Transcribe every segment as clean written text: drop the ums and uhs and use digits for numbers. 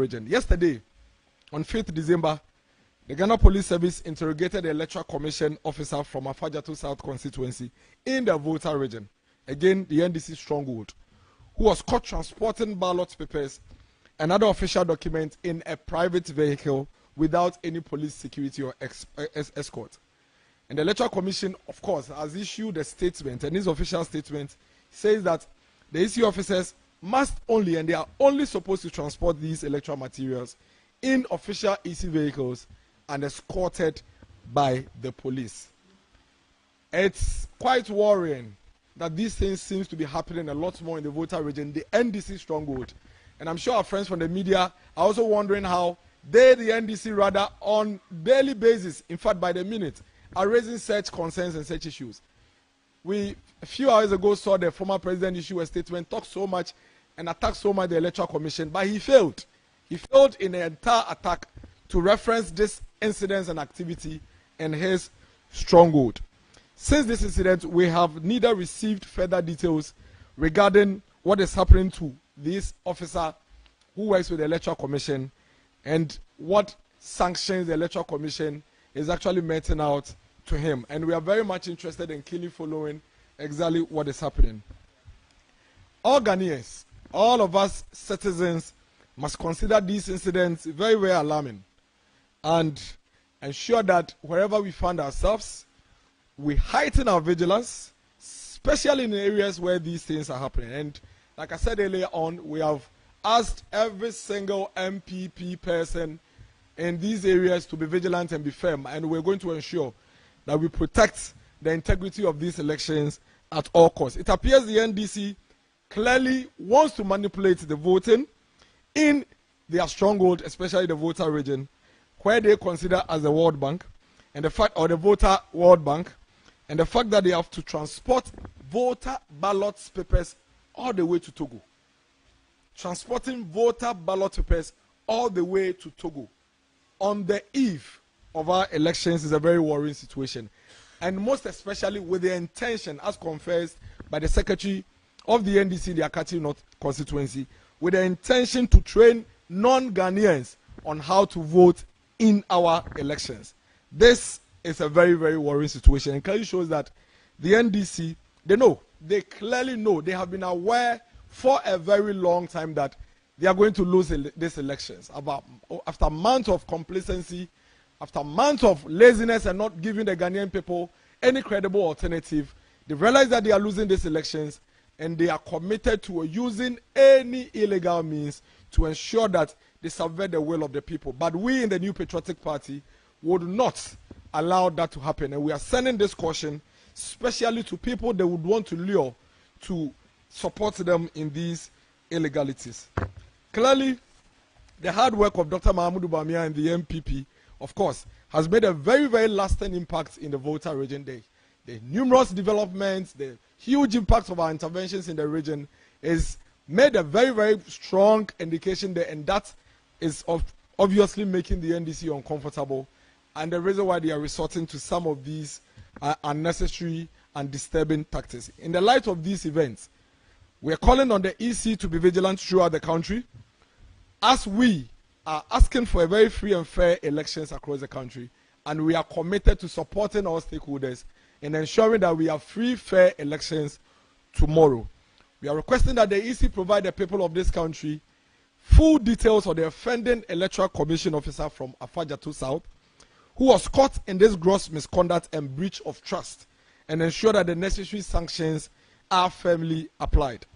region. Yesterday, on 5th December, the Ghana Police Service interrogated the Electoral Commission officer from Afajatu South Constituency in the Volta region, again the NDC stronghold, who was caught transporting ballot papers and other official documents in a private vehicle without any police security or escort. And the Electoral Commission, of course, has issued a statement, and this official statement says that the EC officers must only, and they are only supposed to transport these electoral materials in official EC vehicles and escorted by the police. It's quite worrying that these things seems to be happening a lot more in the Volta region, the NDC stronghold. And I'm sure our friends from the media are also wondering how they, the NDC, rather on daily basis, in fact by the minute, are raising such concerns and such issues. We, a few hours ago, saw the former president issue a statement, talk so much and attack so much the Electoral Commission, but he failed. He failed in the entire attack to reference this incidents and activity in his stronghold. Since this incident, we have neither received further details regarding what is happening to this officer who works with the Electoral Commission and what sanctions the Electoral Commission is actually meting out to him. And we are very much interested in keenly following exactly what is happening. All Ghanaians, all of us citizens, must consider these incidents very, very alarming and ensure that wherever we find ourselves, we heighten our vigilance, especially in areas where these things are happening. And like I said earlier on, we have asked every single MPP person in these areas to be vigilant and be firm, and we're going to ensure that we protect the integrity of these elections at all costs. It appears the NDC clearly wants to manipulate the voting in their stronghold, especially the Volta region, where they consider as the World Bank, and the fact, or the Volta World Bank, and the fact that they have to transport voter ballot papers all the way to Togo. Transporting voter ballot papers all the way to Togo on the eve of our elections is a very worrying situation. And most especially with the intention, as confessed by the Secretary of the NDC, the Akati North Constituency, with the intention to train non-Ghanaians on how to vote in our elections. This is a very, very worrying situation. And clearly shows that the NDC, they clearly know, they have been aware for a very long time that they are going to lose these elections. After months of complacency, after months of laziness and not giving the Ghanaian people any credible alternative, they realize that they are losing these elections, and they are committed to using any illegal means to ensure that they subvert the will of the people. But we in the New Patriotic Party would not allow that to happen. And we are sending this caution, especially to people they would want to lure to support them in these illegalities. Clearly, the hard work of Dr. Mahamudu Bawumia and the MPP, of course, has made a very, very lasting impact in the Volta region. The numerous developments, the huge impact of our interventions in the region is made a very, very strong indication there, and that is obviously making the NDC uncomfortable, and the reason why they are resorting to some of these unnecessary and disturbing tactics. In the light of these events, we are calling on the EC to be vigilant throughout the country, as we are asking for a very free and fair elections across the country, and we are committed to supporting all stakeholders in ensuring that we have free, fair elections tomorrow. We are requesting that the EC provide the people of this country full details of the offending Electoral Commission officer from Afajatu South, who was caught in this gross misconduct and breach of trust, and ensure that the necessary sanctions are firmly applied.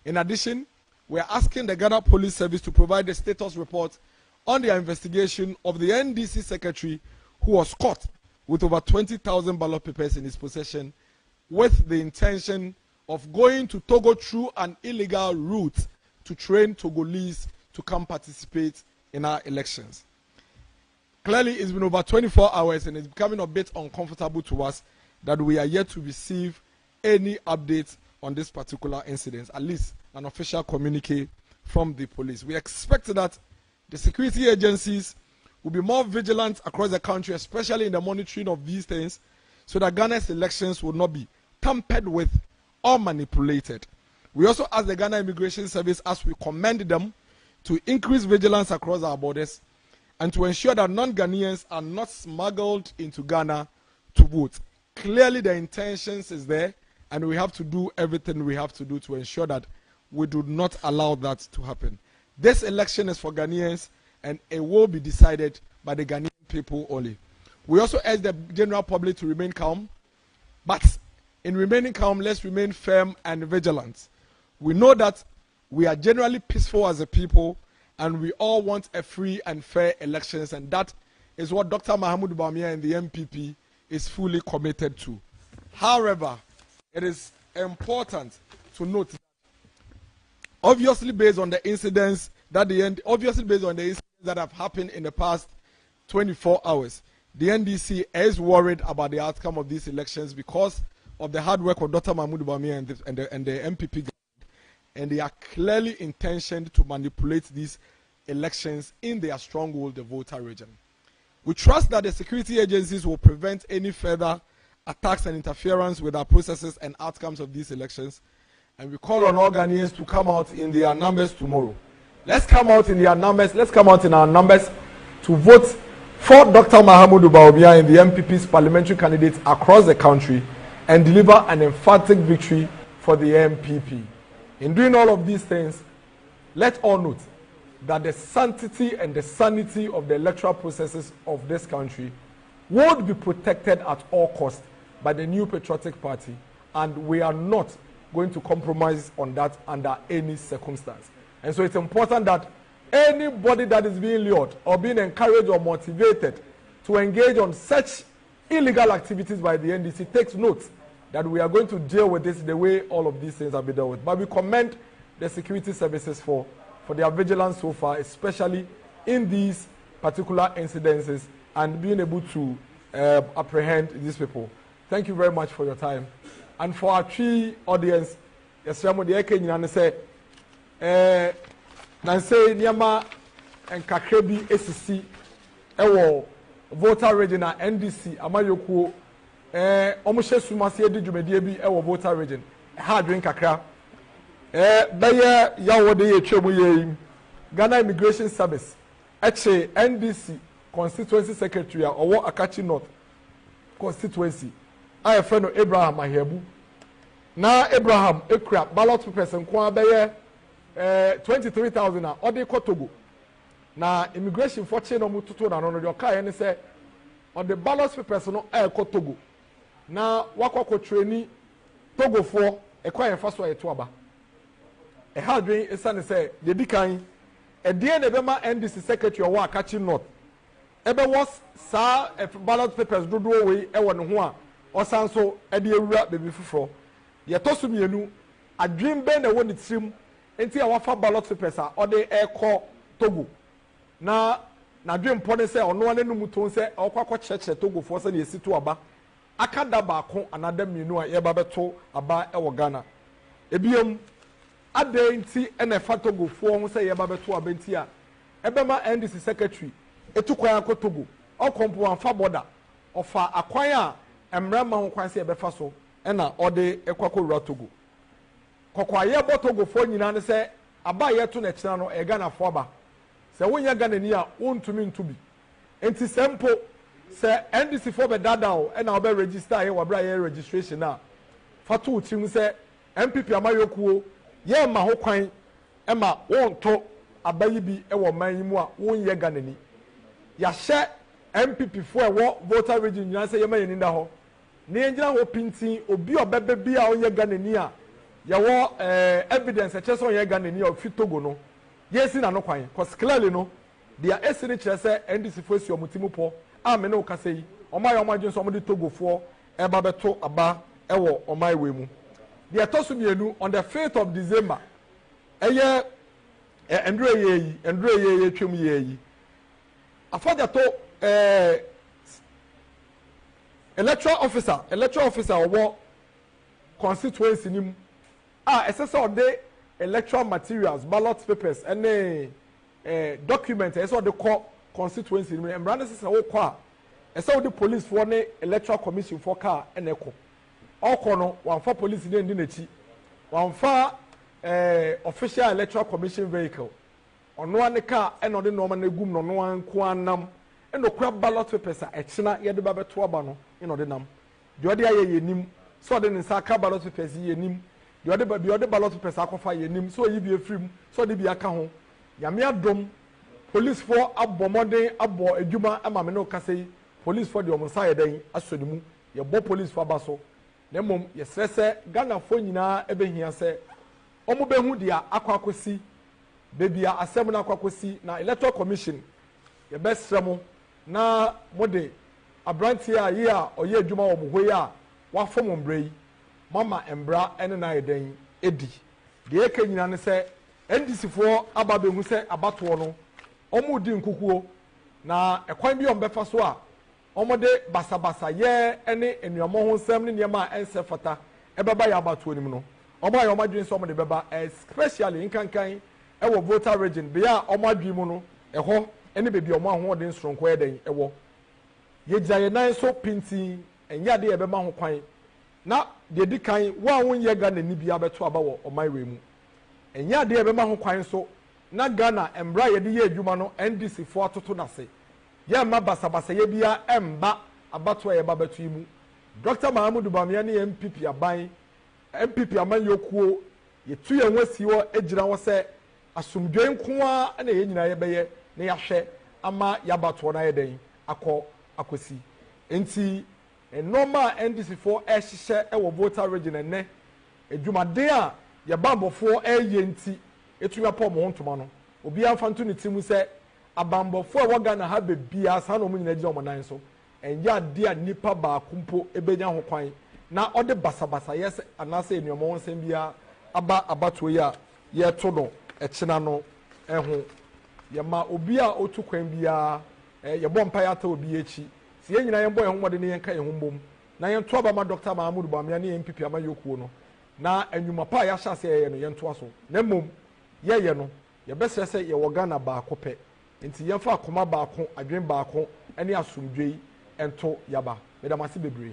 In addition, we are asking the Ghana Police Service to provide a status report on their investigation of the NDC secretary who was caught with over 20,000 ballot papers in his possession, with the intention of going to Togo through an illegal route to train Togolese to come participate in our elections. Clearly, it's been over 24 hours and it's becoming a bit uncomfortable to us that we are yet to receive any updates on this particular incident, at least an official communique from the police. We expect that the security agencies will be more vigilant across the country, especially in the monitoring of these things, so that Ghana's elections will not be tampered with or manipulated. We also ask the Ghana Immigration Service, as we commend them, to increase vigilance across our borders, and to ensure that non-Ghanaians are not smuggled into Ghana to vote. Clearly the intentions is there, and we have to do everything we have to do to ensure that we do not allow that to happen. This election is for Ghanaians, and it will be decided by the Ghanaian people only. We also urge the general public to remain calm, but in remaining calm, let's remain firm and vigilant. We know that we are generally peaceful as a people, and we all want a free and fair elections, and that is what Dr. Mahmoud Bawumia and the MPP is fully committed to. However, it is important to note that obviously based on the incidents that have happened in the past 24 hours, the NDC is worried about the outcome of these elections because of the hard work of Dr. Mahmoud Bawumia and the MPP government, and they are clearly intentioned to manipulate these elections in their stronghold, the voter region. We trust that the security agencies will prevent any further attacks and interference with our processes and outcomes of these elections, and we call on all Ghanaians to come out in their numbers tomorrow. Let's come out in our numbers to vote for Dr. Mahmoud Bawumia and the MPP's parliamentary candidates across the country and deliver an emphatic victory for the MPP. In doing all of these things, let all note that the sanctity and the sanity of the electoral processes of this country would be protected at all costs by the New Patriotic Party, and we are not going to compromise on that under any circumstance. And so it's important that anybody that is being lured or being encouraged or motivated to engage on such illegal activities by the NDC takes note that we are going to deal with this the way all of these things have been dealt with. But we commend the security services for their vigilance so far, especially in these particular incidences, and being able to apprehend these people. Thank you very much for your time. And for our tree audience, yes, say Nancy Nyama and Kakrebi SCC voter region NDC Amayoku Omushe Sumasi Edi Jumedie bi voter region hard drink kakra beye yawode ye twemu ye Ghana Immigration Service NDC Constituency Secretary owo Akachi North Constituency I friend Abraham Ahebu na Abraham ekura ballot papers nko beye 23,000 na ode ko Togo na immigration for chain no mututu na no de oka ne say on the ballot papers no ko Togo na wakoko trainee Togo for ekwa yen fa so eto aba e hadwen esane say de dikan e de na be ma NDC secretary wa Akachi North ebe was sa ballot papers dodo we e wo ne ho a osan so e de ewura bebi fufuro ye tosu mienu adwen be na wo ne trim enti a wafa ballot papers a ode ekọ Togo na adwen pone se ono ane numu ton se okwa cheche Togo for se na yesitu aba akada ba ko anada mienu a ye ba beto aba e wo Ghana ebiem ade enti ene fa Togo fo ho se ye ba beto aba enti a ebema NDC secretary etukwan akọ Togo okompo anfa border ofa akwan a emrama ho kwan se ye befa so ena ode ekwakọ wura Togo kokwa ye bo Togo fo nyina ne se aba ye to na kina no e Ghana fo aba se wonya Ghana ni a wontumi ntubi enti sempo se NDC fo be dada o e na obe register ye wabra ye registration na fatu tim se MPP amayokuo ye ma ho kwan e ma wonto abayi bi e wo man yimu a wonye Ghana ni ya hye MPP fo e wo voter region nyina se ye ma yeninda ho ne engira ho pintin obi obebe bi a onye Ghana ni a ya wo evidence che so onye Ghana ni a fi Togo no yesi na no kwan cause clearly no dia esini kire se NDC fo esi omutimu po a me no kase yi omaya omadwen so omde Togo fo e ba beto aba e wo omai we mu dia tosu mienu on the 5th of December eye endro ye twem ye yi afaja to electoral officer owo constituency nim essential ode electoral materials ballot papers and document eso de call constituency nim embrand sese wo kwa eso de police for ne electoral commission for car eneko okọ no wan for police ne ndi nachi wan fa official electoral commission vehicle ono ane ka eno de no ma na gum no no anko anam eno kwa ballot papers a echina ye de ba beto aba no eno de nam de ode aye yenim so de nsa ka ballot papers yenim de ode ballot papers akofa yenim so yi bi efrim so de bi aka ho yame adom police for abomoden abo adwuma ama me no kase police for de omonsa yeden asodimu ye bo police for abaso na mom ye srese Ghana fo nyina ebehia se omo behu dia akwakosi bebia asem na akwakosi na electoral commission ye besremo na mode abrantie a ye a oye adwuma wo bohoyi a wafom mbrei mama embra ene na yeden edi de eke nyina ne se NDC fo aba behu se abato no omo di nkukuo na ekwan bi ombefa so a omo de basabasa ye ene enuamo ho nsem ne niam a ense fata ebeba ya abato nim no omo ayo madwen so omo de beba especially nkankan ewo voter region be ya omo adwi mu no eho ene bebi omo aho de nsronko eden ewo ye gyaye nan so pinti enya de ebema ho kwan na de di kan wa won ye Ghana ni bia beto aba wo omanwe mu enya de ebema ho kwan so na Ghana embra ye de ye adwuma no NDC fo atoto nase ye ma basabasa ye bia emba abato ye babeto imu Dr. Mahamudu Bamia ne MPP aban MPP aman yokuo ye tu ye nwasi wo egira wo se asumdwe nkoa na ye nyina ye beye na ya hwe ama ya bato na ye den akosi enti normal NDC for ehye e wo voter region ene edwumade a ye bambofo eye enti etuya pom ho ntoma no obi amfanto ne timu se abambofo a waga na ha bebia sa no mu nyina gye omonan so enye ade a nipa ba kumpo ebenya ho kwan na ode basabasa yes anase enuomo ho nsem bia aba abato yi a ye to no ekina no eho ye ma obi a otu kwan bia ye bompa ya ta obi echi si ye nyina ye mbo ye homode ne ye nka ye hombom na ye to aba ma Dr. Mahamudu Bamia ne MPP ama yokuo no na enwuma pa ya hya se ye no ye nto aso na mom ye no ye besere se ye wo Ghana ba akopɛ enti ye fa akoma ba ako adwen ba ako ene asomdwei ento yaba medamase bebre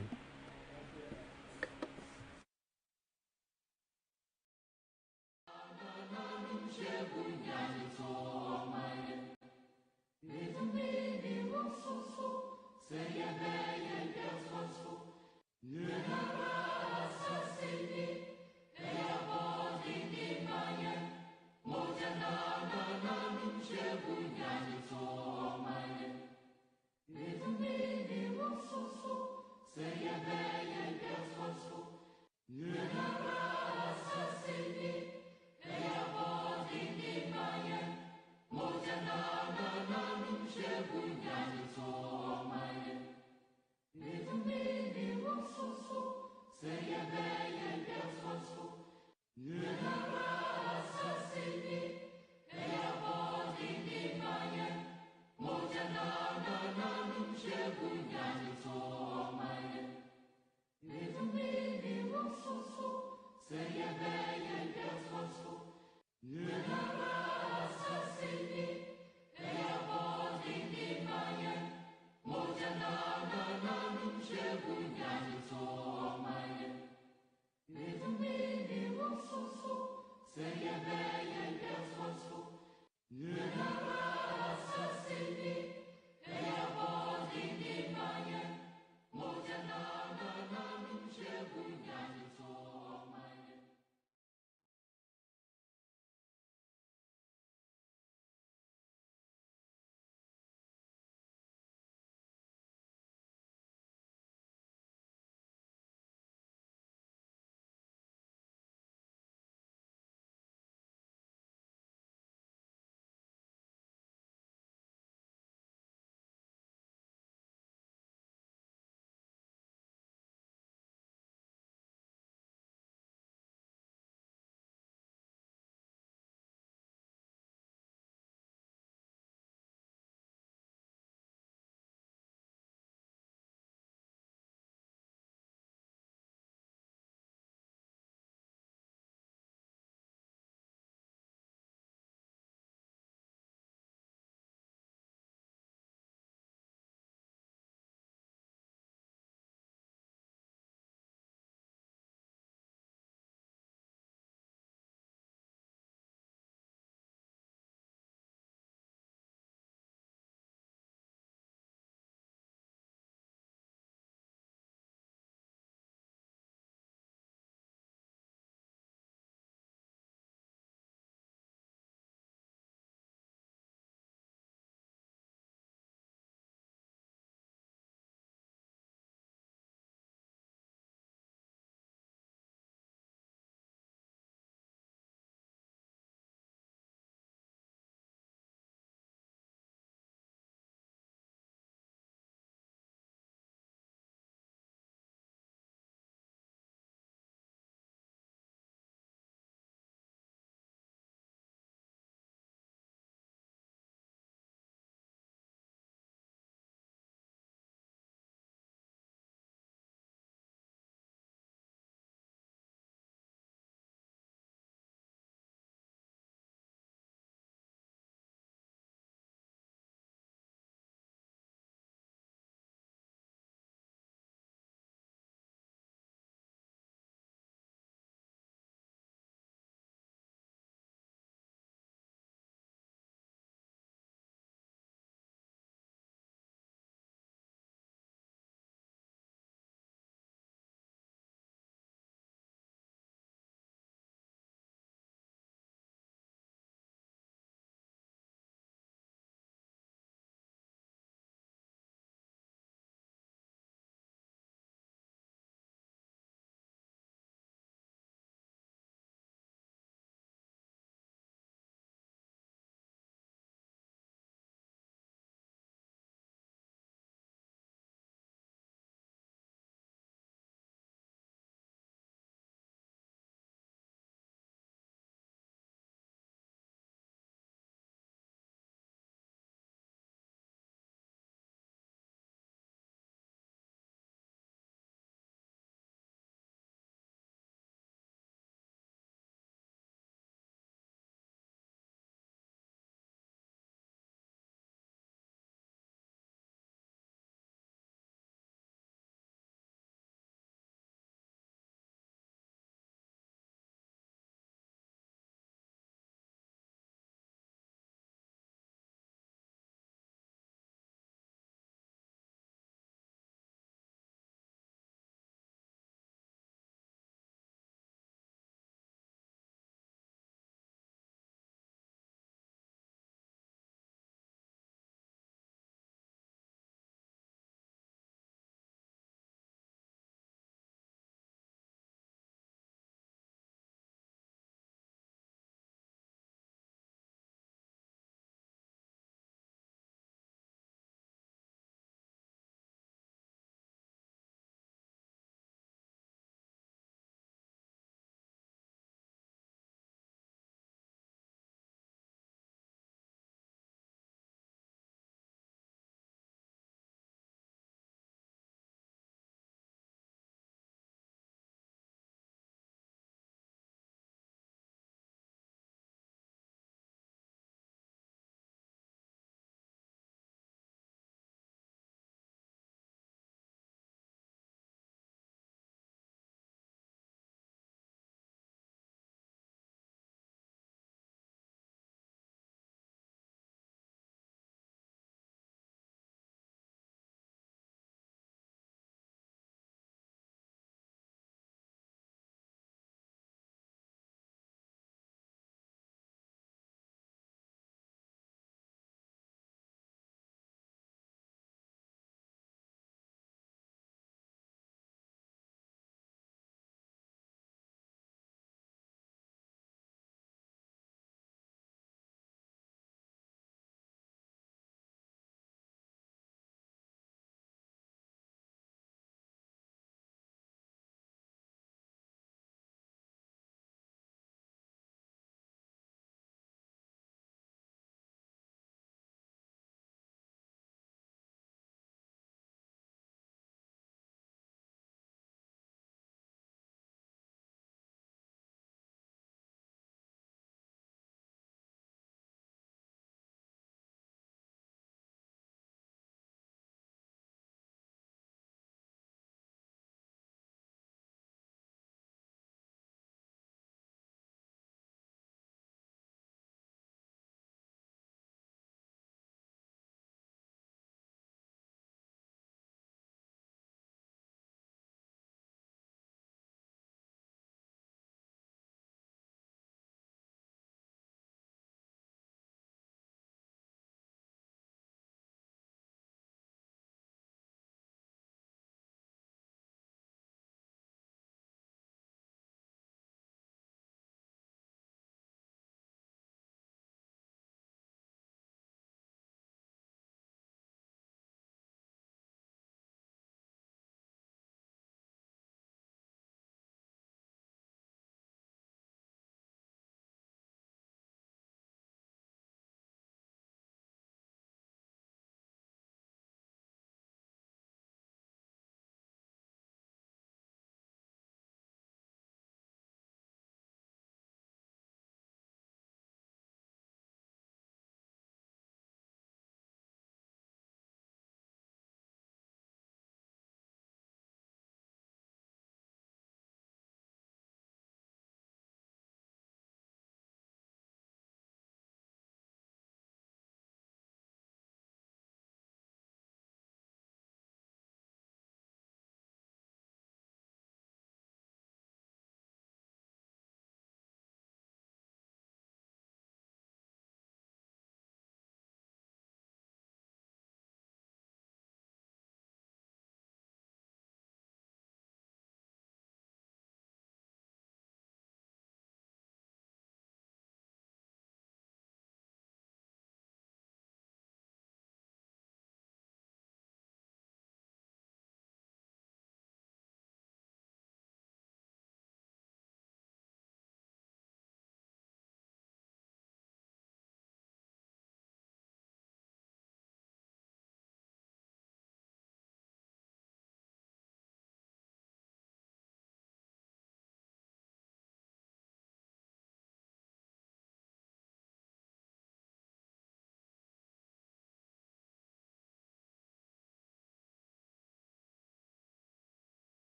Say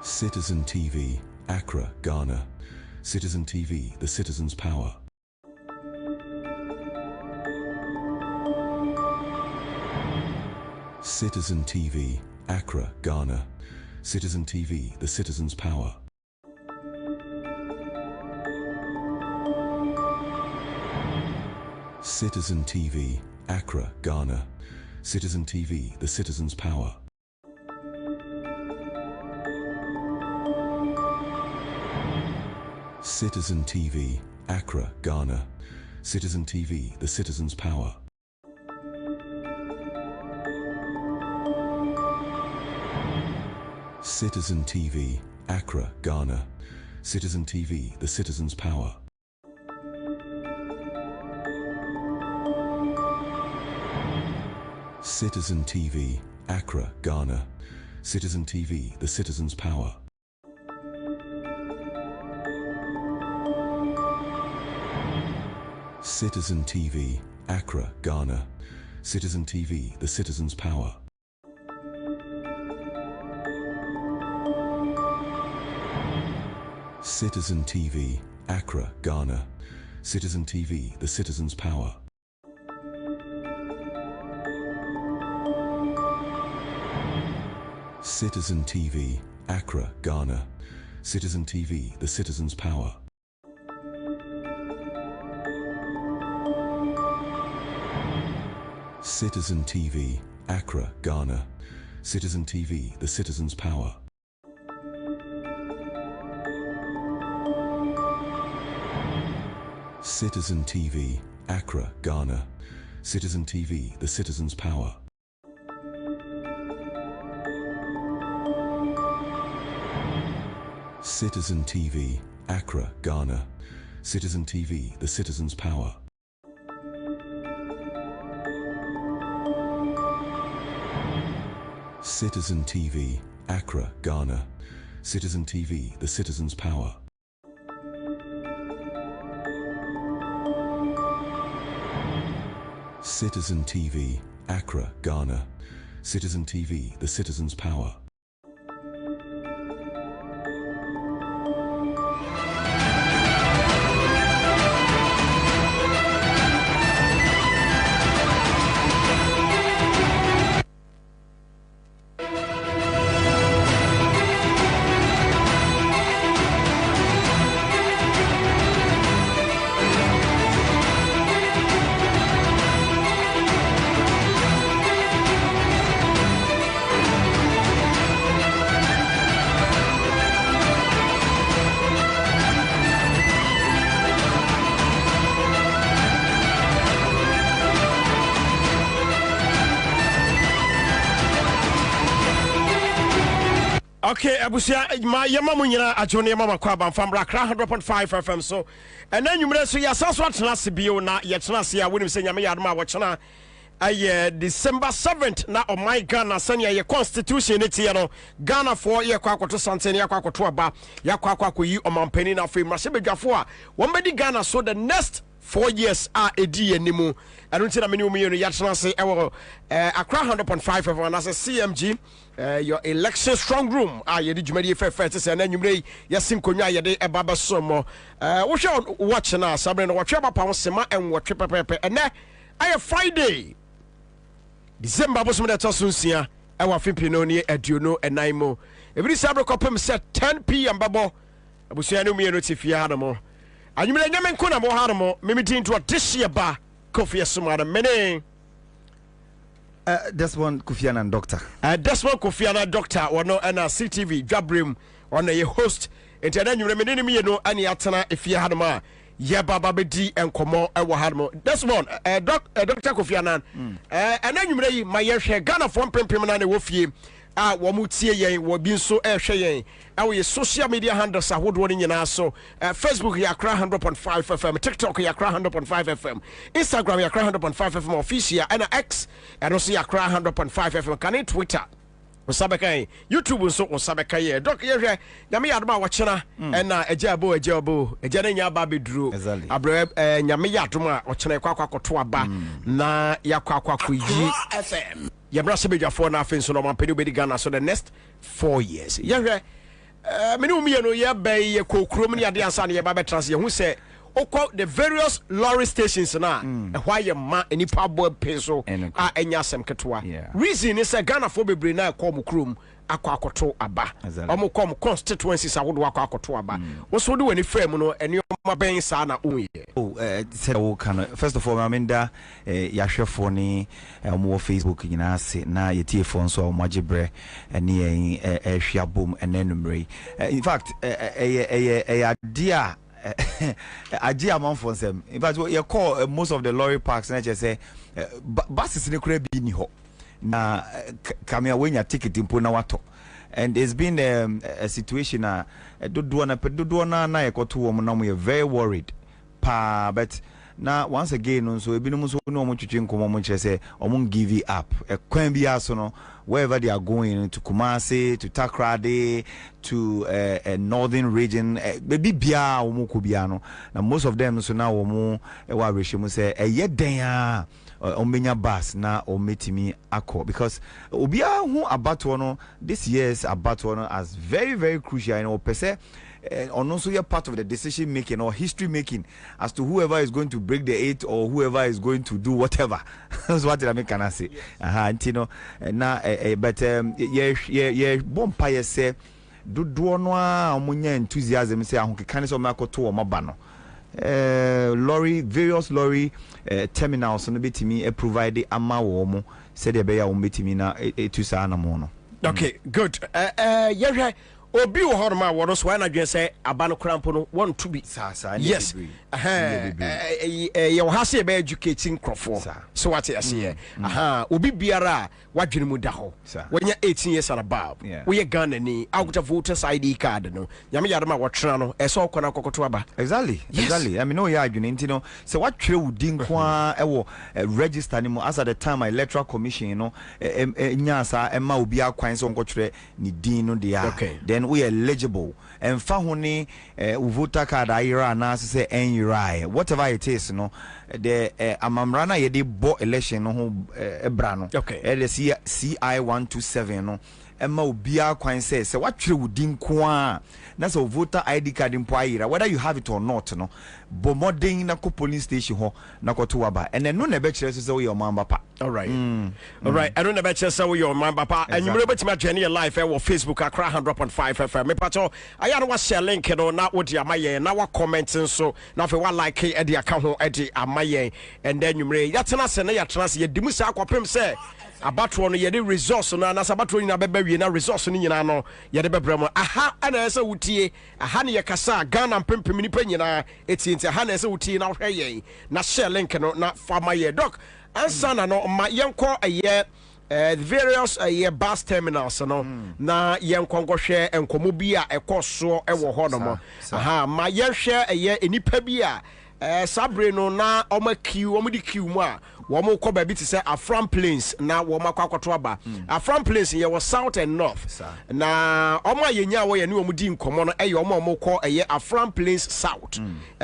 Citizen TV, Accra, Ghana. Citizen TV, the citizen's power. Citizen TV, Accra, Ghana. Citizen TV, the citizen's power. Citizen TV, Accra, Ghana. Citizen TV, the citizen's power. Citizen TV, Accra, Ghana. Citizen TV, the citizen's power. Citizen TV, Accra, Ghana. Citizen TV, the citizen's power. Citizen TV, Accra, Ghana. Citizen TV, the citizen's power. Citizen TV, Accra, Ghana. Citizen TV, the citizen's power. Citizen TV, Accra, Ghana. Citizen TV, the citizen's power. Citizen TV, Accra, Ghana. Citizen TV, the citizen's power. Citizen TV, Accra, Ghana. Citizen TV, the citizen's power. Citizen TV, Accra, Ghana. Citizen TV, the citizen's power. Citizen TV, Accra, Ghana. Citizen TV, the citizen's power. Citizen TV, Accra, Ghana. Citizen TV, the citizen's power. Citizen TV, Accra, Ghana. Citizen TV, the citizen's power. Okay, abusia my yama munyina ajone mama kwa ban fam Accra 100.5 FM so and then you so ya saso atena se bio na ye tena se ya wonim se nyame yadoma wo chena aye December 7th na oh my Ghana sanya ye constitution ne tie no Ghana for ye kwa akoto santene ye kwa akoto aba ye kwa akoyi omampani na fe mrase bedwafo a wo mbedi Ghana so the next 4 years are edi enimu anu ntina meni omu yenu yatena se ewo Accra 100.5 FM na se CMG your election strong room yedi djumadi fefe te se na nwumre yasim konwa yede ebaba somo wo hwe watch na sabre no watwe ba pa sema enwotwe pepepe ene aye Friday December bosom de tosunsia ewa fimpino ni aduono enaimo ebiri sabre kopem se 10 pm babo abusia ne omu yenu tifia hanamo anyumre nyame nkona mo haramo mimiti into atishia ba Kofi Asumara mene Desmond Kofiana doctor Desmond Kofiana doctor wono na CTV dwabrem wono ye host enti anyumre mene mi no ani atena efia hanama ye baba bedi enkomo ewo haramo Desmond doctor Kofiana anyumre yi mayehwe Ghana for pempem na ne wo fie wo mutie yen wo bi nso ehwe yen awo ye social media handles ahodo ni nyina so Facebook ya Accra 100.5 FM, TikTok ya Accra 100.5 FM, Instagram ya Accra 100.5 FM official and X and also ya Accra 100.5 FM kan Twitter Osabekai YouTube nso Osabekai doc ye nyame yadoma wachena na ejabo ejane nya ba beduro abre nyame yadoma wachena kwa koto aba na yakwa koyi FM Yabrasebejafo na afenso no mampedi obedi Ghana so the next 4 years. Yehwe many no ye bay kokrom ni ade ansa ye ba betrans ye hu say the various lorry stations na why your ma any pabo peso enya sem ketwa reason is a Ghana for bebre na kom krom akwakoto aba omo kom constituencies awodo akwakoto aba wo so de wani frame no eni ma ben sa na onye said o kan first of all I mean da yahwefo ni omo Facebook nyina se na yetiefo nso omo agebre eni hwiabom enenumre in fact dia aji among for them. In fact, you call most of the lorry parks and I just say buses in the crib in ho na come away your ticket in Punawato. And there's been a situation na na ekoto woman we are very worried but now once again so ebinom so no mo twetwe nkomo mo kire say omo give it up kwan bi aso no wherever they are going to Kumasi to Takrade to a northern region baby bia omo ko bia no na most of them so now omo e wa rehye say eye den a ombenya bus na ometimi akọ because obia hu abato no this year's abato no as very very crucial, you know, per se. And also you're part of the decision making or history making as to whoever is going to break the 8 or whoever is going to do whatever. That's what I mean, can I say? You know, now, but yeah, bonfire say, do noa omunya enthusiasm say, I can so make to mabano. Various lorry terminals on the bitimi provide ama womo said the bear on bitimina to sana mono. Okay, good. Yeah. Obi wo horma wo so na dwen say abano krampo no want to be yes ye wo hase be educating crofo so what you say obi biara wadwene mu da ho wonya 18 years and above we Ghana ni out of voters ID card no nyame yadema wo twena no e so okona kokoto aba exactly I mean no ya adwene ntino say what twere wudi nkwa e wo register ni mo as at the time electoral commission you know nya sa e ma obi akwan so nkotwere ni din no dia then we are eligible and fahuni voter card ayira na say enyirai whatever it is no the amamrana ye dey bo election no ho ebra no the CI 127 no emma obia kwan say what twere wudi nko na so voter ID card mpo ayira whether you have it or not no bo modern na ko police station ho na ko to waba and no na be kire say we your mamba pa all right I don't know about you say we your mamba pa and you remember to my journey live or Facebook Accra 100.5 FM me pato aya no wa share link no na wo dia maye na wa comment so na fe wa like e dia ka ho e dia amaye and then you yatena se na yatena se yedimu sa akwapem se abatro no yede resource no na sabatro ni na beba wie na resource ni nyina no yede bebra mo aha ana ese wutie aha ne yakasa Ghana mpempem ni panyina etienti aha na ese wutie na hweye na share link no na fama ye doc ansa na no ma yenko eye various bus terminals no na yenko ngohwe enkomo bi a ekoso ewo ho no mo aha ma yehwe eye enipa bi a sabre no na omadi queue mu a womo ko ba bi ti say Afram Plains na womo akwakoto aba Afram Plains ye was south and north na yenya wo ye ne womo di nkomo no omo ko Afram Plains south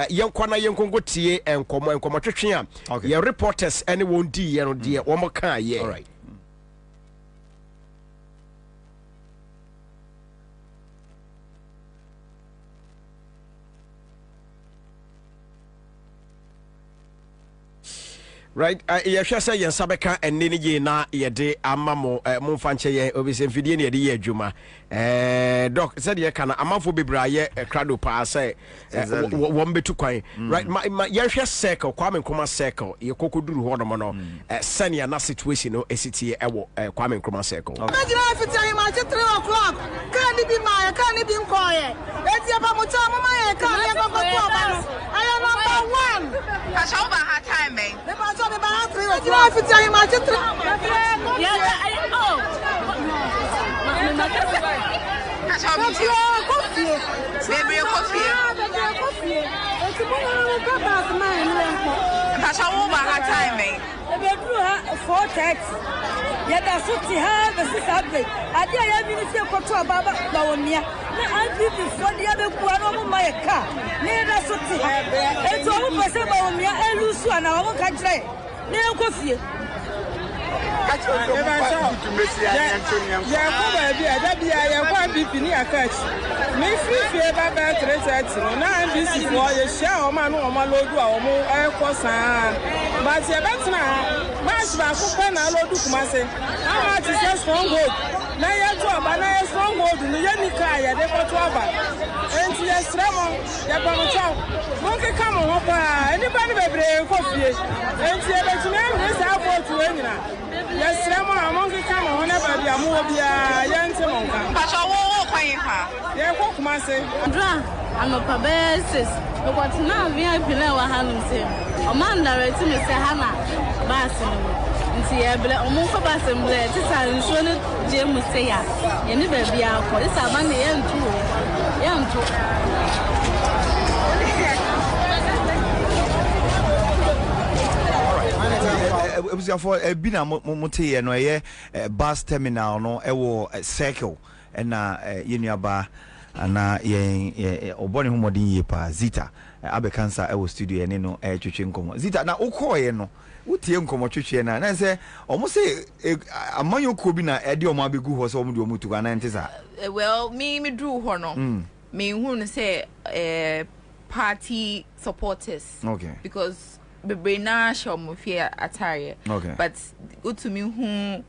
yenko na yenko ngotie enkomo twetwe a ye reporters ene won di ye no de womo kan ye all right. Right, you shall say Sabeka and Nini na yede amamo Monfanche obisi mfidie ne yede ye adwuma doc said ye kana amafo bebra ye krado pa say won betu kwan right my ye hwe circle Kwame Nkrumah circle ye kokoduru ho no no senior na situation no esiti ewo Kwame Nkrumah circle imagine if it's him at 3 o'clock can be my can be nkoye eti ba mo cha mama ye kan ye go to aba I am number 1 I shall ba hard time me so be ba 3 o'clock if it's him at 3 Yes, I'm monkey come on whenever you are moving. I'm a pabasis. But what's now VIP now? A man directed me say Hannah Bassin. Almost a bassin blade. This is shown Jim will say, and never be out for this. I'm on the end too. Young it was for a bina momote and a bus terminal no a circle and uniaba and ye oboni humodin ye pa Zita abekansa e studio and no e twetwe nkomo Zita na ukoye no utie nkomo twetwe na say almost say amanyo ko bi na e de omo abegu ho so omo de omo tu ana ntisa well me drew ho no me hu say party supporters okay because Bebrina show mo fear attire okay but to me who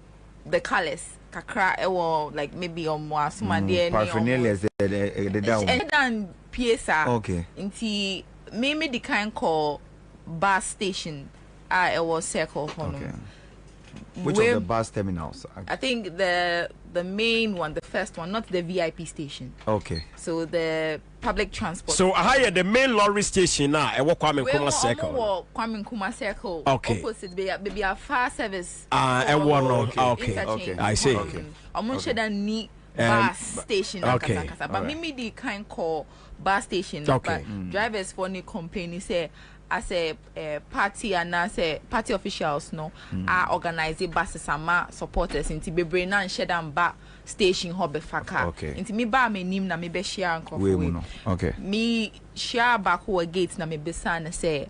the colors kakra ewo like maybe on mo asuma de paraphernalia the down and PSA okay inti me the kind call bus station it was circle okay which of the bus terminals I think the main one, the first one, not the VIP station. Okay. So the public transport. So I hire the main lorry station now. I walk Kwame Nkrumah Circle. Kwame Nkrumah Circle. Okay. Opposite be a far service. Okay. I see. Okay. I'm sure that need bus station. Okay. But me the kind call bus station. Okay. But drivers for any complain say. As a party and as a party officials no are organizing buses and ma supporters into bebre na share them back station hobby faka okay into me ba me nim na me be share and okay me share back who gate na me be san say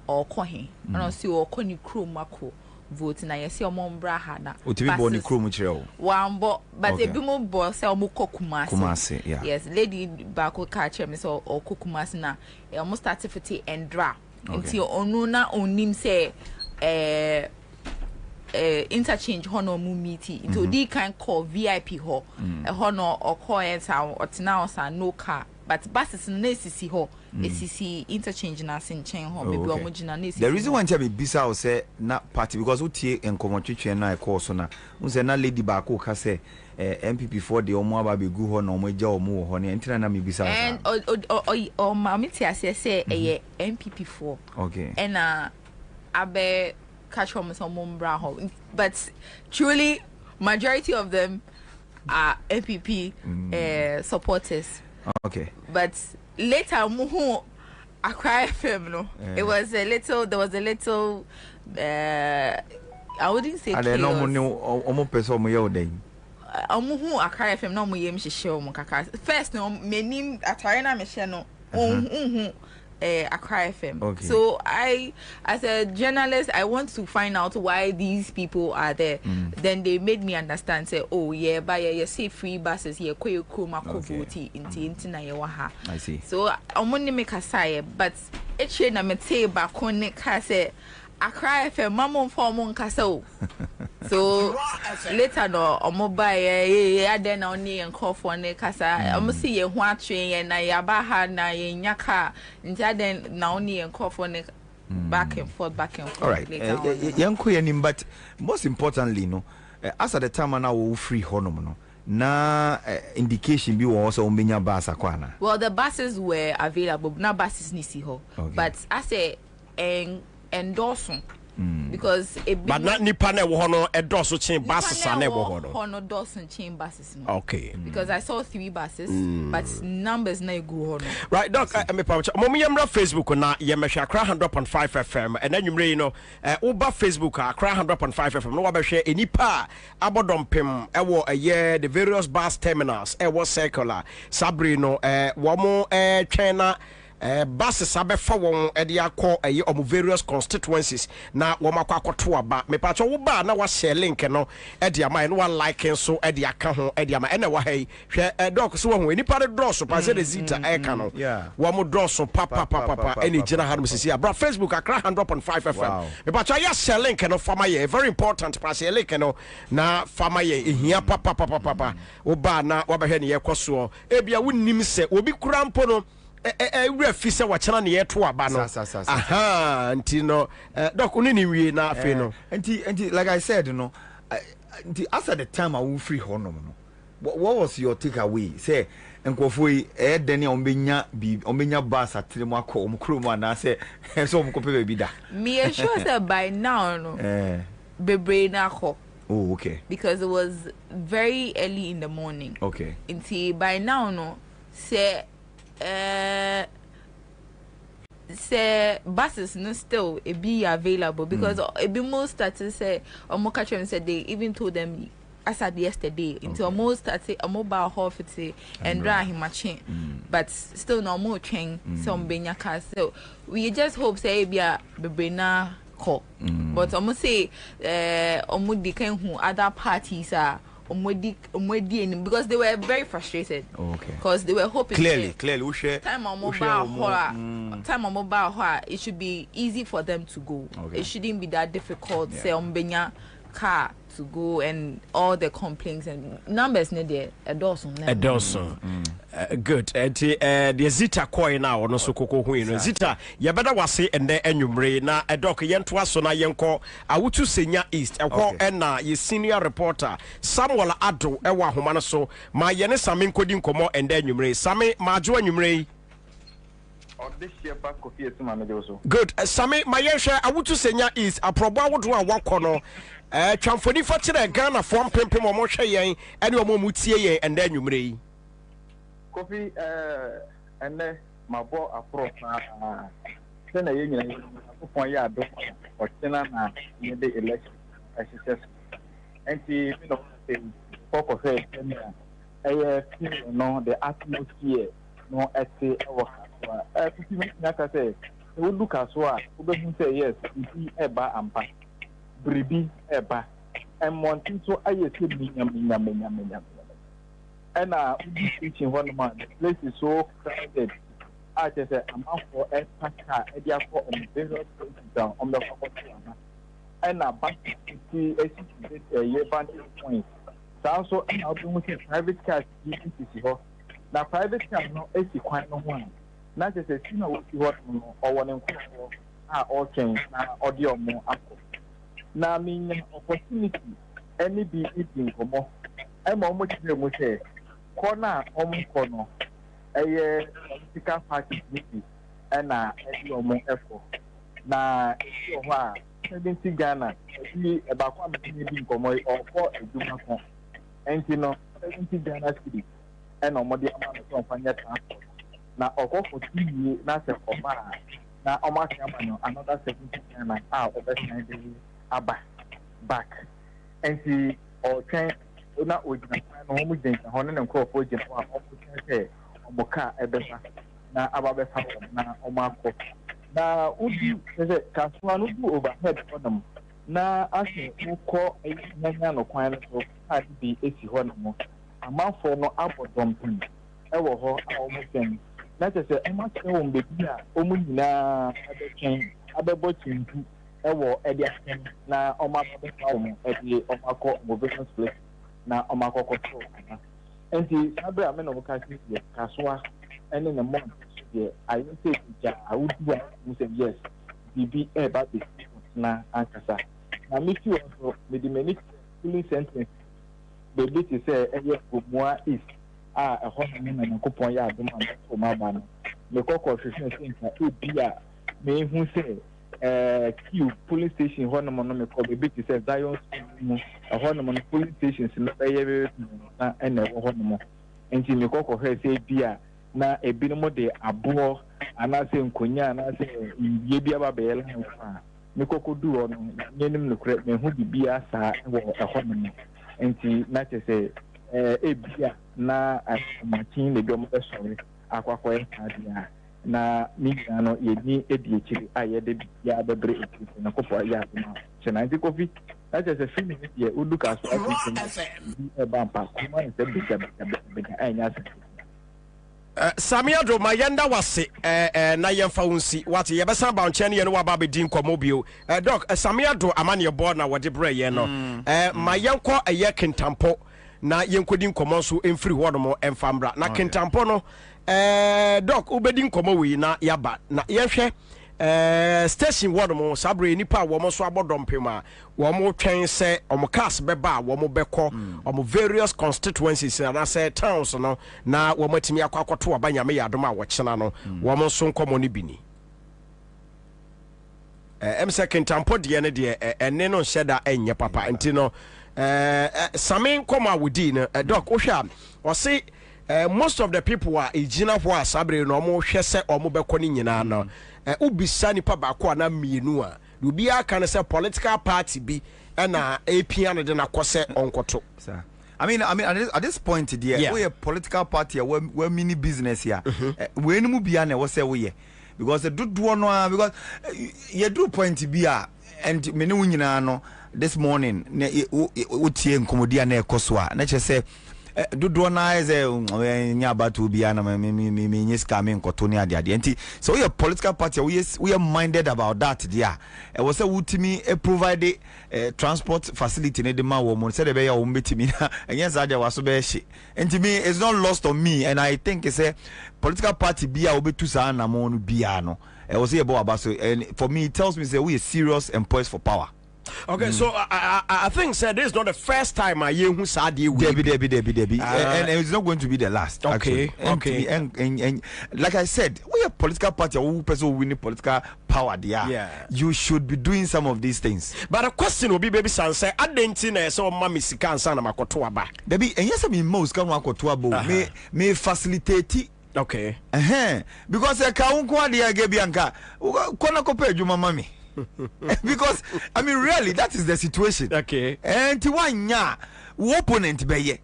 or kohin and see or koni crew mako vote na yesi omo mbra ha na otibi bo ni crew mu kire o one but e bi mo bo say omo Kumasi yeah yes lady back ko catch me so or Kumasi na e almost start 50 and dra until onuna onim say interchange hono mu meeting into the kind call VIP ho a hono or call or now no car but buses no CC ho CC interchange na sin chain ho maybe omugina na the reason why me bisa o say na party because utie enkomotwetwe na e call so na unse na lady ba ko ka say MPP4 de omo aba begu ho na omo gya omo ho ne entina na me bisa and o mamiti ase say MPP4 okay and abe catch from some mumbra ho but truly majority of them are MPP supporters okay but later muhu Accra FM no it was there was a little I wouldn't say chaos. No omo person omo ye oden omuhu Accra FM no mo yem hihye omo kaka first no menim atare na me hye no Accra FM okay. So I as a journalist I want to find out why these people are there then they made me understand say oh yeah but you say free buses here kwe kroma ko vote inti na ye wa ha I see so omo ni me kasa but eche na me te ba ko ne ka say Accra FM mama form nkasa o so later no omo buy ya den na oni enkofo ne kasa omo see ye ho atwe ye na ya ba ha na ye nyaka ntia den na oni enkofo ne back and forth all right yanko yanim but most importantly no as at the time na wo free honom no na indication bi wo so ombenya bus akwana well the buses were available na buses ni si ho but as a endorsement because but not nipa na wo hono endorse chain buses na wo hono hono endorse chain buses okay because I saw 3 buses but numbers na go hono right doc me pa mo yemra Facebook na yemhwe Accra 100.5 FM and then you know uba Facebook Accra 100.5 FM no wa behwe enipa abodompem ewo the various bus terminals ewo circular sabrino wo mo twena buses abefa won ede akọ omo various constituencies na wo makọ akoto aba me pa cho wo ba na wa share link no ede ama no wa like so ede aka ho ede ama ene wa hai hwe doc so wo enipa de draw so pa se de zita e ka no wo mo draw so papa ene gina ha no sisi abra Facebook akra 100.5 FM me pa cho ya share link no fama ye very important pa share link no na fama ye ehia papa wo ba na wa ba hwe ne ye koso e bia wonnim se obi kura mpo no we fi se wachana ne yeto aba no aha nti no doc uni ni wie na afi no nti like I said nti after the time I will free honom no what was your takeaway say nkofo yi deni ombenya bus atremu akọ omkro mu ana say so omkope be da me sure say by now no bebre na akọ. Oh, okay. Because it was very early in the morning. Okay. Until by now no say buses no still be available because it be most started say Omoka said they even told them as at yesterday until almost started a mobile hofity and dry him machine but still no more train some benya cars so we just hope say be a bebena call but almost say omudi can who other parties are because they were very frustrated. Okay. Because they were hoping clearly we share time on mobile it should be easy for them to go. Okay. It shouldn't be that difficult. Say Benya car to go and all the complaints and numbers needed a dozen. Good. The Zita coin now no so koko hu no Zita ya beda wase ende enwumre na doc yento aso na yenko awutu senya east ekwo na ye senior reporter Samuel Ado ewa ahoma no so ma ye ne Same nkodi nkomo ende enwumre Same majo enwumre good Same ma ye hwe awutu senya east aprobo awodo a wakọ no twamfoni fa kire Ghana fo mpempem o mo hwe yen ene o mo mutie yen ende enwumre Coffee and my boy approach then I union for ya do or China in the election as and she focus no the atmosphere no at the like I say we look as well who say yes eba and back bribi eba and wanting so I see and we teaching one man. The place is so crowded. I just said, I'm out for a car, a dia for various places down on the faculty. And a bank a year vantage point. So also, I'm doing private cars. Now, private car no is quite no one. Not just a senior what or one in all change now, audio more up. Now, meaning opportunity, any be eating for more. I'm almost say. Corner corner a political party meeting and effort. Now, 70 Ghana, about 1 million or 4 and 70 Ghana city and no more the amount of company transport. Now, for 2 years, that's a command. Now, almost another 70 Ghana out of 90 back and see or change. Na ojina no mu denka hono ne nkofo je no a ofuta se oboka ebesa na ababefa na omako na udi se kaswa no du overhead honum na ase ukọ nyanya no kwan no so bi esi honum amafo no abodompin ewo ho a omusen na se emase wo mbebi a omu nyina abebo chintu ewo edi asen na omabefa wo edi omako motivation place na omakoko so enti sabe ame no ka si kaswa ene ne month ye I say ja awudu a mu say yes bibi ba be na ankasa na me ti also me di many filling sentence be be ti say eye omua is ho na na nkopon ya adoma so ma ba no me kokko hwehwe sinka bia me hu say Q police station hono mo no me ko be ti say Zion mu hono mo police stations no be na ene hono mo enti me kokko hwe say bia na ebi no mo de abo ana se nkonya ana se ye bia ba be yela ha me kokko du hono nyenim no kure me hu bibia sa wo hono mo enti na che say ebia na machine le dom be sorry akwakọ ya dia na media no yɛni edi akyiri a yɛde ya bebre akyiri na kɔpɔ ya ma kyena nti kofi that is a feeling here we look at a bumper come on the big anya Samia do mayenda wase na yemfa wonsi wate yebesa ba nche ne no waba be din komobio doc Samia do amane board na wode bre ye no mayenko eye kentampo na yenkodi nkomo nso emfiri hodomo emfambra na kentampo no doc ubedi nkomo wi na yaba na yehwe station hodomo sabre nipa wo mo so abodompema wo mo twen se omo cast beba wo mo beko omo various constituencies na say towns no na wo matimi akwakoto abanyame yadom a wo kyena no wo mo so nkomo ni bini second tampo de ne de enne no hyeda enye papa enti no samin koma wudi no doc ohwa o say most of the people are ejina for asabre no mo hwe se omo beko ni nyina no ubisa nipa baako na mienu a obi aka ne say political party bi na APN no de na kose onkoto sir. I mean at this point there we a political party we mini business here we no mu bia na we say we because the do no because you do point bia and me no nyina no this morning we tie nkomodia na ekoso a na che say do na is nya about bia na me nyiska me nkoto ne ade enti so we a political party we are minded about that there e was say wutimi provide transport facility ne de ma wo mo say de be ya wo betimi na enye za de waso be hye enti me it's not lost on me and I think it's a political party bia obetu sa na mo no bia no e was say about so and for me it tells me say we are serious and poised for power. Okay, so I think said this is not the first time I hear who said Debbie, and it's not going to be the last. Okay, actually. And like I said, we are a political party who person winning political power there. Yeah, you should be doing some of these things. But a question will be baby son say I didn't so mommy sikan sana makoto aba. Debbie, and yes I mean most can makoto aba may facilitate. Okay. Because a kaunko dia gebianka kona kope juma mami. Because I mean really that is the situation. Okay. And tiwanya opponent be.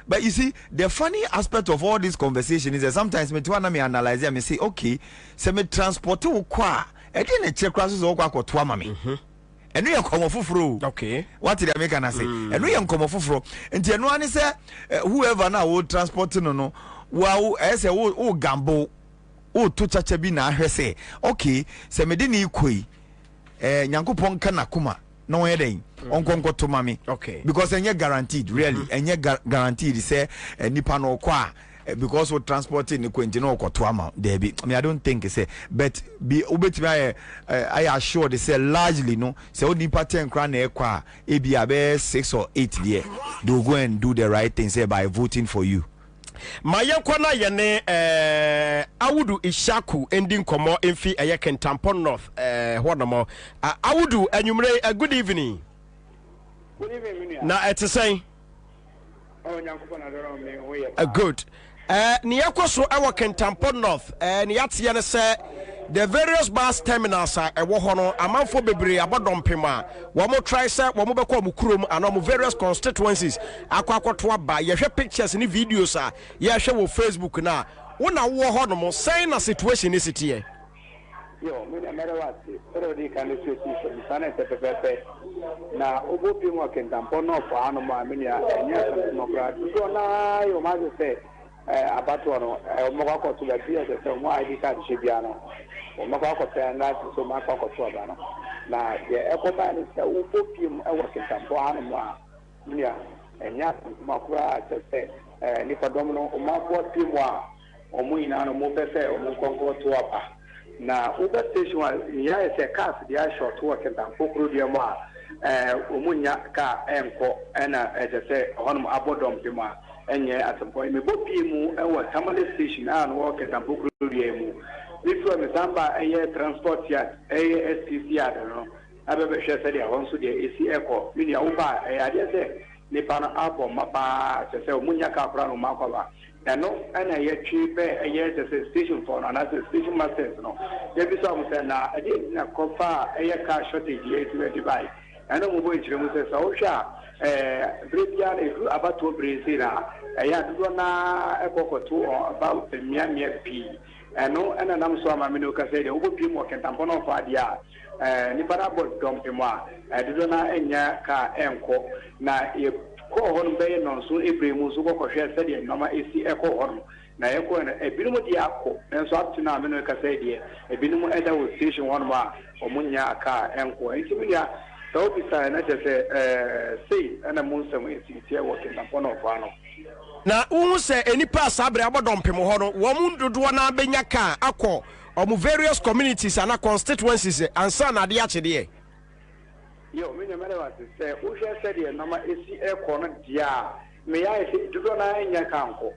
But you see the funny aspect of all this conversation is that sometimes me tiwana me analyze and me say okay se me transport wo kwa e dey na check crosses wo kwa to mami. Enu ye nkomo foforo. Okay. What did I make an say? Enu ye nkomo foforo. Enti enu ani say whoever na wo transport no wow say wo gambo wo to chacha bi na ahwe say okay se me dey na ikoi nyankopon kana kuma no we den onkonko to mami. Okay. Because enye guaranteed really enye guaranteed say nipa no kwa because we transporting ni kwenti no okoto ama there be I mean I don't think say but be obetimi I assure they say largely no say nipa 10 kra na ekwa e bia be 6 or 8 there they will go and do the right thing say by voting for you. Mayenkwana yene awudu ishaku ending komo emfi eye Kentampon North honomo awudu anwumre good evening. Good evening. Na etesai oh nyankopon adoro me hoye good ni yakoso ewo Kentampon North ni yatie ne se the various bus terminals ewo hono amanfo bebre abodompema wo mo try say wo mo bekọ mo kurom ana mo various constituencies akwakoto aba ye hwe pictures ni videos ye hwe wo Facebook na wo na wo hono mo say na situation is it here yo me na mera wati pero di kan situation sana pepepe na obopi mo Kentampon North ano ma amenia enya no kra do na yo ma se abato no mo kwa to la bia se mo ID card chebia no o ma kwa to na so ma kwa to aba no na ye ekota ni se wo popim e wo Kentampon ano ma nia enya makura se ni fadom no o ma kwa pim a o mu ina no mo pese o mo konko to aba na uber station ya se cars dia short wo Kentampon kru dia mo o mu nya ka enko na se honum abodom pim a enye asempo me bopi mu ewo tamale station an wo Kentampon kru dia mu if me samba eye transport yard eye STC yard no abebe hwe se dia won so dia esi eko mini awuba ade se ni pana abo mapa se munya ka kra no makoba eno ana ye twipe eye se station for no na station masters no ye bi so am se na ade na kofa eye ka shortage ye to buy eno mo boy chire mu se so hwa brebia na abato brezina eye adudo na ekokoto about miamia pi ɛno ɛna nam so ama me no ka sɛ deɛ wobɛpie mu ɔkentampɔ no ɔfa adeɛ a nipa no abɔ dɔmpe mu a dodo no ɛnya ka ɛnkɔ na yɛkɔɔ hɔ no bɛyɛ nɔnso ɛbrɛ mu nso kɔkɔhwɛ sɛdeɛ nnɔma ɛsi ɛkɔ hɔ no na yɛkɔɔ no ebinom deɛ akɔ nanso apte no a me no ka sɛ deɛ ebinom ɛda wɔ station hɔ nom a ɔmo nya ka ɛnkɔ nti me nua sɛ wobisa na kyerɛ sɛ sei ɛna mu nsɛm ɛsiesie wɔ kentampɔ no ɔfa no na wohu sɛ enipa asabre abɔdɔmpem hɔ no wɔn dodoɔ na bɛnya ka akɔ ɔmo various communities ana constituencies ansa na ade akyedeɛ yo me nyamere wa sɛ wohwɛ sɛdeɛ nnɔma ɛsi ɛkɔ no deɛ a meya ɛsɛ dodoɔ na ɛnya ka nkɔ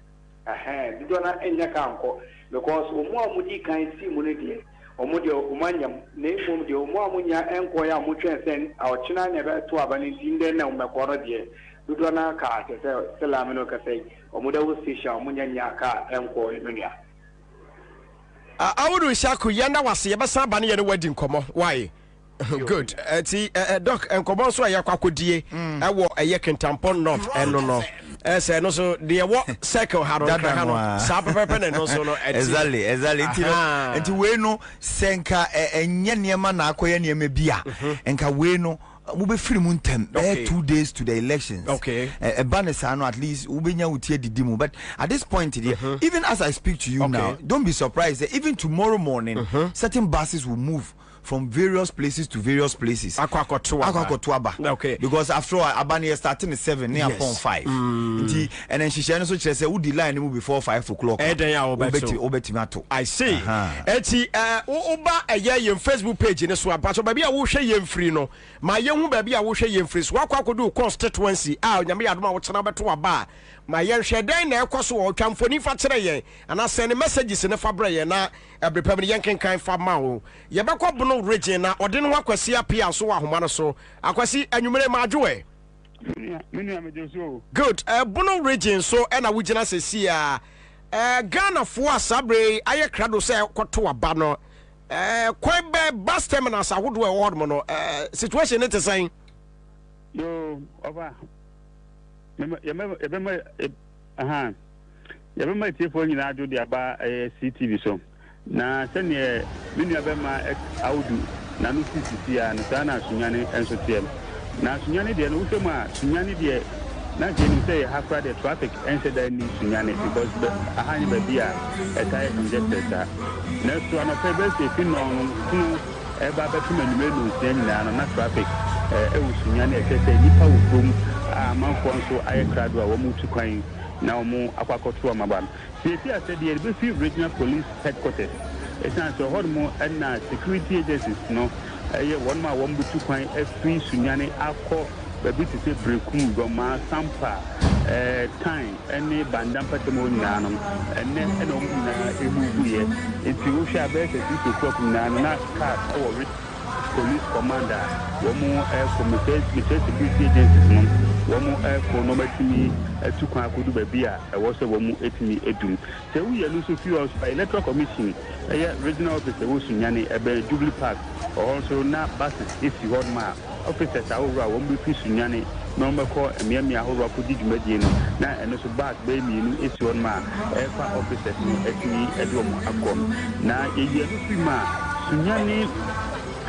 dodoɔ na ɛnya ka nkɔ because ɔmo a mo di kan si mu no deɛ ɔmo deɛ ɔmo anyam na mmom deɛ ɔmo a mo nya ɛnkɔ yɛ a mo twɛn sɛ ɔkyena na ɛbɛto aba no nti ndɛ na ɔmɛkɔ no deɛ dodoɔ na ka sɛ lame no kasa yi ɔmo da wo station ɔmo nya ka ɛnkɔ no nua awudu shaku yɛnda wase yɛbɛsan aba no yɛ no wadi nkɔmmɔ why good ti doc nkɔmmɔ nso a yɛkɔ akɔdie ɛwɔ ɛyɛ kentampɔ north ɛno no ɛsɛ no so deɛ wɔ circle ha no ka no saa pɛpɛpɛ ne no so no exactly nti wei no sɛ nka ɛnyɛ nneɛma na akɔyɛ nneɛma bi a nka wei no wobɛfiri mu ntɛm 2 days to the elections ɛba ne saa no at least wobɛnya wotie didi mu but at this point even as I speak to you now don't be surprised that even tomorrow morning certain buses will move from various places to various places. Okay. Because after all, Abani is starting at 7, near 5. And then she said, "So would the line move before 5 o'clock?" I see. Eti Oba a year Facebook page in a swap, but baby I will share you free no. My young baby I will share you free. So what could do constituency? Ah, Yami Adama what's number to a bar. My young Shaday now cost or come for any fatray, and I send messages in a fabre na every permanent yanking kind for Mao. Yabako Bono region or didn't work with CPA so Humana so. I can see and you may majoe. Good. Bono region so and I would just say, Ghana for Sabre, I crado say to a banner. Quite bad bus terminals I would wear order situation it is saying. Yo, over. Yɛbɛma tiefoɔ nyinaa do de aba CTV so na sɛneɛ me nua bɛma awudu na no sisi a no saa na asonyane nso teɛ na asonyane deɛ no wohwɛ mu a asonyane deɛ na gyenim sɛ yɛha kora deɛ traffic ɛnhyɛ da ni asonyane because aha nye baabi a ɛtaeɛ congested saa na so anɔpɛ bɛsɛ fi nɔno ɛba bɛtom anwummerɛ no nsia nyinaa no na traffic ɛwɔ asonyane ɛkyɛ sɛ nnipa wɔ kurom amanfoɔ nso ayɛ krado a wɔn tu kwan na wɔn akɔkɔto amaba siesie asɛ deɛ ɛbɛfi regional police headquarters ɛsan sɛ hɔ nom ɛna security agencies no ɛyɛ wɔn a wɔn butu kwan afiri sunyane akɔ baabi te sɛ brekum gɔma sampa time ɛne bandampata mu nyinaa no ɛnɛ ɛna wɔn nyinaa ebubuiɛ nti wohwɛ abɛɛ sɛ 6 o'clock nyinaa no na car ɛwɔ police commander wɔn committee security agencies no wɔn ɛkɔ no bɛtumi ɛtu kwan akodu baabi a ɛwɔ sɛ wɔn ɛtumi ɛdum sɛ woyɛ no nso fi hɔ so electoral commission ɛyɛ regional office ɛwɔ sunyane ɛbɛn jubilee park ɔhɔ nso na buses esi hɔ nom a officers ahorow a wɔn bɛ fi sunyane na wɔn bɛkɔ mmeammea ahorow akɔdi dwumadie no na ɛno nso bus bɛyɛ mmienu esi hɔ nom a ɛfa officers no ɛtumi ɛde wɔn akɔ na yɛyɛ no fi mu a sunyane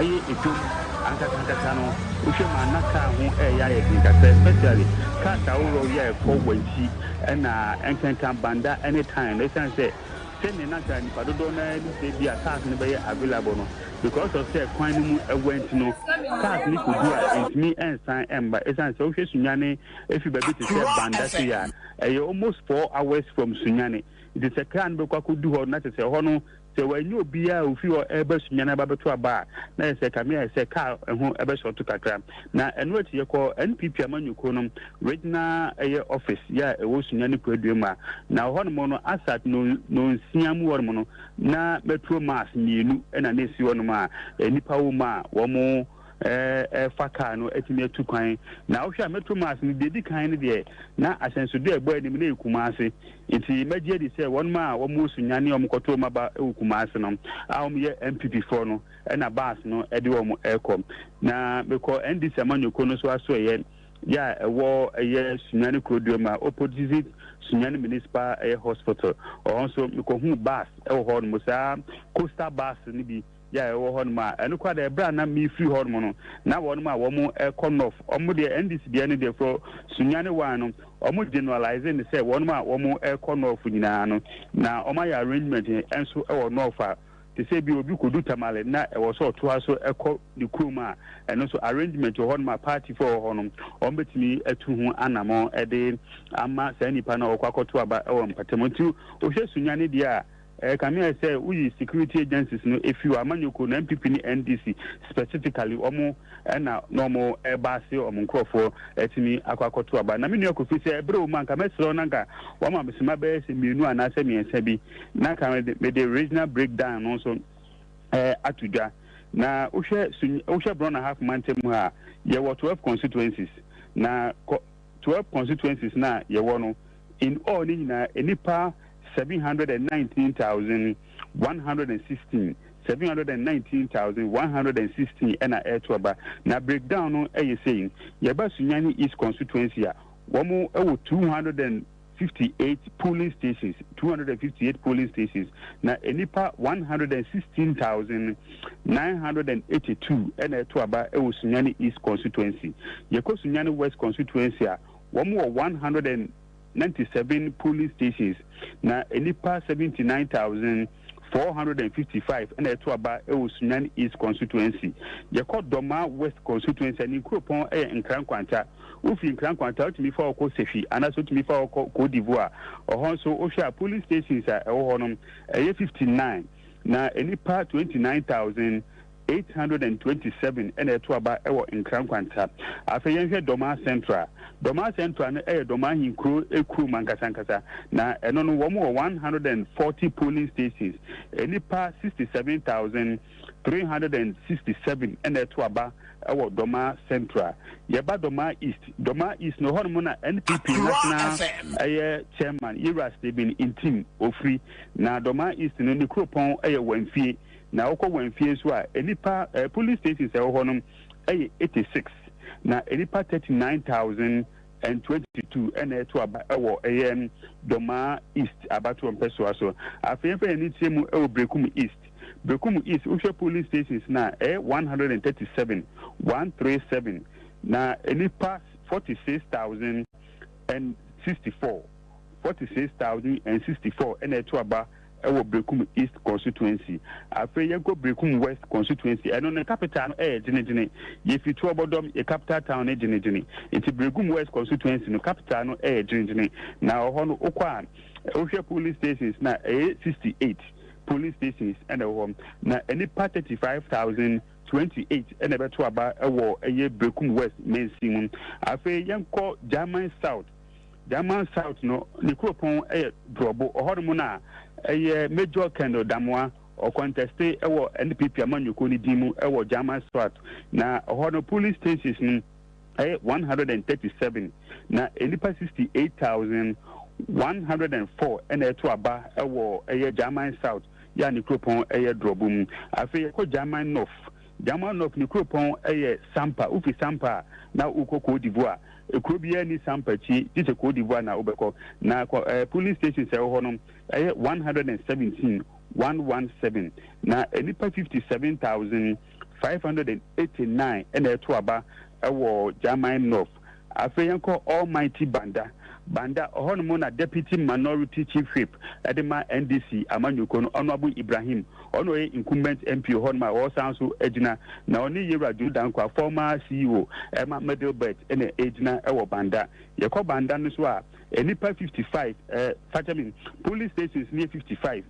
ɛyɛ edwom ankasa no wohwɛ ma na kaa ho ɛyɛ ayɛ nkasa especially kaa ahorow yɛ ɛkɔ wɔnkyi ɛna ɛnkenkan banda anytime na ɛsiane sɛ sɛne na nka nipa dodoɔ na ne sɛ bi a cars no bɛyɛ available no because of sɛ kwan no mu ɛwɔ nti no cars no kɔdu a ntumi ɛnsan ɛmba ɛsiane sɛ wohwɛ sunyane ɛfi baabi te sɛ banda so yɛ a ɛyɛ almost 4 hours from sunyane nti sɛ kaa no bɛkɔ akɔdu hɔ na te sɛ hɔ no sɛ wɔanyɛ obiara ofi hɔ ɛbɛ sunyane aba bɛto aba a na yɛ sɛ kamea sɛ kaa ɛho ɛbɛhyɛto kakra na ɛno akyi yɛkɔ NPP amanyɔkuo no regional ɛyɛ office yɛ a ɛwɔ sunyane kwadua mu a na hɔ nom no asat no nsia mu hɔ nom no na metro mass mmienu ɛna na esi hɔ nom a nipa wɔ mu a wɔn fa kaa no etimi atu kwan na wohwɛ a metro mass no dedi kan no deɛ na ahyɛnsodo ɛbɔ anim na ekuma ase nti magye di sɛ wɔn a wɔn sunyane wɔn kɔtɔ wɔn aba ekuma ase no a wɔn yɛ NPP foɔ no ɛna bus no ɛde wɔn ɛkɔ na bɛkɔ NDC amanyɔkuo no so aso ɛyɛ ya ɛwɔ ɛyɛ sunyane kurodoma opposite sunyane municipal hospital also mikohu bus ɛwɔ hɔ no saa coastal bus ni bi ya ɛwɔ hɔ no ma ɛno kwa da ɛbra na me free hɔ no na wɔn ma wɔn ɛkɔ north ɔmo de NDC deɛ ne de fro sunyane wan no ɔmo generalizing ne sɛ wɔn ma wɔn ɛkɔ north nyinaa no na ɔmo ayɛ arrangement ɛnso ɛwɔ north a te sɛ bi obi kodu tamale na ɛwɔ so ɔtoa so ɛkɔ ne kurom a ɛno so arrangement wɔ hɔ no ma party for hɔ no ɔmo betumi atu ho anamɔ ɛde ama saa nipa na ɔkɔ akɔto aba ɛwɔ mpatamu nti ohwɛ sunyane deɛ a kamia say we security agencies no if you amanyoko na MPP ni NDC specifically omo na normal base omo nkrofo etimi akwakoto aba na menu akofi say ebre o man ka mesro na nka wa ma mesima be se mienu ana se miensa bi na ka me the regional breakdown no so atudwa na ohwe brown and half mountain mu ha ye were 12 constituencies na 12 constituencies na ye were no in all ni na enipa 719,116 719,116 and air to aba na breakdown no saying yaba sunyani east constituency a womo 258 polling stations na enipa 116,982 and air to aba sunyani east constituency yako sunyani west constituency a womo 197 polling stations na enipa 79,455 and to aba Sunyani East constituency. Yako Doma West constituency and Nkropon Nkrankwanta. Ufi Nkrankwanta to me for Oko Sefi and also to me for Cote d'Ivoire. Or also Osha polling stations are 59 na enipa 29,827 and to aba in Nkrankwanta. After Doma Central no Doma Hinkro Ekru Mankasankasa na enono womo 140 polling stations enipa 67,367 and to aba Doma Central yeba Doma East no hono na NPP national chairman Ira Steben in team ofri na Doma East no ni kropon wemfie na okọ wemfie so a enipa police stations hono 86 na enipa 39,022 and to aba Doma East abato mpeso so afenfe ni tiemu Brekum East ushe police stations na 137 na enipa 46,064 and to aba Brekum East constituency. After you go Brekum West constituency, and on the capital, Jenny. If you talk about them, a capital town, Jenny. It's a Brekum West constituency, no capital, Jenny. Now, Hono Okwan, Osha police stations, now 68 police stations, and a home. Now, any part 35,028 and about to about a war, a year Brekum West main simon. After young call German South no Nikropon Drobo or Hormona. A major candle damwa or conteste ewo NPP amanyoko ni dimu ewo German South na hono police stations 137 na enipa 68,104 and to aba ewo German South ya ni kropon drobum afi ko German North ni kropon Sampa ufi Sampa na uko Cote d'Ivoire ekrobia ni Sampa chi tite Cote d'Ivoire na obeko na police stations hono 117 na enipa 57,589 and to aba German North afeyanko Almighty Banda hono na deputy minority chief whip edema NDC amanyoko no honorable Ibrahim ono incumbent MP hono ma osanso ejina na oni yera Jordan kwa former CEO Emma Middlebelt ene ejina Banda yeko Banda no so a enipa 55 police stations near 55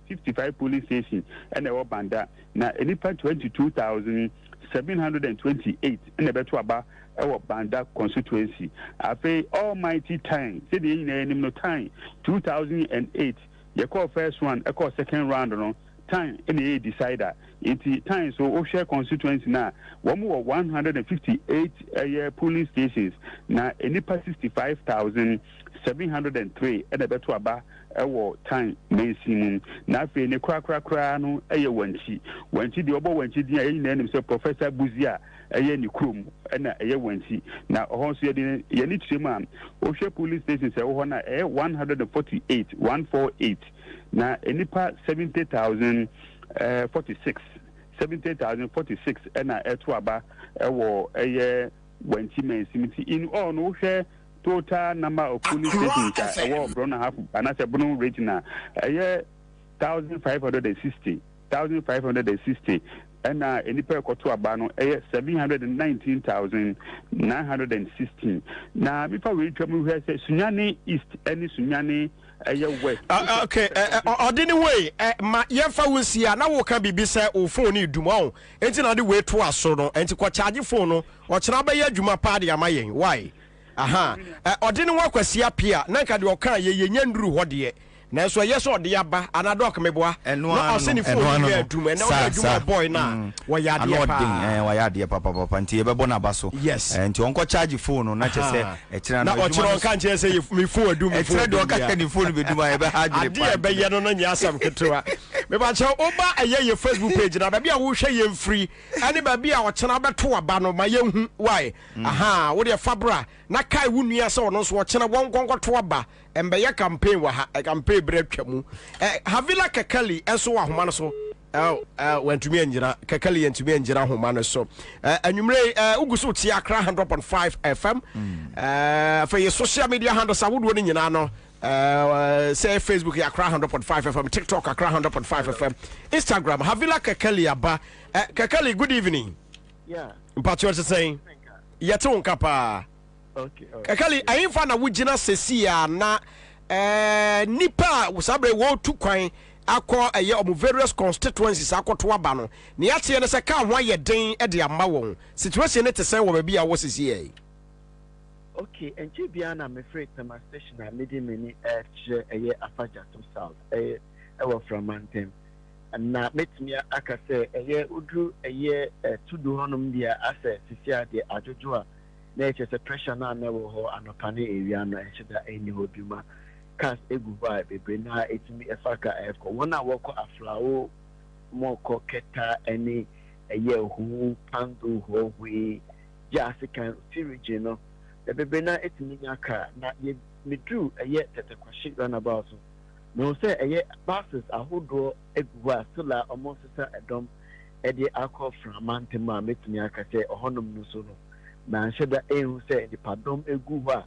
police stations and Banda na enipa 22,728 and beto aba Banda constituency afi Almighty time say the name no time 2008 you call first one you call second round no time any decider it time so o share constituency na 158 polling stations na enipa 65,703 and beto aba time mainstream na afi ne kra no wanchi the obo wanchi dia yin na say Professor Buzia ɛyɛ ne kurom ɛna ɛyɛ wanti na ɔhɔ nso yɛ ne kyerɛ mu a ohwɛ police station sɛ ɛwɔ hɔ na ɛyɛ 148 na enipa 70,046 ɛna ɛto aba ɛwɔ ɛyɛ wanti mansimiti in all no wohwɛ total number of police stations ɛwɔ Brona half anase Brona region ɛyɛ 1560 ɛna enipa ɛkɔto aba no ɛyɛ 719,916 na mifa wei twam hwɛ sɛ Sunyane East ɛne Sunyane ɛyɛ West okay ɔdini way ma yɛfa wo sia na wo ka bibi sɛ o phone ni duma o enti na de we to aso no enti kɔ charge phone no ɔkyena bɛyɛ adwuma pa de ama yɛn why aha ɔdini wa kwasi apia na nka de ɔka ye nya nduru hɔ de na so yes or the aba anadok meboa no asini phone ya adwuma na adwuma boy na wo ya de pa wa ya de papa nti ye bebo na baso nti onko charge phone na chese etira na ochiro nka nche se me phone adwuma etira de oka ni phone be duma ye be ha gire pa ade be ye no no nya asam ketewa me ba che oba ye Facebook page na ba bia wo hwe ye free ani ba bia ochena beto aba no ma ye hu why aha wo de fabra na kai wo nua se ono so ochena won gongoto aba embeye campaign wa ha campaign bretwamu Havila Kekali enso wa homa no so wantumi anjira Kekali yantumi anjira homa no so anwumre ugusu ti Accra 100.5 FM for your social media handles awodo ni nyina no say Facebook Accra 100.5 FM, TikTok Accra 100.5 FM, Instagram Havila Kekali aba Kekali, good evening. Yeah, but you're saying yeto nkapa. Okay. Kekali ayimfa na wugina sesia na nipa usabre wo tu kwan akọ eye omu various constituencies akoto aba no ne yate ne se ka ho aye den e de ama won situation ne te sen wo ba bia wo sisi e. Okay, enche bia na me free tema station na medi meni che eye afaja to south e wo from Mantem na metimi aka se eye udu eye tudu honom dia ase sisi ade ajojo a na eche se pressure na na wo ho anopane area no eche da eni ho bima cast egu vibe bebre na etimi efaka efko wona woko aflawo moko keta eni eye hu pando ho hui jasi kan sirije no bebre na etimi nyaka na ye midru eye tetekwashi runabout no say eye buses ahodo egu asula omosisa edom ede akọ from Mantem ma metimi aka se ohonom no so no na nhyeda ehu se di padom egu ho a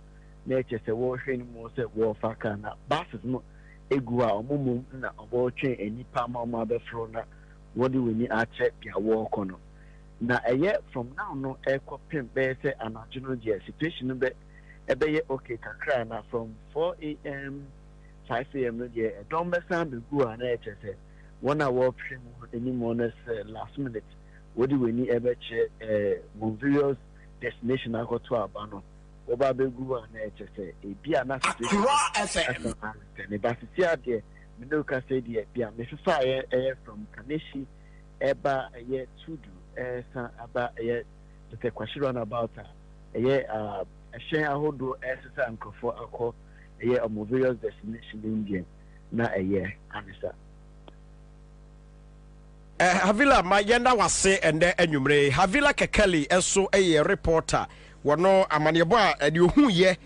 na eche se wo hwe ni mo se wo faka na buses no egu a omumum na obo twen enipa ma ma be fro na wodi weni ache bia wo kono na eye from now no ekọ pem be se anajuno dia situation be ebe ye okay kakra na from 4 a.m. 5 a.m. no dia don be san be gu a na eche se wona wo prim eni mo na se last minute wodi weni ebe che various destination akoto abano oba begu na eche ebia na situation ne basisi ade me no ka say de bia me fifa from Kaneshi eba ye tudu san aba ye te kwashiro na about ye ehyen ahodo esesa nkofo akọ ye omo various destination Indian na anisa Havila mayenda wase ende enwumre Havila Kekali enso reporter wono amanebo a de ohu ye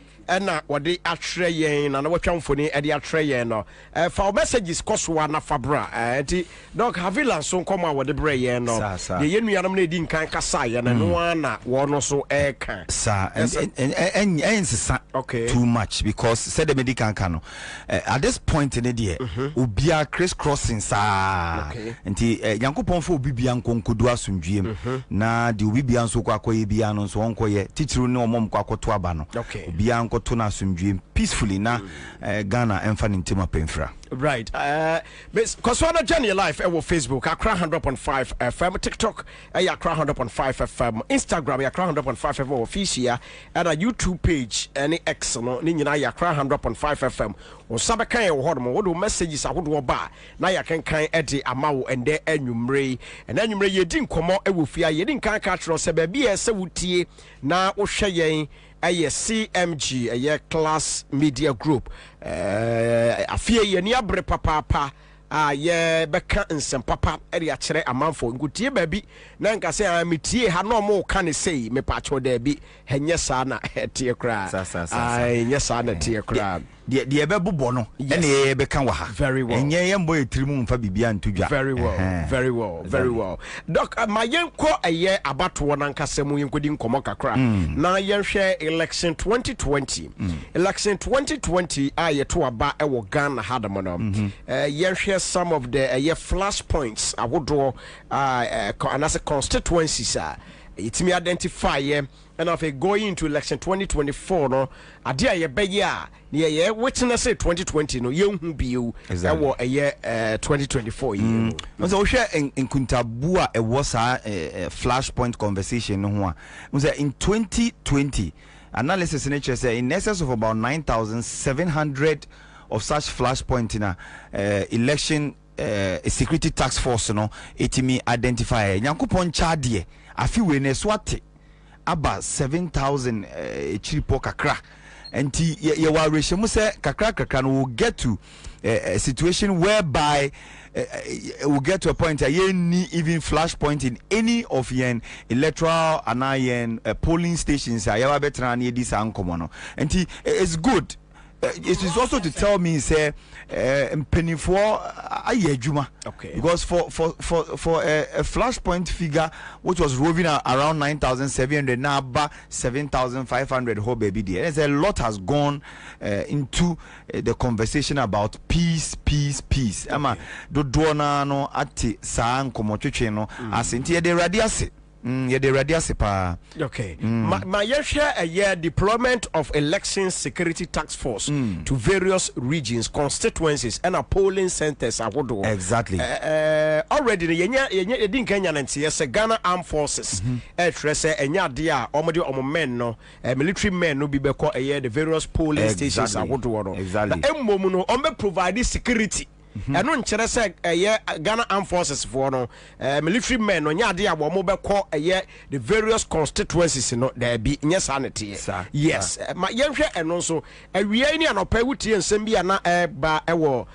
na wode atwere yen na watwa mfoni de atwere yen no fa messages kosoa na fabra enti doc Havila so nkoma wode bre yen no de yenuanom na edi nkan kasa ye na no na wono so eka sa and okay too much because said the medical kano at this point in the day obia crisscrossing sa enti yankopon fo obibia nkonkodu asundwiem na de obibia nso kwa akoye bia no so onkoye titiru ne omom kwa akoto aba no obia to na asundwiem peacefully na Ghana emfa ntima penfra right because one journey life our Facebook Accra 100.5 FM TikTok Accra 100.5 FM Instagram Accra 100.5 FM official and a YouTube page any X no ni nyina Accra 100.5 FM on sabekan e wo hodom wo do messages ahodo ba na ya kenkan e de amawo ende anwumre yedi nkomo e wo fia yedi nkan ka tro se ba bia se wutie na wo hwe yen CMG class media group afie ye ni abre papa ye beka nsem papa e de akere amanfo nkutie baabi na nka se ametie ha no mo ka ne sei me pa cho da bi henye sa na tie kra nye sa na tie kra de bebobo no ene ye beka wa ha very well enye ye mbo etirimu mfa bibia ntudwa very well doc my yenko eye abato na nkasemu yenkodi nkomo kakra na yenhwe election 2020 election 2020 ayeto aba e wo Ghana hadam no yenhwe some of the flash points awodo anase constituencies it me identify and if going into election 2024 no adia ye be ya ye witness 2020 no ye hu bio e wo 2024 year so hwe nkuntabu a e wo sa flashpoint conversation no ho a in 2020 analysis nature say in excess of about 9,700 of such flashpoint in election security task force no etimi identify nyankopon chade afi we ne swate aba 7,000 chiripo kakra enti ye wa rehye mu se kakra no will get to a situation whereby we'll get to a point that you need even flashpoint in any of yen electoral and polling stations ya betra na this ankomo no enti it's good. It is also to tell me say penny for aye adwuma because for a flashpoint figure which was roving around 9,700 now about 7,500 whole baby there. There's a lot has gone into the conversation about peace. Ama do na no ati sa nkomo twetwe no asenti ye de radiase ye de radiase pa okay my share a year deployment of election security task force to various regions constituencies and polling centers awodo exactly already ye din Kenya nanti yes Ghana Armed Forces trese enya de a omode men no military men no bi beko the various polling stations awodo no exactly emmom no ombe provide security eno nkyere se Ghana Armed Forces for no military men no nya de abo mo beko the various constituencies no there be nya sanity yes ma yenhwe eno so awie ni anopa wutie nsem bia na ba ewo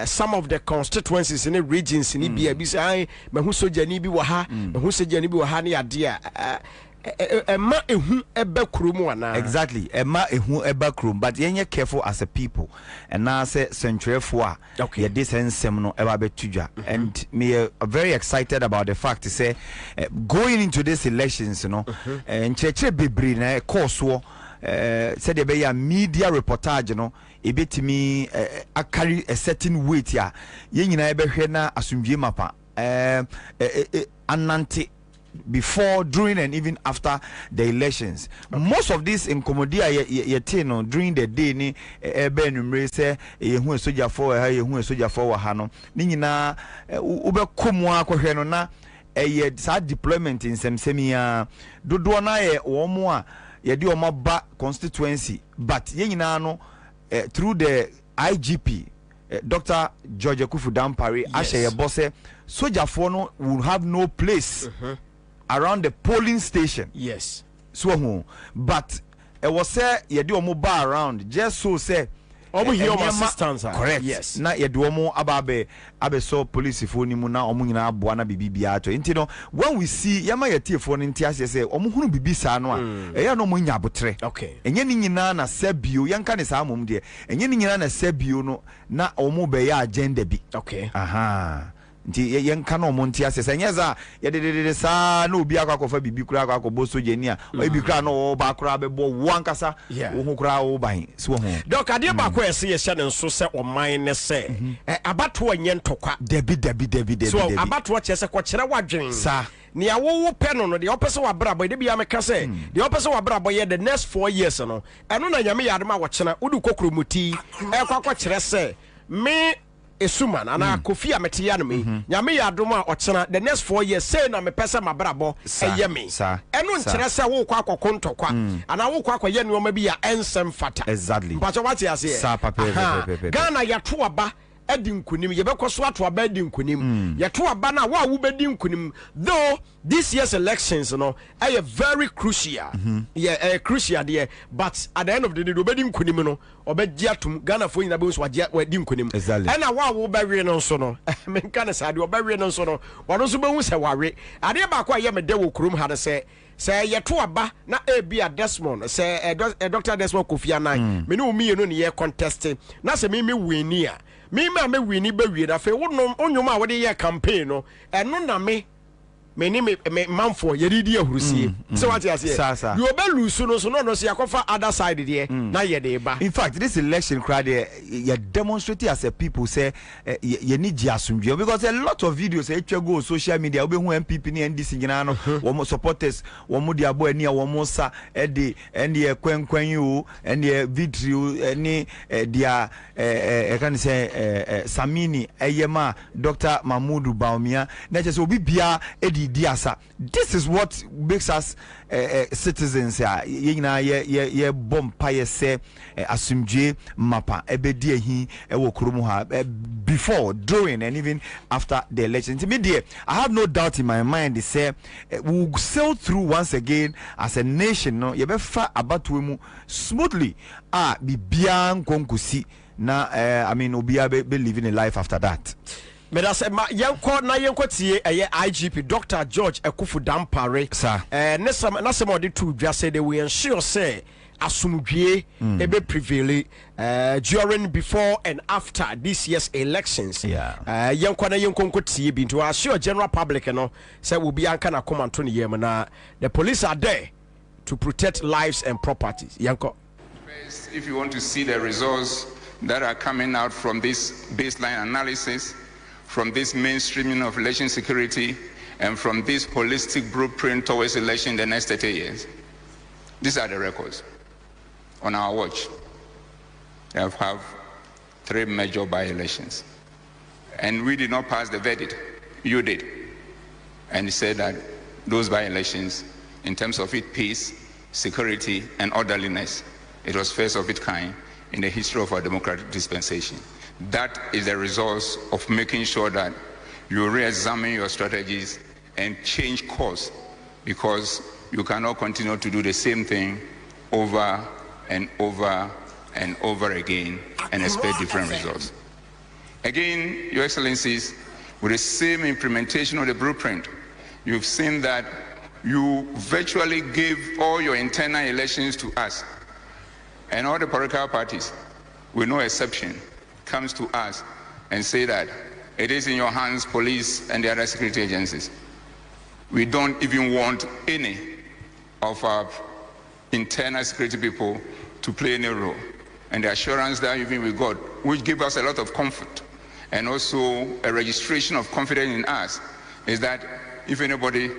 some of the constituencies in the regions in Ibia bi say mahu soja ni bi wo ha mahu soja ni bi wo ha ne ade Emma ehu ebe krum wana exactly Emma ehu ebe krum but yenye careful as a people and now say centrefo a ye this ensem no eba betudwa and me very excited about the fact to say going into these elections you know ncheche bebre na course wo said there be a media reportage no ebetimi carry a certain weight ya ye nyina ebe hwe na asumdwe mapa anante before, during, and even after the elections. Most of this in Comodia during the day ni say who is soldier for who is soldier for Hano. Nina ube kumwa kwa heno na sad deployment in some semia dodoana omwa yedi omaba constituency but yenina no through the IGP Dr. George Kufu Dampare ashe ye bosse soldier for no will have no place around the polling station. Yes. So but it was say you do omo bar around just so say omo here assistance. Correct. Yes. Na you do omo ababe so police phone mu na omo nyina aboa na bibi ato. Nti no when we see yama yetie phone nti ase say omo hunu bibi sa no a eya no mo nya abotre. Okay. Enye ni nyina na sabio yanka ne sa mom de. Enye ni nyina na sabio no na omo be ya agenda bi. Okay. Aha. Nti yenka no monti asese nyeza yededede sa na obi akwakofa bibi kura akwakobo sojeni a obi kura no ba kura bebo wankasa wo hu kura wo ban so ho dok ade ba ko ese ye hye ne nso se oman ne se abato anye ntokwa debi so abato che se ko kire wadwen sa ni awo pe no de opese wa brabo de bia meka se de opese wa brabo ye the next 4 years no eno na nyame yadema wo kena udu kokromuti kwakwa kire se me Esuman ana Kofi amete ya no me nyame ya adom a ochena the next 4 years say na me pesa mabrabo eye me eno nkyere se wo kwa akoko ntokwa ana wo kwa akwa ye ne oma bi ya ensem fata exactly mpacho wate ase sa pape Ghana ya to aba edi nkunim yɛbɛkɔ so ato aba edi nkunim yɛto aba na wa wo bedi nkunim though this year's elections no very crucial crucial there but at the end of the day obedi nkunim no obedi atum Ghana fo nyina be so wadi nkunim ɛna wa wo bɛwe no nso no menka ne sade obɛwe no nso no wɔno nso bɛhu sɛ wawe ade ba ko ayɛ me de wo kurom ha de sɛ yɛto aba na ebi a Desmond sɛ Dr. Desmond Kofi Annan me ne wo mienu ne yɛ contest na sɛ me wini a me wini ba wie na fe wonom onwom a wode yɛ campaign no ɛno na me manfo yɛdidi ahurusie so what you say you obelu so no so yakofa other side there na yɛde ba. In fact, this election crowd you demonstrate as a people say you need asumdwe because a lot of videos go social media obe hu MPP ni NDC nyina no wo supporters wo mo dia bo ani wo mo sa de ene kwenkwen you ene video ni dia can say Samini Eyema Dr. Mahmoud Baumia na just obi bia diasa. This is what makes us citizens ye bompa say asumdwe mapa ebedi ehi ewo kurom ha before, during and even after the election. I have no doubt in my mind they say we'll sail through once again as a nation no ye be fa abatuemu smoothly bibian konkusi na I mean obia be living a life after that. Me da say yenko na yenko tie IGP Dr. George Ekufu Dampare na some of the two just say they will ensure say asumdwe ebe prevail during, before and after this year's elections. Yenko na yenko tie bi to assure general public no say will be anka na come Anthony yem na the police are there to protect lives and properties. Yenko, if you want to see the results that are coming out from this baseline analysis, from this mainstreaming of election security, and from this holistic blueprint towards election in the next 30 years. These are the records on our watch. We have 3 major by-elections. And we did not pass the verdict. You did. And you said that those by-elections, in terms of its peace, security, and orderliness, it was first of its kind in the history of our democratic dispensation. That is the result of making sure that you re-examine your strategies and change course, because you cannot continue to do the same thing over and over and over again and expect different results. Again, Your Excellencies, with the same implementation of the blueprint, you've seen that you virtually gave all your internal elections to us, and all the political parties, with no exception, comes to us and say that it is in your hands, police and the other security agencies. We don't even want any of our internal security people to play any role. And the assurance that even we got, which gives us a lot of comfort and also a registration of confidence in us, is that if anybody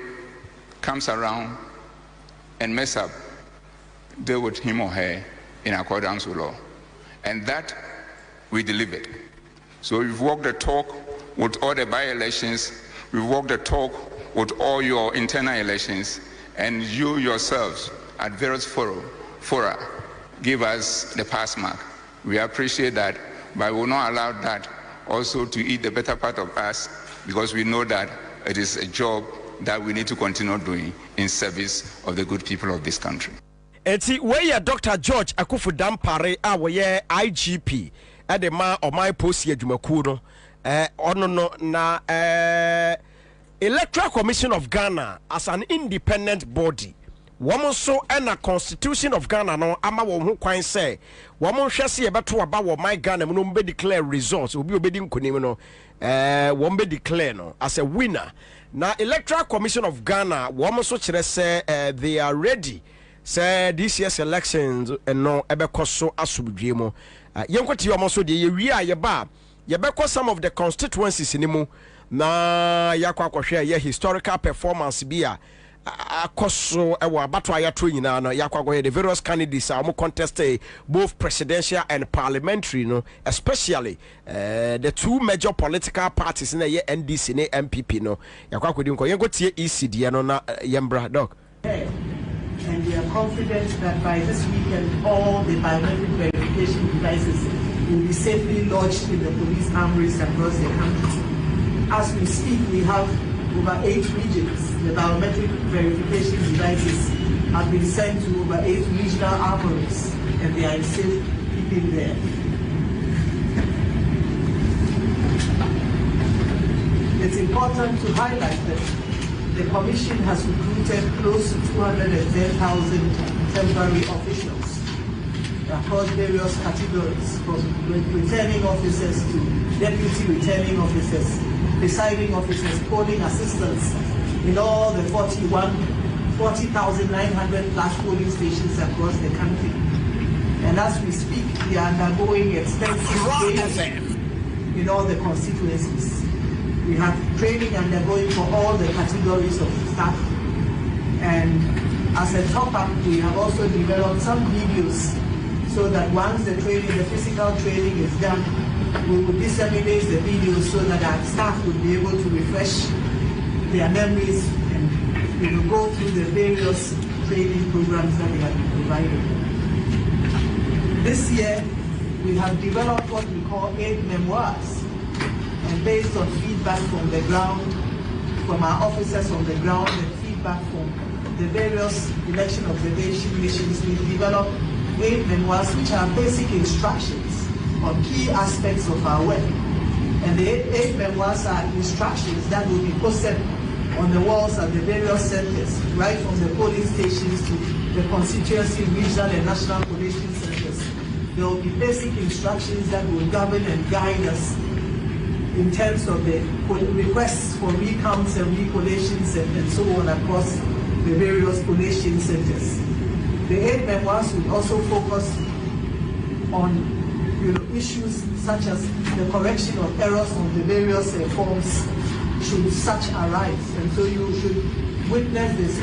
comes around and mess up, deal with him or her in accordance with law. And that we delivered. So we've walked the talk with all the by-elections, we've walked the talk with all your internal elections, and you yourselves at various fora give us the pass mark. We appreciate that, but we will not allow that also to eat the better part of us, because we know that it is a job that we need to continue doing in service of the good people of this country. Eti where Dr. George Ekufu Dampare where IGP Edema or my post Yajumakuno no na Electoral Commission of Ghana as an independent body. Woman so and a Constitution of Ghana no ama wo ho kwan say woman hwese yebeto aba wo my Ghana no be declare results obi obedi nkonim no won be declare no as a winner. Now Electoral Commission of Ghana woman so kire say they are ready. Say this year's elections and no ebekoso asubdwemo yenkoti yomoso de ye a yeba yebeko some of the constituencies nimu na yakwa kwhwe ye historical performance bia akoso ewo abato ayato nyina no yakwa go the various candidates are contested both presidential and parliamentary no, especially the 2 major political parties in the NDC and MPP no yakwa kwedi nko yenkotie ECD no na yembra doc. And we are confident that by this weekend all the biometric verification devices will be safely lodged in the police armories across the country. As we speak, we have over 8 regions. The biometric verification devices have been sent to over 8 regional armories, and they are in safe keeping there. It's important to highlight that the Commission has recruited close to 210,000 temporary officials across various categories, from returning officers to deputy returning officers, presiding officers, polling assistants in all the 40,900 plus polling stations across the country. And as we speak, we are undergoing extensive training in all the constituencies. We have training undergoing for all the categories of staff. And as a top-up, we have also developed some videos so that once the training, the physical training is done, we will disseminate the videos so that our staff will be able to refresh their memories and go through the various training programs that they have been provided. This year, we have developed what we call 8 memoirs. And based on feedback from the ground, from our officers on the ground, and feedback from the various election observation missions, we've developed 8 memoirs which are basic instructions on key aspects of our work. And the 8 memoirs are instructions that will be posted on the walls at the various centers, right from the polling stations to the constituency, regional and national collation centers. There will be basic instructions that will govern and guide us in terms of the requests for recounts and recollations and so on across the various collation centers. The 8 memoirs will also focus on issues such as the correction of errors on the various forms should such arise. And so you should witness this.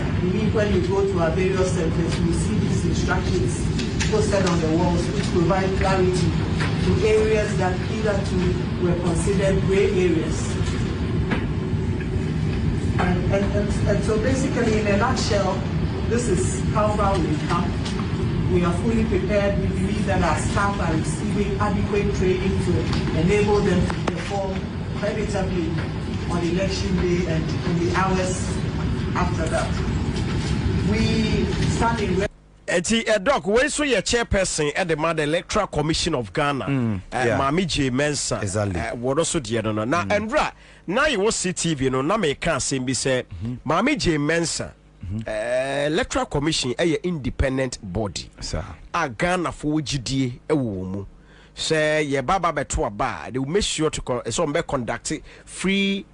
When you go to our various centers, you see these instructions posted on the walls which provide clarity to areas that hitherto were considered gray areas. And so basically, in a nutshell, this is how far we've come. We are fully prepared. We believe that our staff are receiving adequate training to enable them to perform creditably on election day and in the hours after that. We stand in Doc, when so your chairperson at the Electoral Commission of Ghana, Mami J. Mensa, what also dear no. Now, and now you was CTV, no, now me can't say, be said, Mami J. Mensa, Electoral Commission, a independent body, sir. A Ghana for GDA, a woman. Say, ye baba betua ba, they will make sure to conduct free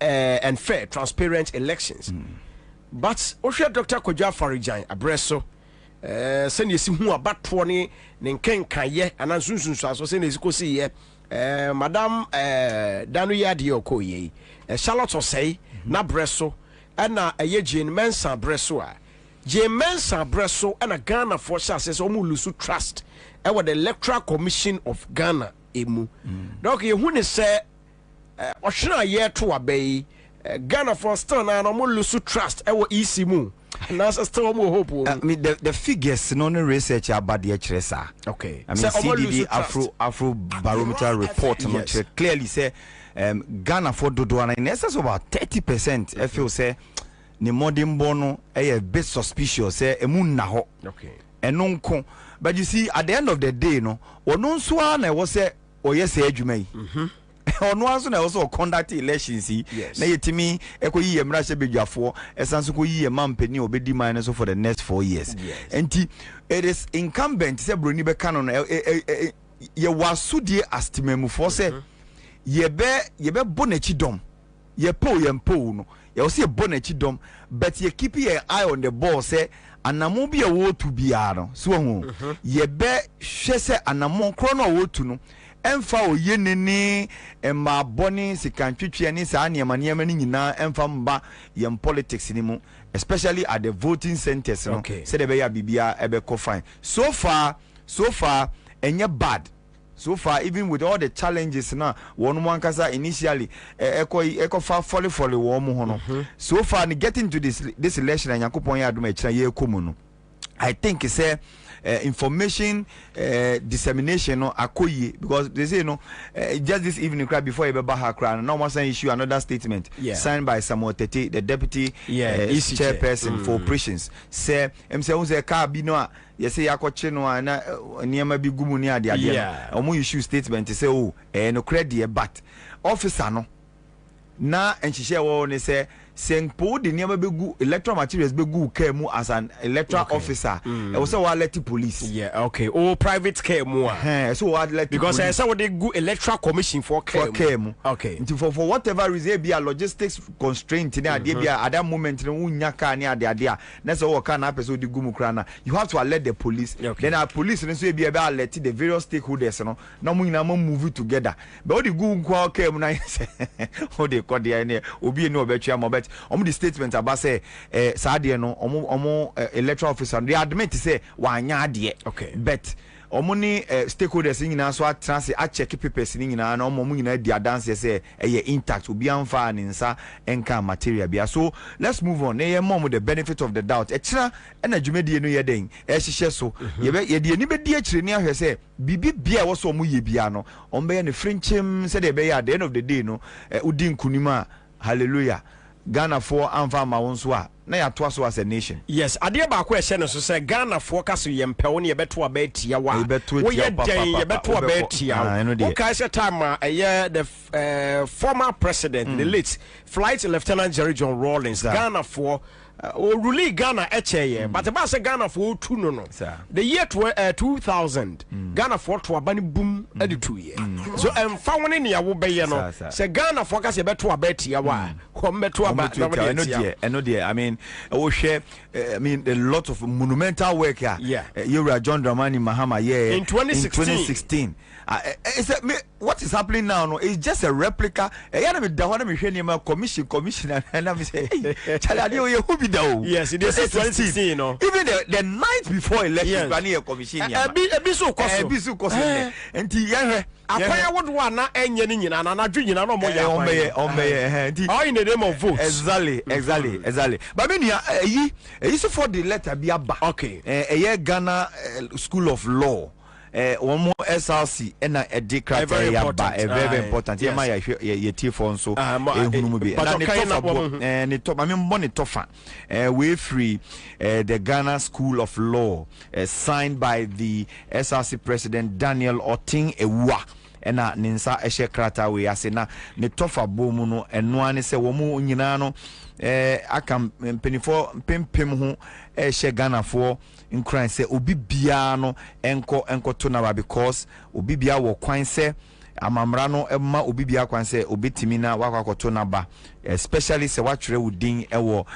and fair, transparent elections. But, Osha Dr. Koja Farijan, Abreso. Send you see who about 20 Ninken Kaye and Ansunsun so send is go see Madame Danuya Dioko ye Charlotte say na bresso and a ye Jane Mensa bresso Jane Mensa bresso and a Ghana for says Omulusu trust and what the Electoral Commission of Ghana emu Doc ye who say Oshina ye to obey Ghana for stone and Omulusu trust our ECMU. The figures no research about the HRSA. Okay. I mean CDD Afro Barometer report yes. Clearly say Ghana for Dodoana in excess of about 30%. I feel say ni modern bono a bit suspicious say emun na ho. Okay. Enonko. But you see at the end of the day no onon so na was say oyese adwuma yi. Ono aso na also conduct elections na yetimi ekoyi emrashe bedwafo esanso koyi emampeni obedi man so for the next 4 years enti it is incumbent say broni be canon ye wasudie astimemu for say yebe bonachi dom ye po no ye also ye bonachi dom but ye keep your eye on the ball say anamo bi e wo tu biara so hu yebe hwe say anamo kro no wo tu no emfa oyenene emma boni sikantwetwe ni saa niema ni nyina emfa mba yem politics ni mu especially at the voting centers no say the be ya bibia ebe ko fine so far enye bad so far even with all the challenges na one wankasa initially eko fa folly wo mu ho no so far getting to this election anyakopon ya adoma kira ye komu no I think say information dissemination no akoye because they say just this evening before Ebeba Hakra no more saying issue another statement signed by Samuel Tete, the deputy chairperson for operations. Say say car bi no yes say akwache no na niema bi gumu ni ade ade no omo issue statement say no credit but officer no na enhihye wo ne say Senpo the never be good electoral materials be good care mu as an electoral officer. I was so let the police. Private care mu. So what let because I saw they good electoral commission for care mu. For whatever reason be a logistics constraint in the at that moment unyaka ni ade that's all can happen so the gumu krana. You have to alert the police. Then our police so be able alert the various stakeholders no. Na mu nyina move together. But all the gumu care mu na how they call the obi no obetwa the statement about say Sadia no electoral officer they admit to say wanya de but ni stakeholders nyina so atranse a check papers nyina na nyina dia dance say intact obi amfa ninsa enka material bia. So let's move on. The benefit of the doubt ekira na dwumedie no yeden ehihye so ye de ni be di akire ni ahwe say bibi bia wo so ye bia no ombe ne frinchem say de be at the end of the day no udi nkunima hallelujah Ghana for Anfa Mawonswa. Na ya to so as a nation. Yes, adia ba ko ehye no so say Ghana for kaso yempe wo ne ye beto abatia wa. Wo ye den ye beto abatia. Okay, say time the former president, the late Flight Lieutenant Jerry John Rawlings, Ghana for really Ghana HA, but about say Ghana for 2 no. The year 2000, Ghana for to abani boom edi 2 year. So found in ya wo be ye no. Say Ghana for kaso beto abatia wa. Come beto abatia. I mean, we share. I mean, a lot of monumental work here. You were John Dramani Mahama. In 2016. What is happening now? No, it's just a replica. Commission, and I say, yes, it is 2016. You know, even the night before election, a commission. And I would want na enye na na dream na no more ya all in the name of votes. Exactly. But I mean, is for the letter be aba. Okay. Ghana School of Law. One more SRC and a decree very important. Yes. Ye T4 so and it top I mean money tougher. We free the Ghana School of Law signed by the SRC president Daniel Oting Ewa. Ena ninsa eshe krata we asena ne tofa bomu no eno ane se wo mu nyina no akam penifo pempem ho eshe Ghana fo nkran se obi bia no enko to na because obi bia wo kwan se amamra no ema obi bia kwan se obetimi na wakwakoto na ba especially se watwere wudin ewo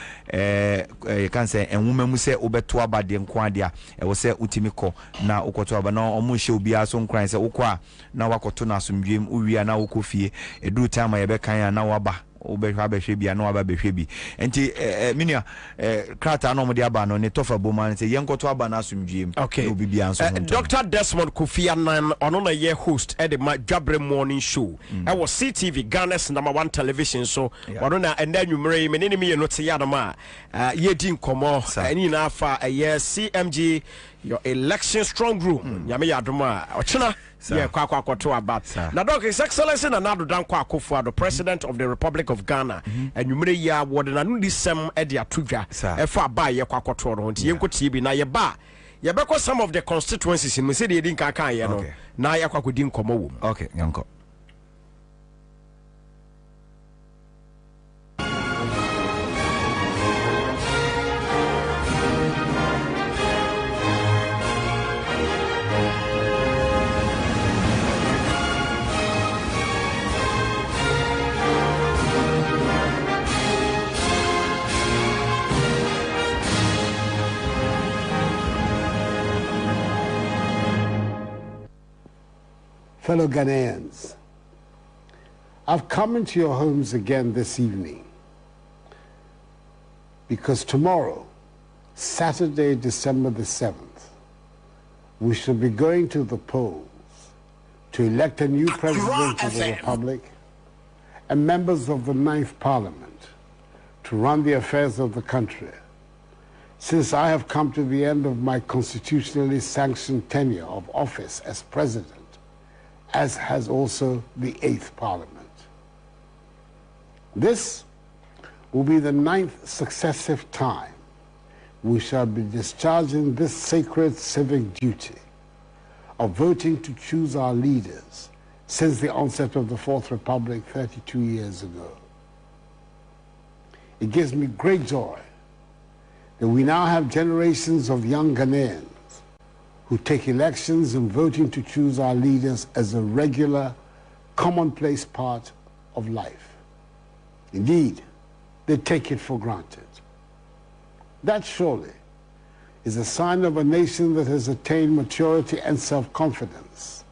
kan se enwuma mu se obeto aba de nko ade ewo se utimi ko na ukoto aba na omo hye obi aso nkran se ukwa na wakoto na asomdwem uwia na ukofie edu time ye be kan na waba obehwa behwe bia na waba behwe bi enti minia krata na omde aba no ne tofa boma se yenkoto aba na asomdwem obi bia so Dr. Desmond Kofi Annan ono na ye host at the Jabre morning show I was CTV Ghana's #1 television so ono na enda nwumre me ne me ye no te ya ma ye din komo ani na afa CMG your election strong room nyame ya adoma ochina yeah kwakwakoto about na Dr. His Excellency na Nado Dankwa Akufo-Addo President of the Republic of Ghana enwumre ya wode na no disem e de atodwa e fa ba ye kwakoto ro nti yenkoti bi na ye ba ye beko some of the constituencies in say de din kan kan ye no na ye kwakodi nkomo wo okay yanko. Fellow Ghanaians, I've come into your homes again this evening because tomorrow, Saturday, December the 7th, we shall be going to the polls to elect a new president of the Republic and members of the 9th Parliament to run the affairs of the country. since I have come to the end of my constitutionally sanctioned tenure of office as president, as has also the 8th Parliament. This will be the 9th successive time we shall be discharging this sacred civic duty of voting to choose our leaders since the onset of the Fourth Republic 32 years ago. It gives me great joy that we now have generations of young Ghanaians who take elections and voting to choose our leaders as a regular, commonplace part of life. Indeed, they take it for granted. That surely is a sign of a nation that has attained maturity and self-confidence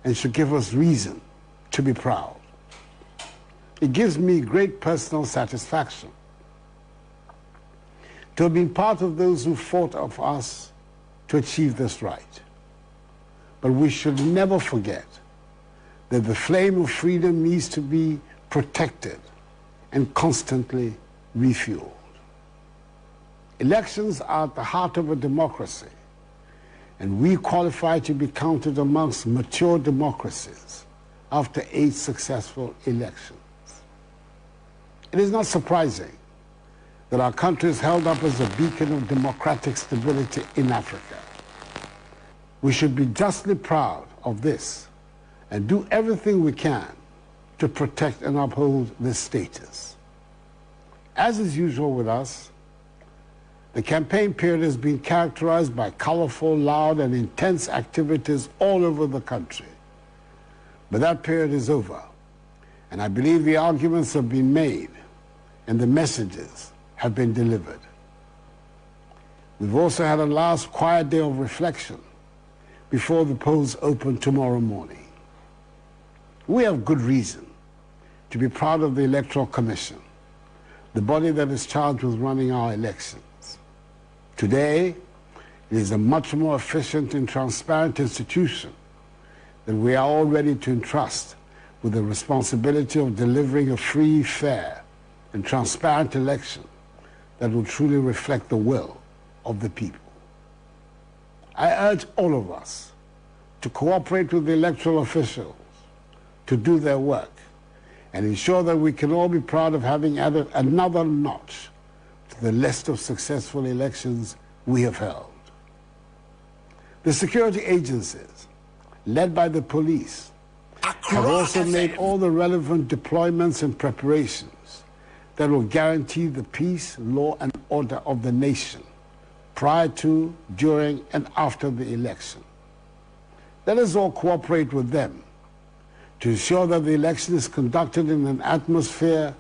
and should give us reason to be proud. It gives me great personal satisfaction to have been part of those who fought of us to achieve this right. But we should never forget that the flame of freedom needs to be protected and constantly refueled. Elections are at the heart of a democracy, and we qualify to be counted amongst mature democracies after 8 successful elections. It is not surprising that our country is held up as a beacon of democratic stability in Africa. We should be justly proud of this and do everything we can to protect and uphold this status. As is usual with us, the campaign period has been characterized by colorful, loud, and intense activities all over the country. But that period is over, and I believe the arguments have been made and the messages have been delivered. We've also had a last quiet day of reflection before the polls open tomorrow morning. We have good reason to be proud of the Electoral Commission, the body that is charged with running our elections. Today, it is a much more efficient and transparent institution that we are all ready to entrust with the responsibility of delivering a free, fair, and transparent election that will truly reflect the will of the people. I urge all of us to cooperate with the electoral officials to do their work and ensure that we can all be proud of having added another notch to the list of successful elections we have held. The security agencies, led by the police, have also made all the relevant deployments and preparations that will guarantee the peace, law, and order of the nation prior to, during, and after the election. Let us all cooperate with them to ensure that the election is conducted in an atmosphere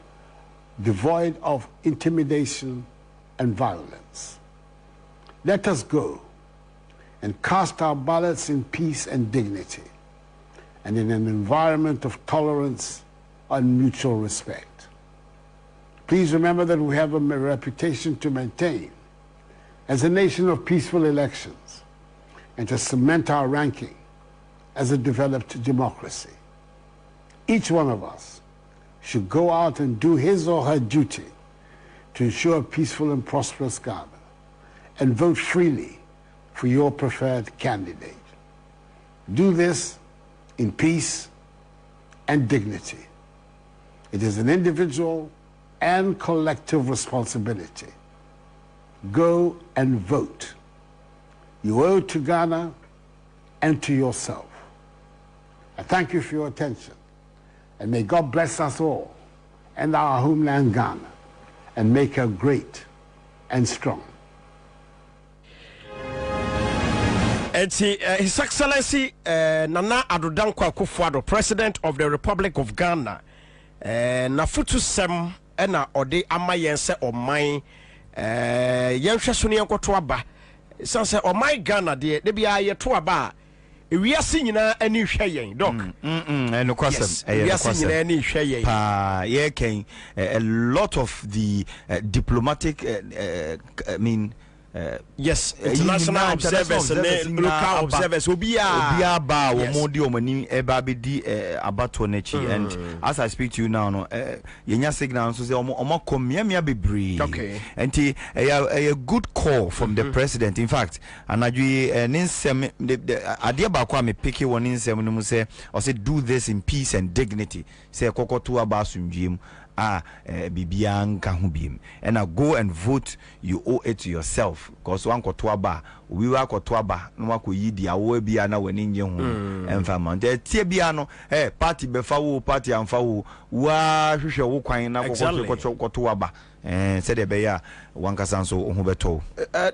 devoid of intimidation and violence. Let us go and cast our ballots in peace and dignity and in an environment of tolerance and mutual respect. Please remember that we have a reputation to maintain as a nation of peaceful elections and to cement our ranking as a developed democracy. Each one of us should go out and do his or her duty to ensure a peaceful and prosperous Ghana and vote freely for your preferred candidate. Do this in peace and dignity. It is an individual and collective responsibility. Go and vote. You owe it to Ghana and to yourself. I thank you for your attention, and may God bless us all and our homeland Ghana and make her great and strong. His Excellency Nana Addo Dankwa Akufo-Addo, President of the Republic of Ghana, nafutu sem ena ode ama yense oman yenhwe so ne enkoto aba sanse oman Ghana de bia yeto aba ewiase nyina ani hwe yen doc eno kwasem ewiase nyina ani hwe yen pa ye ken a lot of the diplomatic yes, international observers and local observers obia ba wo di omani eba be di abato nechi. And as I speak to you now no yenya signal so say omo komia bebre. Okay. And a good call from the president. In fact, anadwi ninsem ade ba kwa me pick one ninsem no mu say or say do this in peace and dignity. Say kokoto aba asumdwem bibia nka ho biem. And go and vote, you owe it to yourself, because one koto aba we wa koto aba no makoyi dia wo bia na wani nye ho emfa ma de tie bia no party befa wo party amfa wo wa hwehwe wo kwan na koto aba said beya one kasa so ho beto.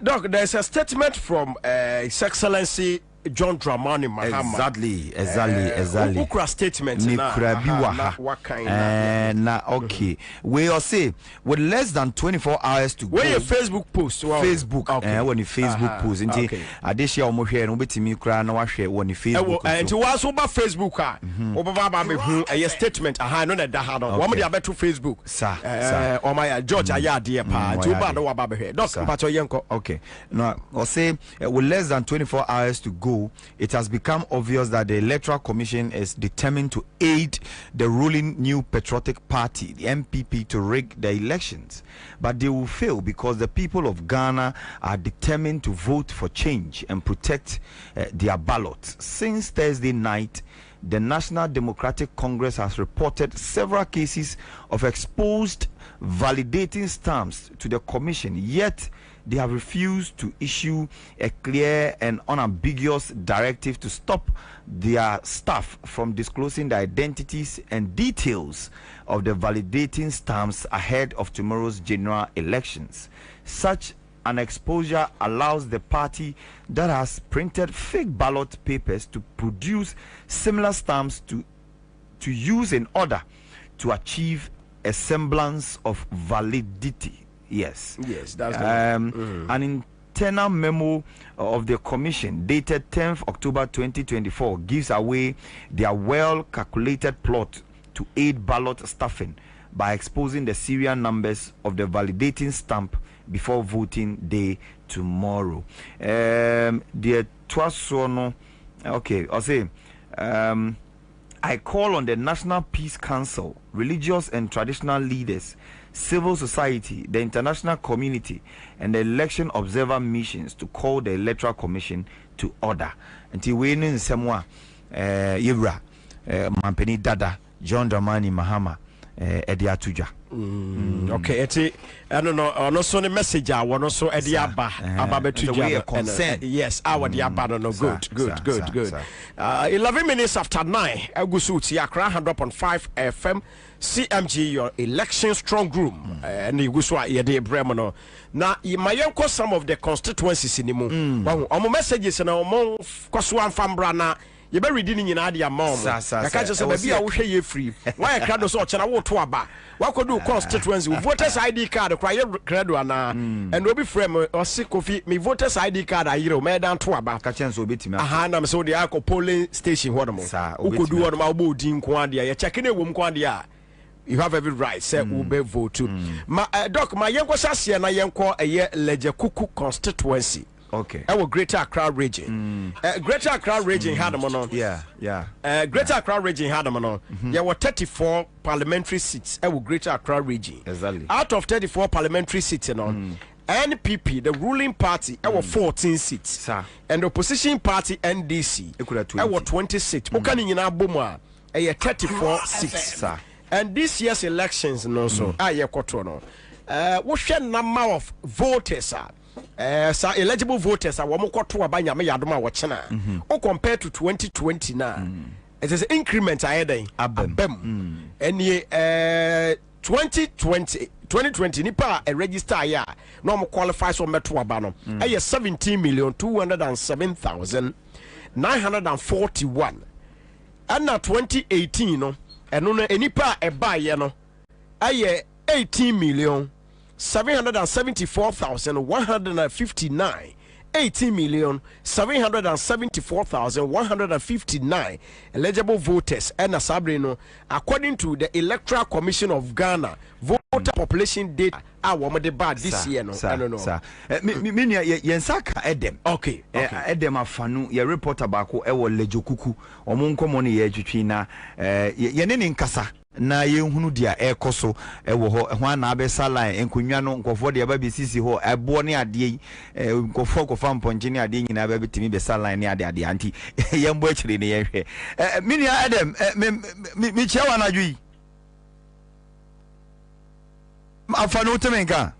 Doc, there's a statement from His Excellency John Dramani Mahama. Exactly. Ukra statement na okay. We all say with less than 24 hours to go. Where your Facebook post? Facebook. When you Facebook post. Inti adeshia omo hwe no betimi kra na wa hwe when Facebook. Inti wa so ba Facebook a. Obaba ba me hu a statement no na da ha no. Wo mo dia beto Facebook. Sir. O my George ayade pa. Inti oba do wa ba be hwe. Doc mpacho yenko. Okay. No, or say with less than 24 hours to go, it has become obvious that the Electoral Commission is determined to aid the ruling New Patriotic Party, the MPP, to rig the elections. But they will fail because the people of Ghana are determined to vote for change and protect their ballots. Since Thursday night, the National Democratic Congress has reported several cases of exposed validating stamps to the Commission, yet they have refused to issue a clear and unambiguous directive to stop their staff from disclosing the identities and details of the validating stamps ahead of tomorrow's general elections. Such an exposure allows the party that has printed fake ballot papers to produce similar stamps to use in order to achieve a semblance of validity. Yes, that's an internal memo of the commission dated 10th October 2024 gives away their well-calculated plot to aid ballot stuffing by exposing the serial numbers of the validating stamp before voting day tomorrow. The Twasono, okay, I'll say, I call on the National Peace Council, religious and traditional leaders, civil society, the international community, and the election observer missions to call the Electoral Commission to order. Until we know Semwa, Yibra, Mampeni Dada, John Dramani Mahama, Eddie Atuja. Okay, I don't know. No, so the message I want also Eddie Abba Tuja concern. Yes, our Diabba. No, good. 11 minutes after 9. Agusuti Accra 100.5 FM. CMG, your election strong room. And you go so Yede Bremono. Now, you might call some of the constituencies in the moon. Our messages and our mom, Koswan Fambrana. You be reading in Adia mom. I can't just say maybe I will share you free. Why I can't so chana wo to aba. What could do constituency voters ID card cry credo and we be frame or sick coffee me voters ID card I you me dan to aba. Ka chance obetimi. Aha na me so dey akọ polling station hodo mo. Who could do one ma obo din ko ade ya check na ewom ko ade a. You have every right say we be vote too. Ma doc ma yenko sase na yenko eye Leje Kuku constituency. Okay. Our Greater Accra region. Greater Accra region had them on. Yeah. Greater Accra region had them on. There were 34 parliamentary seats. Our Greater Accra region. Exactly. Out of 34 parliamentary seats, NPP, the ruling party, there were 14 seats. Sir. And the opposition party, NDC, there were 20 seats. Okani nyina boma, 34 seats. Sir. And this year's elections, no so. What share number of voters are? Eligible voters are one quarter of Banya Yadoma Wachana. Or compared to 2020 now, it is an increment I had and 2020 Nipa a register ya normal qualifies for Metro Abano. I 17,207,941. And now 2018 no and no Nipa a buy no I 18,774,159 18,774,159 eligible voters and Sabrino, according to the Electoral Commission of Ghana voter population data. Woman the bad this year, no, I don't know. Sir, yensaka edem. Okay. Edem afanu ye reporter bako ewo lejokuku omunko moni ye twitwi na yenene nkasa na yenhunu dia ekoso ewo ho na abesa line enkonwa no nkofo de ba besisi ho ebo ne ade nkofo kofa mponje ne ade nyina ba betimi besa line ne ade anti yembo akire ne yehwe minia edem mi chewa na dwi afanu temenka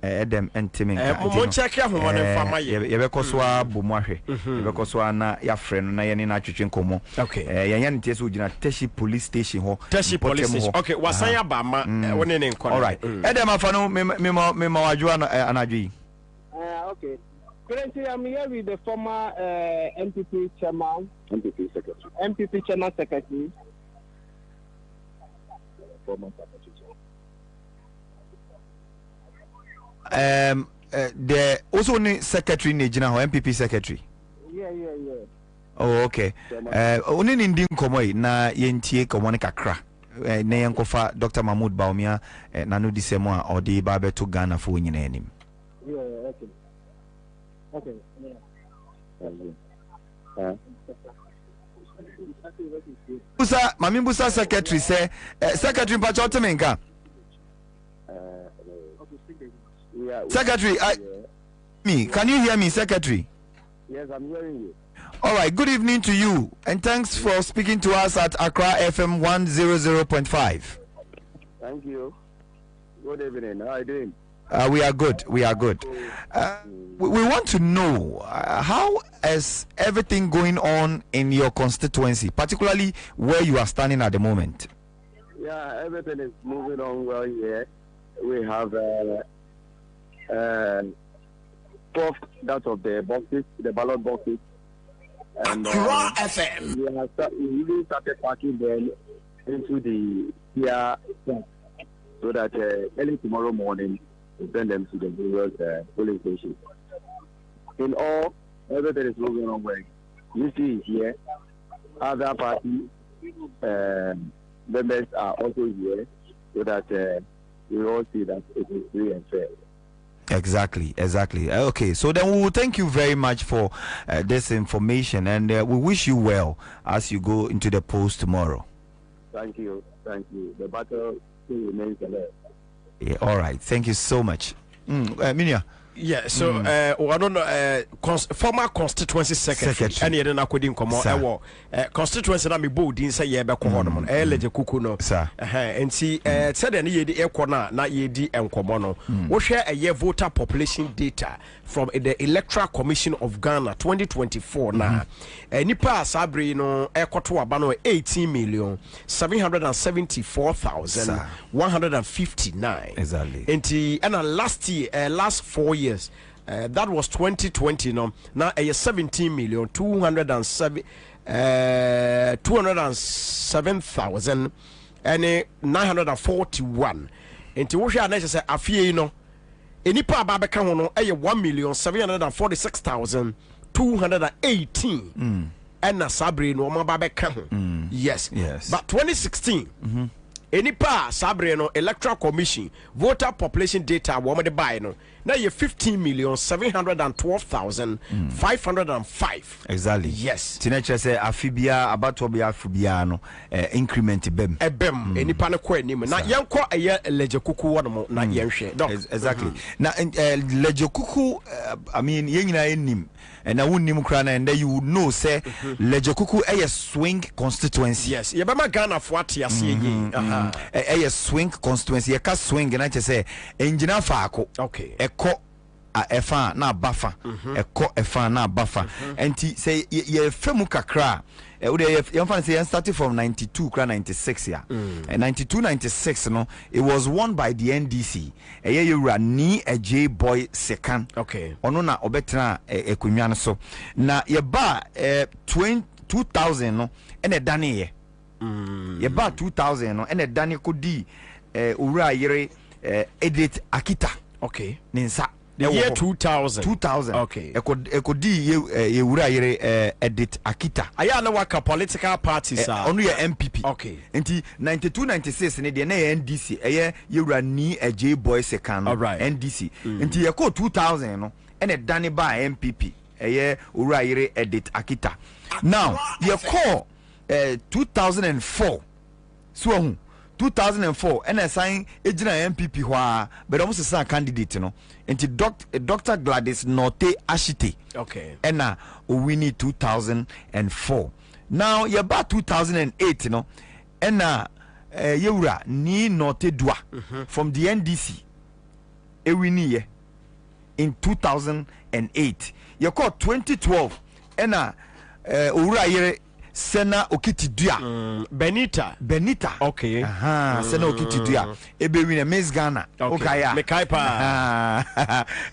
edem entimenka mo check ya homo ne fama ye be kosoa bomu ahwe ye be kosoa na ya freno na ye ne na twetwe nkomo ye yan tie so ugina Teshi police station ho Teshi police station okay wasan ya ba ma woni ne nkwa all right edem afanu me wadwa anadwi okay currently I'm here with the former MPP chairman MPP chairman secretary former the also only secretary Nijina or MPP secretary. Yeah. Oh, okay. Only in Dim Komoi na yentie komone kakra. Na yankofa Dr. Mahmoud Baumia nanu disemwa or the Babe to Ghana for winning him. Yeah, okay. Busa, Mamimbusa secretary say secretary Pachotemenka. Secretary, can you hear me, Secretary? Yes, I'm hearing you. All right, good evening to you, and thanks for speaking to us at Accra FM 100.5. Thank you. Good evening. How are you doing? We are good. We want to know how is everything going on in your constituency, particularly where you are standing at the moment. Yeah, everything is moving on well here. We have fourth that of the boxes, the ballot boxes, and FM. We really started packing them into the here so that early tomorrow morning we send them to the various polling stations. In all, everything is moving on well. You see here, other party members are also here so that we all see that it is free and fair. Exactly. Okay, so then we will thank you very much for this information, and we wish you well as you go into the polls tomorrow. Thank you. The battle still remains alive. Yeah, all right. Thank you so much. Minia. Yeah, so I don't know former constituency secretary and you na kwedi nkomo constituency na me boldin say ye be ko hono eleje kuku no enti said na ye di ekọ na ye di enkomo no wo hwe eye voter population data from the Electoral Commission of Ghana 2024 na nipa asabre no ekoto aba no 18,774,159 exactly enti and last year last 4 years that was 2020 no now 207,941 enti wo hwe anese say afie no enipa aba beka ho no 1,746,218 and sabre no ma ba beka ho yes but 2016 enipa sabre no Electoral Commission voter population data wo mo de buy no na ye 15,712,505 exactly yes tinache say afibia abato bia afibia no increment bem enipa no kwa anim na yenko eye lejekuku wo no na yenhwe exactly na lejekuku I mean yenyina enim na wonnim kra na and you would know say lejekuku a swing constituency yes ye be ma Ghana fo ate ase yi a swing constituency ye ka swing na che say engineer faako okay eko efa na bafa eko efa na bafa enti say ye femu kakra you say started from 92 kra 96 ya 92-96 no it was won by the NDC you rani a J boy second okay ono na obetra ekunwa no so na ye ba 2000 no ene dane ye ba 2000 no ene dane kodi owura yere edit akita Okay. Ninsa. The year 2000. 2000. Okay. Ekodi yewura yere Edith Akita. Aya na waka political parties are. Onu ye MPP. Okay. Nti 92-96 ne de na NDC eye yewura ni J Boy Sekan. Alright. NDC. Nti ye ko 2000 no ene dane ba MPP eye owura yere Edith Akita. Now ye ko 2004 so 2004 and assign ejina MPP hwa but almost a candidate no into Dr. Gladys Norte Ashite. Okay. And we need 2004. Now you about 2008 no and Yura ni Norte Dua from the NDC. We need in 2008. You call 2012 and Ura yere Sena Okitidua Benita. Okay. Sena Okitidua. Ebe win a Miss Ghana. Okay. Mekaipa.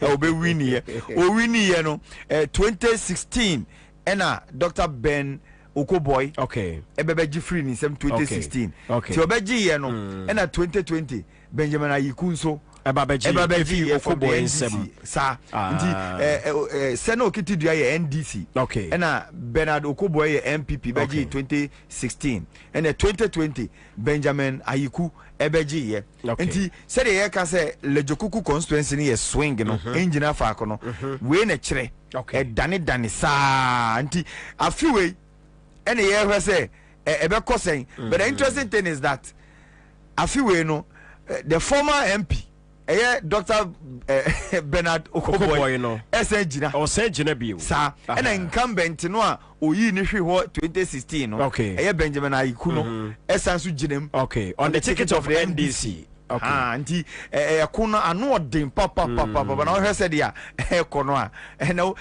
Obe win o win ye no 2016 ena Dr. Ben Okoboy. Okay. Ebe free in 2016. Okay. So obeji ye no ena 2020 Benjamin Ayikunso Ebabeji Okoboy NDC sa nti Sena Okitidua ye NDC. Okay. Ena Bernard Okoboy ye MPP beji 2016 ena 2020 Benjamin Ayiku ebeji ye. Nti said ye ka say Lejokuku constituency ni ye swing no engineer fa no we na kire dane sa nti afiwe ena ye hwe say ebe kosen but the interesting thing is that afiwe no the former MP Dr. Bernard Okoboy no Esengina o Sengina bio sa ena incumbent no a oyi ni hwe ho 2016 no okay Benjamin Ayiku no esansu ginem okay on the ticket of the NDC. Okay. Nti yakuna anu odin papa na hwe se dia ekono a ena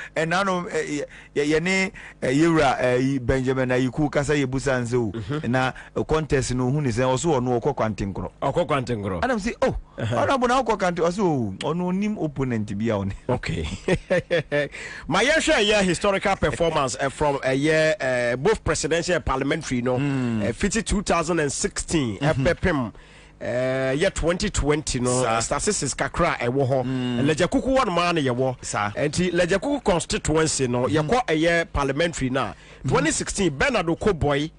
no ye ne yewura Benjamin Ayiku kasa yebusa nze o na contest no hu ni se oso ono okokwantenkro adam say oh ona bona okokwante oso ono nim opponent bia oni. Okay. My year historical performance from a year both presidential and parliamentary no 2016 epepem year 2020 no statistics kakra ewo ho Lejakuku one man ye wo enti Lejakuku constituency no ye kwa year parliamentary na 2016 Bernard Okoboy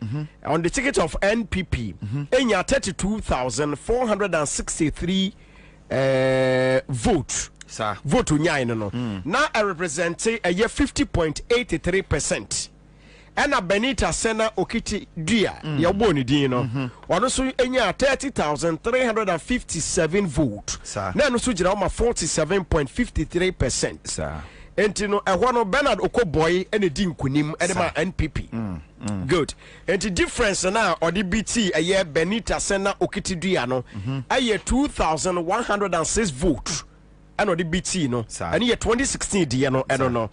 on the ticket of NPP enya 32,463 vote vote unyai no na represent a year 50.83%. Ena Benita Sena Okiti Dia ya boni di no wano so enya 30,357 vote na no so gira ma 47.53%. Enti no ehwano Bernard Okoboy ene di nkunim ene ma NPP. Good. Enti difference na odi BT eye Benita Sena Okiti Dia no aye 2,106 vote and odi BT no and ye 2016 dia no eno no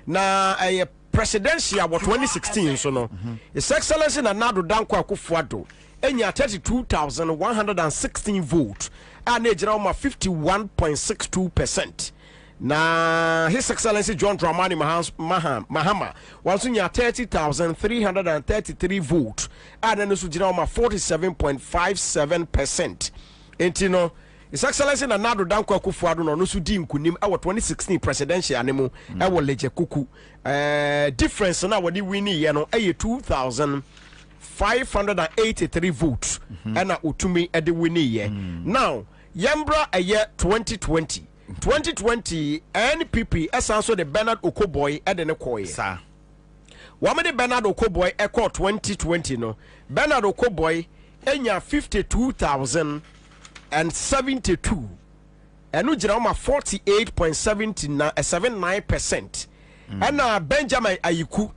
na aye presidential about 2016 so no His Excellency Nana Danko Akufo-Addo enya 32,116 votes and ejira oma 51.62%. Na His Excellency John Dramani Mahama wanso nya 30,333 votes and eno so jira oma 47.57%. Enti no His Excellency Nana Danko Akufo-Addo no so di nkunim e 2016 presidential anemu e wo Lejakuku difference na wodi wini ye no e 2,583 votes and utumi e de wini ye now yambra e 2020 NPP esanso de Bernard Okoboy e de ne koye sa wamede Bernard Okoboy e ko 2020 no Bernard Okoboy enya 52,072 enu gira oma 48.79% and Benjamin Ayiku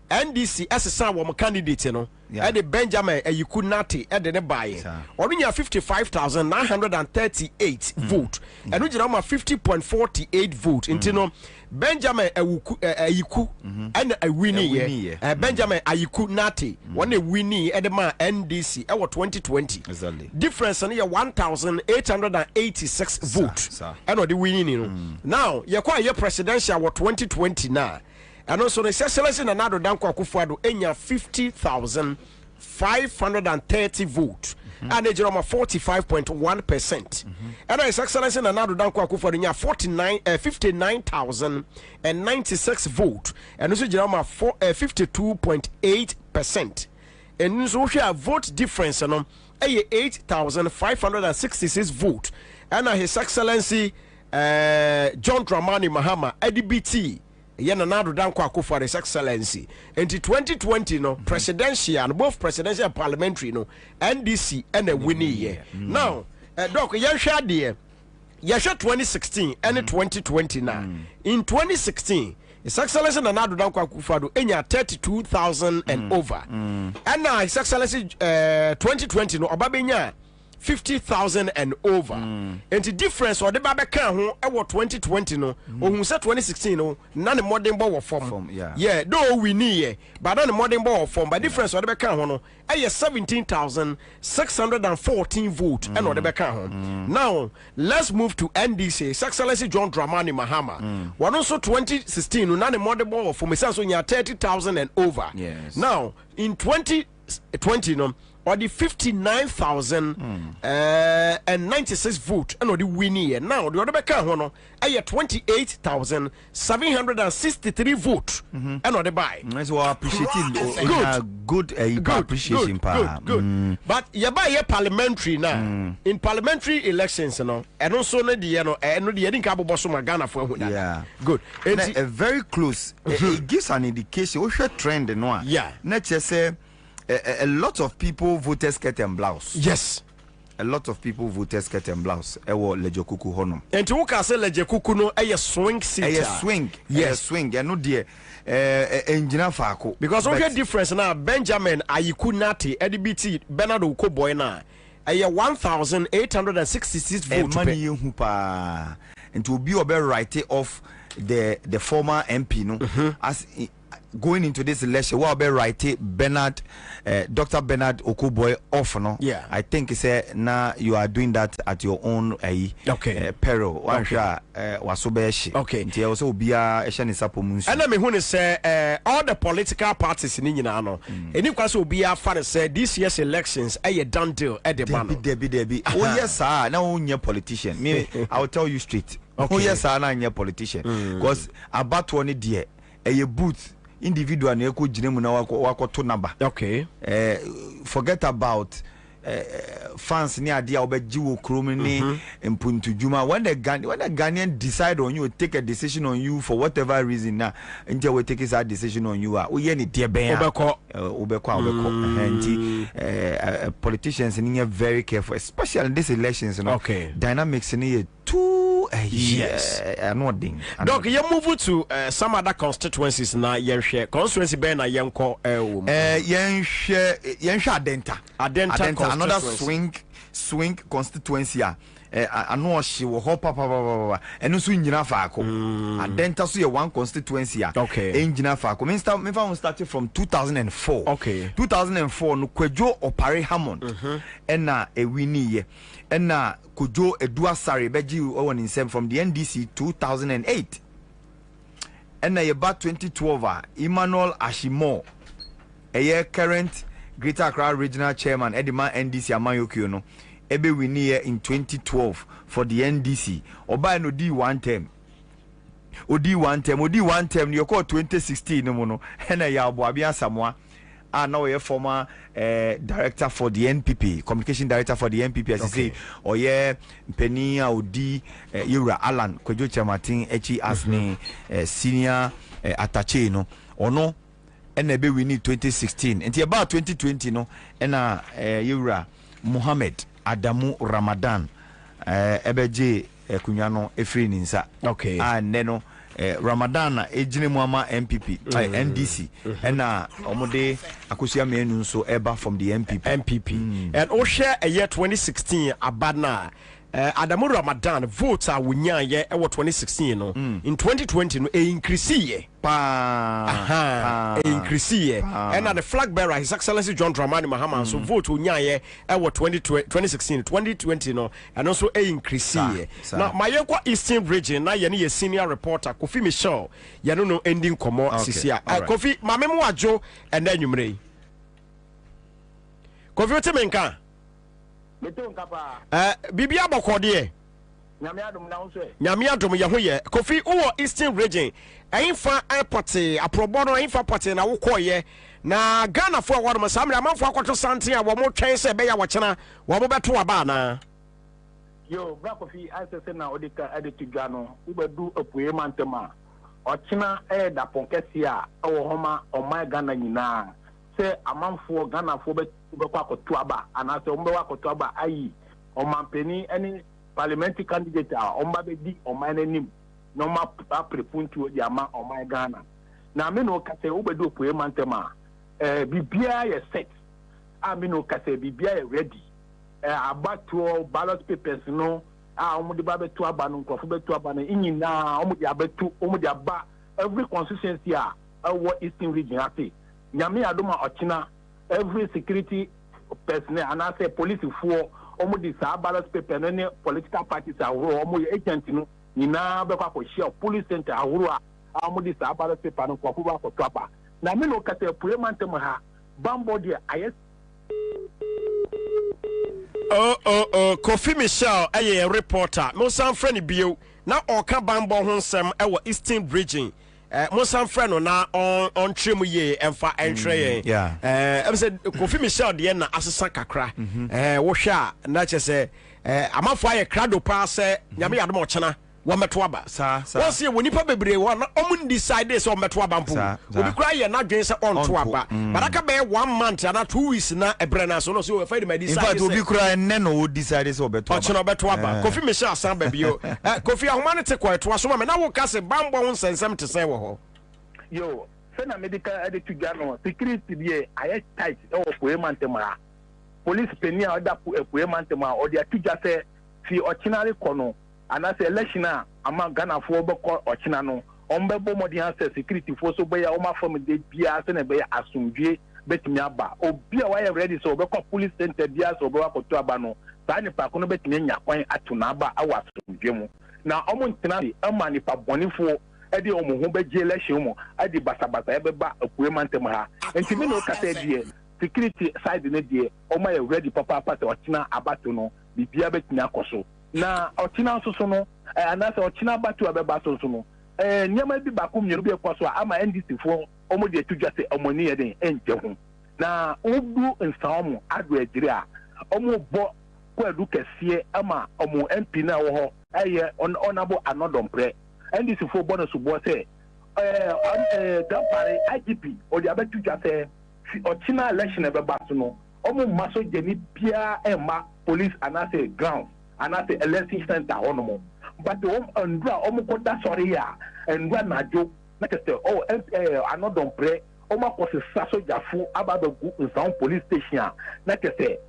NDC asesa wo candidate no and Benjamin Ayiku Nati and the buy onunya 55,938 vote enu gira oma 50.48 vote intino Benjamin Ayiku and a winnie Benjamin Ayiku Nati one a winnie edema NDC e 2020 exactly difference in 1,886 votes and the winning now ye kwa ye presidential 2020 na and also the Excellency Nana Danko Akufo-Addo enya 50,530 votes and age 45.1%. And His Excellency Nana Danko Akufo-Addo 59,096 votes, and also Jerome 52.8%. And so we have vote difference, 8,566 votes. And His Excellency John Dramani Mahama ADBT Nana Danko Akufo-Addo His Excellency into 2020 presidential and both presidential and parliamentary NDC and a winning year. Now Doc Yasha 2016 and 2020 now. In 2016 His Excellency Nana Danko Akufo-Addo 32,000 and over. And now His Excellency 2020 Obabenya 50,000 and over. And the difference or the Babaka who 2020 who said 2016 none more than ball form. Yeah, though we need but on the modern ball form by difference or the Baka 17,614 votes and or the Baka. Now let's move to NDC. His Excellency John Dramani Mahama. One also 2016 none more than ball form 30,000 and over. Yes. Now in 2020 or the 59,096 vote and or the winning now the other Beka hono 28,763 vote and or the buy. So appreciating good appreciation good. But you buy a parliamentary now in parliamentary elections and also no the and the Edin Cabo Bosso Ghana for good. Very close. It gives an indication we should trend and one. Let's just say a lot of people voted skirt and blouse. Yes. A lot of people voted skirt and blouse. Ewo Lejekuku honum. And to who say Lejekuku no a swing seat. A swing. Yes, swing. And no dear engineer Fako. Because we get difference now. Benjamin Ayikunati EDBT Bernard Okoboy na a 1,866 votes. Money you hupa. And to be a right off the former MP no as going into this election, what about right Bernard, Dr. Bernard Okoboy off no? Yeah. I think he said now you are doing that at your own peril. Okay. Okay. Nti also be a and I mean when say all the political parties in Inano, and you also be a fan say this year's elections a done deal at the banner. Debbie. Oh yes, sir. Now you're politician. Me, I will tell you straight. Okay. Oh yes, sir. Now you're politician. Because about 20 dear a booth. Individual na eko jine mu na wako to number. Okay. Forget about fans ni ade a obeji wo krom ni mpuntu juma when the Ghanaian decide on you, take a decision on you for whatever reason na nje we take that decision on you we ye ni de ben obekọ and politicians ni very careful, especially in these elections, you know. Okay. Dynamics ni too yes, Doc, you move to some other constituencies na yenhwe constituency ben na yenko yenhwe Adenta another swing constituency ano she wo ho papa eno so nyina faako Adenta so ye one constituency nyina faako me start from 2004. Okay. 2004 no Kwadwo Opare Hammond na ewini ye na Kojo Edua Sare beji won in from the NDC 2008 and na about 2012 Emmanuel Ashimo current Greater Accra Regional Chairman Edima NDC Amayokio no ebe wini ye in 2012 for the NDC oba no di one term odi one term ni yoko 2016 no no na ya aboabia Samoa now a former director for the NPP, communication director for the NPP, as you say, or Penny Audi Yura Alan Kwadwo Chamatin Echi as ne senior attaché no or no and we need 2016 and about 2020 no and Yura Muhammad Adamu Ramadan ebeje kunyano efri ninsa and neno Ramadan ejine muama MPP NDC and omode akosia menu nso eba from the MPP and o share a year 2016 abana Adamu Ramadan votes are wunya ye 2016 no in 2020 no increase ye increase ye and the flag bearer His Excellency John Dramani Mahama so vote wunya ye 2016 2020 no and also increase ye now my Eastern region na ye ni senior reporter Kofi Michelle ye no ending komo sisia Kofi mamemu ajo and then yumre Kofi otemenka Bibi abokode Nyame adom ye ho ye Kofi wo Eastern region ainfa airport aprobo no ainfa port na wo koye na Ghana fo award mo samre amanfo akoto santen a wo mo twen se be ya wo chena wo mo beto aba na yo bra Kofi asese na odika editi Ghana wo bedu apuye mantema o chena da ponkesi a wo homa o my Ghana nyina se amanfo Ghana fo be akoto aba anase wo be akoto aba ayi o mampeni eni parliamentary candidate omba be di o my nim no ma prepuntu di ama o my Ghana na me no kase wo be do poe mantema bibia ye set me no kase bibia ye ready abato ballot papers no omo de ba betu aba no nkofo betu aba no nyina omo de abetu omo de aba every constituency our Eastern region ate nyame adoma ochina every security personnel and I say police for omo di sa ballot paper no ne political parties ahoro omo ye agent no nyina be kwa share police center ahoro omo di sa ballot paper no kwa ba ko twaba na me no kase parliament mo ha bambo dia ayes Kofi Michelle a reporter mo san friend bio na oka bambo ho nsem e wo Eastern region mo san friend no na on trem ye emfa entre ye em say Kofi Michelle de na asesa kakra wo hwa na che say amafo aye krado pa se nyame yadom ochena wo meto aba wo se woni pa bebre wo na omun decide so meto aba mpo obi kra ye na dwen se on to aba baraka be 1 month na 2 weeks na ebre na so no so we find my decide in fact obi kra enne no decide so beto aba ochena beto aba Kofi Michelle asan ba bio Kofi ahoma ne te ko eto aso ma na wo ka se bambo ho nsensem te se wo ho yo sena medical editu Ghana security be aye tight o poe mantema police penia oda poe mantema o dia tuja se fi ochinare kono anase election ama Ghana fo beko ochina no ombebo modi answer security fo so beya o ma form de bia se na beya asumdwe betimi aba obi a why ready so beko police center bia so be wakoto aba no sa ni pa kono betimi nya kwan atu na aba awa asumdwe mu na omo ntina ama ni pa bonifo edi omo ho beje election mu edi basabasa ebeba apue mantem ha enti me no kasa die security side ne die omo ye ready papa pata ochina abato no bibia betimi akoso na ochina soso no anase ochina abato abeba soso no nyama bi bakum nyeru bi ekoso ama NDC fo omo de tudwa se omo ni ye den enje ho na odu nsaomo ado ejire a omo bo ko edu kese ama omo MP na wo ho aye onabo anodompre NDC for bonus bo say dampare IGP o dia betu ja say ochina election ebe baso no omo maso jeni bia ema police anase ground anase election center onomo but ndra omo ko da sorry ya ndra najo na kete anodompre omo ko se saso jafo ababagu nsan police station na kete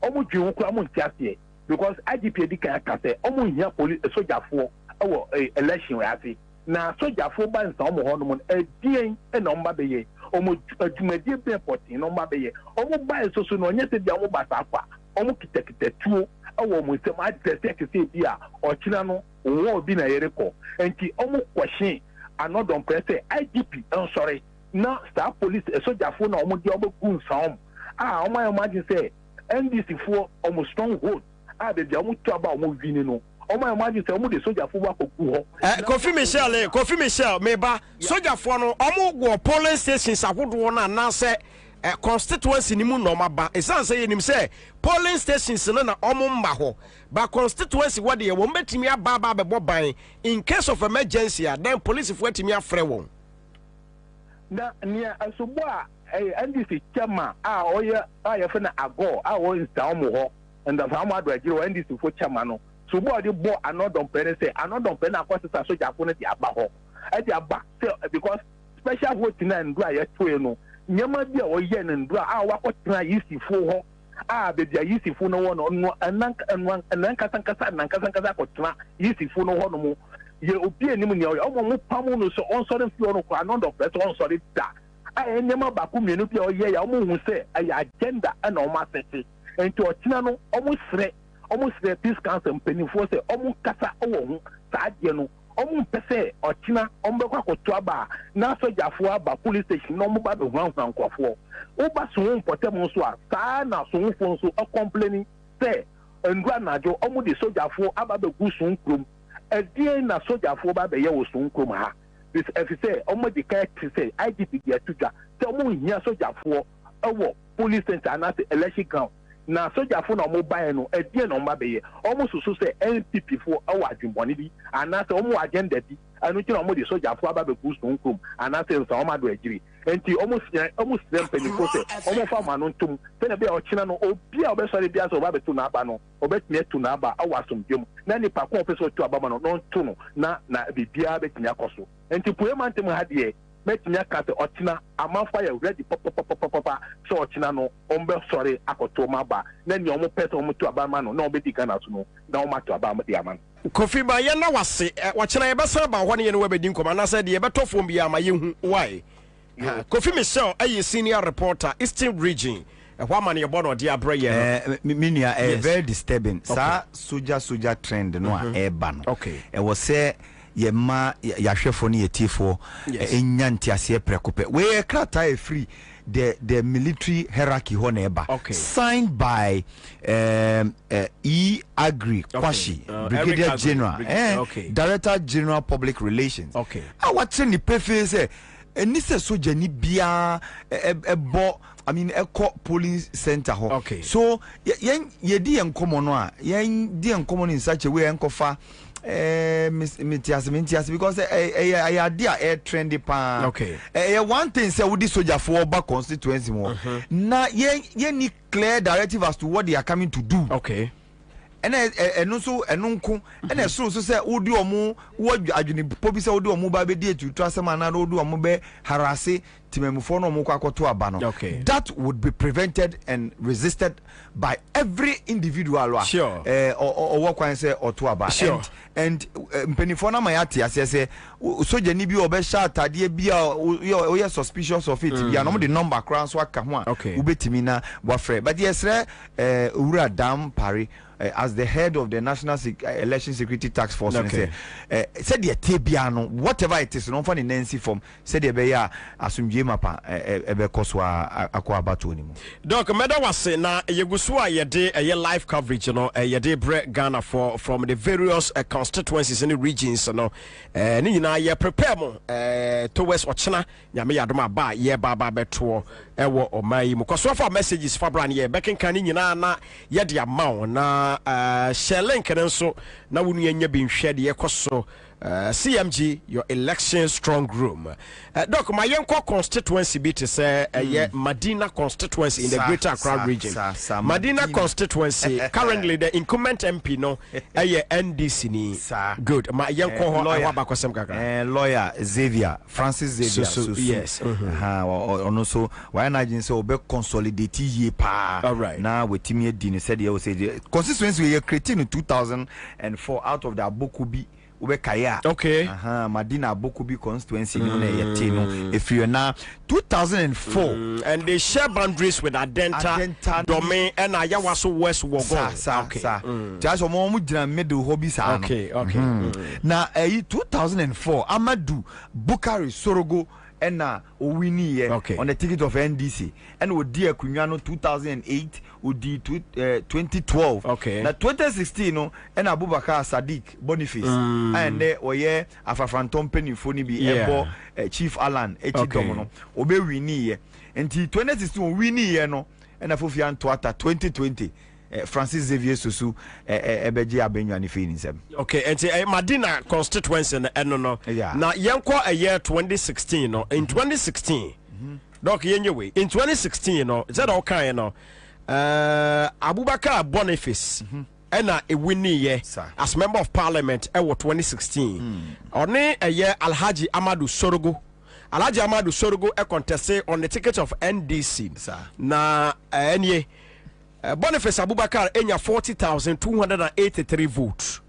omo dwun kura mo ntiase because IGP di kan ka say omo hia police sojafo awo election rati na sojafo ba nsa omo ho no mo edien na omba beye omo adwumadi be portin no omba beye omo ba soso no onye se bia omo ba safa omo kitekite tuo awo mo nsem adresse kese bia ochina no wo obi na yereko enti omo kwashin anodon presse IGP sorry na star police sojafo na omo di omo gun sam omo imagine say NDC for omo stronghold be bia omo to aba omo vini no omo imagine say omo de soldier fo wa koku ho Kofi Michelle meba soldier fo no omo go polling stations ahodo na na say constituency ni mu no maba esan say yenim say polling stations no na omo mba ho ba constituency what dey wo betimi aba bebo ban in case of emergency then police fo atimi afre won na nia asobo NDC chairman oye ayefe na ago o insta omo ho and the farmer do agiro NDC fo chairman no so bo dey bo anodon pen say anodon pen akwasa soja fo na di aba ho e di aba because special vote na ndua ye to no nyama bi a oye na ndua wakotena yisi fo ho be dia yisi fo no no nankasa kotena yisi fo no ho no mo ye obi anim ne omo mo pamu no so on sorry fi ono kwa anodon pen on sorry da nyama ba ku mienu bi a oye ya omo hu say agenda na omo asese enti ochina no omo sre peace council mpenifo say omo kasa owo hu saadie no omo pese ochina omo bekwa koto aba na sojafo aba police station no omo ba be hwan nkofo oba so importem so a saa na so fo so complaining say ndua najo omo de sojafo aba be gu sunkrom edie na sojafo ba be ye wo sunkrom ha this efise omo de ka say IGP de atudwa se omo hia sojafo ewo police center and at election ground na sojafo na omo ban no edie na omo ba be ye omo susu say NPP fo ewo adwumbone bi anase omo agenda bi anu ti na omo de sojafo aba be gu sunkrom anase so omo do agiri enti almost peniko se omo fa ma no ntum se na be ochina no obi a obesori bia so ba betu na aba no obetumi etu na aba awasum dwem na ni pa ko opeso tu aba no no ntu no na bibia betumi akoso enti poema ntem ha de metumi akate ochina amanfa ya ready papa so ochina no ombe sori akoto ma ba na ni omo peso omo tu aba ma no na obedi kana so no na omo tu aba ma de ama Kofi ba ye na wase wachina ye besa ba hɔ ne ye no wabedi nkoma na sɛ de ye betofo bia ma ye hu why Kofi Michelle a senior reporter Eastern Region why man your bono dia brayer minia very disturbing sa soldier trend no eba no okay e was say ye ma yahwefo ne yetifo enya ntiase prekope we krata e free the military hierarchy ho na eba signed by Agri Kwashi Brigadier General Director General Public Relations what ni prefer say and this is so Jenny Bia I mean echo polling center ho. So ye di encommon no ye di encommon in such a way enkofa metias because idea air trendy pa one thing say we di soldier for back constituency mo na ye ni clear directive as to what they are coming to do and also enunku and so say odi omu wo adwene pobi say odi omu ba be di etu asema na odi omu be harase timemufo no omu kwakoto aba no that would be prevented and resisted by every individual or what can say oto aba and mpenifo na mayati asese soja ni bi obe sha atade bia o suspicious of it bia no the number crown so aka ho a ubetimi na wafre but yesre ura dam pare as the head of the National Election Security Task Force said the Tebiano whatever it is no funny Nancy from said the beya asumdie mapa ebe koswa akwa bato ni mo donc meda wase na yegusua yede live coverage no yede bre Ghana from the various constituencies in the regions no ni nyina ye prepare mo towards ochina nyame yadoma ba ye baba beto ewo omai mo koswa for messages for brand ye bekin kan nyina na yede amount na share link nso na wonu anya bi nhwe de yekoso CMG your election strong room doc my yenko constituency be to say Medina constituency in the greater Accra region Medina constituency currently the incumbent MP no NDC ni good my yenko ho abakosem kaka lawyer Francis Xavier yes ono so why na jin say obe consolidate ye pa na wetimi edi said you say the constituency we created in 2004 out of the Abokubi Ubekaya Medina Abokubi constituency no na yete no if you na 2004 and they share boundaries with Adenta domain and Ayawaso West Wogo just omo mu gina middle hobby sa no na 2004 Amadou Bukari Sorogo and Owini on the ticket of NDC and would dear Kunyano 2008 would di 2012 na 2016 no and Abubakar Sadiq Boniface and there oye afafrantom penifoni bi ebo Chief Alan Echidomo obe wini and 2016 wini no and afofia Ntoata 2020 Francis Xavier Susu ebeji abenwa ni fini nsem and Medina constituency no na yenko a year 2016 no in 2016 doc yenyewe in 2016 no that all kind no Abubakar Boniface ena ewini ye as member of parliament ewo 2016 oni eye Alhaji Amadu Sorogo contested on the ticket of NDC na enye Boniface Abubakar enya 40,283 votes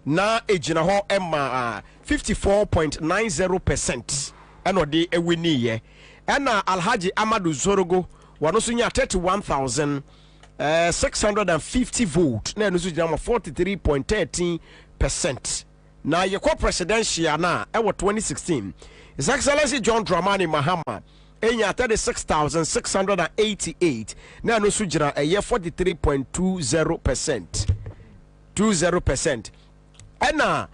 na ejina ho emma 54.90% eno de ewini ye ena Alhaji Amadu Sorogo wano so nya 31,650 votes na eno so nya 43.13% na yekwa presidential na ewo 2016 His Excellency John Dramani Mahama enya 36,688 na no so gira 43.20%. 20%. Ena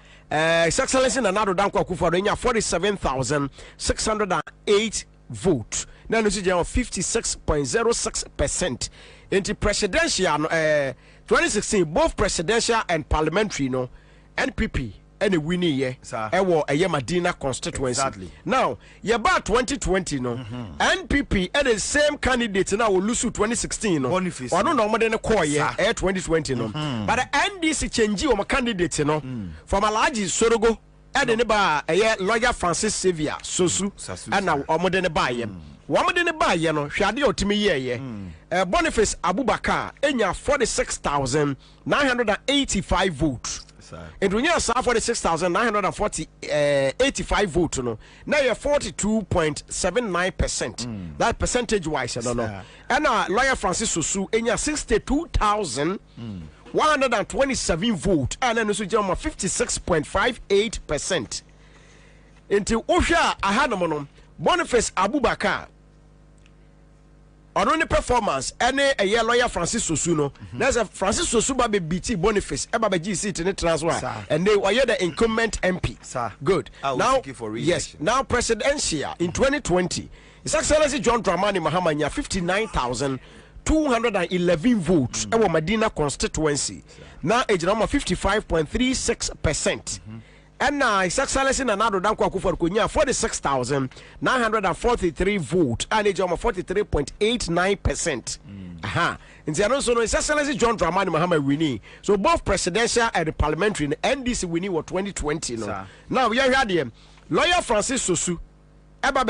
His Excellency Nana Dankwa Akufo-Addo enya 47,608 vote. Na no so gira 56.06%. Into presidential 2016 both presidential and parliamentary no NPP and winning ye ewo eye Madina constituency. Exactly. Now ye ba 2020 no NPP and the same candidate now will lose 2016 no one no more than a call ye 2020 no but the NDC change o candidate no from Alhaji Sorogo and the ba lawyer Francis Xavier Sosu and now omodene ba ye wamodene ba ye no hwade otimi ye Boniface Abubakar enya 46,985 votes. And when you have 46,985 votes, no, now you're 42.79%. That percentage wise, I don't know. And lawyer Francis Sosu, and you're 62,127 votes, and then also 56.58%. Until Osha, I had a Boniface Abubakar. On the performance, any a year lawyer Francis Sosuno, there's a Francis Sosuba BT Boniface, G seat in the transfer, and they were the incumbent MP. Good. Now, yes, now presidential in 2020, His Excellency John Dramani Mahama 59,211 votes. Our Medina constituency. Now, age number 55.36%. And now, His Excellency Nana Dankwa Akufo-Addo 46,943 votes, and age number 43.89%. And the also His Excellency John Dramani Mahama winning. So both presidential and the parliamentary NDC winning were 2020. No? Now we are here. Lawyer Francis Sosu,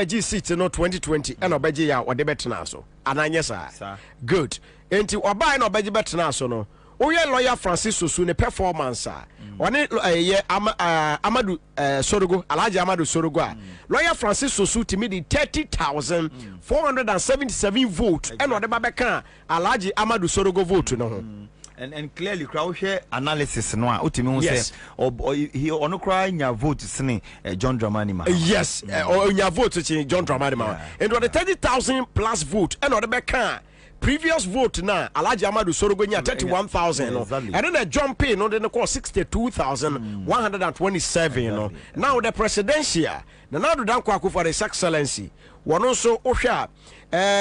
G seat no 2020, and Obeji ya or the better so. And I yes, sir. Good. Enti Oba and Obeji better so no. Oye lawyer Francis Sosu ne performance one Amadou Sorogo Alhaji Amadou Sorogo lawyer Francis Sosu to me the 30,477 votes and what the Babeka Alhaji Amadou Sorogo vote no and clearly crowd share analysis no utimi say he ono cry nya vote sene John Dramani Mahama yes nya vote John Dramani Mahama and what the 30,000 plus vote and what the Babeka previous vote now Alhaji Amadou Sorogo nya 31,000 no and then the jump in no then call 62,127 you know now the presidential Nana Dankwa Akufo-Addo His Excellency one also Osha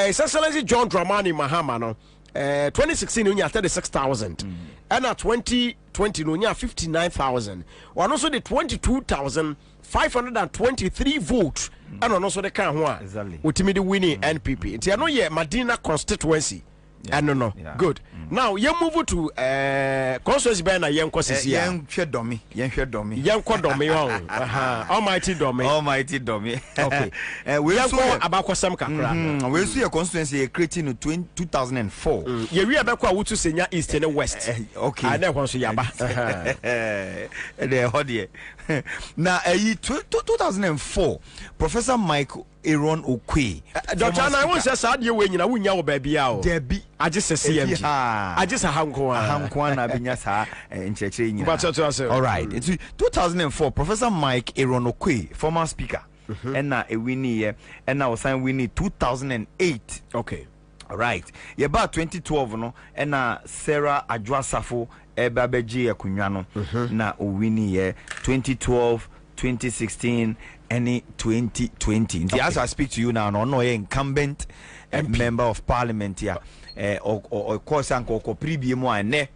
His Excellency John Dramani Mahama no 2016 no nya 36,000 and at 2020 no nya 59,000 one also the 22,523 votes and also the can one ultimately winning NPP. It's no yeah Medina constituency. And no. Good. Now you move to constituency by na yen kwasisi ya. Yen hwe domi. Almighty domi. Okay. We so abakwasam kakra. We so your constituency creating in 2004. Ye wi abekwa wutu senya east and west. Okay. And then so yaba. The hodie. Now 2004 Professor Mike Aaron Okwe. Dr. I want to say you when you wunya wo baby a. Debi. I just a CMG. I just a hanko na binya sa ncheche nyina. But all right. It's 2004 Professor Mike Aaron Okwe, former speaker. And na a winnie and now sign winnie 2008. Okay. All right. Yeah, about 2012 no and Sarah Adwasafo ebabeji akunwa no na winnie 2012 2016 any 2020. Okay. As I speak to you now, no incumbent member of parliament here, or course uncle preview and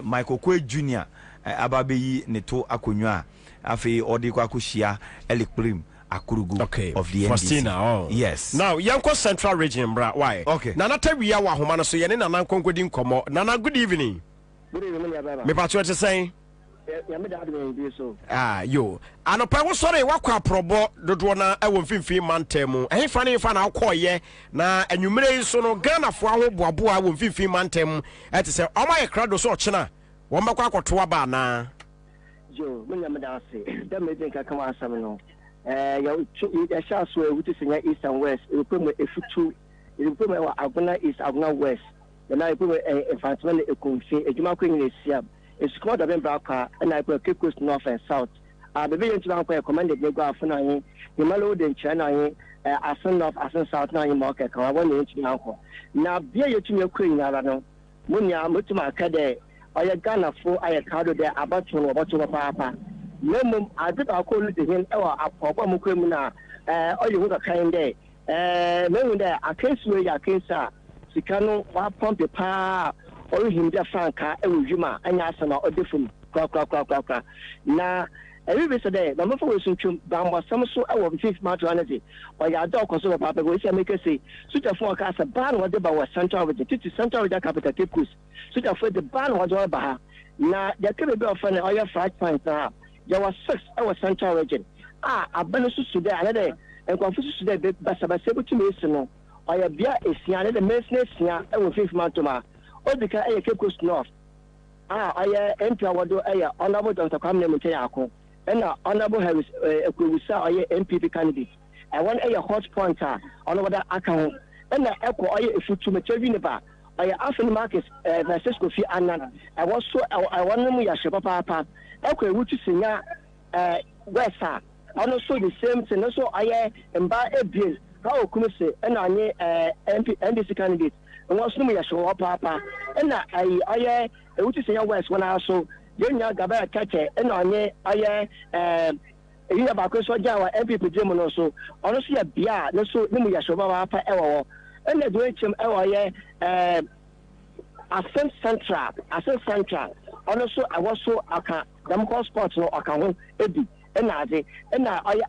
Michael Kwe Jr. Ababeyi Neto Akunywa, Afi Odikwakushia Elikprim Akurugu of the NDC. Oh. Yes. Now, Yanko Central Region, bra. Why? Okay. Nana Tebiya wa Humana so Yanin and Uncle Godin Komo. Nana, good evening. Good evening, me patch what to say. Yo. And I was sorry, what probo the drona I will fin man temu. And if I call ye na and you may so no Ghana for our boabu I will fin man temu at say, oh my crowd so china. One back or two about na. Joe, William Darcy, that may think I come out some no. You shall swear which is in east and west. You put me if you put me Abuna east, Abuna west. Then I put a fantastic a config, a Juma Queen is Siab. It's called a Braka, and I put Kikos north and south. Baby into the commanded they go off on the Malo in China, a son of Asan South Nine market, I want to inch uncle. Now, be you to your queen, Yarano, Munya, Mutuma Kade, or your gunner for I card there about to what to papa. No, I did our call to him or a papa Mukrimina, or you would a kind day. No, there, I can't swear your case, Sikano, pump the pa, or him their franca, and Juma, and Yasama, or different. Now, every day, the mother was in Bamba, some so our 5th March energy, or your dog or so of Papa, which I make a say, such a forecast a ban was about Central with the Central with the capital Tipus, such a for the ban was over Baha. Now, there could be often all your 5 points now. There was 6 our Central region. A benefit to the other and confused to the Basabasable to Mason, or your beer is here, the Mesnes here, and 5th Mantoma, or the Kaya Cape Coast North. I MP Awado Honorable Dr. Kwame Muteyako and Honorable Harris Ekuwisa MPP candidate. I want a hot pointer on what account and the echo if you to Mataviniba. I asked Marcus versus Kofi Annan. I want them Yasha Papa. Okay, which is in Westa. And also the same thing. Also, I am by a bill. How come say and I NDC candidate. And what's no Yasha Papa. And I which is in West when I also Junior Gabba catch and I you have a question MPP German also. Honestly, a beer, no so no Yasha Papa ever. And the great Ascent Central. Also, I was so I can Damco Sports no account Eddie and I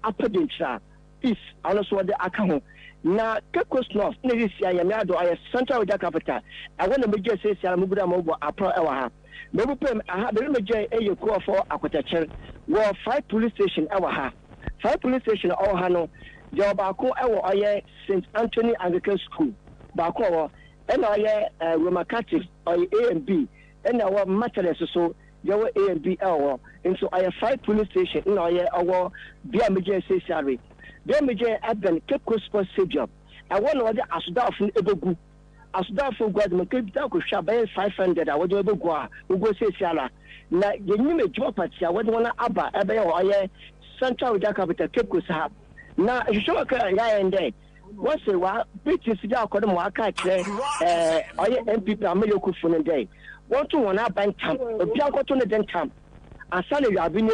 upper the peace also the account. Now, Kekos North, Nesia Yamado, I Central with the capital. I want to make you say, Salamuda Mobo, a pro hour. Maybe I have the image a call for architecture. Well, 5 police station hour. 5 police station our Hano, Jabako, our St. Anthony Anglican School, Bako, and I Roman Catholic, or A and B, and our Methodist so, your A and B hour. And so I have 5 police station in our BMJ say salary. Then we get at the Cape Coast Sports Stadium. I want to Asudaf from Ebogu. Asudaf from Guademalca, Dako Shabay 500. I would go who go say Sala. Now, the new job at I would want to Abba, Abbey or Central with the capital Cape Coast. Now, you show a guy and day. Once a while, British Sidaka, Waka, or MPP, Amelio for a day. 1 to 1 up and camp, a Bianco to the camp. And Sunday, I've been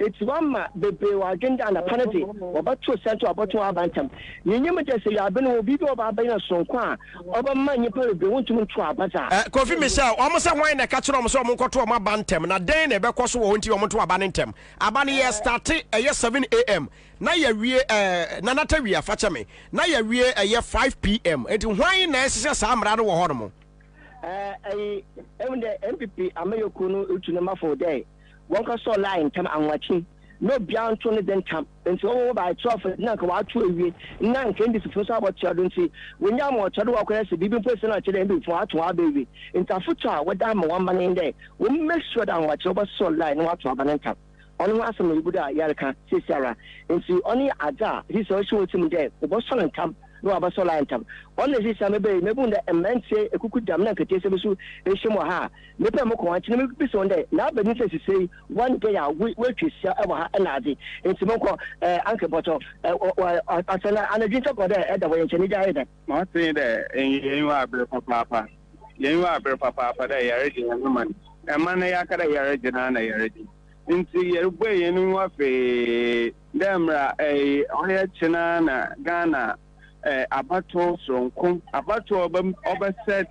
it's one baby agenda and a penalty about 2 cents about 2 bantam. You never just say I've been with people about being a song over man you probably want to move to a bazaar. Coffee Michelle, almost a wine a catcher on some to my bantam, and a day never cost won't you want to a bantam. A banny started a year 7 a.m. Now you're Nanataria Fatchame. Now you're a year 5 p.m. And why necessary some rather hormone? The MPP, Amayo Kuno, to number 4 day. One can saw line come and watching. No beyond 20 then come. And so by 12 now go out to a nine candies for our children see. When you more child walk as a baby person at the before to our baby. In Tafuta, what I'm 1 man in there. We make sure that watch over so line what to our camp. Only ask me good Yaraka, Sarah. And see only Ada, he's also with him there. The Boston and camp. No, about so line time. Only this summer bay, maybe the immense a cuckoo dam like a taste of a shimoha. Maybe I'm going to make on day. Now, but you say 1 day we will to sell our anadi in Simoko, Uncle Bottle, and a drink of there at the way in Chinese. Not saying that you are Papa. You are Papa, but I already have woman. A man I got a yard and I already. Into your way in Waffy, Demra, a Oyachana, Ghana. Abato Sonkum, Abato overset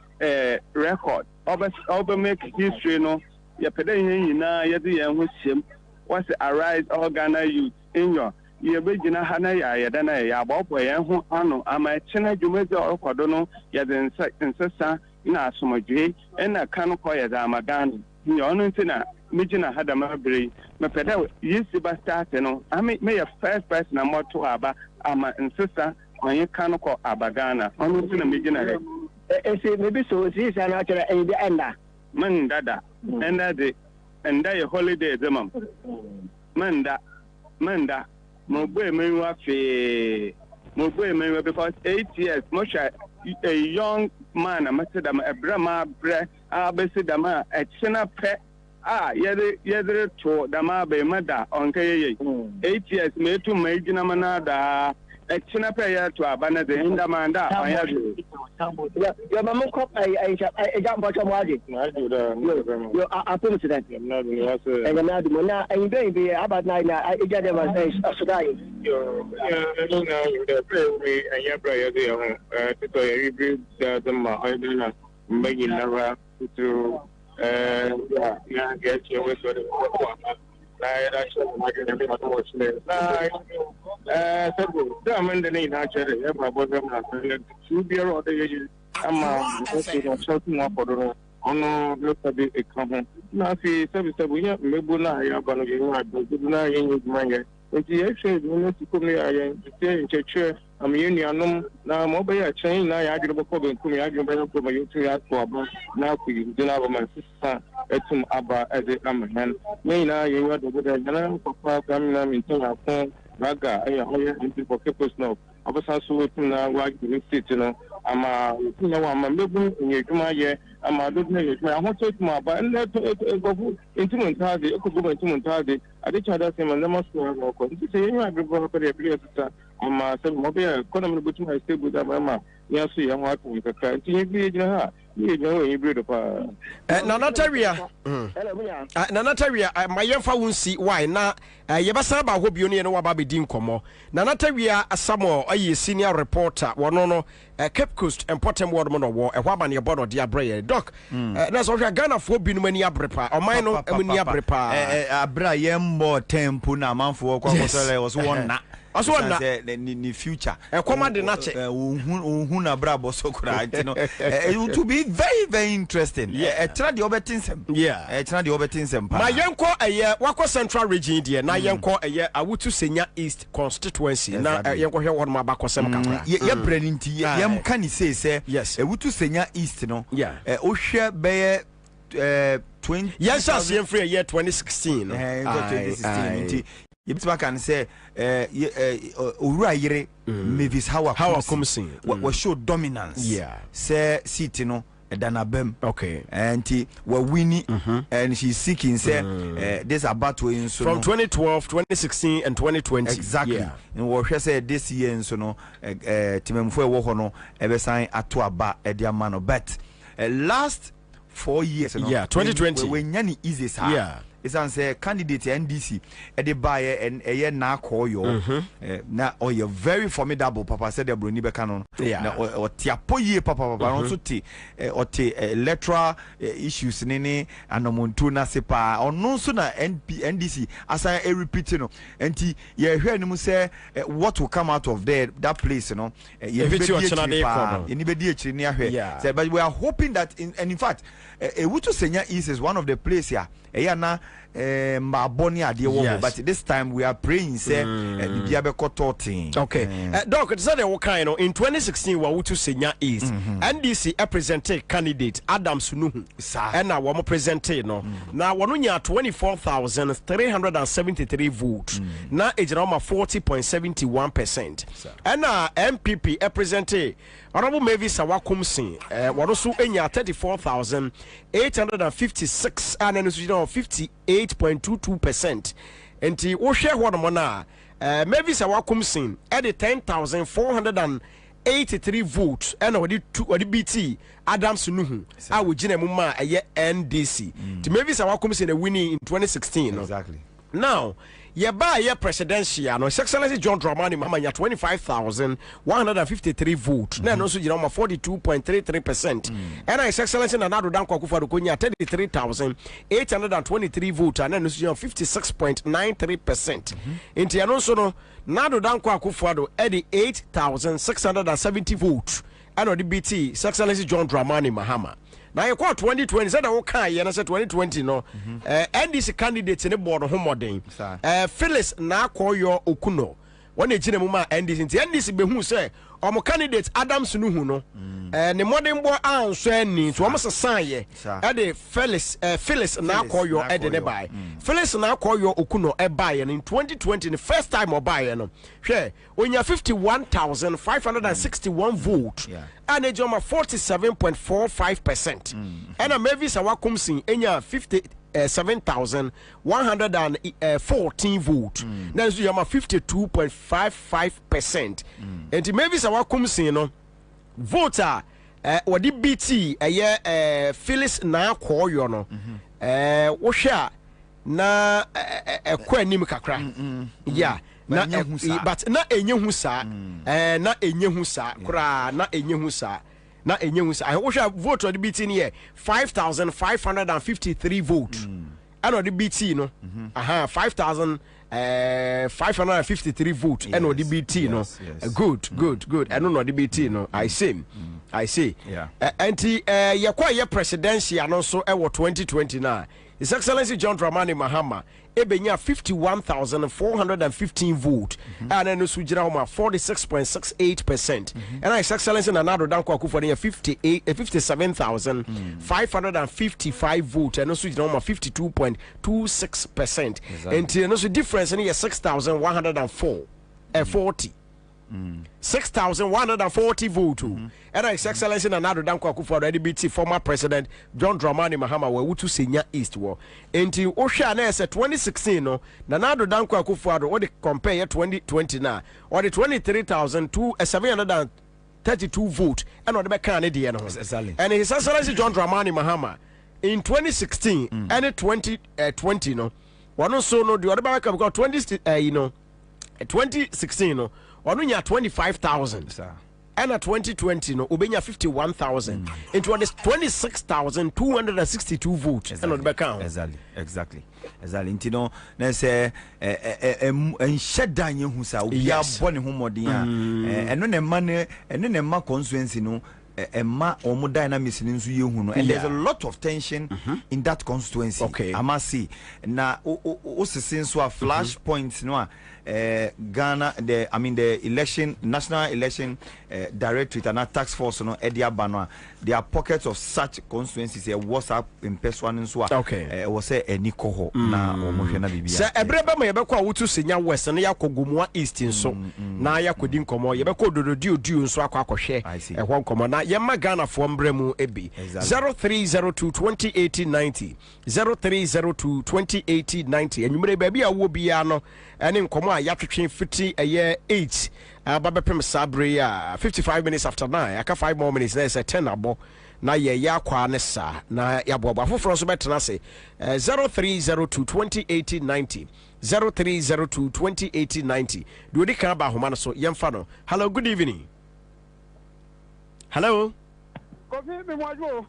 record, over make history no. Your pedestrian, Yadi and with him was a rise of Ghana youth in your original Hanaya, Yadana, Abopo, and who Ano, am I China Jumeza or Codono, Yadin Sessa, Nasumaji, and a canopoy as Amagani. In your own dinner, Mijina had a mabri, my pedal used to start, I may a first person I'm more to Abba, Ama and sister. When you can't call Abagana, I'm going to begin maybe so it is an actual and the ender. Man, Dada, and that day, and that your holiday, the mum. Manda, Mobwe Mwa because 8 years, much a young man, a Brahma, Abesidama, a China pet, yɛde to dama bɛmada ɔnka yɛyɛ 8 years metu magyina mana da ɛkyena pɛ yɛ to aba na de ndamanda ɔyɛ yo mama ko ai jam ba chamo aje yo apum sidan na du na ai be about na ija de ba sai asudai yo na de pre anya bra yɛ de ho to yɛ bi da ma ai na mbagi na ba to ya get you with the na ya shi ma ga ne ma to watch ne na sabo da man da ne na chere ya ba bo da na su biyar o da yaji amma ko no shautu na podoro ono lo tabi ekamo na fi sabu ya mebo na ya ba no ye na do na ye ni manje nti ya hwe no ti ko me ya nti ncheche am yeni anom na mo be ya chen na ya adwere boko be nkum ya adwere be ko ma yotu ya to aba na ku yi na ba man sisa etum aba ede amahan me na ye wa do da na papa kam na min to akon raga aya hoye nti ko ke personal abasa so etum na wa gi state no ama etum na wa ma mebu nye dwuma ye ama do na ye dwuma ho to etum aba na to gofu etum ntade ekogo etum ntade ade chada se man na maso na ko nti se ye wa be bo ko de bi sisa ama se mo be ko na me butu ma stable da ma ya so ye ho atu kaka nti ye bi gina ha ye gina we bi do pa na nataria na nataria ma yemfa wonsi why na ye basa ba ho bio ne no wa ba be din komo na nataria asamo ayi senior reporter wono no Cape Coast important word mo no wo e ho aba ne bono dia breye doc na so hwa Ghana fo bi no mani abrepa o man no mani abrepa abra yembo tempo na manfo kwa kosole was one na also na ni future ekoma de na che ohun na bra boso kura no it will be very very interesting try the obetinsem try the obetinsem ma yenko wako central region there na yenko awutu senya east constituency na yenko hwe won ma bakosem kakra ye brani nti yem kan say awutu senya east no ohwe be 20 yes as yem free year 2016 2016 nti yebitwa kan say owura yire Mavis Hawa Kumsin we show dominance say city no edanabem okay and we winning and she's seeking say this about to in from 2012 2016 and 2020 exactly and we say this year in so no timemfo e wo ho no e be san ato aba e dia ma no but last 4 years no 2020 we nyani easy sir it's say candidate NDC the buyer and na call you na or you very formidable papa said the broni be canon na or tiapoye papa no so ti or ti electoral issues nene anomuntu na sepa or no so na NDC as I repeat no enti ye hwe no say what will come out of there that place no ye be di echiri ni ahwe say but we are hoping that in fact Ewutu Senya East is one of the place here na mbaboni ade wo but this time we are praying say bibia be kototin okay doc it said the kind in 2016 Ewutu Senya East NDC represented candidate Adam Sunuhu and now we presented no now wono nya 24,373 votes na ejina ma 40.71% and MPP represented Honorable Mavis Hawa Kumsin wono so enya 34,856 and then 58.22%. Enti wo hwe ho no na Mavis Hawa Kumsin at the 10,483 votes and odi BT Adams Nuhu a wo gina mu ma NDC. Ti Mavis Hawa Kumsin winning in 2016 exactly now ye presidential no Excellency John Dramani Mahama nya 25,153 votes na no so gina ma 42.33% and His Excellency Nana Danko Akufo-Addo nya 33,823 votes and no so gina 56.93% enti no so no Nana Danko Akufo-Addo at the 8,670 votes and the BT His Excellency John Dramani Mahama. Now you call 2020 said okay na say 2020 no NDC candidates in the board ho modern Phyllis na call your okuno when e gina mu ma NDC be hu say omo candidate Adam Sunuhu no ne modern boy anso ani so omo sesan ye e de Phyllis na call your e de ne buy Phyllis na call your okuno e buy in 2020 the first time o buy no hwe onya 51,561 votes and ejoma 47.45% and Mavis Hawa Kumsin enya 7,114 votes. Now you have 52.55%. And maybe so what comes in voter what the BT Phyllis na Koyo no Osha na Kwenim kakra. Yeah. Na but na enye husa na enye husa kra na enye husa na enye husa I wish vote or the BT here 5,553 votes and or the BT no 5,553 votes and or the BT no good I don't know the BT no I say yeah and ye kwa ye presidential no so e 2029 His Excellency John Dramani Mahama ebenya 51,415 votes and then Sujira 46.68% and His Excellency Nanado Danko Akufo 57,555 votes and Sujira 52.26% and the difference in 6,140 6,140 votes. And His Excellency Nanado Danko Akufo already beat former President John Dramani Mahama were to senior East War. Until Oshana said 2016, no, Nanado Danko Akufo or the compare 2020 now, or the 23,732 votes, and on the Canadian. And His Excellency John Dramani Mahama in 2016 and 2020, no, one also no, the other back about 2016, no. Onunya 25,000 and at 2020 no obenya 51,000 into 26,262 votes and on the account exactly intino na say enhyeda nye hu sa obi abone ho modin a eno ne ma constituency no Emma omo dynamics ni nso yehu no and there's a lot of tension in that constituency. Okay. Amasi na o sese nso a flash points no a Ghana the election national election directorate and task force no edia bano there are pockets of such constituencies WhatsApp in person nso a was say eniko ho na omo hwe na bibia. Se ebreba ma yebekọ awutu senya west na yakogumua east nso na yakodi nkomo yebekọ dododio nso akọhwe ehwo nkomo na yemma Ghana for mbremu ebi 0302208090 0302208090 enyumre baby awo bia no ene nkomo a yatwetwe fiti eye 8 ababepem sabre ya 55 minutes after 9 aka 5 more minutes na say 10 abo na ye yakwa ne sa na yabobo afoforo so betena se 0302208090 0302208090 do di kan ba homa no so yemfa no. Hello, good evening. Hello. Kofi me mwajo.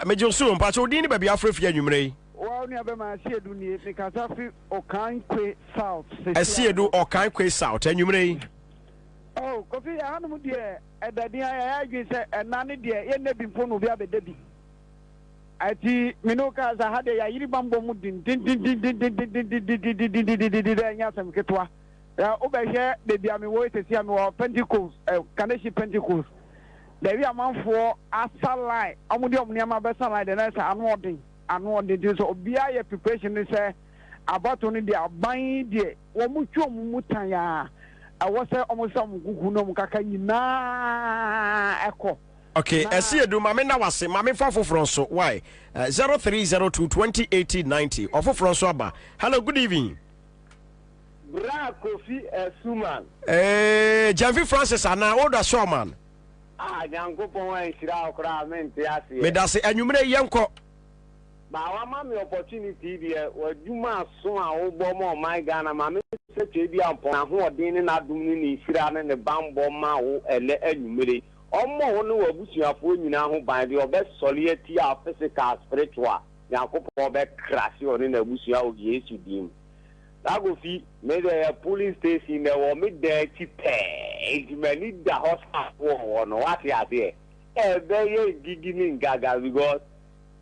Me Josu mpa cho din ba bia frefia nwumre. Wa ni abe ma siedu ni me kasa fi Okankwe South. Asiedu Okankwe South nwumre. Oh, Kofi ya hanu mu de edade ya adwi se enane de ye na bi mpo no bi abedabi. Ati minoka za hade ya yiri bambo mu din nya sam ketwa. Ya obehwe de bia me wo sesi am wo Pentecost Kaneshi Pentecost. There we are man for a salai. Amudi omniama be salai the next anodin so obia ye preparation ni say about only the aban die wo mu twom mutan ya awo say omosam gugu no mukaka nyina eko. Okay, Asiedu mame na wase mame fafoforo so why 0302208090 ofoforo so aba. Hello, good evening. Bra Kofi Suman. Janvi Francis ana order show man. Nyankopon wa nhira okra mente ase. Me da se anwumre yenko. Ma wa ma me opportunity die waduma so a wo bo mo my Ghana ma me se twe bi ampo na ho odin ni na dum ni nhira ne bambo ma wo ele anwumre. Omo ho no wabusuafo nyina ho ban de obe solidarity a physical spiritual. Nyankopon be crash oni na abusua o Yesu dim. Agofi me the police station there wo me there chipe many the hospital no what ya there very gigini gaga because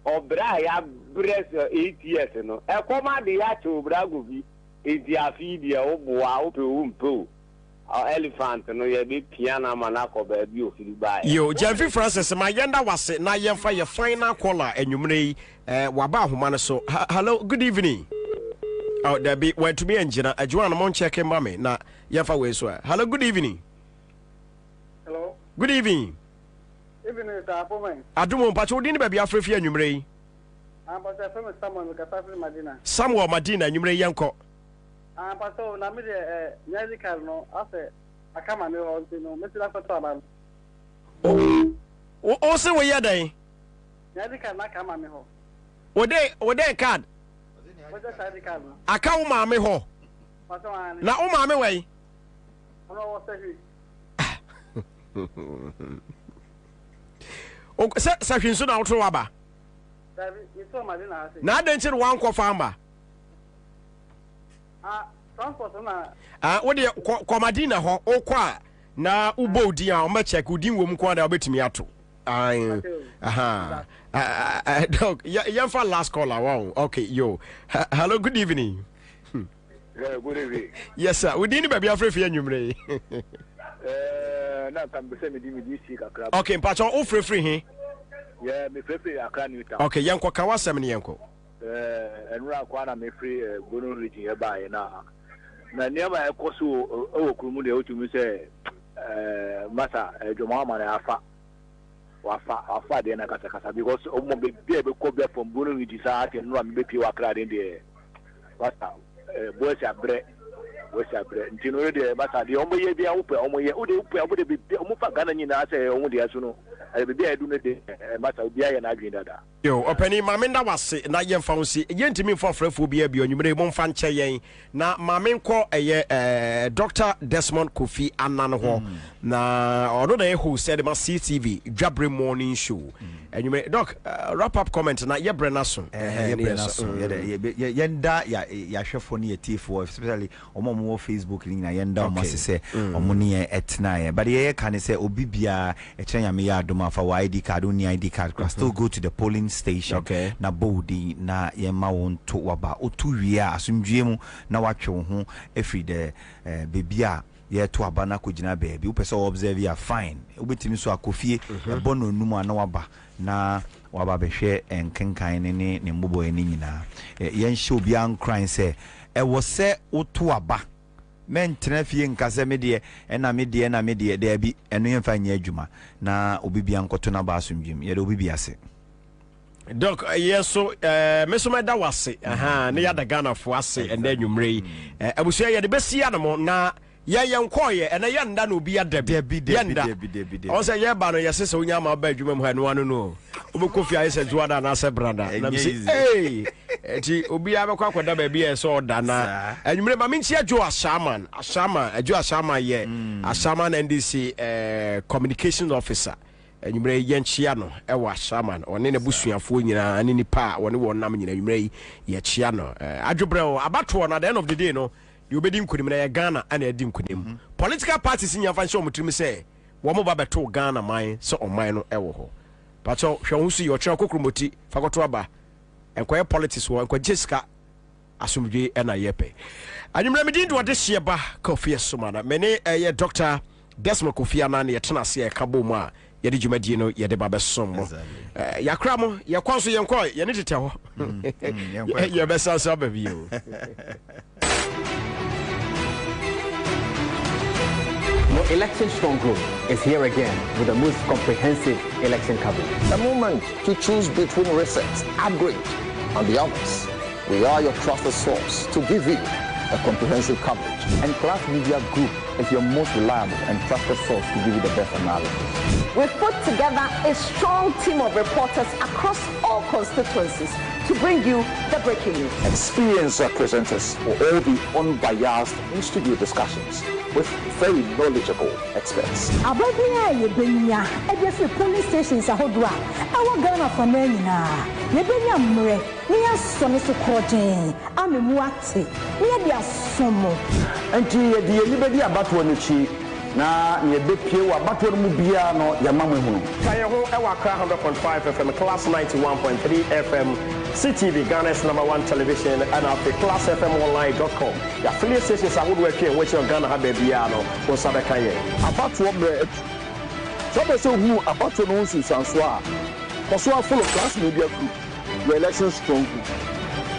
obra ya breast 8 years no e come dey ya to obra gofi e dia feed ya oboa opempo elephant no ye be piano manako ba bi ofiri ba yo Janvi Francis ma yenda wase na yemfa ye final caller enwumre waba ahoma no so. Hello, good evening. Oh, there be where to be engineer. I join on checking mommy. Na yafa we so. Hello, good evening. Hello. Good evening. Evening, sir. Adumo mpacho din ba bia frefia nwumre. Pastor from Samuel Katafri Madina. Samuel Madina, Numre Yanko. Pastor, na me de musical no, afa akama me ho no, me tira foto aban. O se we yadan. Musical na kama me ho. O de card. O de side card no. Aka wo ma me ho. Pastor ani. Na wo ma me we. Ono wo se O se hwinso na wotro waba. Na adanchir wan ko famba. Transport na. Wo de ko Madina ho o kwa na ubo din a o ma check udin wo mu kwa da obetimi ato. Aha. Dog, you for last caller. Wow. Okay, yo. Hello, good evening. Yeah, good evening. Yes, sir. We didn't be afraid for you. Na tam be say me di DC kakra. Okay, mpacho o free he. Yeah, me free akra new town. Okay, yanko kawasem ne yanko. Enura kwa na me free Bono region e bae na niam e koso o kurumu de otumi say masa Jomama na afa de na kasa because o mo be ko be from Bono region sa ati enura me be pie wakra de masa boys abre ntino de masa de omo ye bia upe omo ye ude be omo fa Ghana nyina say omo de aso no be edu ne de masa bia ye na adwen dada. Yo openi mamenda wase na ye mfa nsi yentimi for frefo bia bia onwumere mo mfa nche yen na mamenko eye Dr. Desmond Kofi Annan ho na odo na ho said ma CTV Dwabre morning show onwumere doc wrap up comment na ye brena so yenda ya hwefo ne yetifo especially omo Facebook ni na yenda omo se omo ne etna ye but ye kan say obi bia e kyenya me ya adoma fa ID card oni ID card still go to the polling station. Okay. Na bodi na yema wonto waba otu wia asumdwe mu na watwe ho every the bebia ye to aba na kogina baby wo pese observe ya fine obetimi so akofie ebono numu na waba na waba behwe enkenkan ne mbobo eni nyina yen hye obi an cry say e wo se oto aba men trafie nkase medie na medie de bi eno yemfa nya adwuma na obibia nkoto na ba asumdwem ye de obibia se Doc, yes, so Mesoma da wase, ne ya da Ghana for ase and then you mray. Abusia ya the best animal na ya yankoye and a yanda no be a debi yanda. Also, ya bano ya sister Unyama bedroom had one no. Ubukofi I said Juada and I said brother. And I'm saying, hey, Ubia Quack da baby so dana. And you remember Minchia Joe a shaman, a shaman, a shaman NDC communications officer. And you may yen chiano, ewa shaman, or nene busuafo nyina ani nipa woni wonam nyina you may ye chiano. Adwobrel abato na the end of the day no, you be dim kunim na Ghana and edim kunim. Political parties in your fan show mutimi say, wo mo ba beto Ghana man so on man no ewo ho. But so hwe husu your chako kromoti fakoto aba. Enkoye politics wo enko Jessica asumdwe na yepe. Anwumre medin do de hye ba Kofi Somana. Mene ye Dr. Desmond Kofi Annan ye tena se e kabo mu a yedi dwumadie no yedi ba besom yakra mo yakwanso yenko ye ne tete ho ye besa so ba bio. Your election stronghold is here again with the most comprehensive election coverage. The moment to choose between reset, upgrade, and the others. We are your trusted source to give you a comprehensive coverage. And Class Media Group is your most reliable and trusted source to give you the best analysis. We've put together a strong team of reporters across all constituencies to bring you the breaking news. Experienced presenters will all be unbiased in-studio discussions with very knowledgeable experts. Ababia yebenya every polling stations ahodwa awo Ghana for na yebenya mre ni asome so krojen amemu ate ni dia somo enti ye die libedi abato no chi na ye bepie wa abato no mu bia no yamama hunu Kaye ho e wa kra 100.5 FM Class 91.3 FM CTV Ghana's #1 television and at the classfmonline.com. The affiliate stations are working which your Ghana have bia no o sabe kaye abato mre so be so hu abato no nsu sanso a koso follow Class Media Group your election strong group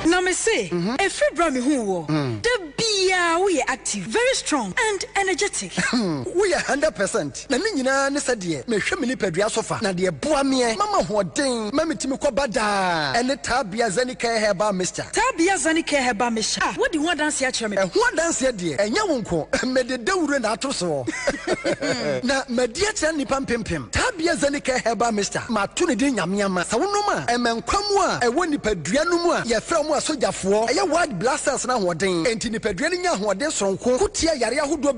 Na me say, every bra me hu wo. The bia we active, very strong and energetic. We are 100%. Na ni nyina ne se de me hwe me nipadua sofa. Na de boa me mama hoden, mama timi ko bada. Ene tabia zanika heba mister. Tabia zanika heba mister. Ah, what do you want dance here chere me? Ho dance de. Enya wonko. Me de dawure na atroso. Na media chere nipa mpempem. Tabia zanika heba mister. Ma to ne din nyame sa wonom a emenkwamu a ewo nipadua no mu a ye fra mu asojafo. Eye word blasters na hoden. Enti nipadua ni nya hoden soronko. Kutia yare ahodo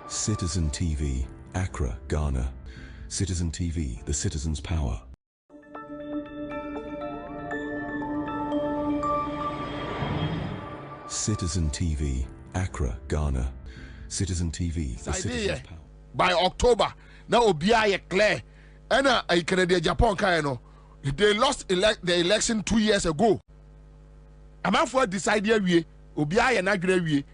Citizen TV, Accra, Ghana. Citizen TV, the citizen's power. Citizen TV, Accra, Ghana. Citizen TV, the citizen's power. By October, now Obia clear. And I Canada Japan Kaino. They lost the election 2 years ago. I'm out for decide we Obia and Agre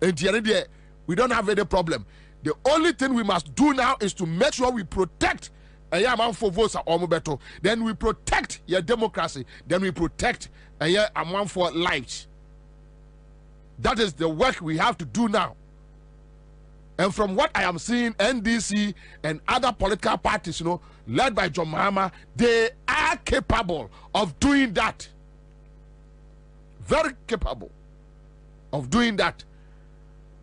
and we don't have any problem. The only thing we must do now is to make sure we protect a amount for votes are almost better. Then we protect your democracy. Then we protect a amount for lives. That is the work we have to do now. And from what I am seeing, NDC and other political parties, you know, led by John Mahama, they are capable of doing that. Very capable of doing that.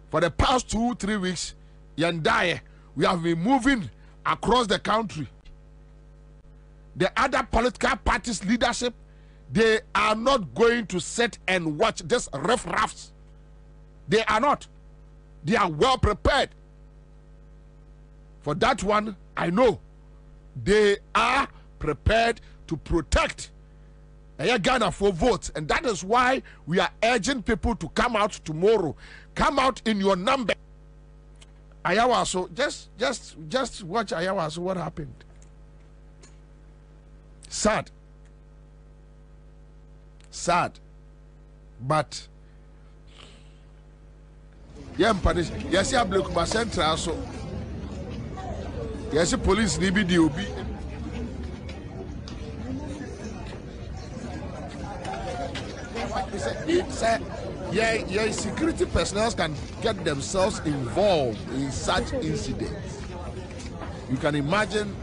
For the past 2-3 weeks, Yandaye, we have been moving across the country. The other political parties' leadership, they are not going to sit and watch this riff-raffs. They are not. They are well prepared. For that one, I know. They are prepared to protect Ghana for votes. And that is why we are urging people to come out tomorrow. Come out in your number. Ayawaso, just watch Ayawaso, what happened. Sad. Sad. But yes, I block my central so yes, police need be the OB. Yeah, security personnel can get themselves involved in such incidents. You can imagine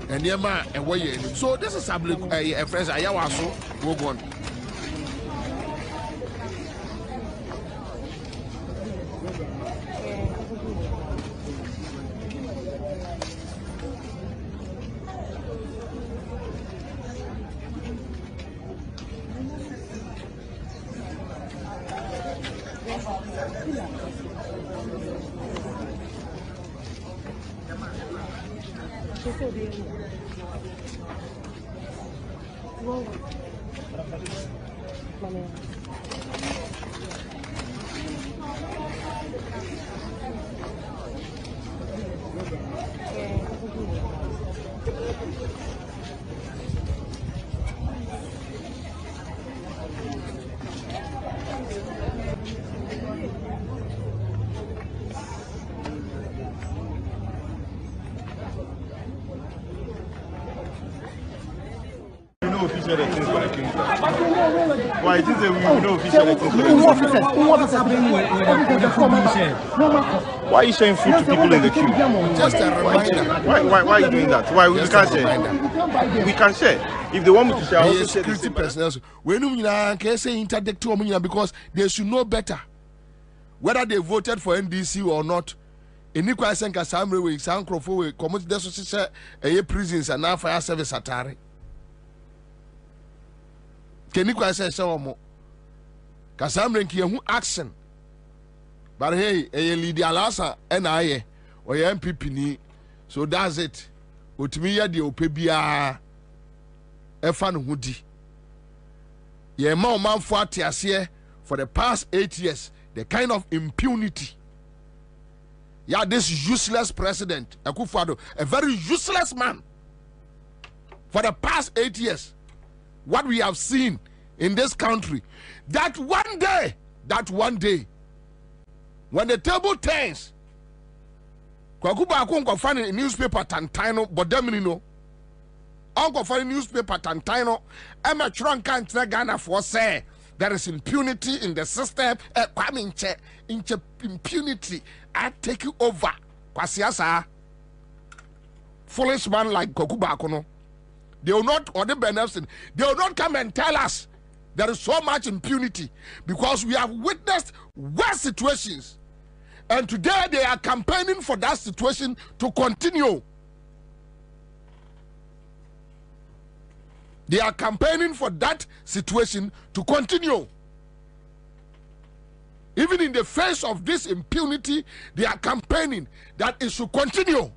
and where so this is a friend Ayawaso go on. Why it is a we know official Why are you showing food to people in the queue? Just a reminder. Why are you doing that? Why we can't share? We can share. If they want me to share, also share the same. Personnel. We can say interdict to because they should know better whether they voted for NDC or not. In Nikwa Senka Samre we Sankrofo we community deso a prisons and now fire service atari. Kenikwa say more. Kasamre ki hu action. But hey, a leader alasa NIA or MPP ni. So that's it. Utimiya di opebia efan hudi. Ye ma man for atiase for the past 8 years, the kind of impunity. Yeah, this useless president, Akufo-Addo, a very useless man. For the past 8 years, what we have seen in this country, that one day, when the table turns, Kwakuba find a newspaper Tantino, but Deminino, Uncle find newspaper Tantino, Emma Trunkan Ghana for say there is impunity in the system, impunity. I take you over. Kwasiasa. Foolish man like Kokubakono. They will not, or the benefit, they will not come and tell us there is so much impunity because we have witnessed worse situations. And today they are campaigning for that situation to continue. They are campaigning for that situation to continue. Even in the face of this impunity, they are campaigning that it should continue.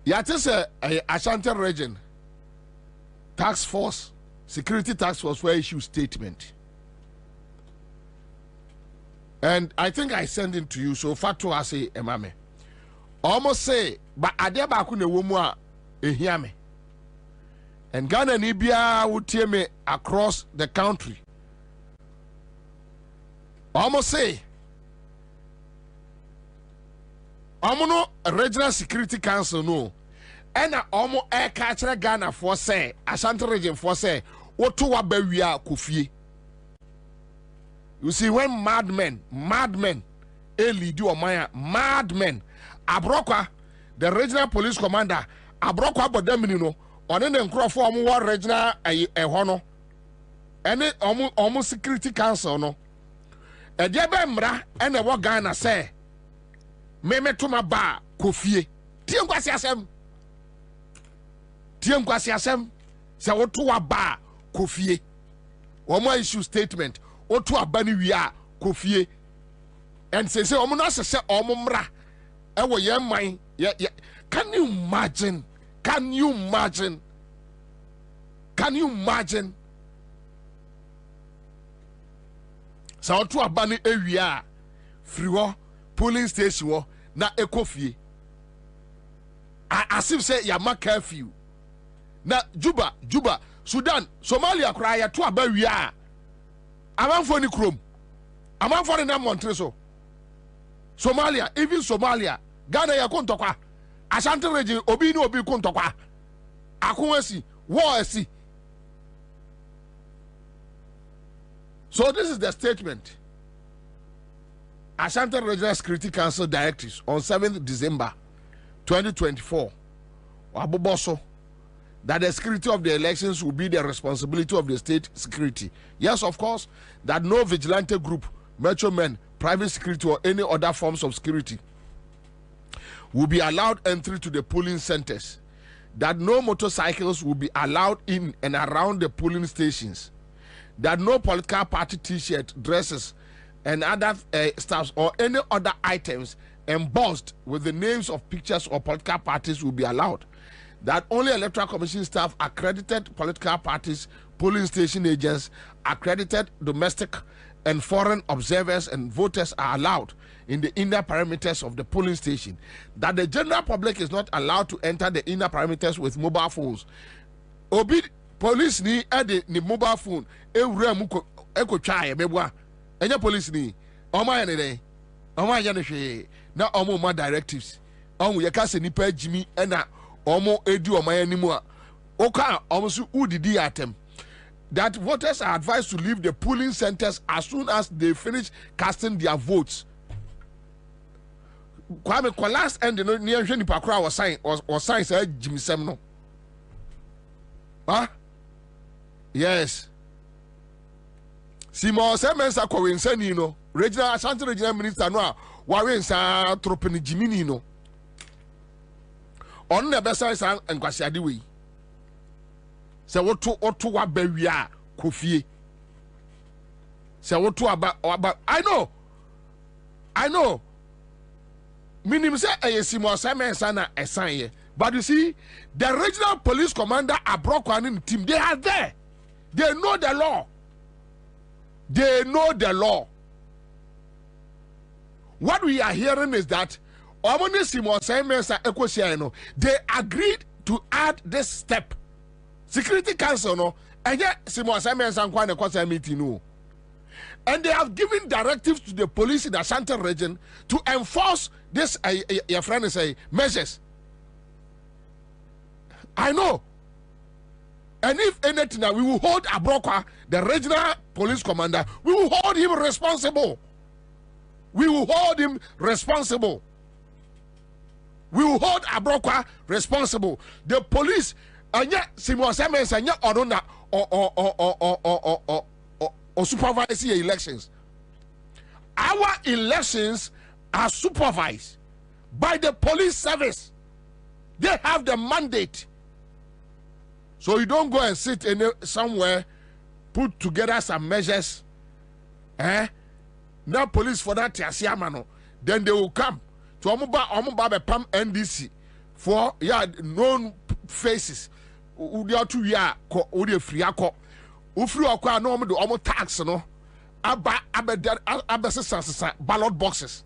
Yatis Ashanti region task force, security task force for issue statement. And I think I sent it to you, so facto I say emame. Almost say, but adeba kune woman hear me. And Ghana Nibia would tear me across the country. Almost say, Omono Regional Security Council no. And Omo air catcher Ghana for say, Ashanti region for say, what to wabewia kufi. You see, when madmen, Eli do Maya, madmen, Abrokwa, the regional police commander, Abrokwa Bodemino, on an Crawford war regional a hono, and it almost security council no. A Jabemra and a what Ghana say, Meme to my bar, Kofie, Tiamquasiasem, say what to a bar, Kofie, or my issue statement. O to abani wia kofie and say omo say omumra e wo ye man can you imagine so to abani ewia free wo polling station wo na ekofie as if say ya ma curfew na Juba Sudan Somalia kra ya to abawia Amanfo ni krom. Amanfo na Montreso. Somalia, even Somalia, Ghana ya kontokwa. Ashanti region obi ni obi kontokwa. Akunwesi, war esi. So this is the statement. Ashanti Regional Security Council directives on 7th December 2024. Wabuboso. That the security of the elections will be the responsibility of the state security. Yes, of course, that no vigilante group, metro men, private security or any other forms of security will be allowed entry to the polling centers. That no motorcycles will be allowed in and around the polling stations. That no political party t-shirt, dresses, and other stuffs or any other items embossed with the names of pictures or political parties will be allowed. That only electoral commission staff, accredited political parties, polling station agents, accredited domestic and foreign observers and voters are allowed in the inner perimeters of the polling station. That the general public is not allowed to enter the inner perimeters with mobile phones. Obi police ni ede ni mobile phone ewura mu eko twae mebwa enya police ni oma ya ne oma ya ne hwe na omo ma directives omo ye ka se nipa jimi ena omo edu omaya nimu a oka omo su udidi atem that voters are advised to leave the polling centers as soon as they finish casting their votes. Kwame kwa last end no ni ehwe nipa kora was sign say jimisem no. Ah? Yes. Simo Semensa kwa wensani no. Regional Ashanti Regional Minister no a wawensa tropeni jimini no. On the best side and Kwasiade we. Say what to wa bewia kofie. Say what to about I know. Minim say Simo Semensa na esan. But you see, the regional police commander Abrokwan team, they are there. They know the law. What we are hearing is that they agreed to add this step. Security Council no, and they have given directives to the police in the Ashanti region to enforce this your friend say measures. I know. And if anything, we will hold Abrokwa, the regional police commander, we will hold him responsible. We will hold Abrokwa responsible. The police, and yet, Simon Simmons, and yet, or supervise the elections. Our elections are supervised by the police service. They have the mandate. So you don't go and sit somewhere, put together some measures. Now police for that tiasiamano. Then they will come to omuba pam NDC for known faces. Udia 2 year ko udia free ako. Ufri akwa no do omo tax no. Aba ballot boxes.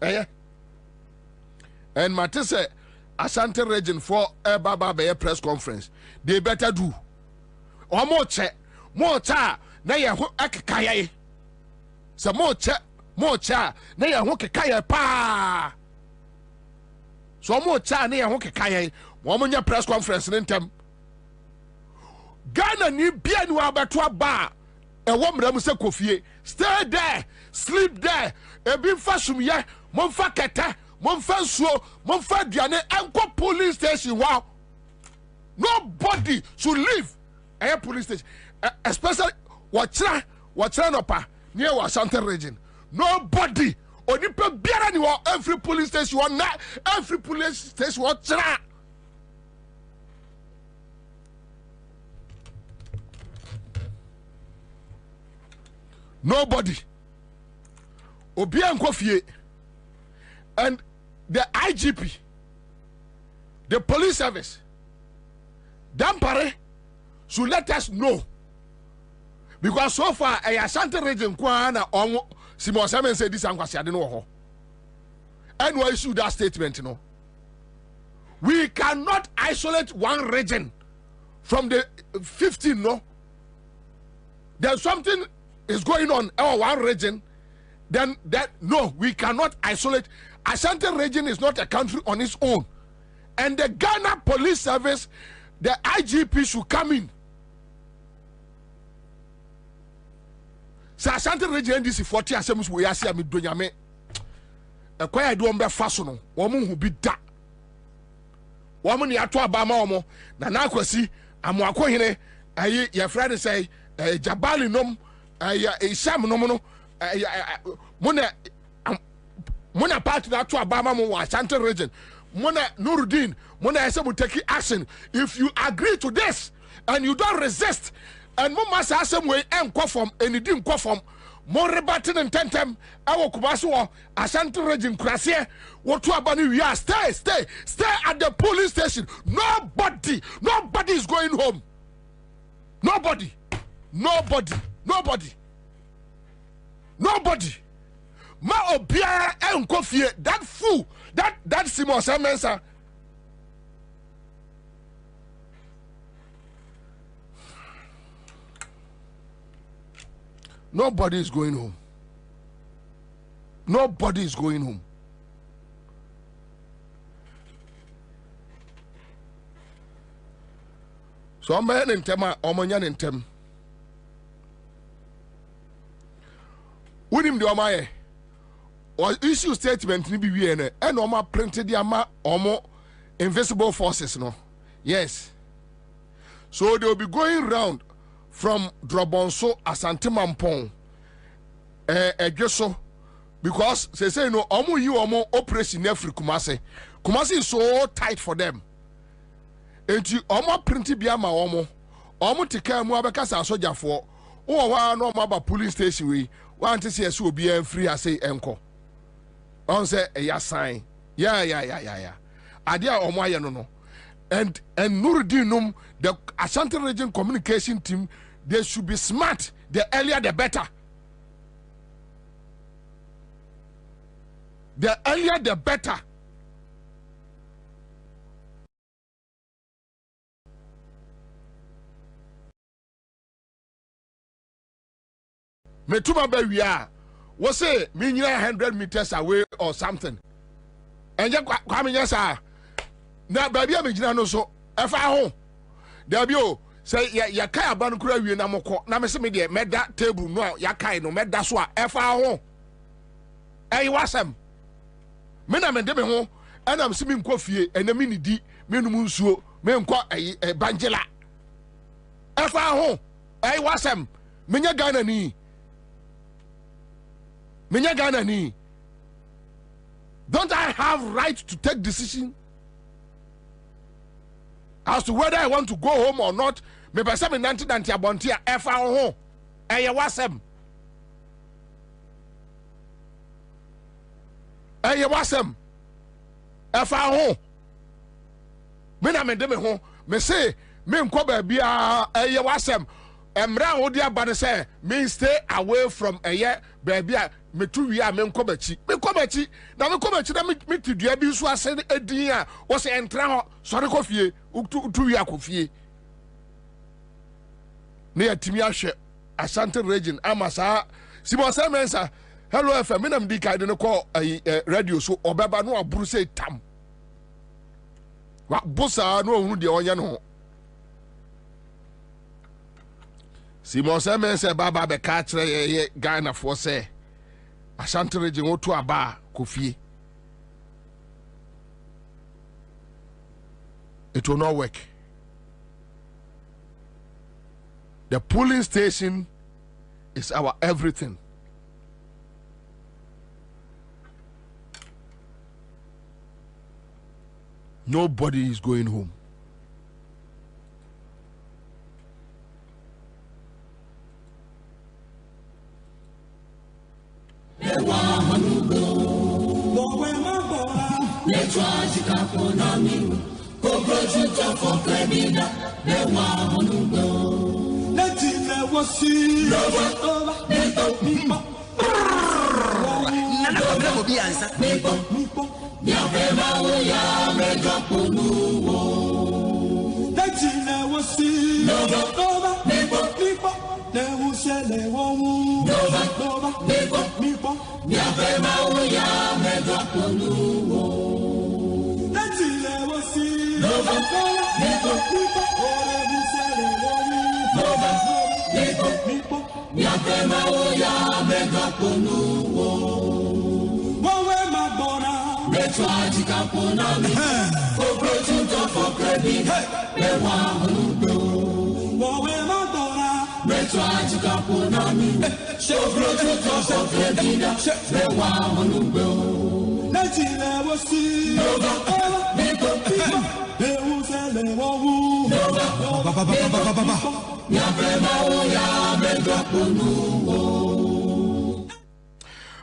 And Matisse Ashanti region for Baba press conference. They better do. Or more cha na ya ho akakaya. So more cha na ya ho kakaya pa. So more cha na ya ho kakaya. Mo nya press conference ntem. Ghana ni bia ni wa beto aba. E wo mram se kofie. Stay there, sleep there. E bi fasum ye, mo fa keta. Monfa suo, monfa diane, enko police station. Wow, nobody should leave a police station, especially wachra no pa near Ashanti region. Nobody, onipa biara ni every police station na every police station wachra. Nobody. Obi enko fie. And the IGP, the police service, Dampare should let us know. Because so far, a Ashanti region, Kwana, Simon Simon said this, and I don't know. And we issue that statement, you know. We cannot isolate one region from the 15, no. There's something is going on in one region, then no, we cannot isolate. Ashanti region is not a country on its own. And the Ghana Police Service, the IGP should come in. So Ashanti region this is 40 assemblies we are seeing me doing me. A quiet do be fasono. Woman who be da. Woman ya to abama omo. Na kwasi amwako hene ayi your friend say Jabali nom Isham no no Mona part that to Abama mo Ashanti region. Mona Nuruddin, Mona Ese will take action. If you agree to this and you don't resist, and Mama Sassam way and conform and it didn't conform, more rebatting and tentem, our Kubasu, Ashanti region Krasia, what to Abani we are stay at the police station. Nobody is going home. Nobody. Ma obia enko fie that fool that Simon Samensa nobody is going home. Nobody is going home. So I'm in tema omonyan in tem. Unim de omaye or issue statement ni bi wie na and oma printed the ama omo invisible forces no. Yes. So they will be going round from Drobonso Asante Mampong Egeso because they say no omo you omo operation every Kumasi is so tight for them. And you omo printed bi ama omo tika mu abekasa soja for o wa no ma police station we want to see us will be free as say enko. On say a sign. Yeah. Adia omoye no. And Nuruddin the Ashanti region communication team, they should be smart. The earlier the better. The earlier the better. Metuma bewia was say me 100 meters away or something. And ya kwame nyasa na baby am gina no so efa ho. There be o say ya kai aban kura wie na moko na me se me de meda table no ya kai no meda so a efa ho. Ey wasam. Me na me de me ho ana me se me nkɔ fie ena me nidi me num nsuo me nkɔ banjela. Efa ho. Ey wasam. Menya Ghana ni. Don't I have right to take decision as to whether I want to go home or not. Me pese me nanti abontia efa ho eye wasem efa ho me na me de me ho me say me nko ba bia eye wasem emra ho dia ba ne say me stay away from eye ba bia me tu wi a me nko bachi na me tidua bi so ase edin a wo se entra ho sori ko fie tu wi akofie ne yatimi ahwe Ashanti region amasa Simon Semensa hello FM me na mdi kai de ne ko radio so obeba no aburu say tam wa bosa no ohunu de onye no Simon Semensa baba be ka kire ye Ghana for say Ashanti region otu aba kofie. It will not work. The polling station is our everything. Nobody is going home.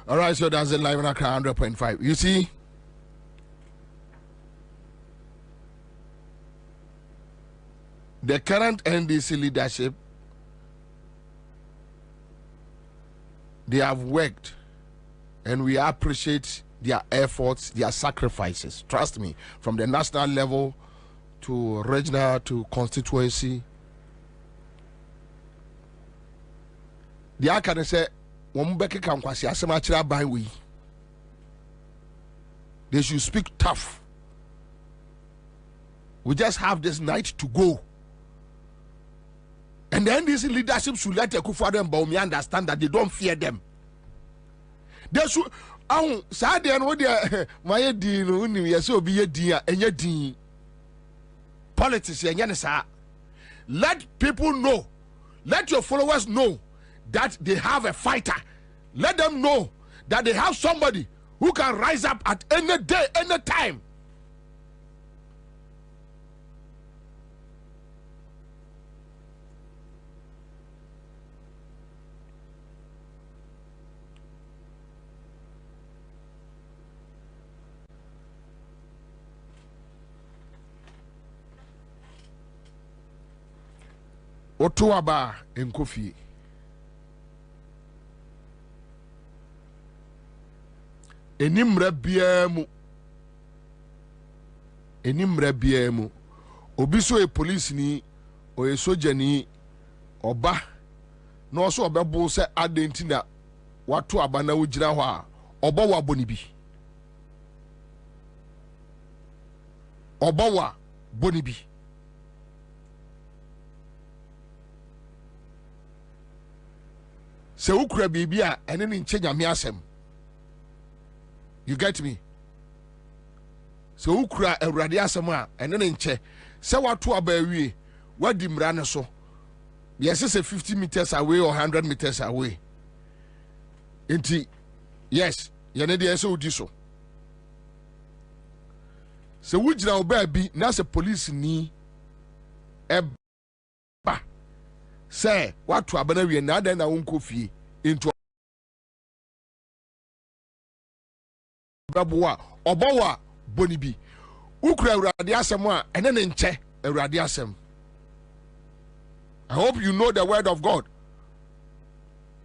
All right, so that's it live on Accra 100.5. You see, the current NDC leadership, they have worked, and we appreciate their efforts, their sacrifices. Trust me, from the national level to regional to constituency. The can say, they should speak tough. We just have this night to go. And then this leadership should let Akufo-Addo and Bawumia understand that they don't fear them. They should. Politics. Let people know. Let your followers know that they have a fighter. Let them know that they have somebody who can rise up at any day, any time. Otuaba in Kofi. Enimre biemu obi so e police ni o e soja ni oba no so obebo se adenti na watu aba na wogira ho a oba wa boni bi se ukura bibi a ene ni nche nyame asem. You get me? So ukura Awurade asem a ene ne nche se watu aba awie wadi mra ne so. Yes, say 50 meters away or 100 meters away. Enti yes, yene de so udi so. Se wujira oba bi na se police ni eba say what to abana wie na dan na wonko fie into baboa obawa boni bi ukura awurade asem a ene ne nche awurade asem. I hope you know the word of God.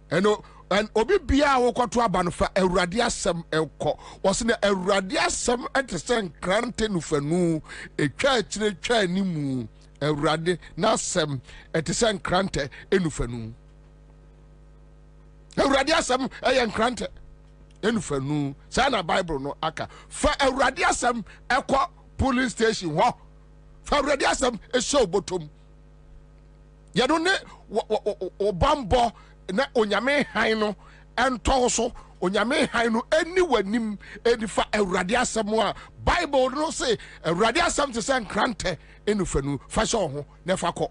And obi bia wo kwato aba no fa awurade asem enko wose na awurade asem entesen krante no fanu etwa akire twa animu awurade na asem entesen krante enufanu awurade asem eyen krante enufanu sa na Bible no aka fa awurade asem ekọ police station ho fa awurade asem esho botom yado ne obambo na onyame han no ento so onyame han no ani wanim edifa awurade asem a Bible no say awurade asem te say krante enufanu fa sho ho na fa kọ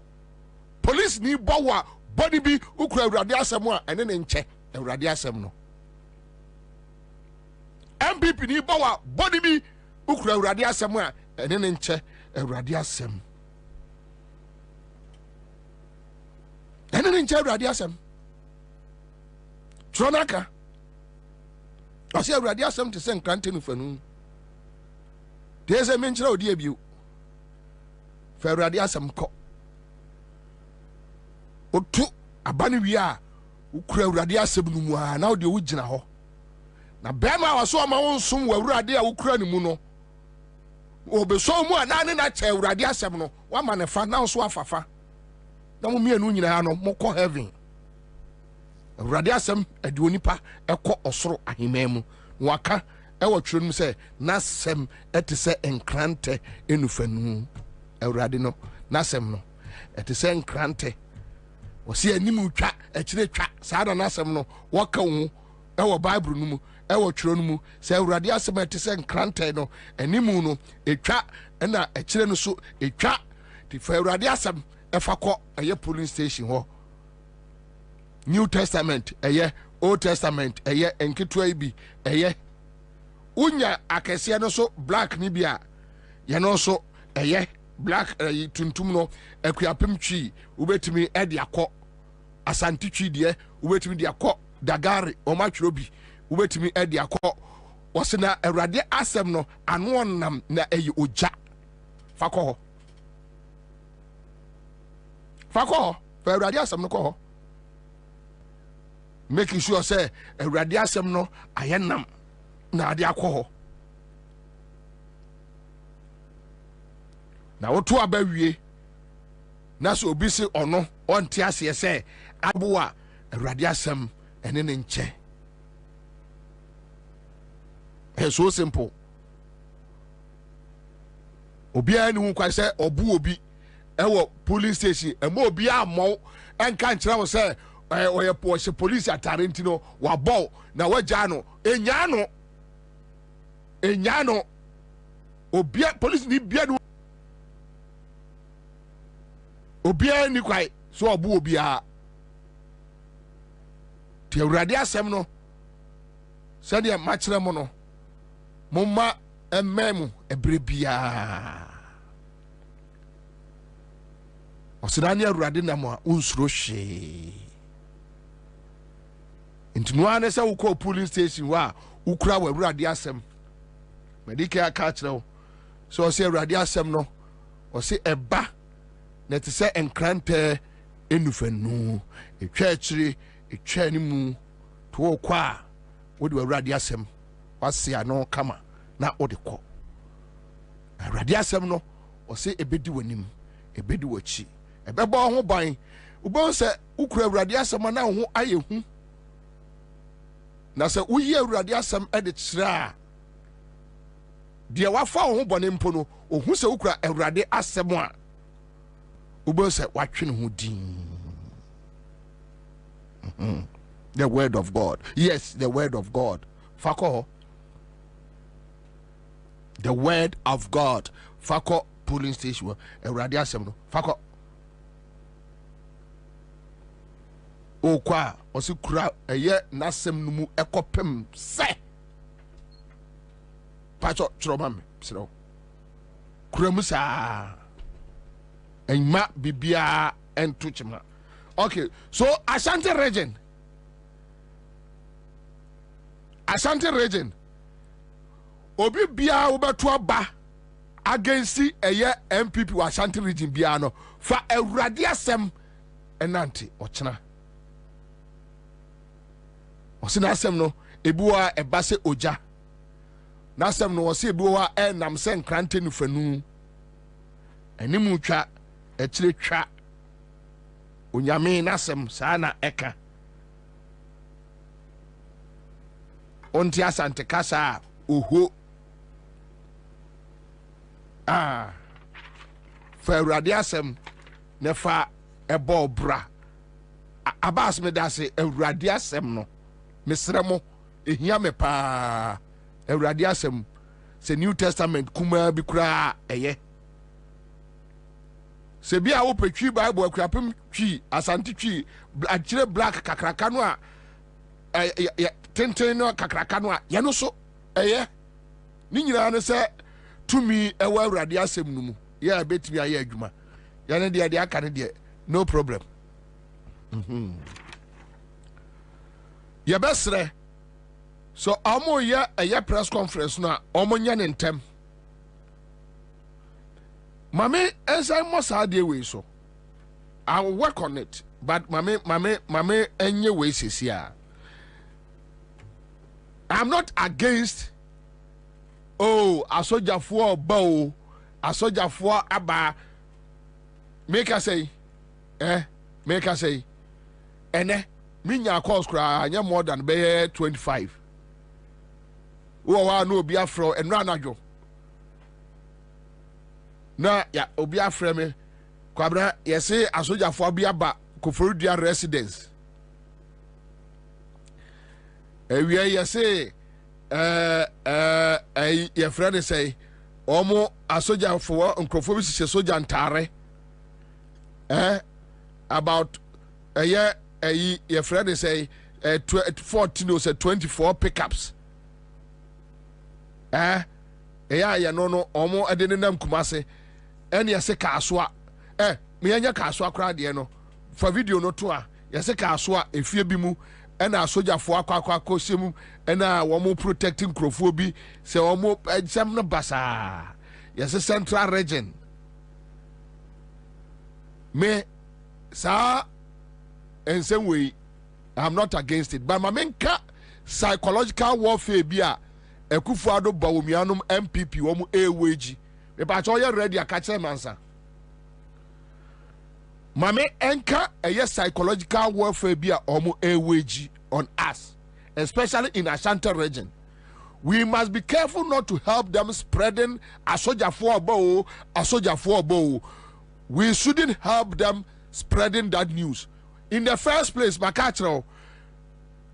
police ni bowa body bi ukura awurade asem a ene ne nche awurade asem no MPP ni bowa body bi ukura awurade asem a ene ne nche awurade asem ene ne nche awurade asem Tronaka. I say awurade asem te say nkrante enufanu dey say menchira odi abiu fa awurade asem kọ otu abane wi a ukura awurade asem no mu a na odi wo gina ho na bema wa so ma wonsum wa awurade a ukura ni mu no obeso mu a na ne na che awurade asem no wa ma ne fa na so afafa na mo mienu nyina no mo kọ heaven awurade asem ade onipa ekọ osoro ahememu waka ewo twirem se na sem ete se enkrante enufanu awurade no na sem no ete se enkrante wosi animu twa ekire twa saada na sem no waka wu ewo Bible no mu ewo twiro no mu se awurade asem ete se enkrante no animu no etwa na ekire no so etwa ti fa awurade asem efa kọ eye polling station ho New Testament Old Testament enkitwa ibi unya akese no so black ni bia ye no so black tuntum no akuapem twi ubetimi ede akọ asante twi de ubetimi de akọ dagare o matwro bi ubetimi ede akọ wose na awurade asem no ano onam na oja fakọ fa awurade asem no kọ making sure say awurade asem no ayenam na ade akọ na woto abawie na so obi se ono onte ase se abo a awurade asem ene ne nche it's so simple obi ani hu kwa se obu obi ewo police station emo obi amọ enka nkyerɛ wo se oye police atare ntino wa ball na waja no enya no obia police ni bia no obia ni kwai so obu obia ti awurade asem no sɛdeɛ makyerɛ mo no momma emmemu ebrebia osidani awurade na mo unsuro hwe intinu ane sa ukọ polling station wa ukura wa awurade asem medika aka kyerɛw so ɔse awurade asem no ɔse eba na te sɛ enkrante enufanu etwa akyire etwa animu to okɔ a wode awurade asem wase ano kama na wode kɔ awurade asem no ɔse ebedi wanim ebedi wachi ebɛbɔ ho ban ubon sɛ ukura awurade asem na ho ayehu na sɛ uyi awurade asem ede kyerɛ a deɛ wafa ho bɔne mpo no ohu sɛ ukura awurade asem a ubon sɛ watwe ne ho din the word of God. Yes, the word of God. Fako. The word of God. Fako polling station. Awurade asem no. Fako. O kwa osi kura eye nasem no mu ekopem se. Pacho troma me. Siro. Kura mu sa. and ma bibia and tuchma. Okay, so Ashanti region. Obi bia obetua ba against eye MPP wa Ashanti region bia no fa awurade asem enante ochena. Osina asem no ebuwa ebase oja. Na asem no wose ebuwa enam se nkrante no fanu. Enimu twa ekire twa. Onyame nasem saa na eka. Onti Asante kasa oho. Fa awurade asem ne fa ebo bra. Abas me da se awurade asem no. Mesremo ehia me pa. Awurade asem se New Testament kuma bi kura eye. Se bia wo petwi Bible akurapem twi Asante twi akire black kakraka no a tenten no kakraka no a ye no so eye ni nyina no se tumi ewa awurade asem no mu ye betimi aye adwuma ye ne de aka ne de no problem. Ye besre so amo ye eye press conference no a omo nya ne ntem. Mame ensai mosa de we so I will work on it, but mame enye we sisia. I'm not against asojafo bow asojafo aba make us say ene minya course kra anya more than be 25 wo wa no obi afro enra najo na ya obi afre me kwabra yesi asojafo bi aba Koforidua residence ewia yesi your friend say omo asojafo nkrofo bi sise soja ntare about your friend say 14 or 24 pickups ya no omo adene nam kumase ene yese kaaswa me anya kaaswa kra de no fa video no to a yese kaaswa efie bi mu ena asojafo akwa semu ena wo mo protecting krofo bi se wo mo exam no basa yese central region me sa and same way I'm not against it but my menka psychological warfare bi a Ekufuado Bawomianum MPP womu eweji me pa cho ye ready akache mansa mame enka eye psychological warfare bi a omu eweji on us especially in Ashanti region. We must be careful not to help them spreading asojafo obo. We shouldn't help them spreading that news. In the first place, Makachro,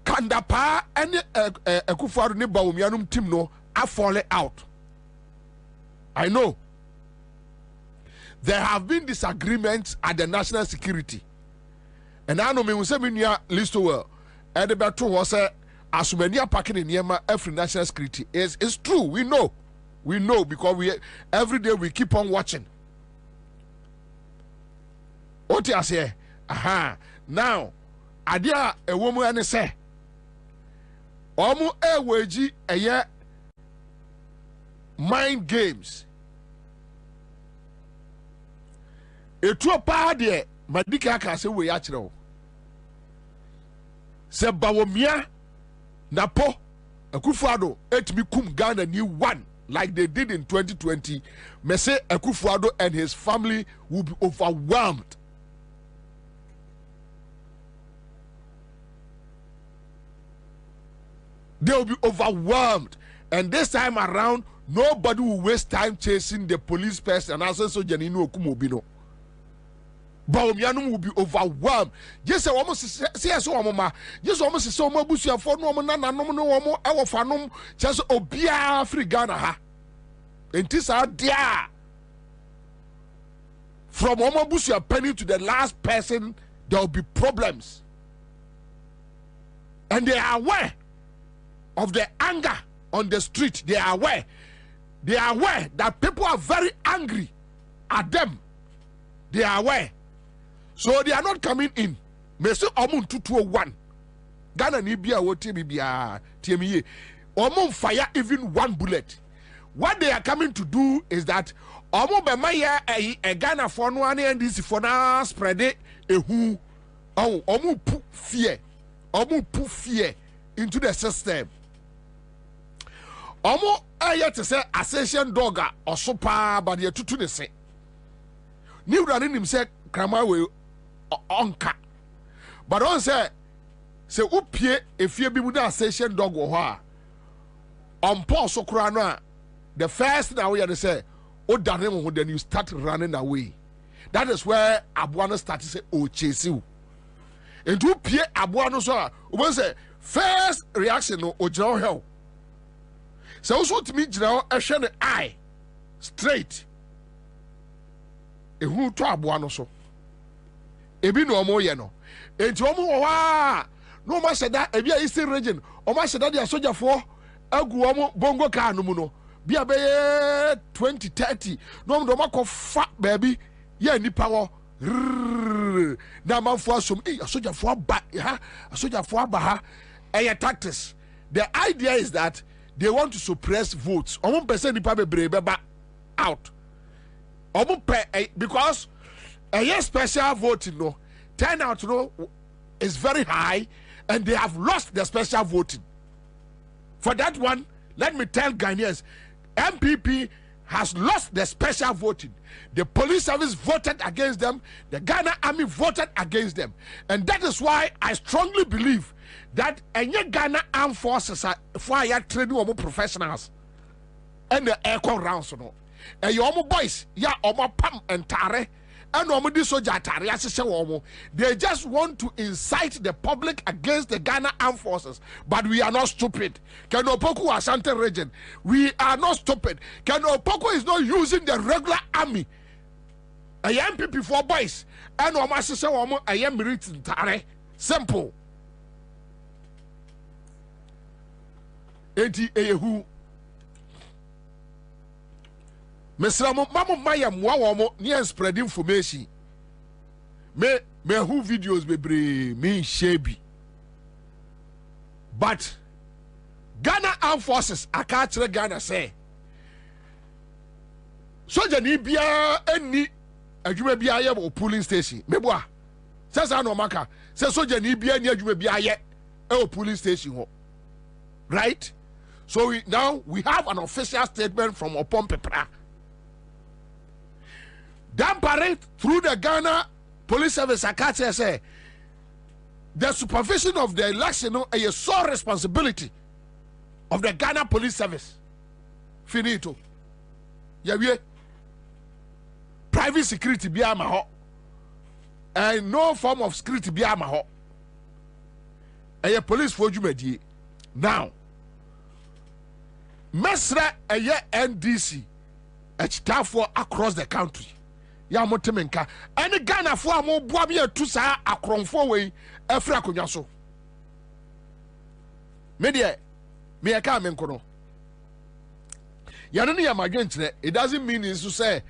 Kandapa and Ekufuado ni Bawomianum team no are falling out. I know. There have been disagreements at the national security. And I know me say me list well. And the battle was Asumania packing in Yema every national security. It's true. We know because every day we keep on watching. What you say? Now, adia a woman and say, Omu eweji eye mind games. Etu pa de madika aka se we ya kire. Se Bawomia Napo Ekufuado etimi kum Ghana new one like they did in 2020. Me say Ekufuado and his family will be overwhelmed. They will be overwhelmed. And this time around, nobody will waste time chasing the police person and also so Janino Kumobino. Bawomianum will be overwhelmed. Yes, I almost say so mama. Yes, almost so mabusia for no man no more our fanum just obia free Ghana ha. And this are there. From Omabusia penny to the last person, there will be problems. And they are aware of the anger on the street. They are aware. They are aware that people are very angry at them. They are aware. So they are not coming in. Mese omun 221. Ghana ni bia wo temi bia temi omun fire even one bullet. What they are coming to do is that omun be maya a Ghana for no ane NDC for na spread it ehu. Oh, omun put fear. Omun put fear into the system. Omun aye to say assassin dogger or super but ye tutu ne say. New running him say krama we onka. But on say upie efie bi mu na assassin dog wo ha. On pause so kura no the first thing we say o dane mo then you start running away. That is where Abuano started to say o chase you. And to pie Abuano so we say first reaction no o jira hell. So also to me jira e hwe ne eye straight. Ehu to Abuano so. Ebi no omo ye no. Enti omo wa no ma sheda ebi a eastern region o ma sheda dia sojafoɔ agu omo bongo car no mu no bia be 2030 no do makɔ fa baabi ye nipa wo na manfo asom sojafoɔ ba ha sojafoɔ ba ha tactics. The idea is that they want to suppress votes. Omo person nipa bebree beba out. Omo because a special voting no turnout no is very high and they have lost the special voting. For that one, let me tell Ghanaians, MPP has lost the special voting. The police service voted against them. The Ghana army voted against them. And that is why I strongly believe that any Ghana armed forces are fire training omo professionals and the echo rounds no. And your omo boys, ya omo pam and tare. And they just want to incite the public against the Ghana armed forces. But we are not stupid. Kanopoku Asante region, we are not stupid. Kanopoku is not using the regular army. I am MPP for boys. And I am written tare. Simple. Eti ehu. Mesra mama maya mwa mo ni spread information. Me who videos bebre me shebi. But Ghana Armed Forces akatre Ghana say soja ni bia eni adwuma bia ye o polling station. Meboa. Sasa no maka. Se soja ni bia ni adwuma bia ye o polling station ho. Right? So now we have an official statement from Opon Pepra. Then parade through the Ghana Police Service Akache say the supervision of the election is a sole responsibility of the Ghana Police Service. Finito. Yawie. Private security be amaho. And no form of security be amaho. A police for you now. Mesra a NDC for across the country. Ya motemenka any Ghana for mo boa me atu saa akronfo we afra konwa so me de me ya ka me nkono ya no ya madwenkyere. It doesn't mean is to say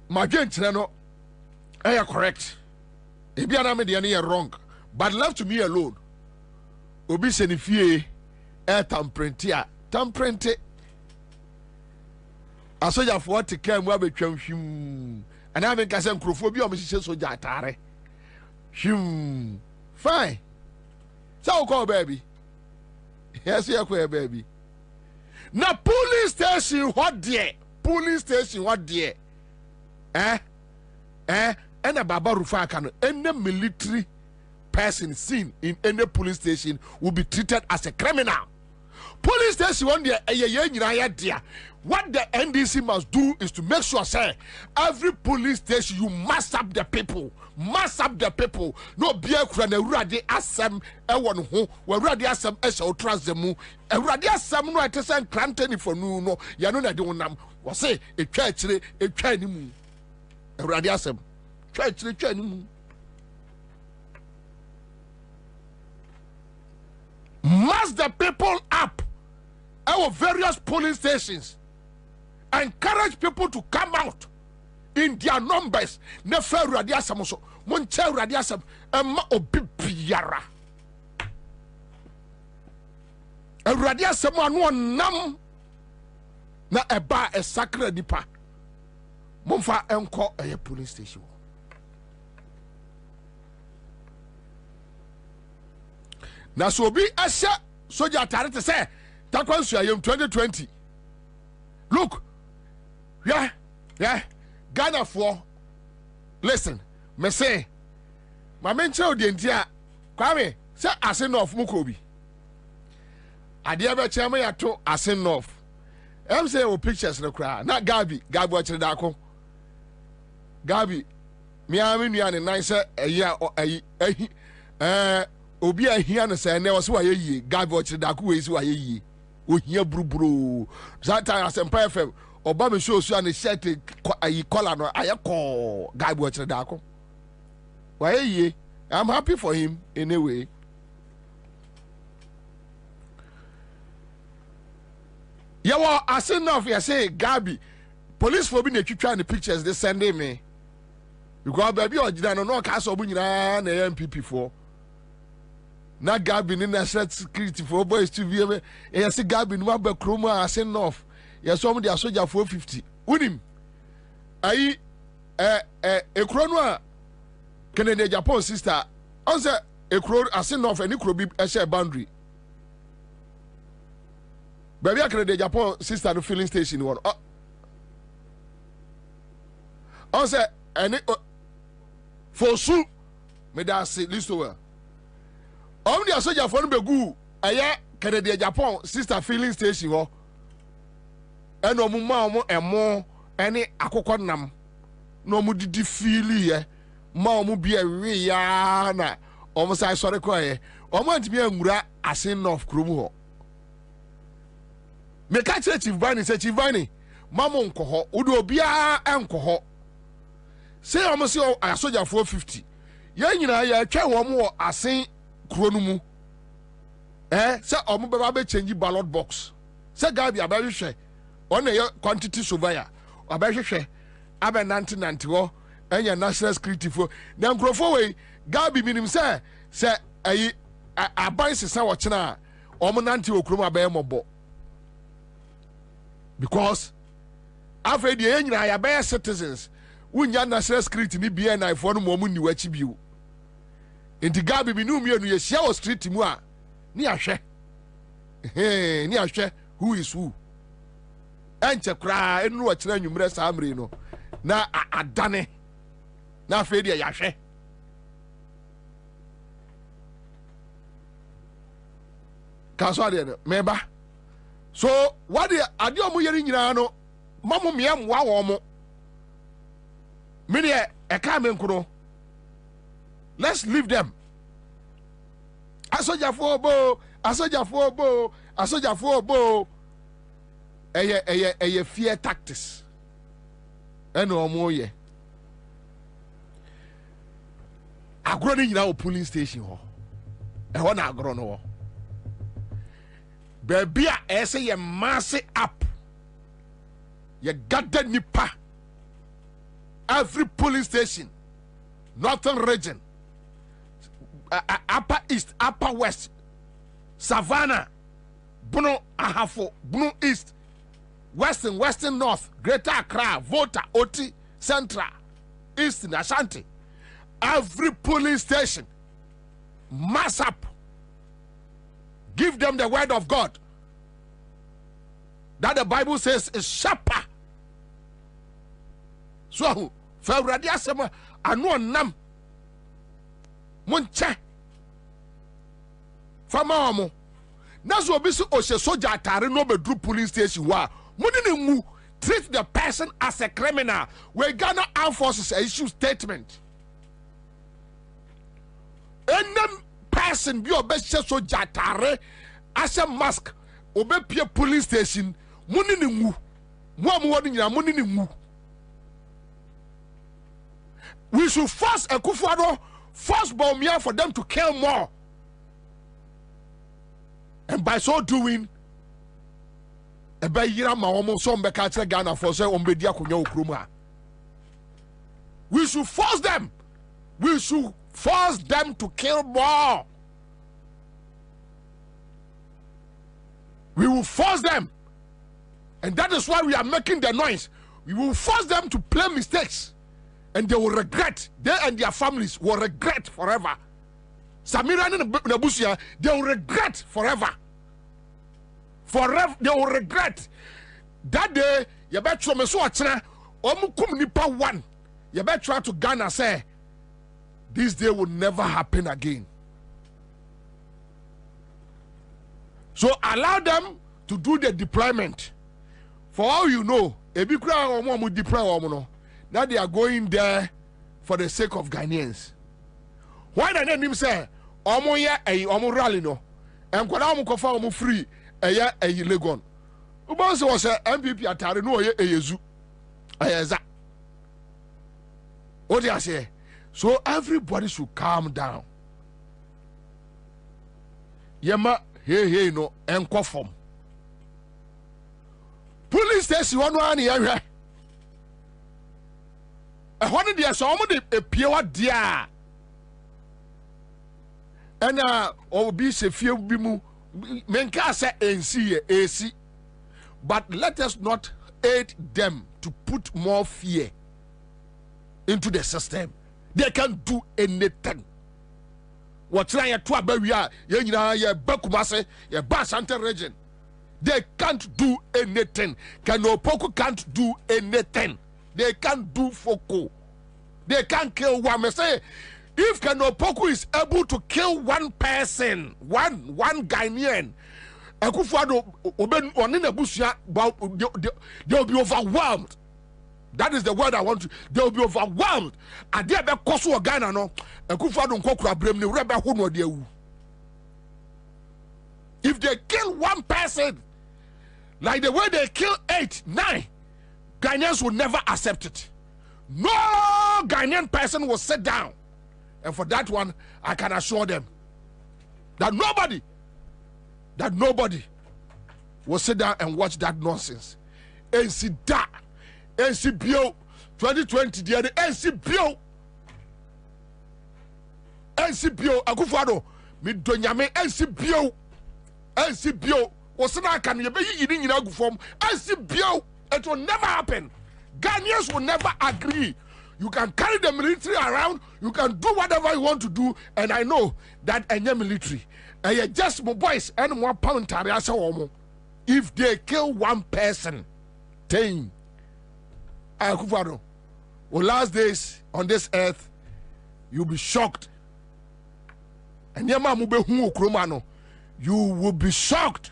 madwenkyere no correct e bia na me de no wrong, but left to me alone obi se ni fie tamprentia asoja for te kam wa betwam hwim ana me kase nkrofo bi o me hye soja atare hwim fine so call baby yes you call baby na police station what there and a baba rufa can any military person seen in any police station will be treated as a criminal. Police station one day what the NDC must do is to make sure say every police station you mass up the people. No beer kura na urade asem e won ho urade asem e se otras them urade asem no atese krantani for no ya no na de wonam wo say etwa akire etwa ni mu urade asem twa akire twa ni mu mass the people up our various polling stations. Encourage people to come out in their numbers. Nefer radiasam so. Monche radiasam. Emma obibiara. A radiasam anu nam. Na eba a sacred nipa. Monfa enko a police station. Na so bi asha soldier atare te say takwansu ayem 2020. Look, yeah, Ghana for listen, me say, my mention the entire Kwame, say asin of Mukobi. Adia be chairman ya to asin of. Say o pictures no cry. Not Gabi watch the Gabi, me am in nice a year or obi a here and say never so ye Gabi watch the daku is why ye. We hear bro. That time as Empire FM. Obama shows you and shirt a collar no I call guy watch the dark. Why ye? I'm happy for him anyway. Yeah, I say enough. You say Gabi, police for being trying the pictures they send me. Because baby or didn't know castle being an MPP for. Not Gabi in national security for boys to be able. I say Gabi no be chroma. I say enough. Yes, some of the soldier 450. With him, a chrono Canadian Japan sister. Answer a crow as enough and it could be a share boundary. Baby, I Canadian Japan sister the filling station one. Answer and for soup, may that say list over. Only a soldier for the goo. A Canadian Japan sister filling station one. Eno mu ma omo emo ene akokɔ nam na omo didi fili ye ma omo bi ewe ya na omo sai sɔre kɔ ye omo antimi anwura asen of krom ho me ka kyerɛ chief bani sɛ chief bani ma mo nkɔ hɔ wo de obia enkɔ hɔ sɛ omo sɛ asoja 450 ye nyina ye atwa wo mo wɔ asen kro no mu sɛ omo beba be change ballot box sɛ Gabi abahwehwɛ on a quantity surveyor, or Bashe, Abba 1990, and your national security for then grow forward. Gabi mean him, say, a bice is our china, or Monanti or Kruma Bemobo. Because after the end, I bear citizens, when your national security be and I for no moment you achieve you. Into Gabi, we knew me on your shower street, Timua, near she. Hey, near she, who is who? Enche kra enu wa kire nwumre samre no na adane na afedi ya hwe kaso ade no meba so what the ade omo yeri nyina no mamu mia mwa wo mo me de e ka me nkuro let's leave them asojafo bo a fear tactics. And no more ye. Agro in our polling station. I want agro no. Baby, I say ye massive up. You got the nipa. Every polling station, northern region, upper east, upper west, Savannah, Bruno Ahafo, Bruno East. Western North, Greater Accra, Volta, Oti, Central, Eastern, Ashanti. Every polling station, mass up. Give them the word of God. That the Bible says is sharper. So, for radiasema, anu nam. Munche. Fama omo. Nazo obisi oshe soja atare no bedru polling station wa. Munini treat the person as a criminal. We Ghana Armed Forces issue statement. Any person be obese so jatare as a mask obe pie police station munini mu wodi nyina munini mu. We should force a Kufuado, force Baumia for them to kill more. And by so doing, ebe yira ma omo so mbeka kire Ghana for say ombedia konyo okroma We should force them. We should force them to kill more. We will force them. And that is why we are making the noise. We will force them to play mistakes. And they will regret. They and their families will regret forever. Samira and Nabusia, they will regret forever. Forever, they will regret. That day, you better try to nipa one. You better try to Ghana say, this day will never happen again. So allow them to do the deployment. For all you know, now they are going there for the sake of Ghanaians. Why the name say, Omo ya omo rally no, and kwa omo kofa omo free eya Legon. Ubanse was a MPP atare no ye eyezu. Ayeza. What do I say? So everybody should calm down. Yema hey no enko form. Police station one one here. One day so omo de epiewa dia. And obi se fie bi mu menka say NC AC. But let us not aid them to put more fear into the system. They can't do anything. What's trying to abawia ye Bakumase, ye Basante region. They can't do anything. Kanopoko can't do anything. They can't do Foko. They can't kill one. Me say, if Kanopoko is able to kill one person, one Ghanaian, Akufo-Addo oben onina busia, they will be overwhelmed. That is the word I want to. They will be overwhelmed. And they be koso Ghana no. Akufo-Addo nkokura brem ni rebe ho no de wu. If they kill one person, like the way they kill 8, 9, Ghanaians will never accept it. No Ghanaian person will sit down. And for that one, I can assure them that nobody will sit down and watch that nonsense. NCDA, NCBO, 2020, the NCBO, Akufo-Addo, Midonyame, NCBO, Wasana can you be eating in a form? NCBO, it will never happen. Ghanaians will never agree. You can carry the military around, you can do whatever you want to do, and I know that any military, just my boys and more pound. If they kill one person, then Akufo-Addo, well, last days on this earth, you'll be shocked. And you will be shocked.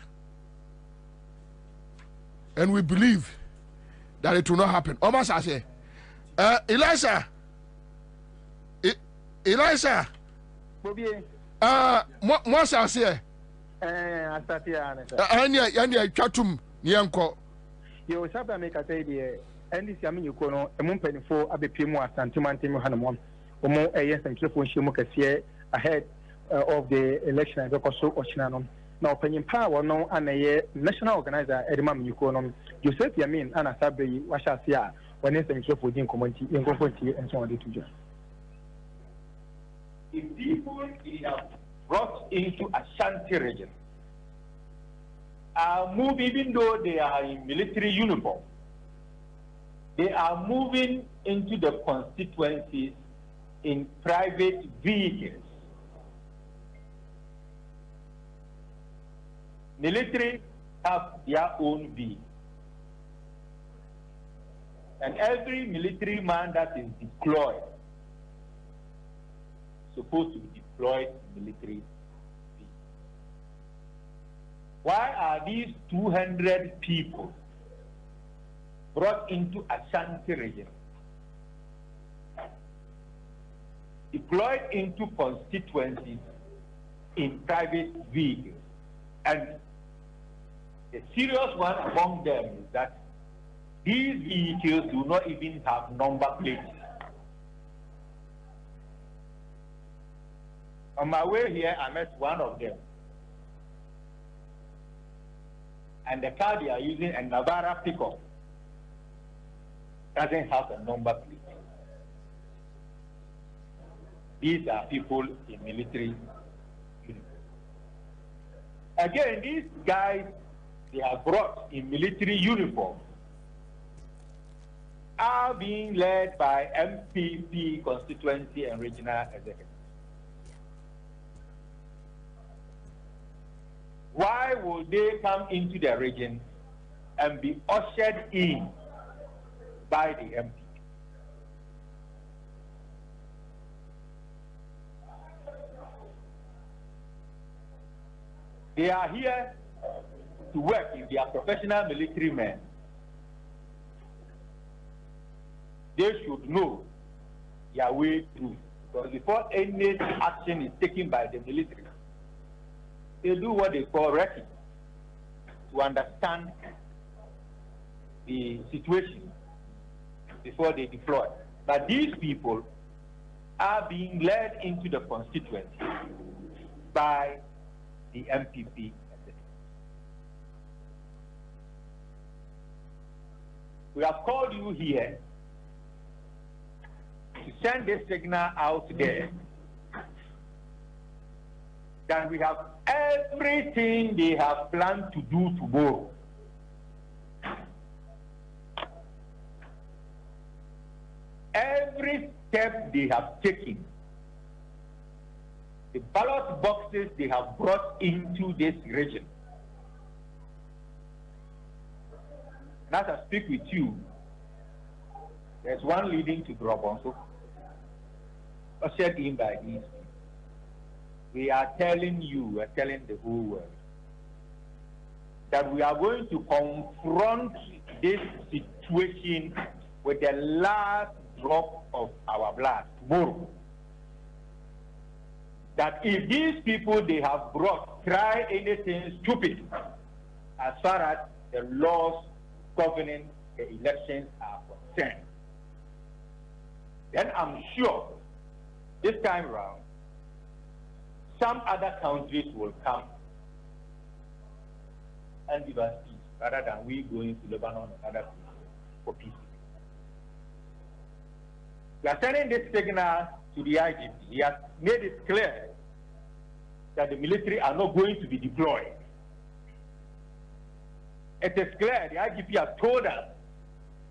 And we believe that it will not happen. Almost I say, Elisha. Moi shall say, and chatum, Yanko. You shall make a say, and this Yamin Yukono, a moon for Abipimo, Santimantim Hanamon, or more a yes and careful Shimukasia ahead of the election at Okoso Oshinanon. Now, opinion power, no, and a national organizer, Edmam Yukonom, Joseph Yamin, Anna Sabri, Washasia, when it's a careful community, in Goforti, and so on. The people he has brought into Ashanti region are moving, even though they are in military uniform, they are moving into the constituencies in private vehicles. Military have their own vehicle. And every military man that is deployed supposed to be deployed military vehicle. Why are these 200 people brought into Ashanti region, deployed into constituencies in private vehicles? And the serious one among them is that these vehicles do not even have number plates. On my way here, I met one of them. And the car they are using, a Navara pickup, doesn't have a number plate. These are people in military uniform. Again, these guys they are brought in military uniform are being led by MPP constituency and regional executives. Why would they come into the region and be ushered in by the MP? They are here to work. If they are professional military men, they should know their way through. Because before any action is taken by the military, they do what they call recce to understand the situation before they deploy. But these people are being led into the constituency by the MPP. We have called you here to send this signal out there that we have everything they have planned to do tomorrow. Every step they have taken, the ballot boxes they have brought into this region. And as I speak with you, there's one leading to Grobonso, ushered in by these people. We are telling you, we are telling the whole world, that we are going to confront this situation with the last drop of our blood tomorrow. That if these people they have brought try anything stupid as far as the laws governing the elections are concerned, then I'm sure this time around some other countries will come and give us peace rather than we going to Lebanon and other places for peace. We are sending this signal to the IGP. He has made it clear that the military are not going to be deployed. It is clear, the IGP has told us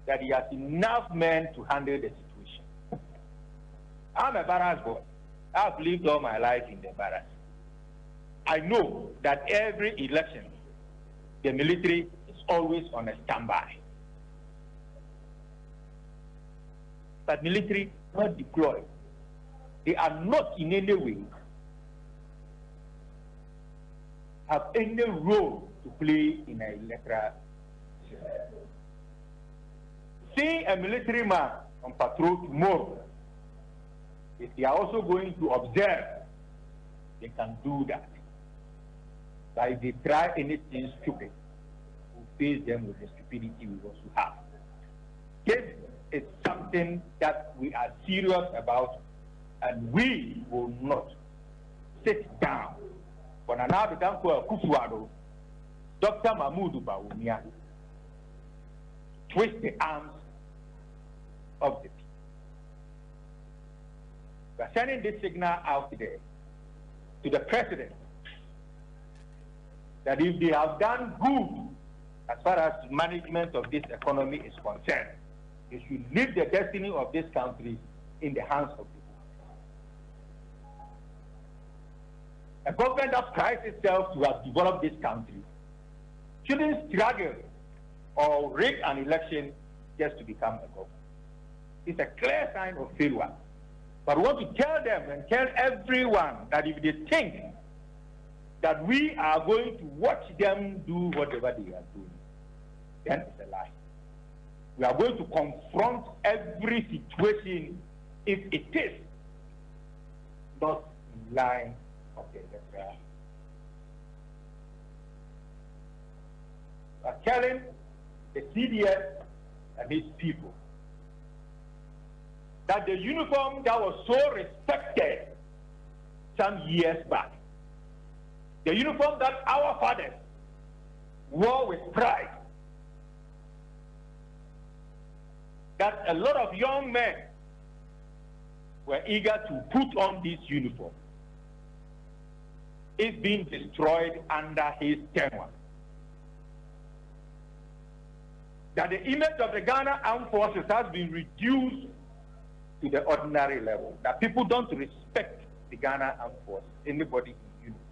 that he has enough men to handle the situation. I'm a barracks boy. I've lived all my life in the barracks. I know that every election, the military is always on a standby. But military are not deployed. They are not in any way have any role to play in an electoral system. Seeing a military man on patrol tomorrow, if they are also going to observe, they can do that. But if they try anything stupid, we face them with the stupidity we also have. This is something that we are serious about, and we will not sit down. When I now become Kufuado, Dr. Mahmoud Bawumia, twist the arms of the people. We are sending this signal out there to the president that if they have done good as far as management of this economy is concerned, they should leave the destiny of this country in the hands of people. A government that prides itself to have developed this country shouldn't struggle or rig an election just to become a government. It's a clear sign of failure. But we want to tell them and tell everyone that if they think that we are going to watch them do whatever they are doing, then it's a lie. We are going to confront every situation if it is not in line of the electoral. We are telling the CDS and its people that the uniform that was so respected some years back, the uniform that our fathers wore with pride, that a lot of young men were eager to put on this uniform is being destroyed under his tenure. That the image of the Ghana Armed Forces has been reduced to the ordinary level. That people don't respect the Ghana Armed Forces, anybody in uniform.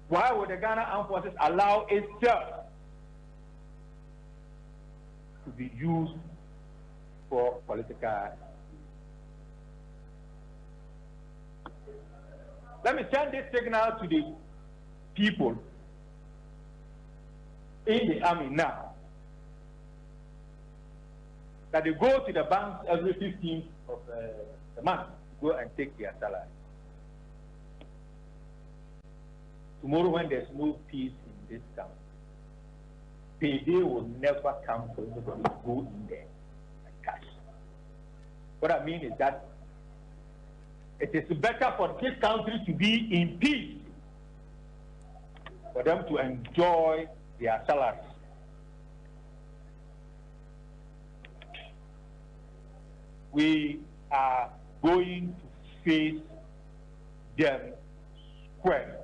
Why would the Ghana Armed Forces allow itself to be used for political? Let me send this signal to the people in the army now, that they go to the banks every 15th of the month to go and take their salary. Tomorrow, when there's no peace in this country, payday will never come for anybody to go in there and cash. What I mean is that it is better for this country to be in peace, for them to enjoy their salaries. We are going to face them square.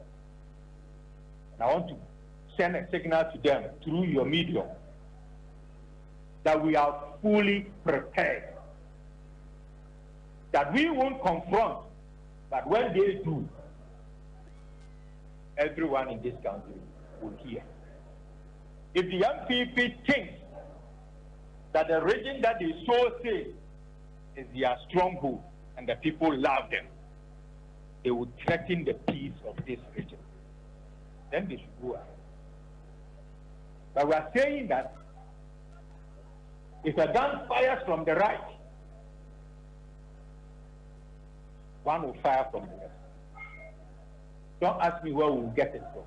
And I want to send a signal to them through your media that we are fully prepared. That we won't confront, but when they do, everyone in this country will hear. If the MPP thinks that the region that they so say is their stronghold and the people love them, they will threaten the peace of this region. Then they should go ahead. But we are saying that if a gun fires from the right, one will fire from the left. Don't ask me where we'll get it from.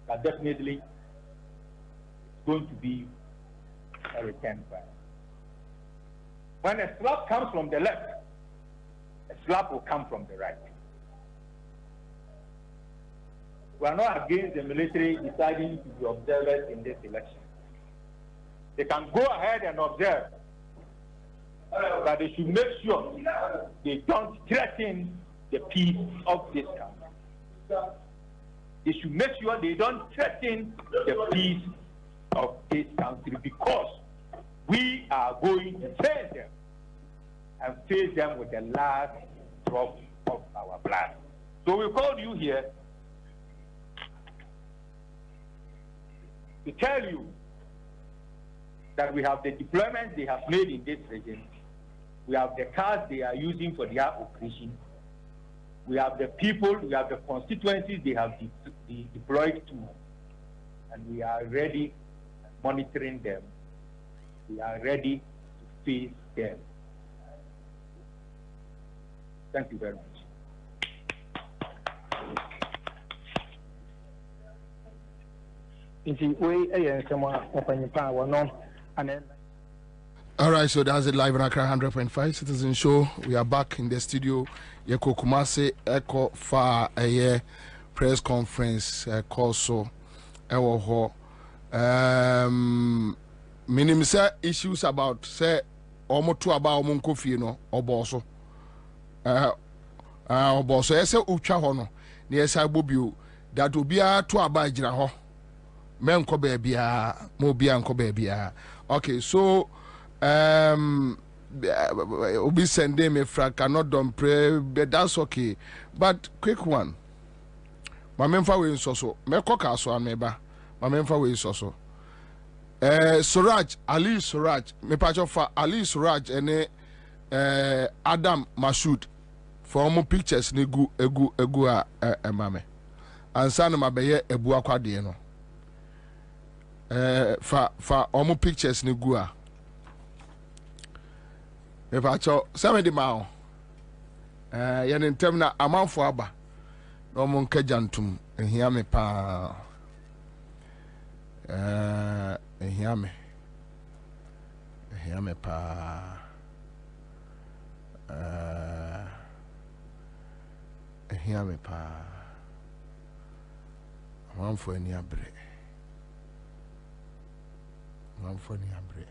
But definitely, it's going to be a return fire. When a slap comes from the left, a slap will come from the right. We are not against the military deciding to be observers in this election. They can go ahead and observe, but they should make sure they don't threaten the peace of this country. They should make sure they don't threaten the peace of this country, because we are going to face them and face them with the last drop of our blood. So we called you here to tell you that we have the deployments they have made in this region. We have the cars they are using for their operation. We have the people, we have the constituencies they have deployed to. And we are ready, monitoring them. We are ready to face them. Thank you very much. All right, so that's it live on Accra 100.5 Citizen Show. We are back in the studio. Yeko Kumase Echo for a press conference also. Minim say issues about say almost two about Munkofi no oboso. Oboso ese ucha hono. Ni esa bobiu that will be a two about jira men ko bebia mo bia nko bebia. Okay, so obi sending me fra cannot don't pray, but that's okay. But quick one. My memfa we so me koka so ameba. My memfa we so. Suraj Ali Suraj me pacho for Ali Suraj ene Adam Mashood for mo pictures ne egu a mame. Ansa no mabeye ebu akwade no. For omo pictures ne gu a me pacho samedi ma ye ne ntem na amanfo aba no mo nka jantum ehia me pa ehia me pa ehia me pa amanfo ani abre amanfo ani abre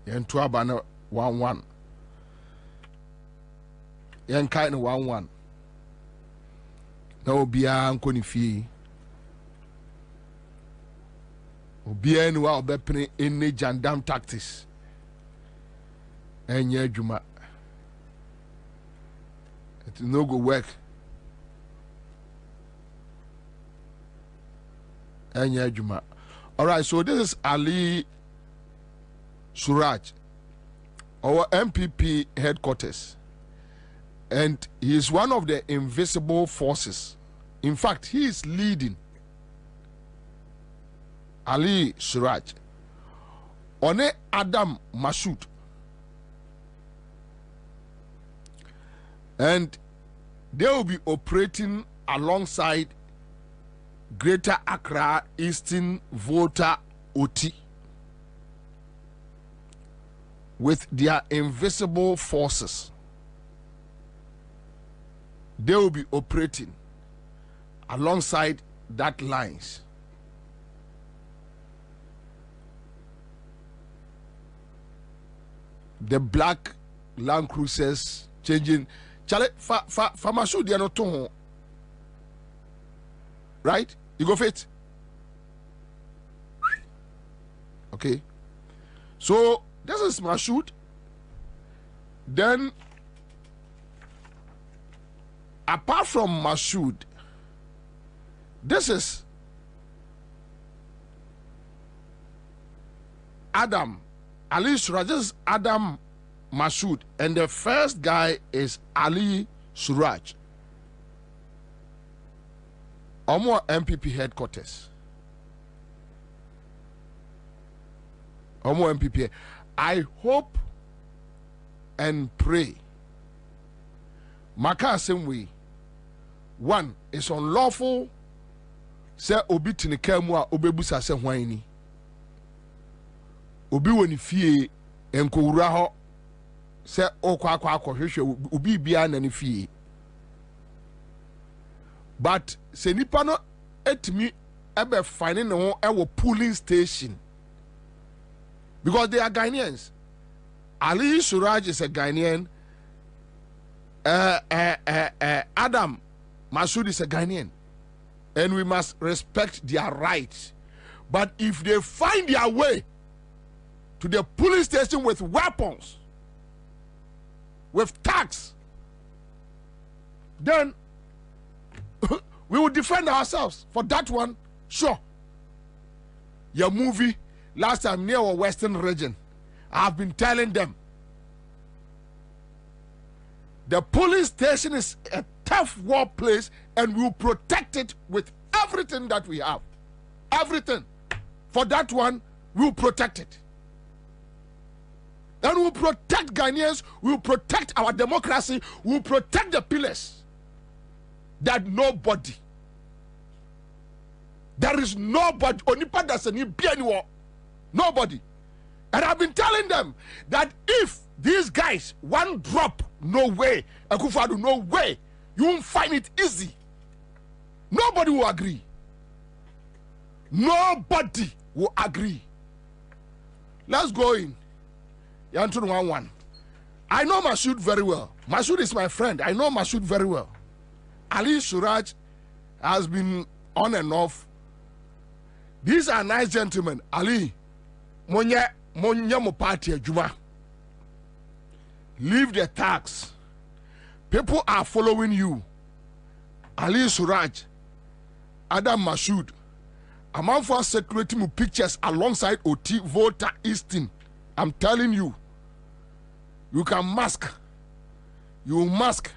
yentu aba no 1-1. Yan kind of 1-1. Na obia nko ni fie. Obia ni wa obepene ene jandam tactics. Enye adwuma. It no go work. Enye adwuma. All right, so this is Ali Suraj, our MPP headquarters. And he is one of the invisible forces. In fact, he is leading. Ali Suraj. One Adam Mashoud. And they will be operating alongside Greater Accra Eastern Voter OT with their invisible forces. They will be operating alongside that lines. The black Land Cruisers changing. Chale, Famashu, they are not too. Right? You go fit. Okay. So this is Mashoud. Then apart from Mashoud, this is Adam. Ali Suraj. This is Adam Mashoud. And the first guy is Ali Suraj. Omo MPP headquarters. Omo MPP. I hope and pray. Maka same way. One, it's unlawful. Say obi tinikemwa obebusa se hwan obi woni fie enkowura ho se okwa hwehwe obi bia na ne fie. But se nipa no etimi ebe finding ne ho ewo polling station because they are Ghanaians. Ali Suraj is a Ghanaian. Adam Mashoud is a Ghanaian, and we must respect their rights. But if they find their way to the police station with weapons, with tax, then we will defend ourselves. For that one, sure. Your movie last time near our Western region, I've been telling them the police station is a tough war place and we will protect it with everything that we have. Everything. For that one, we will protect it. And we will protect Ghanaians, we will protect our democracy, we will protect the pillars. That nobody, there is nobody, onipa that's an nobody. And I've been telling them that if these guys, one drop, no way, Akufo-Addo, no way, you won't find it easy. Nobody will agree. Nobody will agree. Let's go in. Yantun 1-1. I know Mashoud very well. Mashoud is my friend. I know Mashoud very well. Ali Suraj has been on and off. These are nice gentlemen. Ali, Monya mo party Juma. Leave the tax. People are following you. Ali Suraj, Adam Mashoud, a man for circulating pictures alongside OT Voter Easton. I'm telling you, you can mask. You will mask.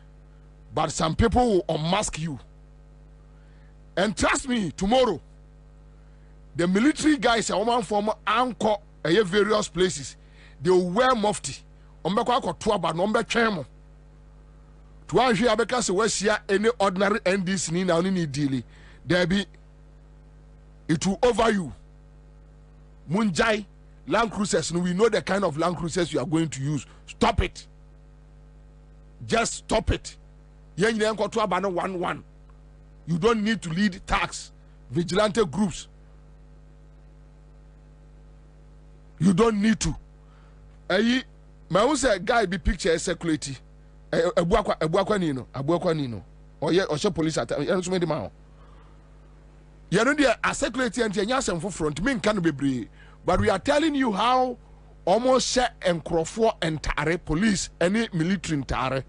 But some people will unmask you. And trust me, tomorrow, the military guys are one from anchor various places. They will wear mufti. To one here because we see any ordinary NDC ni now ni deal. There be it will over you. Munjai Land Cruisers, we know the kind of Land Cruisers you are going to use. Stop it. Just stop it. You don't need to lead tax vigilante groups. You don't need to. my own say guy be picture circulate ebuakwa nino or police attack and so many man you know there a circulate and nyasem for front me can be, but we are telling you how almost share and crofo entire police any military entire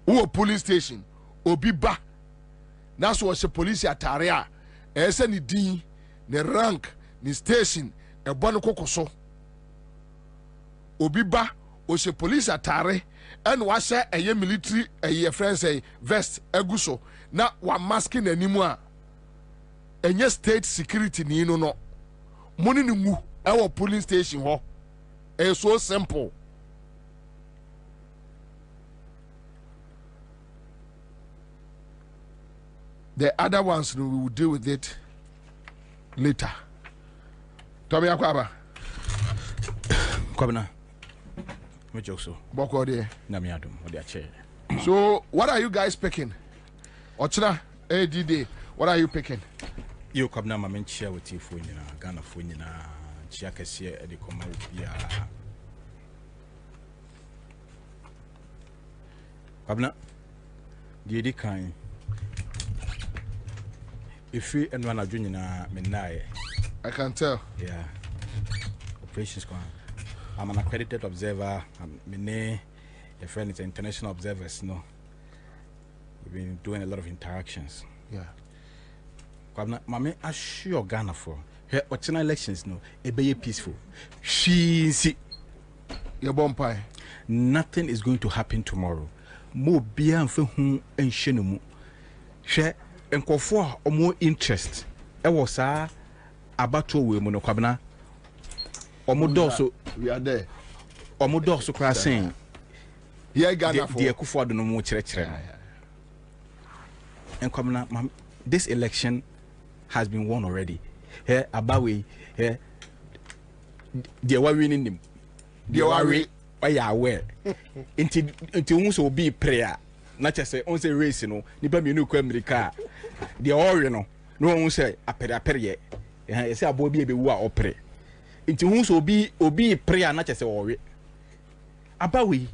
who police station obi ba that's what the police attire ese ni din ni rank ni station e bono kokoso obi ba o se police attire and wa share eye military eye friends say vest eguso na wa masking animu a enye state security ni no money ni mu our police station ho it's so simple. The other ones we will deal with it later. Tommy Akwaba. Kwabena. Me joke so. Boko de. Na me adum o de ache. So what are you guys picking? Ochina ADD. What are you picking? You Kwabena ma men share with you for nyina Ghana for nyina chia kese e de koma bia. Kwabena. Die di kan. If you and one are I can tell. Yeah. Operations. I'm an accredited observer. My friend is international observers. No. We've been doing a lot of interactions. Yeah. Mama, I assure Ghana for here Ochina elections. No, it be peaceful. She see your bumpy. Nothing is going to happen tomorrow. Mo bia and shenumu. Share. Nkofo a more interest e was abato we mu no Kwabena omodoso we are there omodoso krasen here Ghana for the Akufo do no mu kire and Kwabena this election has been won already here abawe here the wa winning him the wa we are aware until who so be prayer not just say on say race no nipa me no kwa America the ori no won say apere ye e say abo bi ebewu a opere nti hu so obi prayer not just say ori abawe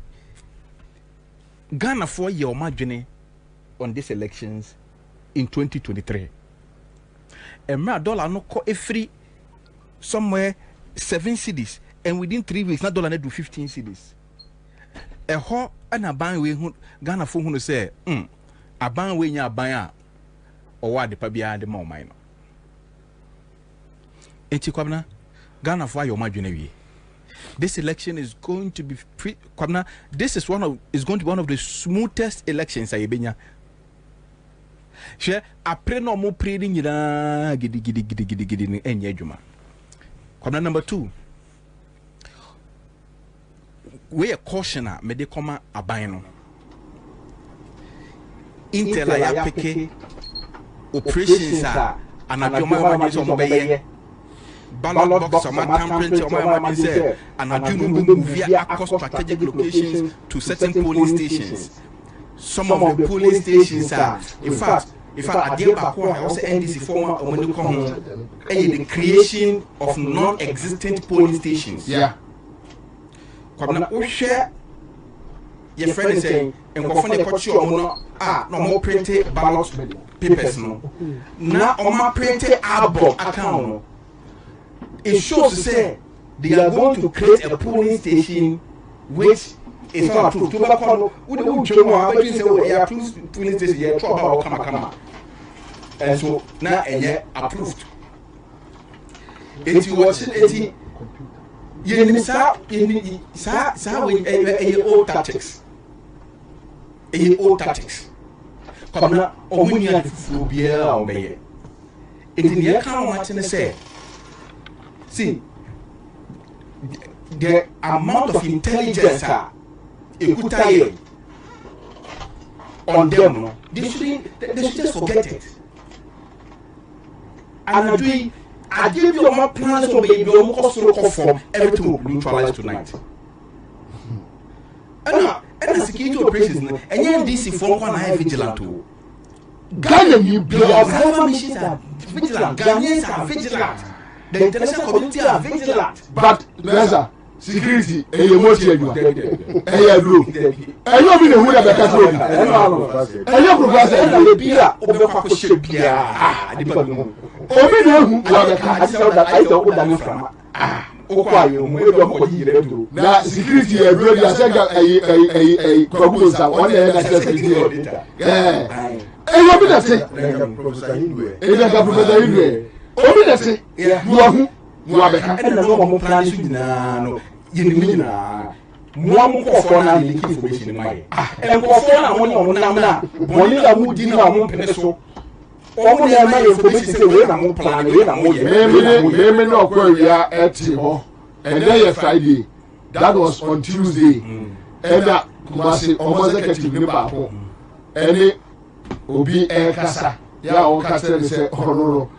Ghana for ye o madwene on these elections in 2023 emra dollar no ko every somewhere 7 cities and within 3 weeks na dollar na do 15 cities ho ana ban we hu Ghana fo hu no say aban we nya aban a owa de pa bia de ma o man no enti Kwabena Ghana fo ayo madwene wie this election is going to be Kwabena this is going to be one of the smoothest elections ayebenya she apre no mo pre ni nyina gidi ni enye adwuma Kwabena number 2 we a cautioner me de koma aban no intel ya peke operations are anadwuma ma so mo beye ballot box on my temperate on my mind say anadwuma move across strategic locations to certain polling stations. Some of the polling stations are in fact I deal back I also NDC former the creation of non-existent polling stations. Yeah. Kwabena o share your friend saying and go find the coach no more printed ballot papers no na o ma printed album account. It shows to say they are going to create a polling station which is not approved. To back on we don't know say we are approved polling station here to about kama and so now approved. It was you sa we old tactics. Old tactics. Kwabena omunya fufu bia o meye. Enti ne kan what na say. See the amount of intelligence ekutaye on them no. They should just forget it. And I give you my plans so baby you must form everything will neutralize tonight. And security operations and this form can have vigilant too. Ghanaian the observer missions are vigilant. Ghanaians are vigilant. The international community are vigilant. But Reza, security eye moti adwa eye adro eye obi ne hu da beka so obi eye professor eye bia obekwa ko she bia nipa bi mu obi ne hu wa beka aisa o da mi frama okwayo mu ebi ko yire duro na security adro dia se ga eye kwabu sa won na security obi da se professor Hindwe professor Hindwe obi da se duahu wa beka na no mo plan su nyina no yini na mo mo ko fo na link information mai en ko fo na mo ni nam na boni da mu di na mo pene so o mo na mai information say we na mo plan we na mo ye me no ko ria eti ho and then Friday that was on Tuesday and that kumasi omo executive ni ba ko eni obi kasa ya o kasa ni say onoro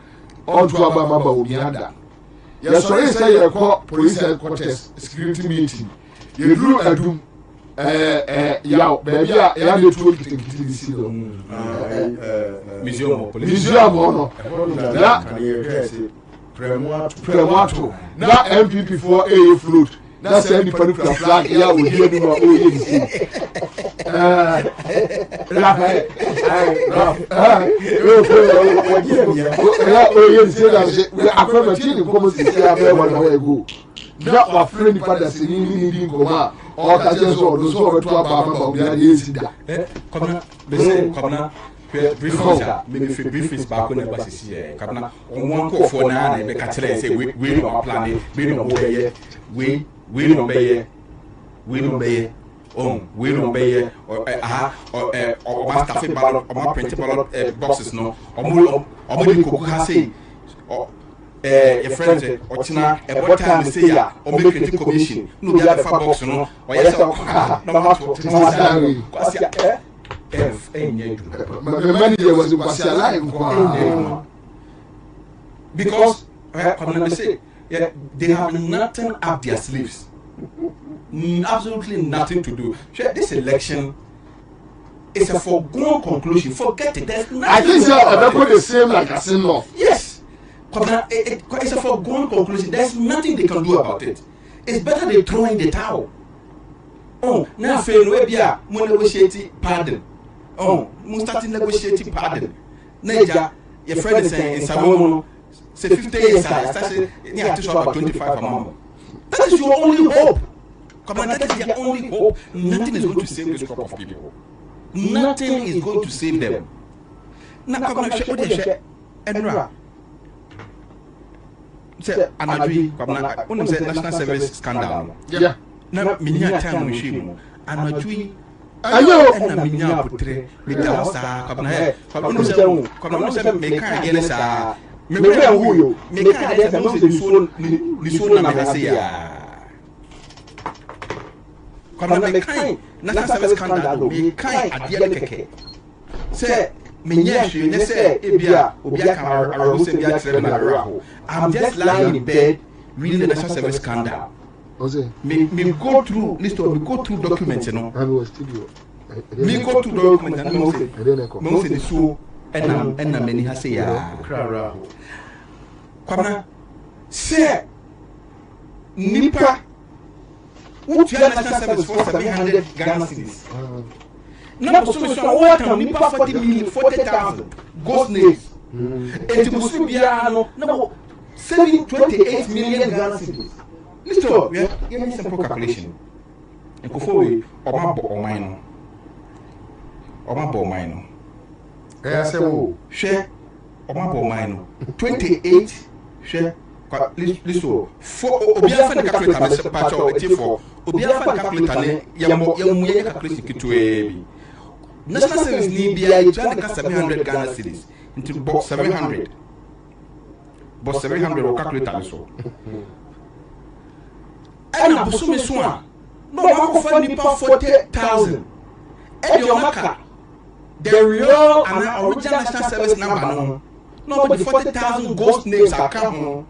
on to aba ba obi ada ya sorry say you call police headquarters security meeting you do adum ya baby ya dey told kitikiti bi si do museum no ya premoato na MPP for a float na say ni panu flag ya wo die bi ma o ye bi si na wa friend father say ni ngoma o ka je so do so beto aba ma obi ade esida komna briefings back when ba sisi kabna on ko fo na be ka kire say we no plan we no be we no be we no be o ma staff ballot o ma print ballot boxes no o di ko ha say your friends ochina about time say ya o make critic commission no be the box no o yes no ma to kwasia F my manager was kwasia live because say they have nothing up their sleeves, absolutely nothing to do. This election is a foregone conclusion. Forget it. There's nothing. I think they're the same like a sin law. Yes, it's a foregone conclusion. There's nothing they can do about it. It's better they throw in the towel. Oh, now fail webia mo negotiate pardon. Oh, mo start negotiating pardon. Naija, your friend is saying in Samono, say 50 years I started near to about 25 a month. That is your only hope. Come on, that is your only hope. Nothing is going to save this crop of people. Nothing is going to save them. Now come on, share Enra. Say Anadri, come on, one say national service scandal. Yeah. Na minya time machine Anadri. Ayo na minya putre bita sa kabna se me kan yele sa me bra huyo me kan de sa mo se ni so na me se ya kabna me kan na service scandal me kan adie keke se minya hwe ne se ebia obi aka aro se bia tere na aro I'm just lying in bed reading the national service scandal. Me go through list of me go through documents, you know. Me go through documents and me say the so and many has say ya. Kwamna say nipa what you national service for 700 Ghana cedis. Na so what nipa 40,000 ghost names. Et you must be no 728 million Ghana cedis. Mr. We have a simple calculation. And before we or mine. Share or mine. 28 share. Listen, for Obiafa calculator, patch of for Obiafa calculator, Yamu calculation to a national service need be 700 Ghana cedis into box 700. Box 700 or calculator so. And I'm assuming swan. No, I'm going to 40,000. And your marker, the real and original national service number. No, but the 40,000 ghost names are coming.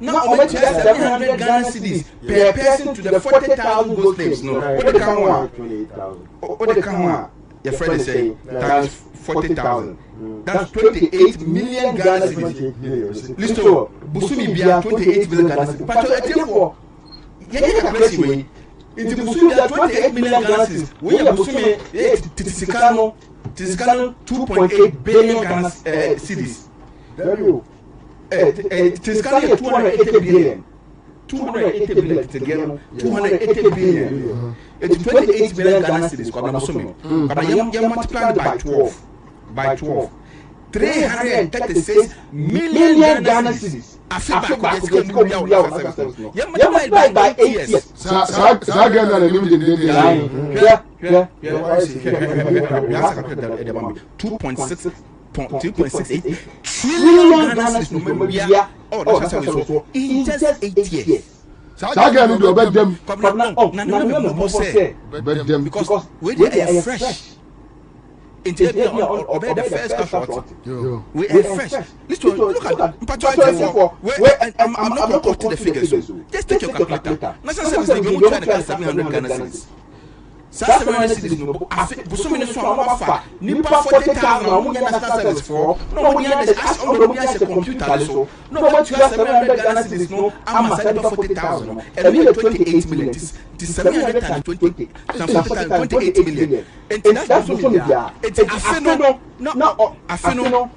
Now, I'm going to 700 Ghana cedis per person to the 40,000 ghost names. No, what the come on? What the come on? Your friend is saying times 40,000. That's 28 million Ghana cedis. Listen, Busumi Bia 28 million Ghana cedis. But yɛnyɛ calculation wei nti busumi da 28 million Ghana cedis woyɛ busumi tisika no 2.8 billion Ghana cedis tisika no yɛ 280 billion 280 billion together 280 billion it's 28 billion Ghana cedis kwa busumi kwa yɛ multiply by 12 336 million Ghana cedis. Afiba by 8 years. Sa Ghana na nim den. 2.68 trillion Ghana cedis no media. Oh, that's so in just 8 years. Sa Ghana do obedem. Because we dey fresh. Into obey the first effort. We are fresh. Listen, look at that. I'm not going to quote the figures. Just take your calculator. National Service, they will try to get 700 Ghana cedis. 700 cedis no. Busumi so amafa. Nipa 40,000 omo National Service for. No money as on the computer so. No what you have 700 Ghana cedis no. Ama 40,000. And we 28 million. This 700 times 28 million. And that's Busumi dia. It's afeno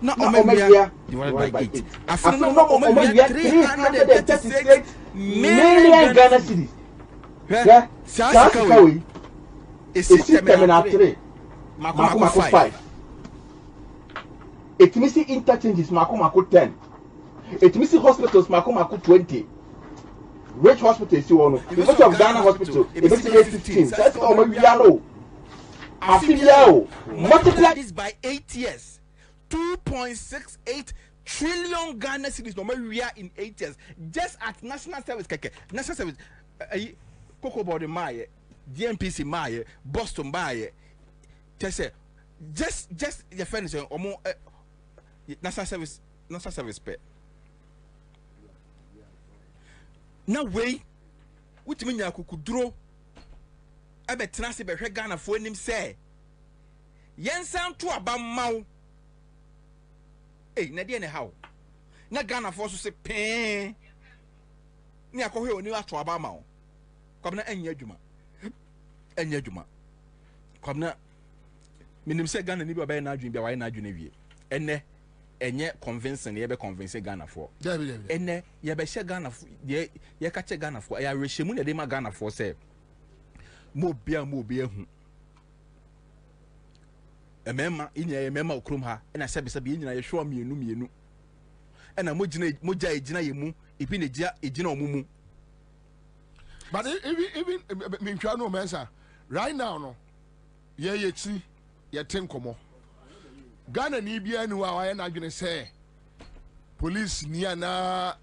no omebia divided by 8. Afeno no omebia 336 million Ghana cedis. Yeah. Sasikawe. It's terminal 3. Mako 5. It means interchanges Mako 10. It means hospitals Mako 20. Which hospital is one? Because of Ghana hospital, it means 15. That's all we know. Multiply this by 8 years. 2.68 trillion Ghana cedis no we are in 8 years. Just at National Service keke. National Service Cocoa Body Maye, DMPC Maye, Boston Maye. Just your friends or more National Service pay. Now way which mean ya kukudro abe tenase be hwe Ghana fo anim say yensan to aba maw na de ne how na Ghana fo so se pen ni akohwe oni ato aba maw kwabna anya adwuma kwabna minim se Ghana ni bi oba na adwun bia why na adwun awie enne enye convincing ye be convince Ghana for enne ye be she Ghana for ye ka che Ghana for ya rehemu na de ma Ghana for say mo bia hu emema inya emema okrum ha na se be nyina ye hwo mienu na moja ejina ye mu ipi ne ejina omumu. But even mentwa no mensa right now no ye chi ye tenkomo Ghana ni bia ni wa na adwene say police ni ana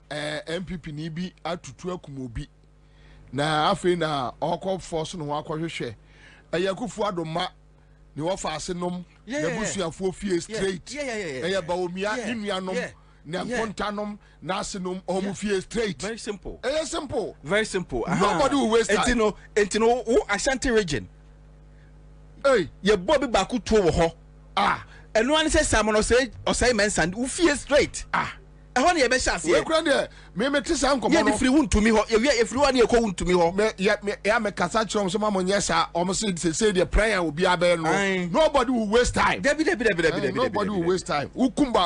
MPP ni bi atutu akumobi na afi na okọ force no akọhwehwe ayakufu adoma ni wo fa ase nom na busuafo fie straight ba omia inuanom na kontanom na ase nom omu fie straight. Very simple. Simple. Very simple. Nobody will waste time. Entino who Ashanti region. Ye bobi baku to wo ho. And one says Simon say mensan who feel straight. I want you be chance here. Me tisa nkomo. Ye free won to me ho. Ye free one ye ko won to me ho. Me kasa chom so mamo nyesa omo say the prayer will be abe no. Nobody will waste time. Nobody will waste time. Ukum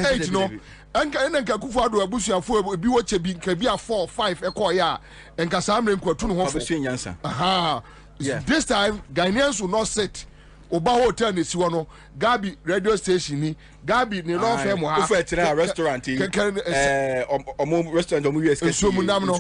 age no. Enka kufu ado abusuafo bi wo chebi nka bi a 4 5 ekọ ya enka samre nkwatu no ho fo. This time Ghanaians will not sit Oba hotel ni siwo no Gabi radio station ni Gabi ni law firm ha ofa tira restaurant omo restaurant omo US so munam no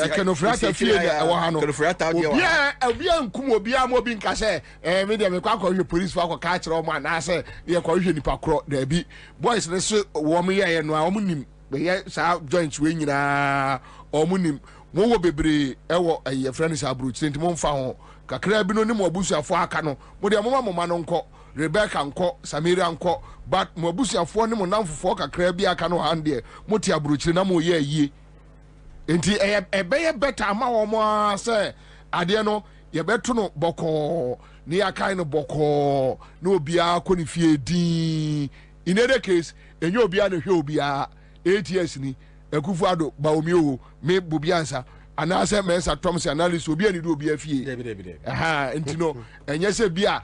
kenofrata fie na ewo ha no kenofrata de wa obia nkum obia mo bi nka se me de me kwa hwe police fa kwa ka kire omo ana se ye kwa hwe nipa kro da bi boys ne so wo mo ye no omo nim be ye sa joint we nyina omo nim mo wo bebre ewo ye friend sa abro chenti mo mfa ho kakra bi no ni mo abusuafo aka no mo de moma no nko Rebecca nko Samaria nko but mo abusuafo ni mo namfofo kakra bi aka no hande mo ti abrochire na mo ye yie enti ebe ye better ama wo mo say ade no ye beto no boko ni akai no boko na obia ko ni fie din in any case enye obia na hwe obia 8 years ni Ekufuado ba omi o me bobiansa and I say Mensa Thompson analysis will be any do be a fee. And you know, and yes, be a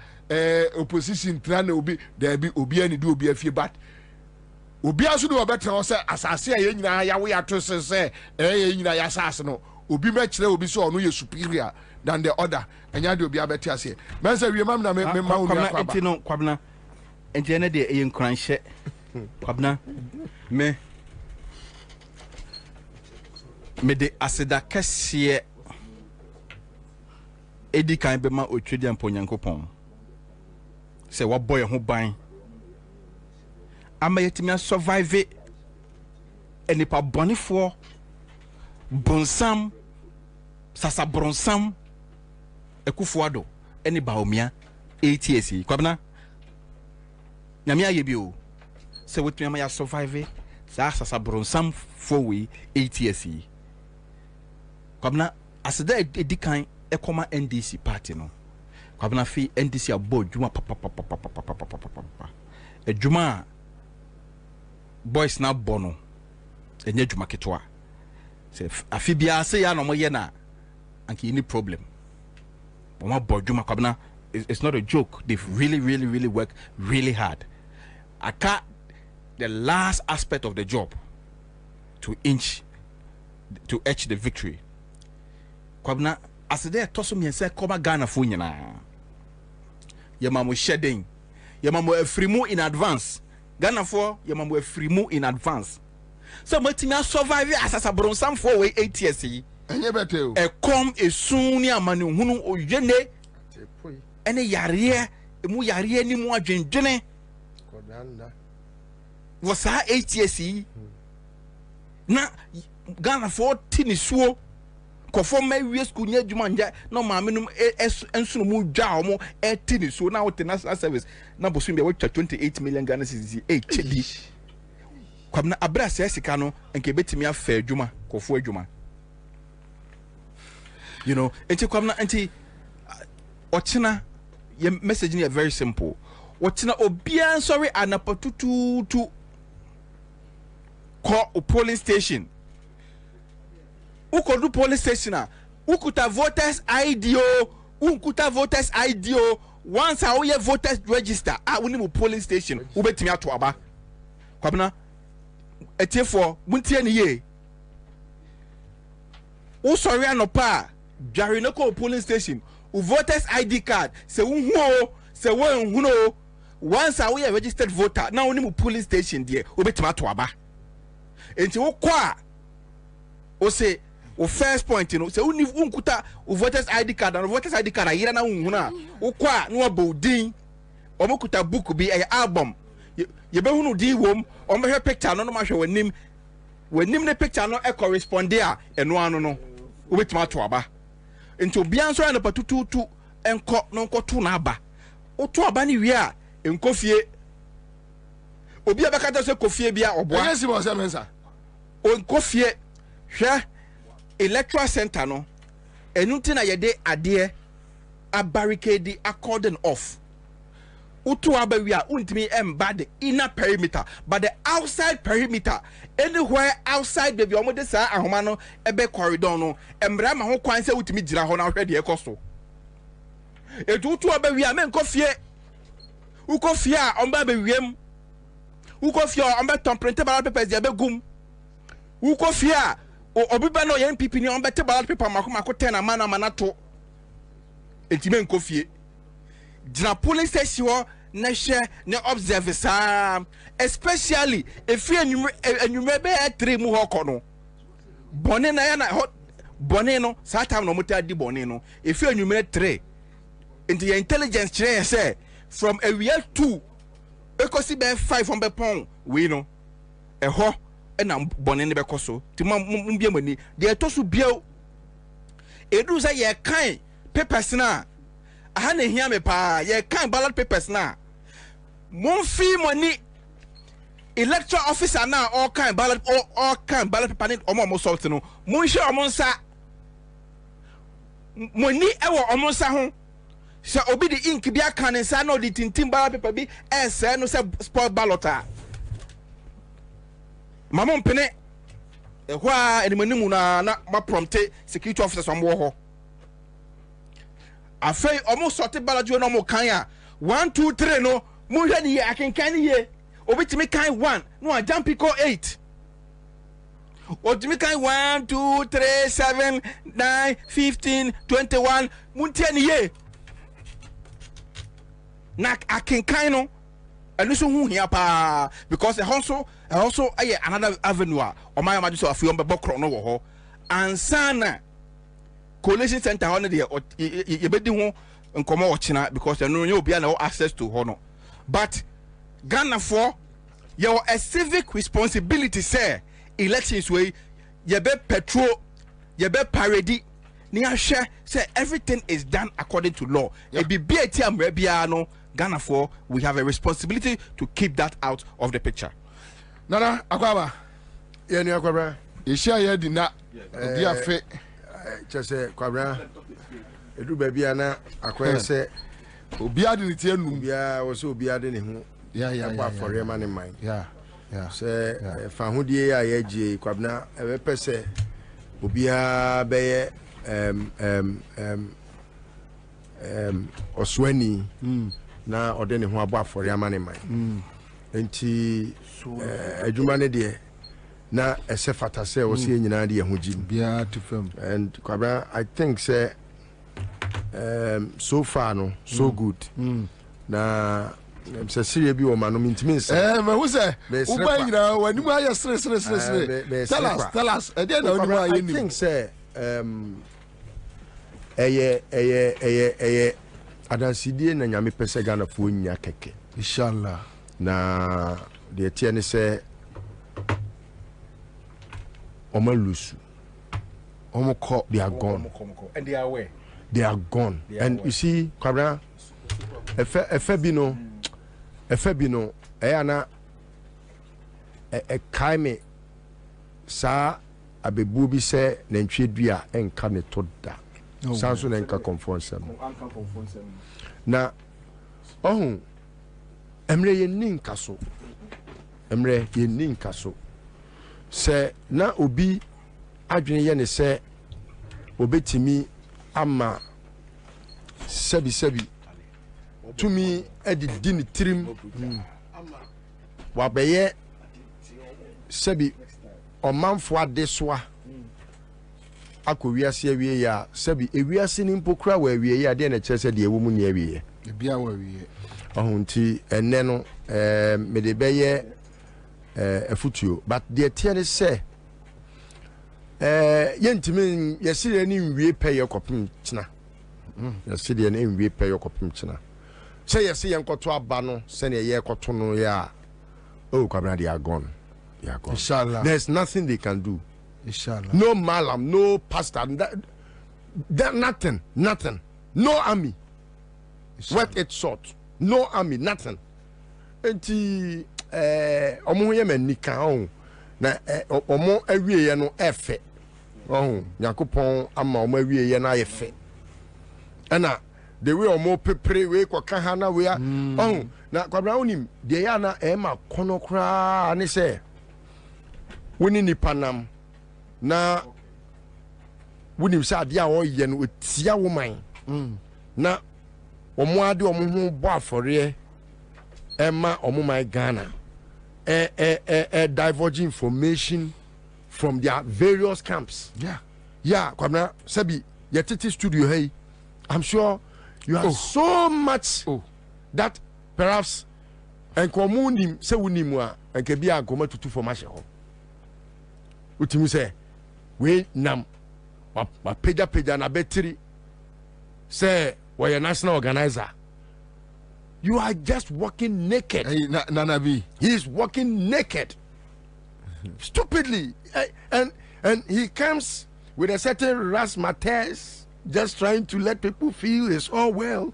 opposition plan will be there be any do be a fee, but Obi asu do better say asase aye nyina ya we ato say nyina ya asase no obi me kire obi so no ye superior than the other enya de obi abeti ase men say we mam na me ma unu akwa enti no kwabna enti ene de eye nkran hye kwabna me de aseda kese edi kan be ma otwedi amponyankopon say wa boy ho ban ama yetimi survive enipa bonifo bonsam sasa bronsam ekufuado eni baomia ATS kwabna nyame aye bi o se wetumi ama ya survive sasa bronsam fowe ATS kwabna aseda edikan ekoma NDC party no kwabna fi NDC abo djuma papa ejuma boys na bono enye djuma ketwa se afibia se ya no moye na anki any problem oma bodjuma kwabna it's not a joke. They've really worked really hard. Aka the last aspect of the job to etch the victory. Kwabna asede toso mi se koma Ghana fo nyina yemamu shedding yemamu afrimu in advance Ghana for yemamu afrimu in advance so matimi survive asasa bronsam for we 8 years yi enye bete o e kom esun ni amane hunu oyene ene yare emu yare ni mu adwendwene kodanda wo sa 8 years yi na Ghana for tinisuo kofo ma wie school nya djuma nja no ma menum ensunu mu dwa omo etini so na wote national service na bosu bia watwa 28 million Ghana cedis chedi kwabna abra sika no enke betimi afa adwuma kofo adwuma you know enti kwabna enti ochina your message is very simple ochina obia sorry anapatutu to call a polling station uko do police station ukuta voters ID unkuta voters ID once how ye voters register woni mo polling station ubetimi ato aba kwabna etiefo muntie ne ye u sorry anopa dware no ko polling station u voters ID card se unhuo se wonhuno once how ye registered voter na woni mo polling station there ubetimi ato aba enti wo kwa o say o first point you know say unkuta voters ID card and voters ID card ayira na unhuna ukwa no abodin omokuta book bi album ye behunu di wom omehwe picture no ma hwe wanim ne picture no e correspond a eno anu no obetima to aba nti obi anso na patututu enko no nkoto na aba oto aba ni wi a enkofie obi abakata se kofie bia oboa yes mo se mensa onkofie hwe electoral center no enuti na yede ade a barricade a cordon off utu abawi a untimi emba the inner perimeter but the outside perimeter anywhere outside baby omo de sa ahoma no ebe corridor no embra ma ho kwan se utimi gira ho na hwe de ekoso etutu abawi a men kofie ukofie a omba bewiem ukofie a omba printable ballot papers de begum ukofie a obiba no yen pipi ni on bete ballot paper mako 10 amana manato entime nkofie dina polling station na hye ne observe sa especially if enwumre be 3 mu hoko no bone na ya na bone no sa time no muta di bone no if enwumre 3 into your intelligence chere say from a year 2 ekosi be 5 on be pon we no eho na bone ne bekoso ti mbia mani de etoso biao edu say ye kan papers na aha na hia me pa ye kan ballot papers na monfi money electoral officer na all kan ballot paper ni omo salt no monhwe omo nsa money ewo omo nsa ho se obi di ink bia kan nsa na odi tintim ballot paper bi ese no se sport ballot a Mamon pene Why animanimu na ma prompte security officers on war. I feel almost sorted balajo no more kanya 1 2 3 no munhani I can ye obiti me kind 1 no I jump pick 8 obiti kind 1 2 3 7 9 15 21 muntiani ye na I can kind no and so who here pa because also another avenue or my imagine so a few bokro no wo and sana coalition center on there you be di ho nkomo ochina because no you be no access to hono but Ghana for your a civic responsibility say elections way you be petrol you be parody ni ahwe say everything is done according to law e be BATM bia no Ghana for we have a responsibility to keep that out of the picture. Nana akwaba ye ni akwaba ye share ye di na obi afe chese kwabra edu ba bia na akwaba se obi ade ni tie num bia wo se obi ade ni ho ya ba for ye man man ya se fa hodie ya ye gie kwabna e be pese obi a be ye oswani na ode ne ho abo afore amane man enti adwuma ne de na ese fatase wo se nyina de ho jim bia to fam and kwabra I think say so far no so good na se sire bi o ma no mintimi nse ma wo se uba nyina wani mu aye sre tell us e dey na wani mu aye ni I think say eye adansidie na nyame pese Ghana fo nya keke inshallah na de tie ne se omalusu omoko they are gone and they are where they are gone and you see kwabra efe bi no ana kaime sa abebu bi se na ntwedua enka ne to da sanso na enka conference na emre ye ninka so se na obi adwene ye ne se obetimi ama sebi tumi edidi ni trim wa beye sebi omanfo adesoa akowiase awie ya sebi ewiase ni mpokura wa awie ya de na kyerese de ewo mu ni awie bia wa awie ohunti enne no me de beye afutuo but de tiere se yentimi yesire ni nwie peye kopim kina yesire ni nwie peye kopim kina se yesi yenkoto aba no se ne ye koto no ya oh kwabna they are gone inshallah there's nothing they can do inshallah no malam no pastor that nothing no army what it short no army nothing enti omo ye manika on na omo awie ye no efe yakopon ama omo awie ye na efe ana the way omo pepre we kwaka ha na we na kwabra onim de ya na ma kono kra ne se woni nipanam na wonim sa ade a wo ye no otia wo man na omo ade omo ho bo afore ema omo man Ghana diverging information from their various camps yeah kwabna sabi yetiti studio hey I'm sure you have so much that perhaps enkomunim se wonimu a enke bia ankoma tutu formation ho utimu se we nam ma peda na betri say we national organizer you are just walking naked. Hey, Nanabi. He is walking naked stupidly and he comes with a certain razzmatazz just trying to let people feel it's all well.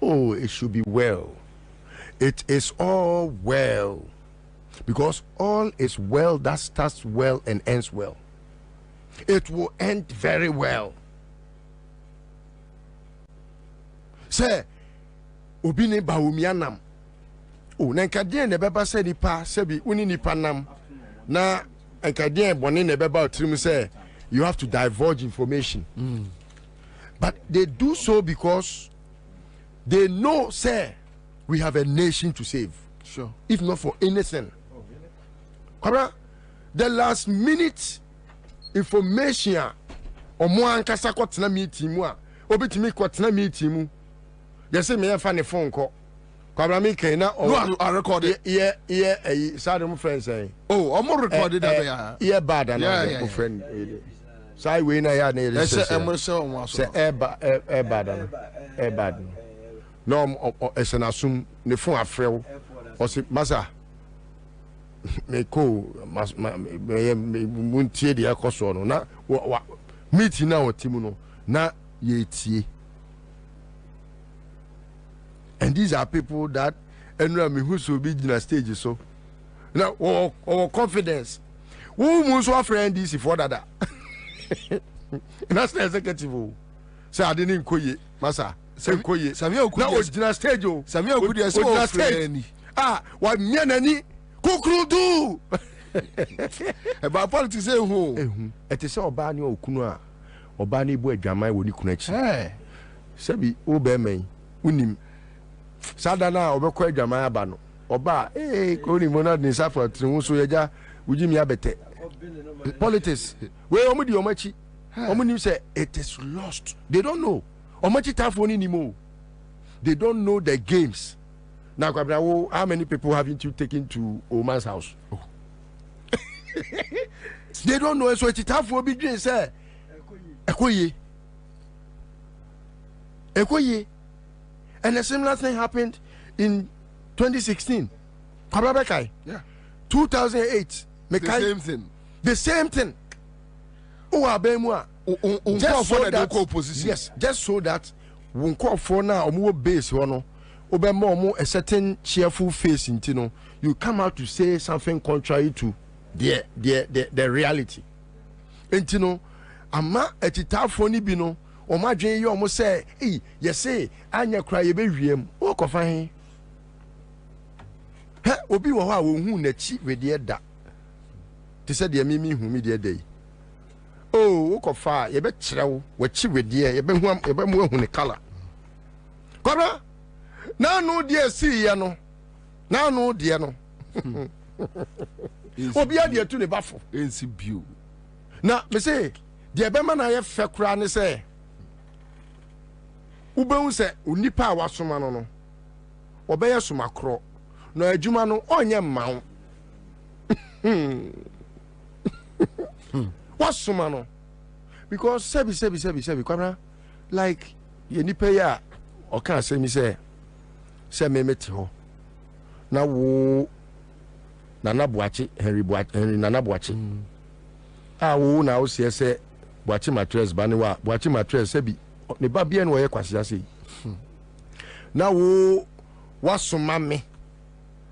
Oh, it should be well. It is all well. Because all is well that starts well and ends well. It will end very well. Say, Obine Baumianam. Oh, Nankadian, the Baba said, Nipa, Sebi, Uni Nipanam. Na and kadian boni ne beba trim say you have to divulge information. But they do so because they know, say, we have a nation to save. Sure. If not for anything. Correct? The last minute information or more ankasa kwatena meeting mu a obetimi kwatena meeting mu. Yes, me fa ne phone call. Kwabra me kan na no I recorded. Yeah, Sadam friend say. Oh, I'm recorded that. Yeah, bad and my friend. Sai we na ya na ele say. Say e bad. No esenasum ne phone afrew. O say masa me ko me muntie de akoso no na meeting na otimu no na ye tie. And these are people that and who should be in a stage so now our confidence who most of friend this for that that's the executive say I didn't koye masa say koye Samuel now original stage o Samuel Kudi say o friend wa mia nani kukrudu about politics say who it is oba ni okunu a oba ni bu adwaman wo ni kunu achi sebi o be men unim sadana obekọ adwaman aba no oba ko ni mo na ni safa tun so yeja ujimi abete politics we omudi omachi omuni say it is lost. They don't know omachi tafo ni mo, they don't know the games. Now how many people haven't you taken to Oman's house? They don't know, so it's tafo bi dream say ekoye. And a similar thing happened in 2016. Yeah. 2008. The same thing. Just so that, yes, just so that when call for now more base one more a certain cheerful face in you come out to say something contrary to the reality. And ama etitafo bi no o ma dwen ye o mo say yes say anya kra ye be wiem o ko fa he obi wo ha wo hu na chi we de da te say de mimi hu mi de dai o ko fa ye be kirewo wa chi we de ye be mu hu ne kala kora na no de si ye no na no de no obi a de tu ne bafo ensi bio na me say de be ma na ye fe kra ne say ubehun se onipa a wasoma no obeye soma kro no adwuma no onye mmawo wasoma no because sebi kwabra like ye nipa ya o kan say mi say me meti ho na wo nana boachi Henry nana boachi wo na o se say boachi mattress ba ne wa boachi mattress sebi ne ba bia no ye kwase ase na wo wasoma me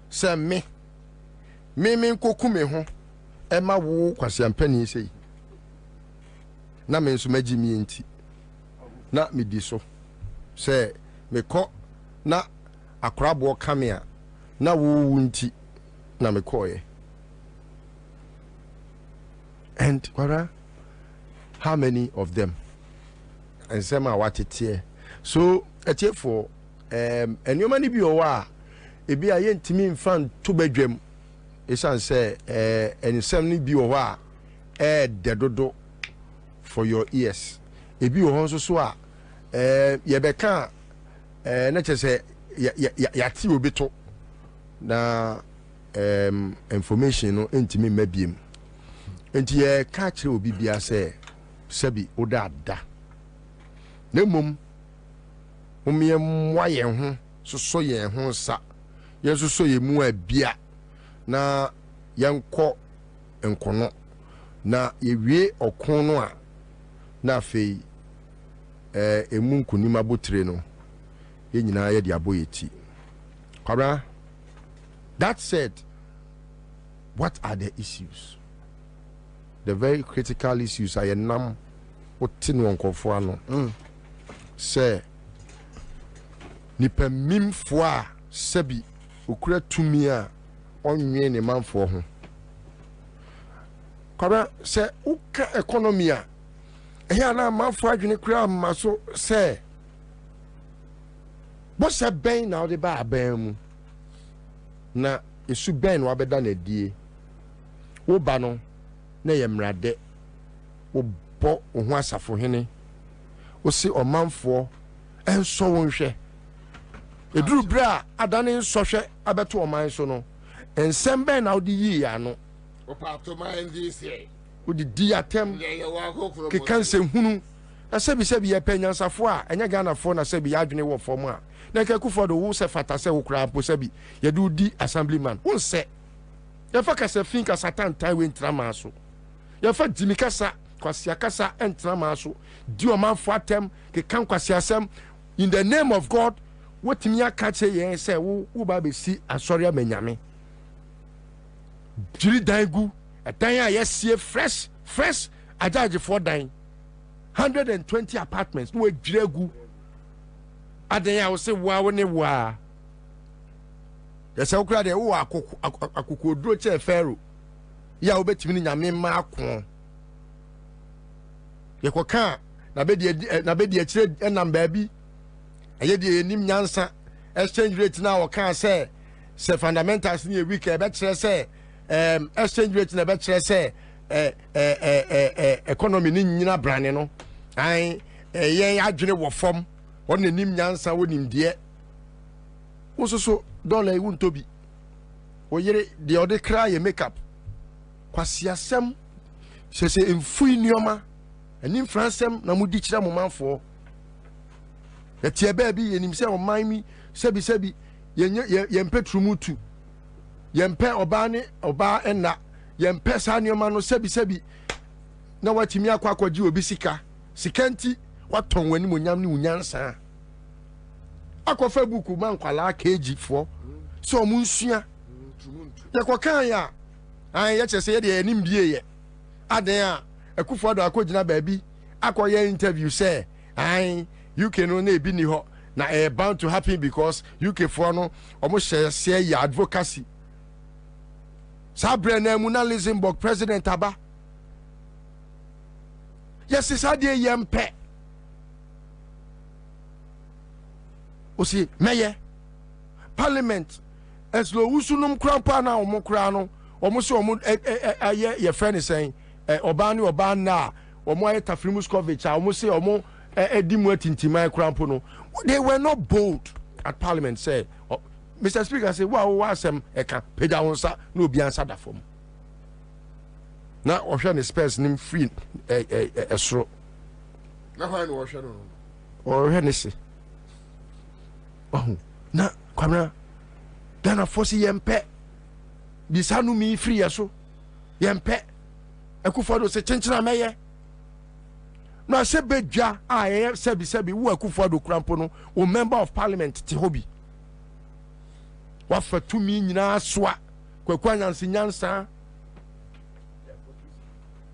se me nkoku me ho e ma wo kwase ampani sei na me nso magi mi enti na me di so se me ko na akrabo kamea na wo nti na me koye and kwara how many of them and some are what it here so etie for enyoma ni bi o wa e bi aye ntimi mfan to badwam esan say ensem ni bi o wa dedodo for your ears e bi o ho so a ye beka na chese ya ti obi to na information no ntimi mabiem enti ye ka kire obi bia say sabi odada na mum umye mwaye ho so ye ho sa ye so ye mu abia na yenko enkono na ye wie okon no a na afei emu nkunima botire no ye nyina ye de aboyeti kwabra. That said, what are the issues? The very critical issues are nam otin wonkofo ano say nipa mimfo a sabi okura tumi a onwe ne manfo ho kwaba se uka economy a ehia na manfo adwene kura maso se bo se ben na ode ba aban mu na esu ben wa beda na die wo ba no na ye mrade wo bo ho asafo hene wo si omanfo enso wo nhwe eduru bra adane nso hwe abeto oman so no ensem ben na ode yi ya no odi di atem ke kanse hunu na sebi ye penyansafo a enya Ghana fo na sebi ya adwene wo fom a na ke kufo do wo se fata se wo kra po sebi ye do di assemblyman won se ye fa kasa fin ka satan tai we ntrama so ye fa dimi kasa kwasia kasa entrama so di o manfo atem ke kan kwasia asem in the name of God wotimi aka che ye se wo ba be si asori amanyame jiri dangu dan a yesie fresh ajaje for dan 120 apartments no ejiregu adan a wo se wa wo ne wa yesa okura de wo akokoduro che fero ya wo betimi ni nyame ma akon ye koka na be di akire enam baabi eye di enim nyansa exchange rate na wo kan se fundamentals ni e week e be kire se exchange rate na be kire se economy ni nyina brane no an yen adwene wo fom won nanim nyansa wonim de wososo dollar e wuntobi wo yere de ode kra ye makeup kwasiasem sese emfui nioma anim fransem na mudi kira mo manfo etie ba bi yenim se o man mi sebi yempe trumutu yempe oba enna yempe sa nioma no sebi na watimi akwaji obi sikanti waton wani monyam ni unyansa akofa buku man kwala keji fo so omunsua yakokan ya an ye chese ye de anim bie ye adan a akufo do akogina baabi akoye interview say an UK no na ebi ni ho na bound to happen because UK for no omo share ya advocacy sabre na mu na Luxembourg president aba yes sadie yempe osi meye parliament eslo usunum krampa na omo kra no omo se omo aye ye friend saying oba na omo aye Tafrimuskovich omo se omo edimu atintima krampo no they were not bold at parliament said Mr. Speaker say wow asem eka peda wonsa na obi ansa da fom na ohwe ne space nim free esro na hwan no ohwe no ohwe ne se na kwamra Ghana fosi yempe bisanu mi free yaso yempe akufado se chenchena meye na se bedwa a sebi wo akufado krampo no o member of parliament ti hobi wa fatumi nyina soa kwakwa nyansa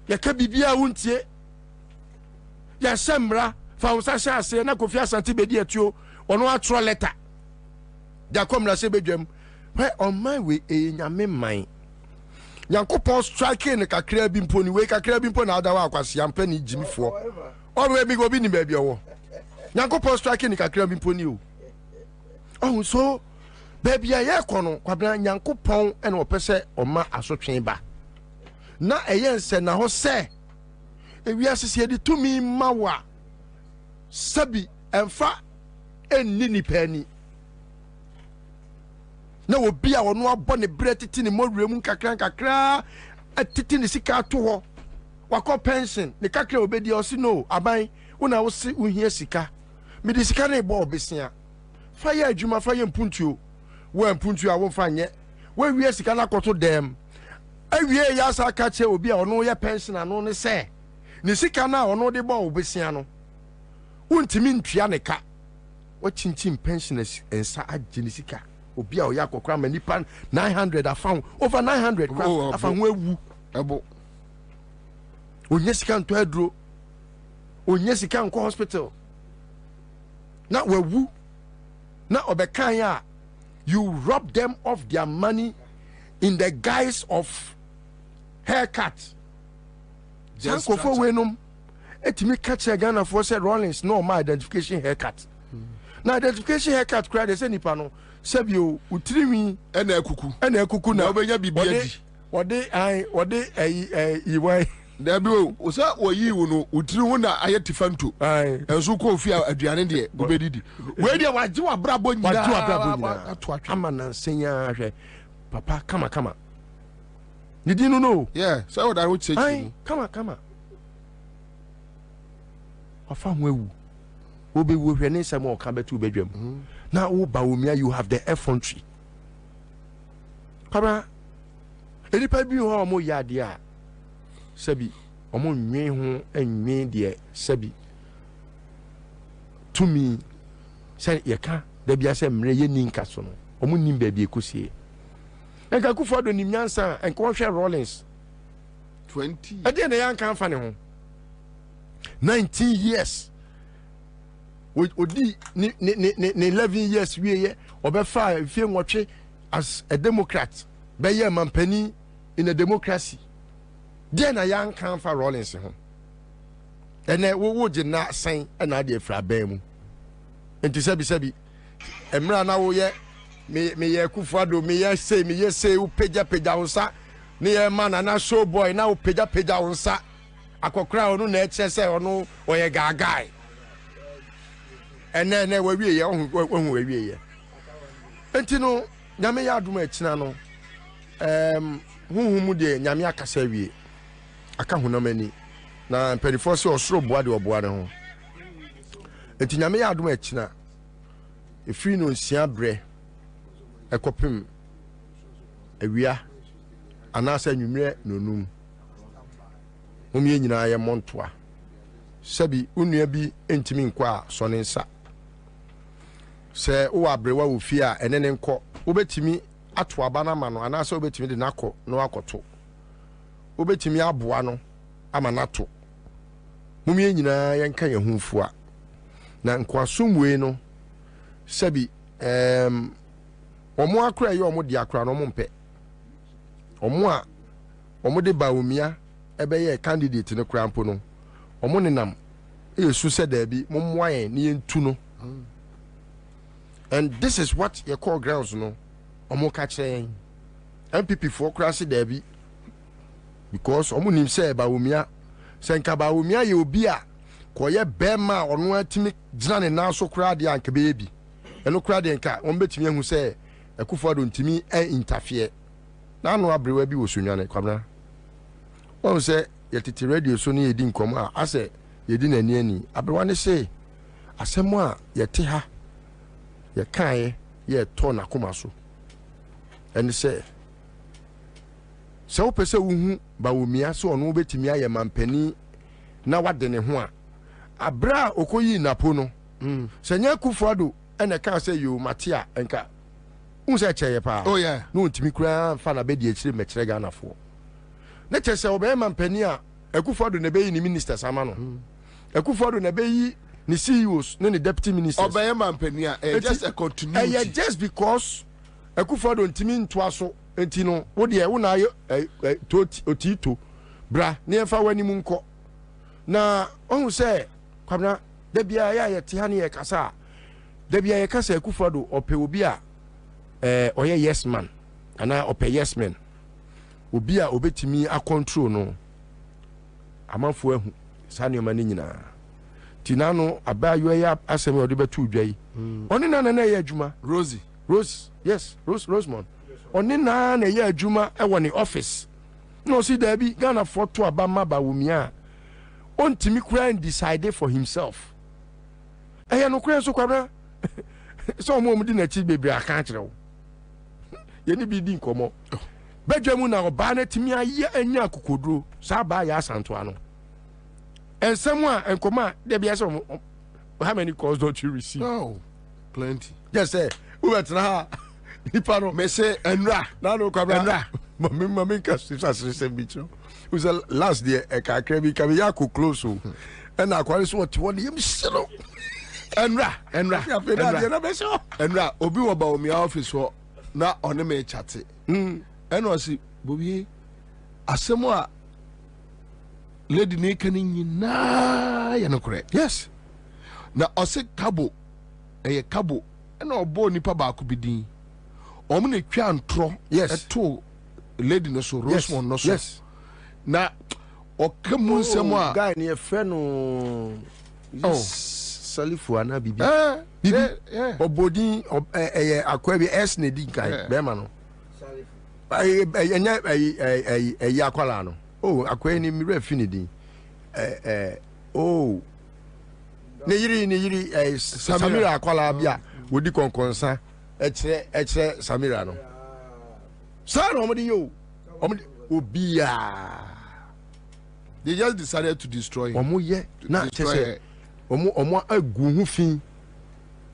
ya ka bibia wontie ya semra fa wo sa sha se na Kofi Asante bedi atuo ono atro letter da komra se bedwam on my way nyame man Yankopon striking ne kakra bi mpo ni we kakra bi mpo na adawa akwase ampa ni jimifo we bi go bi ni ba bi owo Yankopon striking ne kakra bi mpo ni o so baby aye kono kwabra Yankopon ene opese oma asotwen ba na eyense na ho se ewiase de tumi mawa sabi emfa enni ni pani na obi a wono abɔ ne bre titi ne mowrem kakra atiti ne sika to ho wakɔ pension ne kakra obedi osi no aban wona wo si uhia sika me de sika ne bɔ obesia fa ya adwuma fa ya mpuntuo wo mpuntuo a wo fa nye wo wie sika na kɔto dem awie ya sa ka che obi a wono ye pension ano ne se ne sika na wono de bɔ obesia no wontimi ntua ne ka wo chinchin pensioners ensa agye ne sika obi a oya kokra manipa 900 I found over 900 I found wewu ebo onye sika nto aduro onye sika nko hospital na wewu na obekan ya you rob them of their money in the guise of haircut Sanko we nom etimi catch Ghana for said Rollins no my identification haircut. Na identification haircut cry they say nipa no sebio utirimi ena ekuku na obenya bibiadi wode iwai da bi o sa oyi wo no utiri wo na ayeti fanto enso ko fi aduane de obedidi we de waje wa brabo nyina ato ama na nsenya hwe papa kama did you know yeah so what I would say to you kama afa ho ewu obe wo hwe ne nsem o ka betu bedwam na wo ba wo mia you have the effrontery kaba enipa bi ho mo yade a sabi omo nwe ho enwe de sabi tumi say yeka da bia say mre ye ninka so no omo nim ba bi ekosie enka ku fodo nim nyansa enka wo hwe Rollins 20 ade na yan kan fa ne ho 19 years odi ni 11 years wiye obefa fie nwotwe as a democrat be ye mampani in a democracy de na yan kan fa Rollins ho ene wo je na san na de fra ban mu enti sabi emra na wo ye me ye Kufuado me ye say wo peja unsa ne ye man na show boy na wo peja unsa akokra onu na eche say onu oye gagai ene we wie ye ohun we wie ye enti no nyame ya aduma echina no huhumu de nyame akasa wie aka hunamani na mpedifo se osoro boa de oboa ne ho enti nyame ya aduma echina efiri no nsia bre ekopim awia anasa nwumre nonum mumye nyina ye montoa sabi unua bi entimi nkwa so ne nsa se wo abrewa wo fi a enene nko wobetimi ato aba na ma no anasa wobetimi de nakọ no akoto wobetimi aboa no ama nato mumye nyina ye nka ye hunfua na nkwasomwe no sabi omo akra ye omo di akra no mpe omo a omo de baomia ebe ye candidate no krampo no omo nenam yesu se da bi mommoa ye ne yentu no and this is what your core grounds no omo ka kire MPP for krasi da bi because omo nim se baomia se nka baomia ye obi a koye bema ono atimi gina ne naso kra de anka be bi eno kra de nka on betimi ahu se Kufuado ntimi interfere na no abrewa bi wo sonwane kwabna on se yetiti radio so ne yedi nkom a ase yedi nani abrewa ne se asemo a yete ha ye kan ye to na koma so eni se wo pese wo hu ba wo mia so ono betimi aye mampani na wade ne ho a abra okoyi napo no se nya Kufuado ene kan se yo matia enka unse cheye pa oh yeah no ntimi kura fa na be di ekire mekire Ghana fo ne chese obey mampani a Kufuado ne be yi ni minister sama no Kufuado ne be yi ni CEOs ne deputy ministers obey mampani a just a continuity just because Kufuado ntimi ntoa so enti no wo de wo na otito bra ne fa wani mu nko na ohun se kwabna da bia ya yete ha ne ye kasa da bia ye kasa Kufuado ope obi a oye yes man ana ope yes man obi a obetimi a control no amanfo ahu sanema ni nyina tinano abayo ya asemi odi betu dwai oni na ye adwuma Rose yes Rosemond oni na ye adwuma e woni office no si da bi Ghana foto abama ba wumia ontimi kura and decide for himself no kura so kwabra so mo di na chi bebre aka kire wo yeni bi di nkomo bedwemu na oba na timi aye anya kokodro sa ba ya asanto ano ensemu a enkoma de bia so how many calls don't you receive? No, plenty. Yes sir, we went na nipa no me say enra na no kwabra enra mami ka se bicho was last year e ka krebi ka ya ko close o and akwari so what one yim selo enra ya fe na be so enra obi wo ba o mi office ho na one me chate eno si bobi asemo a lady ne kan nyina ya no correct. Yes. Na ose kabo kabo na obo nipa ba ko bidin. Omo na twa antro eto lady no so Rosemond no so. Yes. Na okamu nsem a guy ne friend no Salifu ana bibi. Bibi. Obodin akwa bi S ne di kan be ma no. Enya akwala no. Oh, akwa ni mi refi ne din. Ne yiri Samira akwala bia wodi konkonsa ekire Samira no. Sa no mo di yo. Obia. They just decided to destroy him. Omo ye na chese. Omo agu hu fin.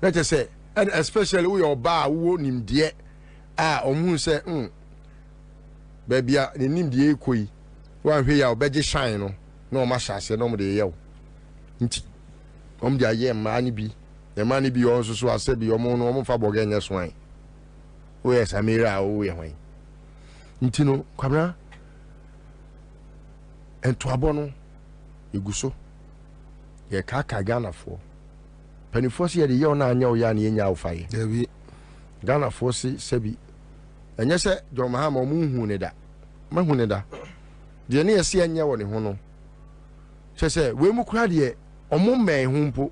Na chese, and especially we oba wo nimde omo se babia ne nimde ekoi. Wan hwe ya obeje shine no. Na omo hyase no mo de ye wo. Nti omo de aye ma ni bi. E ma ni bi on so ase bi omo fa boga nya swan. O yes Samira o ye hwan. Nti no kwabra ento abono eguso ye kaka Ghana for penifo se ye de ye ona anya o ya na yenya ofaye debi Ghana for se sebi enye se John Mahama mu hu ne da ma hu ne da de ne ye se anya wo ne ho no se we mu kura de omo men hu mpo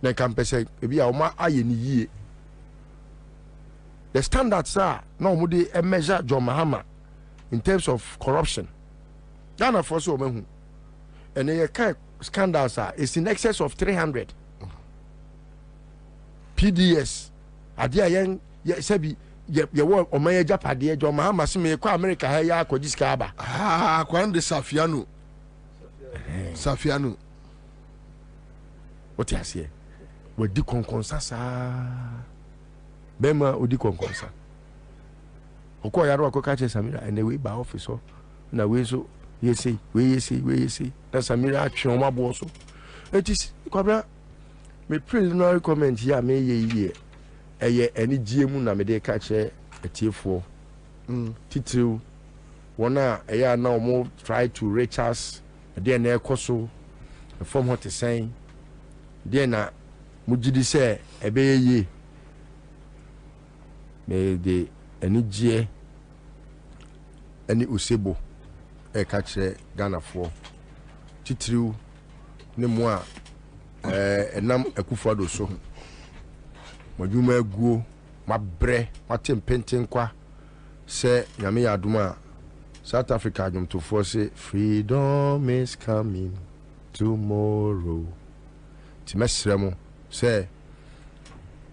na kampese ebi a oma aye ni yie the standards are no omo de measure John Mahama in terms of corruption. Ghana for so mehu. And the kind scandals are is in excess of 300. PDS. Adia yen sebi ye wo omaye japade John Mahama se me kwa America ha ya akodiska aba. Kwa de Safiano. Safiano. What you say? We di konkonsa sa. Bema odi konkonsa. Oko yaro akoka che Samira and we ba office na we so yesi na Samira atwe o mabo so it is kwabra me preliminary comment here me ye eye ani giemu na me de ka che etiefo titiriu wona eye na o try to reach us de na ekoso from what is saying de na mugidi se ebe ye me de ani gie ani usebo ka kire Ghana for titiriu ne mo a enam akufado so madwuma aguo mabre matempenten kwa se nyame ya adoma South Africa adwomtofo se freedom is coming tomorrow timesremo se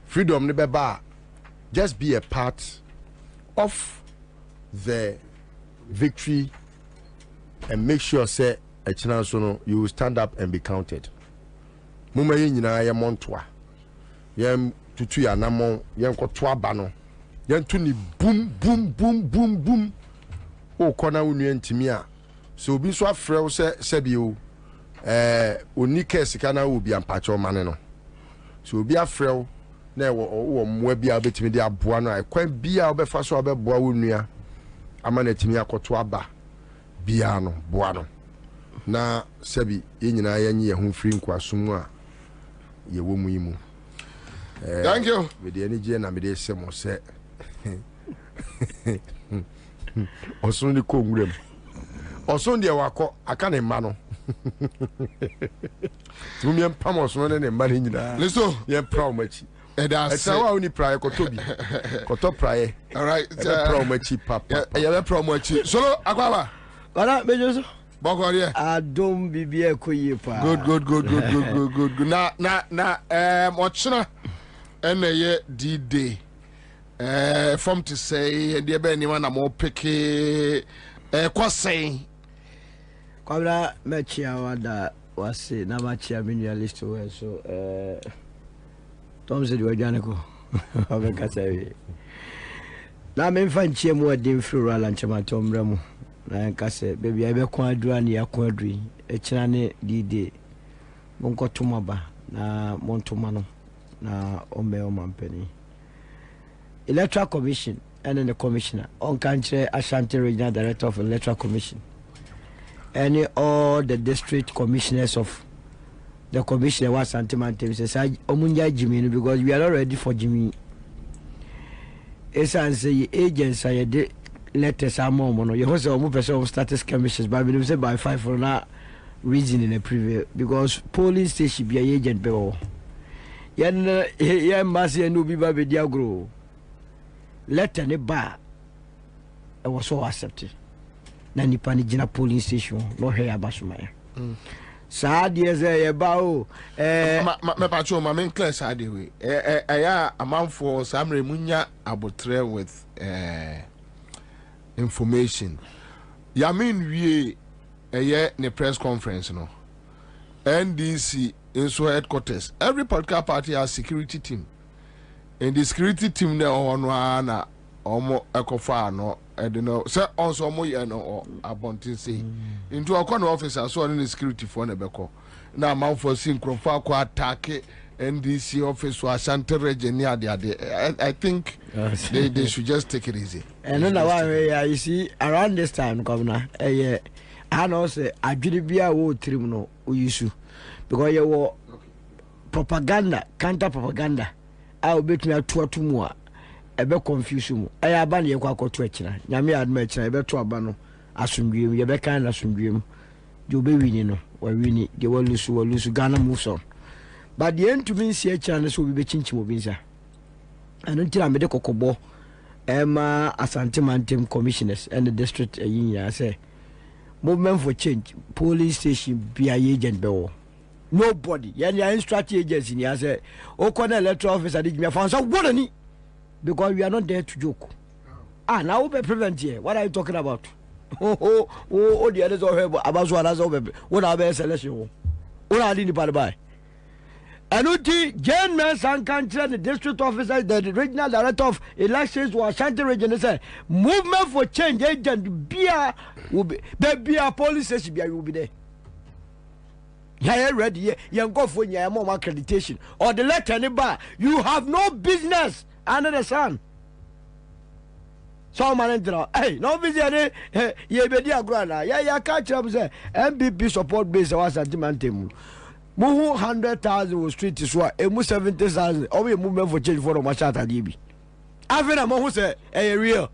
freedom ne beba just be a part of the victory and make sure say a chance no you will stand up and be counted. Muma ye nyina ye montoa. Yem tutu ya namon yen koto aba no. Yen tu ni boom boom boom boom boom. O kona unu entimi a. So obi so afrɛ se bi o oni case kana obi ampacho mane no. So obi afrɛ na wo mmoa bia obetimi de aboa no akwan bia obefa so obeboa wo nua amana timi akoto aba bia no boa no na sabi ye nyina ye nye ho free nkwasom a ye wo mu yimu thank you we de ani je na me de semo se osun ni ko nwurem osun de wakọ aka ne ma no tumi empam osun ne ma ne nyina leso ye proud machi that's how only prayer kotobi koto prayer all right promachi papa ya promachi solo akwaba Wala bejoso boko here adom bibia koyi pa good na ochina ene D-Day from to say de be ni na mo peke kwasɛn kwabra mechia wada wase na machia minua list we so Tom said you were Janako. Now, I'm in fine cheer more dim through Ralanchama Tom Ramo. And Casse, baby, I be quadran ya quadri, a chane D-Day. Monco Tumaba, na Montomano, na Omeo Penny. Electoral Commission, and then the Commissioner, on country Ashanti Regional Director of Electoral Commission. any all the district commissioners of the commissioner was Santimantem says Omunya Jimmy because we are not ready for Jimmy. It's as the agents I did letters are more. You also move person status commissions, but we say by 5 for now reason in a preview because police station be agent below. Yan Masi and Nubi Baby Diagro letter ne bar. I was so accepted. Nani Panijina polling station, no hair basumaya. Sad years a bow. My patrol, my main class, I do. I amount for some remunia abotre with information. Yamin, we a year in a press conference, no. NDC in so headquarters. Every political party has security team. And the security team, there on one almost ecofa, no. I don't know. Sir, also more no abontin say into a corner officer so in the security for Nebeko. Now mount for synchro attack NDC office or Ashanti region near the I think they should just take it easy. And then you see around this time, Governor, I know say I did be a wood tribunal issue because you were propaganda, counter propaganda. I will bet me a 2 more. Ebe confusion e ya ba na ye kwa koto akira nyame adma akira ebe to aba no asomdwem ye be kan na asomdwem de obewini no wa wini de walusu Ghana moves on but the end to mean see akira no so be chinchim obi nsa anu tira me de kokobo ema Asante Mantem commissioners and the district yinya say movement for change police station be a agent bewo nobody yani instruct agency ni say o corner electoral officer did me found so what any because we are not there to joke. Now we prevent here. What are you talking about? Oh, the others are about what are the selection? What are the by? And Jane Manson country, the district officer, the regional director of elections was Ashanti region. Say movement for change agent beer will be a police station will be there. Yeah, ready. You go for your more accreditation or the letter in the bar. You have no business under the sun. So man, hey, no business. Ye be dia grana. Yeah, catch up say MPP support base was at Mantem. Muhu 100,000 was street is what. Emu 70,000. Or we movement for change for Machata DB. After Muhu say hey real.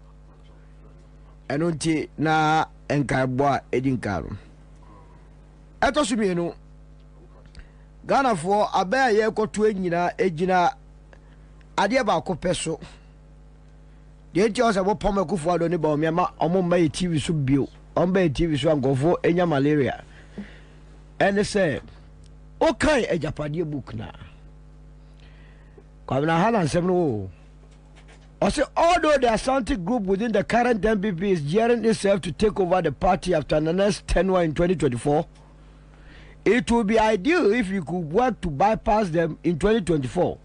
Enunti na enkabwa edinkaru. Eto sumi no. Ghana for abaya ye koto enyina ejina ade ba ko peso de enti o se bo pom akufo ado ne ba o me ma omo ma TV so bio on ba TV so angofo enya malaria and say okay ejapade book na kwabna halan sem no o say although the Asante group within the current MPP is gearing itself to take over the party after the next tenure in 2024, it would be ideal if we could work to bypass them in 2024.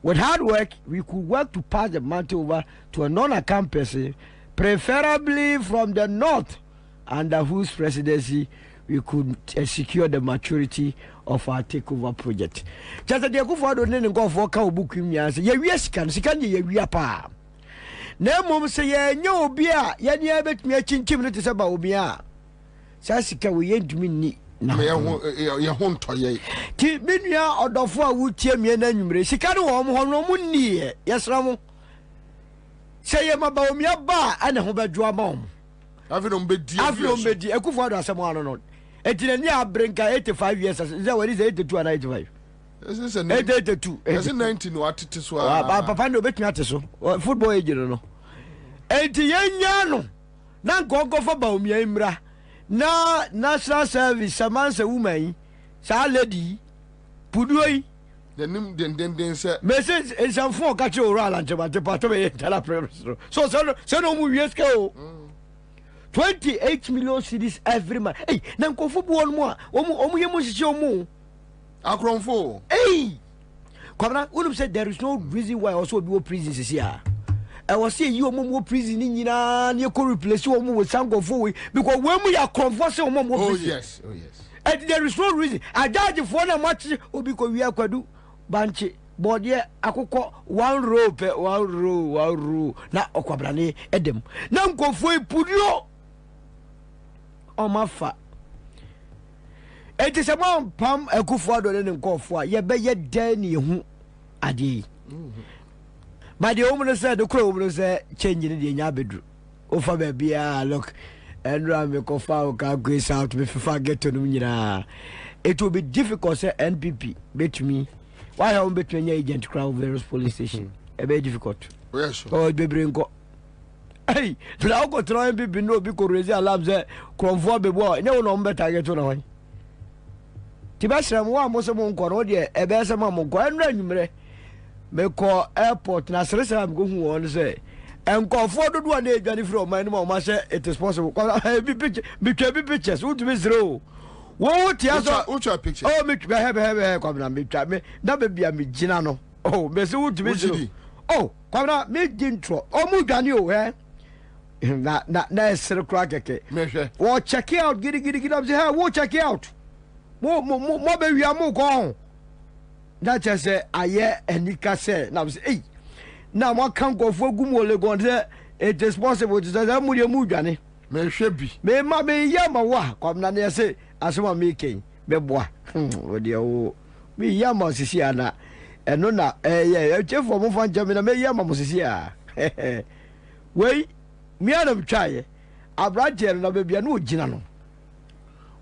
With hard work, we could work to pass the mantle over to a non-account person, preferably from the north, under whose presidency we could secure the maturity of our takeover project. Just as the Akufo-Addo ne go for ka obuku mi anse ye wi sika ye wi apa. Na mom se ye nya obi a ye ne abetumi achinchim ne te se ba obi a. Sa sika we ye ntumi ni na ye ho ntoye ti menua odofo a wutie mie na nwumre sika ne wo mo no mo ni yesra mo se ye maba omi aba ana ho badwo ama mo afino mbedi Akufo-Addo asemo ano no etine ni abrenka 85 years say what is 82 and 85 this is 82 is 19 no atete so papa no betumi ate so football age no enti yenya no na nkonko fa ba omi amra na national service samanse woman sa lady puduoi den say message ensanfo ka che oral ancheba te pato be tala president so no mu wieska o 28 million cedis every month. Hey, na nkofu bu won mu a omu yemu sisi omu akronfo hey kwabna unum said there is no reason why also be prison sisi a I was say you omu prison ni nyina na ko replace omu with sankofo we because when we are conversing omu prison. Oh yes and there is no reason a judge for na match obi ko wi akwadu banche body akoko one row na okwabrane edem na nkofo ipudio omafa It is a man pam a kufuado and call for ye be ye denny who adi. But the woman said the crow was changing the yabedru. Ofa baby, look, and ram your cofa can grace out if I get to know. It will be difficult, say NPP, bet me. Why am between your agent crowd various police station? A very difficult. Yes, oh, baby, go. Hey, now go to NPP, no, because raise alarms there, conform the boy, no number target on away. Tibasram, one was among Corodia, a best among Guan me call airport na sere am go hu won say enko for do do na adwane from man ma say it is possible be picture be pictures what be zero wo tia so ucha picture oh me be kwamna me twa me na be bia me gina no oh me say what be zero oh kwamna me gintro oh mu dwane o na sere kra keke me hwe wo check out gidi am say ha wo check out mo be wi am ko that just say aye enika say na say eh na mo kan go for gumole go say it is possible to say mu de mu dwane me hwe bi me ma me yama wa kwam na na say asema me ken be boa o de o me yama sisi ana eno na ye chefo mo fan jam na me yama mo sisi a wei me adam twaye abrajel na be bia na ogina no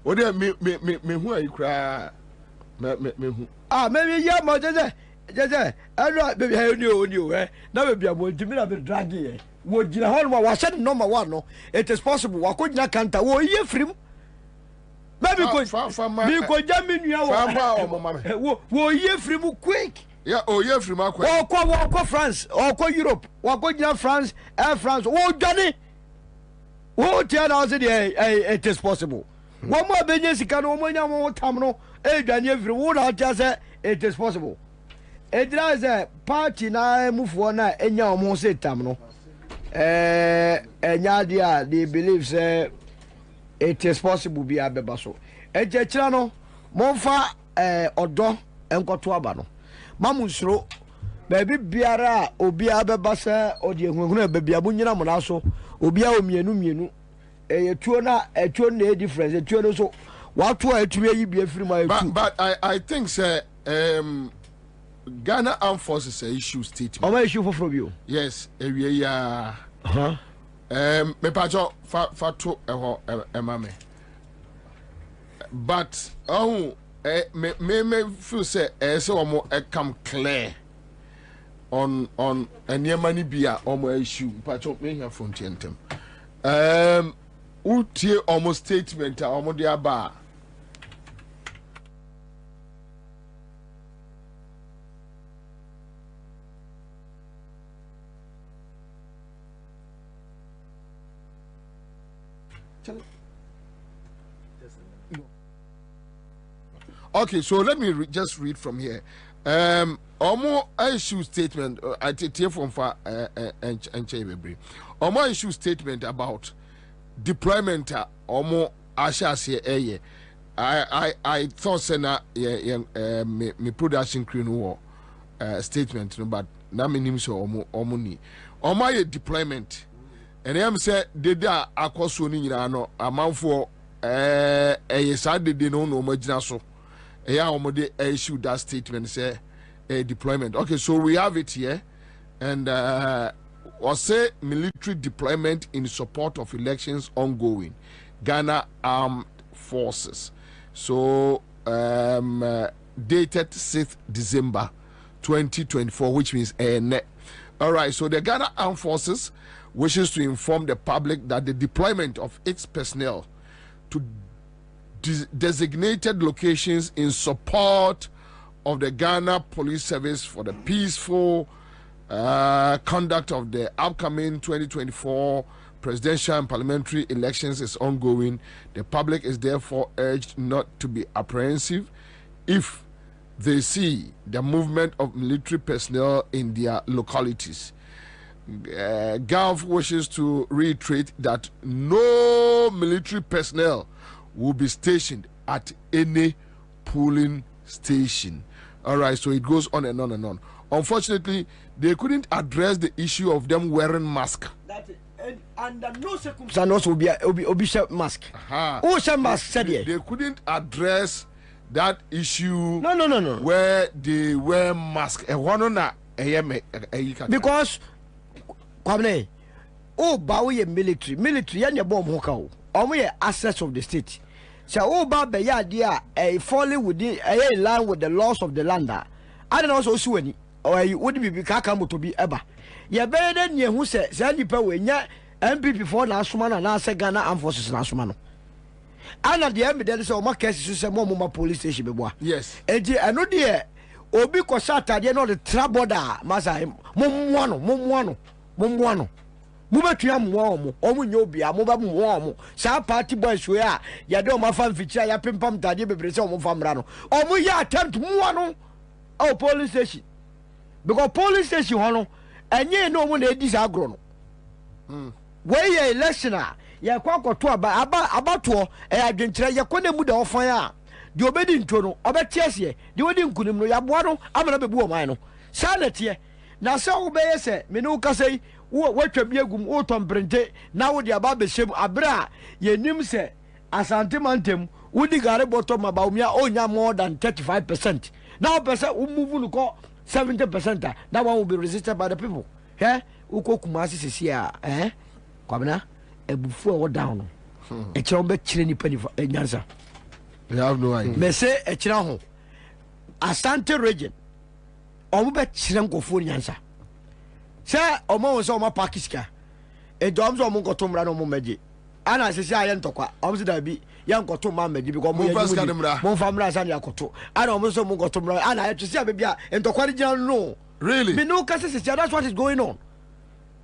o de me hu ayi kra me hu maybe yeah, my judge. I know, baby, I knew, eh? Now, baby, I'm going to be a bit draggy. Would you hold my was number one? No, it is possible. I could not count. Oh, you free? Maybe could jam in your oh, you free quick. Yeah, oh, you free, Mark. Or France, or Europe, or go France, Air France. Oh, Johnny. Oh, tell us it is possible. One more business can only more time. And every word I just say it is possible. It is a party na move one and your most tamno. And Yadia, they believe say it is possible be a bebaso. And Jechano, Monfa, Odo, and Cotuabano. Mamusro, baby Biara, Obia Bebasa, or the baby Abunia Monaso, Obia Mienu, a tuna difference, a tuna so. What were to be free my but I think sir Ghana Armed Forces issue statement. Oh, issue from you. Yes, me pacho fatu emame. But me feel say so omo come clear on any money bia omo issue pacho me here from Chentem. Utie almost statement omo dia ba. Okay, so let me just read from here. Omo issue statement. I take from far and Omo issue statement about deployment. Omo ashasi eye. I thought sena me production crew no statement no, but na me nim so omo ni. Omo ye deployment. And I am say they da akoso ni nyina no amanfo sa de no magina so. Omode issue that statement say deployment. Okay, so we have it here, and or say military deployment in support of elections ongoing, Ghana Armed Forces. So dated 6th December 2024, which means all right. So the Ghana Armed Forces wishes to inform the public that the deployment of its personnel to designated locations in support of the Ghana Police Service for the peaceful conduct of the upcoming 2024 presidential and parliamentary elections is ongoing. The public is therefore urged not to be apprehensive if they see the movement of military personnel in their localities. GAF wishes to reiterate that no military personnel will be stationed at any polling station. All right, so it goes on and on and on. Unfortunately, they couldn't address the issue of them wearing masks. Under no circumstances will be mask. They couldn't address that issue. No. Where they wear mask. Because, Kwame, we military, yan your bomb hookah. We are assets of the state. So, Baba, yeah, falling within a line with the laws of the land. I don't also see any, or you wouldn't be Kakamu to be ever. You're better than you who said, Sandy Power, MPP for Nasman and Nasa Ghana and Forces Nasman. And at the evidence of my case is a more police station. Yes. And I know dear, Obi Kosata, you know the trouble da, Massa, Mumwano. Mubatriam warm, Omunobia, Mobam warm, Sa party boys where ya don't my fan feature, ya pimpam daddy, Brisson Famrano. Or we attempt one police station. Because police station, and ye know when they disagree. Where ye electioner, ya kwako to about to a gentle, ya kone muda of fire. The obedient tono, obetiasie, the wedding couldn't know ya bono, I'm a baby mino. Sanity, now so obey say, Minuka say, what your beer gum autumn printe, now the above shame abra, ye nim say, Asantimantem, would the gare bottom about me own more than 35%. Now, person who move to call 70%, that one will be resisted by the people. Eh? Uko Kumasi is here, eh? Kwabena, a before down. A chombe chini penny for a answer. I have no idea. Me say a chinaho. Asante region. Ombe chirango for answer. Say, Omo was on my Pakiska. A dom's on Mongotomrano Momeji. And I say, I am Tokwa. Obviously, be young Kotomam, because more family than Yakoto. I almost Mongotomra, and I have to say, baby, and Tokwa no. Really? Me no cases, that's what is going on.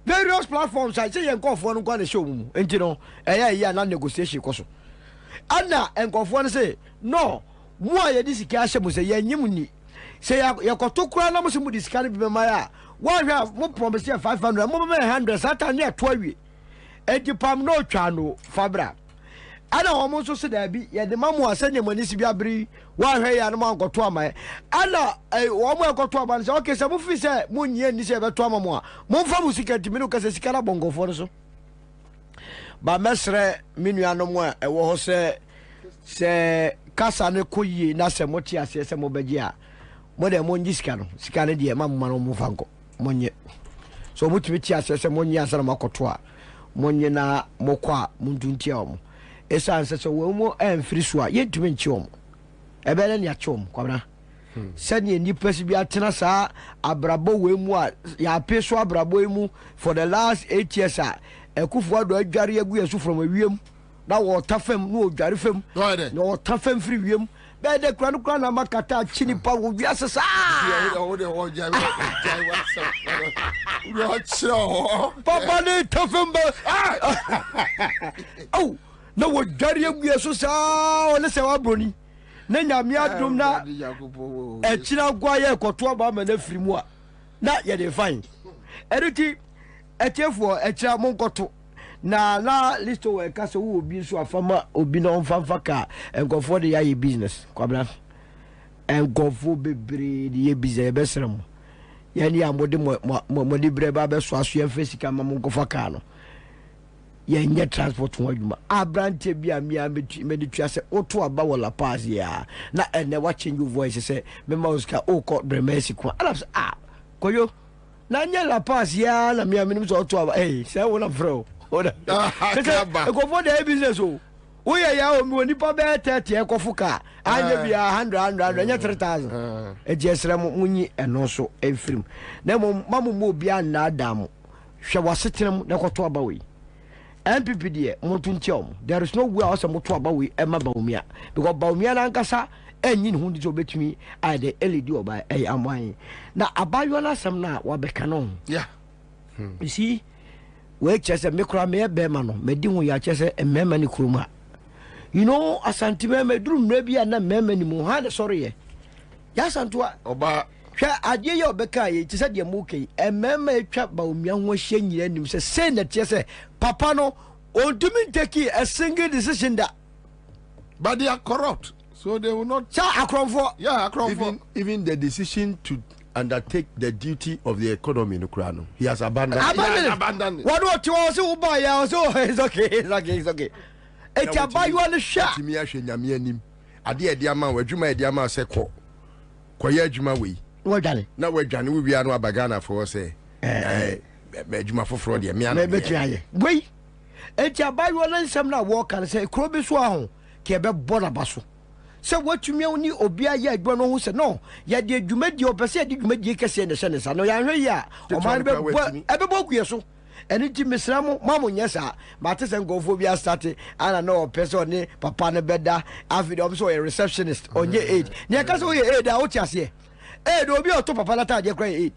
Various platforms, I say, and call for one show, and you know, a non negotiation. Anna and Kofwan say, no, why this cash was a yamuni. Say, Yakotokra, no more this kind of Maya. Why have more promise 500, more 100, Satan near 12. And you palm no channel, Fabra. I don't almost say that be, yet the mamma was sending when this be a brie, while hey, and among got to my Anna, a woman got to a okay, some of you say, Moon yen is ever to a more. More for music at Minukas is Calabongo for us. But Mestre Minuano more, a war say, Cassane Kuyi, Nasa Motia, says a Mobegia. More than one discount, Scanadia, Mamma Mufango, Monye. So much which says a Monia Samacotua, Monyena Mokwa, Muntuntium. Esa ancestor womo and friswa, yet to win chum. A better than your chum, Quabna. Send ye new person be at Tenasa, Abrabo Wemwa, ya Peswa Braboemu for the last 8 years. A Kufwa do Gary Aguisu from a William. Now what toughem, no Jarifem, no toughem free William. Bed the crown Makata, Chini Power will be assassin. Papa, toughem. Oh. No, what Gary we so let's say our brony. Nenya miadum na e chira gwaye koto ba ma na firi mu a na ye dey fine. Eriti etefo e chira mon koto na listo we ka so wo obi so afama obi na onfamfa ka enkofo de ya business kwabla enkofo bebre de ye business be srem ya ni amode mo de breba be so aso ye fesika ma mon kofa ka no ye transport one juma abrante bia meditwa se oto aba wala pass ya na ene wa change your voice say me mauska o ko bremesi ko ala koyo na nya la pass ya na me amenim so oto aba say wona fro oda ko for the business o we ya o mi oni pa be 30 e ko fuka anya bia 100 nya 3000 e jesra munyi eno so efrim na mamu bia na adam hwe wasetenam na ko to aba we MPP there, there is no way else to about Emma Baumia because Baumia and Cassa and you who disobey me I the LED or by a amwine. Now, about you and some now, what be canon. Yeah, you see, where Chester Micra Mayor Bermano, Medin, ya Chester and Memani Kruma. You know, a sentiment may do maybe and a Memani Mohana, sorry. Yes, and to about. I dear your Beca, it is at your mookie, and Mamma trap Baumia was shiny and him say that yes, Papa no, or do me take a single decision that. But they are corrupt, so they will not. Even the decision to undertake the duty of the economy in Ukraine, he has abandoned. What you also buy? Also, it's okay. It's about you on the shot. ade edi ama wo adwuma edi ama se kɔ ye adwuma wei wadwane na wadwane wo bia no abagana for say adwuma foforo de me ana betu aye wei enti abayo na nsɛm na wo kan sɛ kuro bi so aho ke be bɔ ba so sɛ watumi oni obi aye adwuma no ho sɛ no ye de adwuma di opese de adwuma di kɛse ne hyɛ ne sa no ya hwɛ ya o man be bɔ kuye so ɛni ti mesra mo mamo nyɛ saa mate sɛ nkɔfo bi astarte ana na ɔpɛ sɛ ɔne papa no bɛda afide ɔm sɛ ɔyɛ receptionist ɔnyɛ aid ne ɛka sɛ ɔyɛ aid a wote aseɛ aid obi a ɔto papa no ataadeɛ kora yɛ aid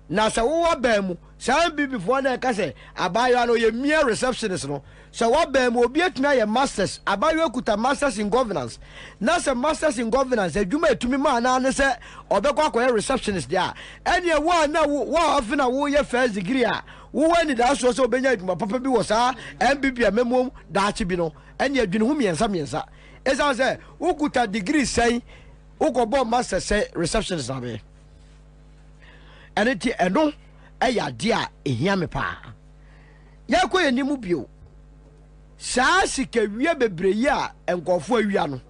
na sɛ wowɔ bɛn mu saa bibifoɔ no ɛka sɛ abayewa no ɔyɛ mere receptionist no sɛ wɔbɛn mu obi atumi ayɛ masters abayewa kuta masters in governance na sɛ masters in governance adwuma atumi ma anaa ne sɛ ɔbɛkɔ akɔyɛ receptionist deɛ a ɛneɛ wo a na wo afe na woyɛ first degree a wowɔ anidasoɔ sɛ wobɛnya adwuma papa bi wɔ saa mbb a mɛmom daakye bi no ɛneɛ adwene ho mmiɛnsa ɛsiane sɛ wokuta degree sɛn wokɔbɔ master sɛ receptionist abɛyɛ ɛne ti ɛno ɛyɛ adeɛ a ɛhia me paa yɛkɔ yɛ nimu bio saa sika wie bebree yi a nkɔfo awia no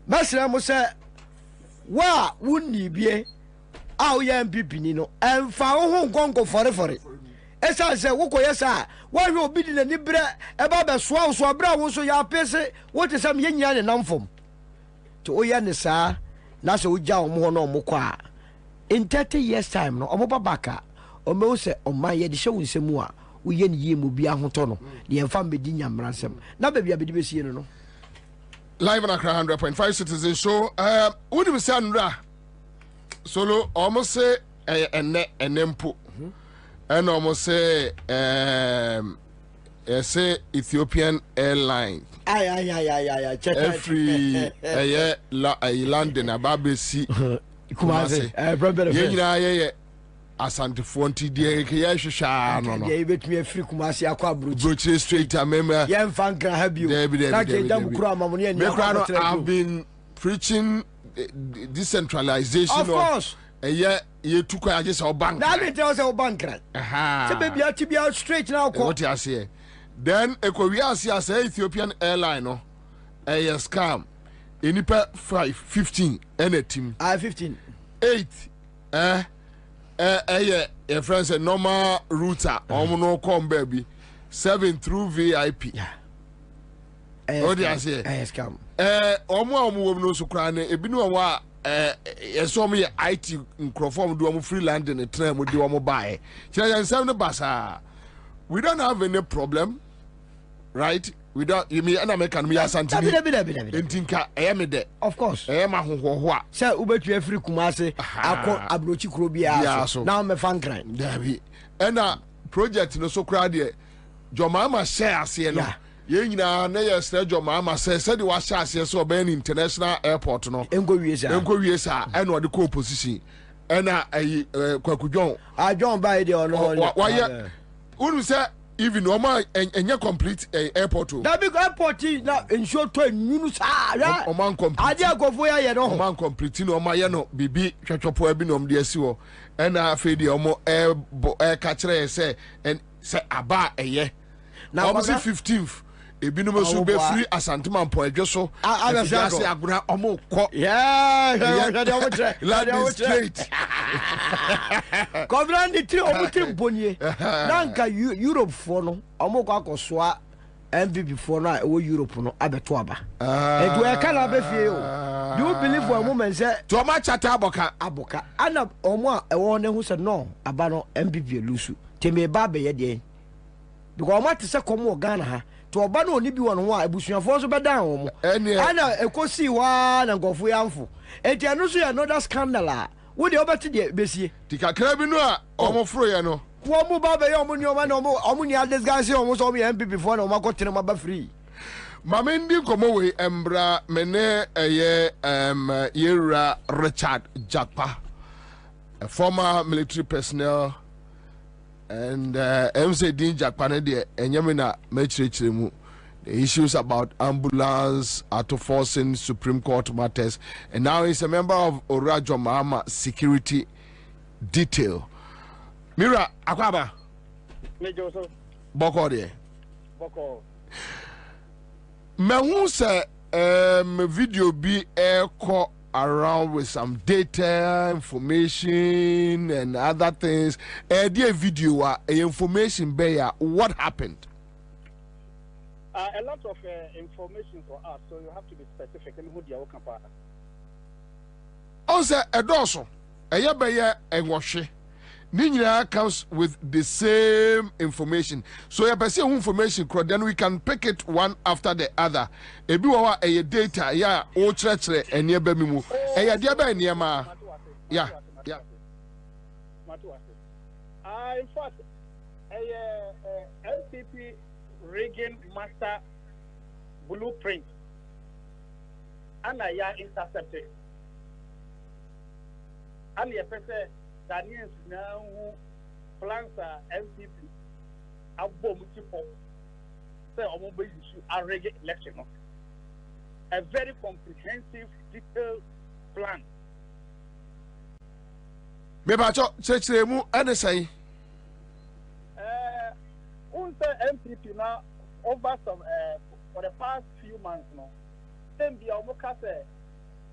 mɛsrɛ mo sɛ wo a wonni bie a woyɛ MPP ni no ɛmfa wo ho nkɔnkɔ fɔrefɔre ɛsiane sɛ wokɔyɛ saa woahwɛ obi di n'ani berɛ ɛba bɛsoa wo so aberɛ a wo so yɛapɛ se wote sɛ meyɛ nyina ne nam fam nti woyɛ ne saa na sɛ wogya wo mo hɔ na ɔmo kɔ a in 30 years time no omo babaka omo se oman ye de hye wo nsemu a wo ye ne yie mu bia hoto no ne yemfa mbedi nyamra nsem na ba bia bedi besie no live na 100.5 citizen show woni be say nra solo omo se enempo and omo se say Ethiopian airline ay check every London ababesi Kumase yenya ye asantefo nti de ke ye hwehwa no ye betumi afiri Kumase akwa Brochi straight amema ye mfa nkra ha bio na ke dam kura amamo ne ni I've been preaching decentralization of course ye tukwa age se obank na be tell se obank se be bia ti bia straight na akọ what you say then ekowi ase Ethiopian airline no scam enipa 15 and a team 15 8 your friends a normal router no come baby 7 through VIP what do you say scam omo no so kra na ebinu wa yeso me IT microphone do omo freelance in train mo di omo buy kira nsem no basa we don't have any problem right. We don't. You mean American? Me asante. Entinka. Me de. Of course. Ma hoho a. Say ubetu afiri Kumase. Akọ abrochi kuro bia so. Now me fan kran. Dabi. Na project no so kra de. Jomama share ase no. Ye nyina na ye stre Jomama say de wa share ase so oban international airport no. Enko wie sa. Na ode ko opposition. Na kwakudjon. Adjon ba de ono. Wa ye. Unu say even normal and complete airport. That big airport na ensure to nyunu sa ya. Oman complete. Ade agofo ya ye no. Oman complete no ma ye no bibi twetwopo abi no de asi wo. Na afi de omo ka kire say and say aba eye. Na omo 15th ebi no so be free asantuma mpo edwo so. Asi aguna omo kọ. Yeah, omo tre. Land straight. Governor the three omo three bonnie. Nanka Europe for no omo kwa akosoa MPP for no e Europe no abeto aba. E do e kana be fie o. Do you believe for a moment say to ma chata aboka ana omo a e wo ne hu say no aba no MPP lusu. Teme ba be ye de. Because omo te say komo Ghana ha. To oba no oni bi won ho a ebusuafo so be dan omo. Ana ekosi wa na ngofo yamfo. Enti anu so another scandal a. Wo de obati de besie. Tikakra bi no a omo fro ye no. Wo mu ba be ye omo ni omo na omo ni disguise omo so omo MPP for na omo akotene ma ba free. Mamendi komo we embra mene yera Richard Jakpa, a former military personnel, and MC Dean Jakpa ne de enyamina mechirechiremu the issues about ambulance, auto forcing, Supreme Court matters, and now he's a member of Orajo Mahama security detail. Mira Akwaba. Mejoso. Boko de. Boko. Me hu se video be echo around with some data, information, and other things. Dear video, information bear what happened. A lot of information for us, so you have to be specific. And who do you compare? Also, a dorsal, a yabaya, a washe. Ninya comes with the same information. So you see information, then we can pick it one after the other. Ebi wawa a data, ya o church and near Bemimu. A diaba near yeah. In fact, a LCP rigging master blueprint and I intercepted. And the person Ghanaians now plans MPP above multiple say mobile issue a reggae election. A very comprehensive, detailed plan. Mebacho chechemu ane say MPP now over some for the past few months now. Then the Omoka say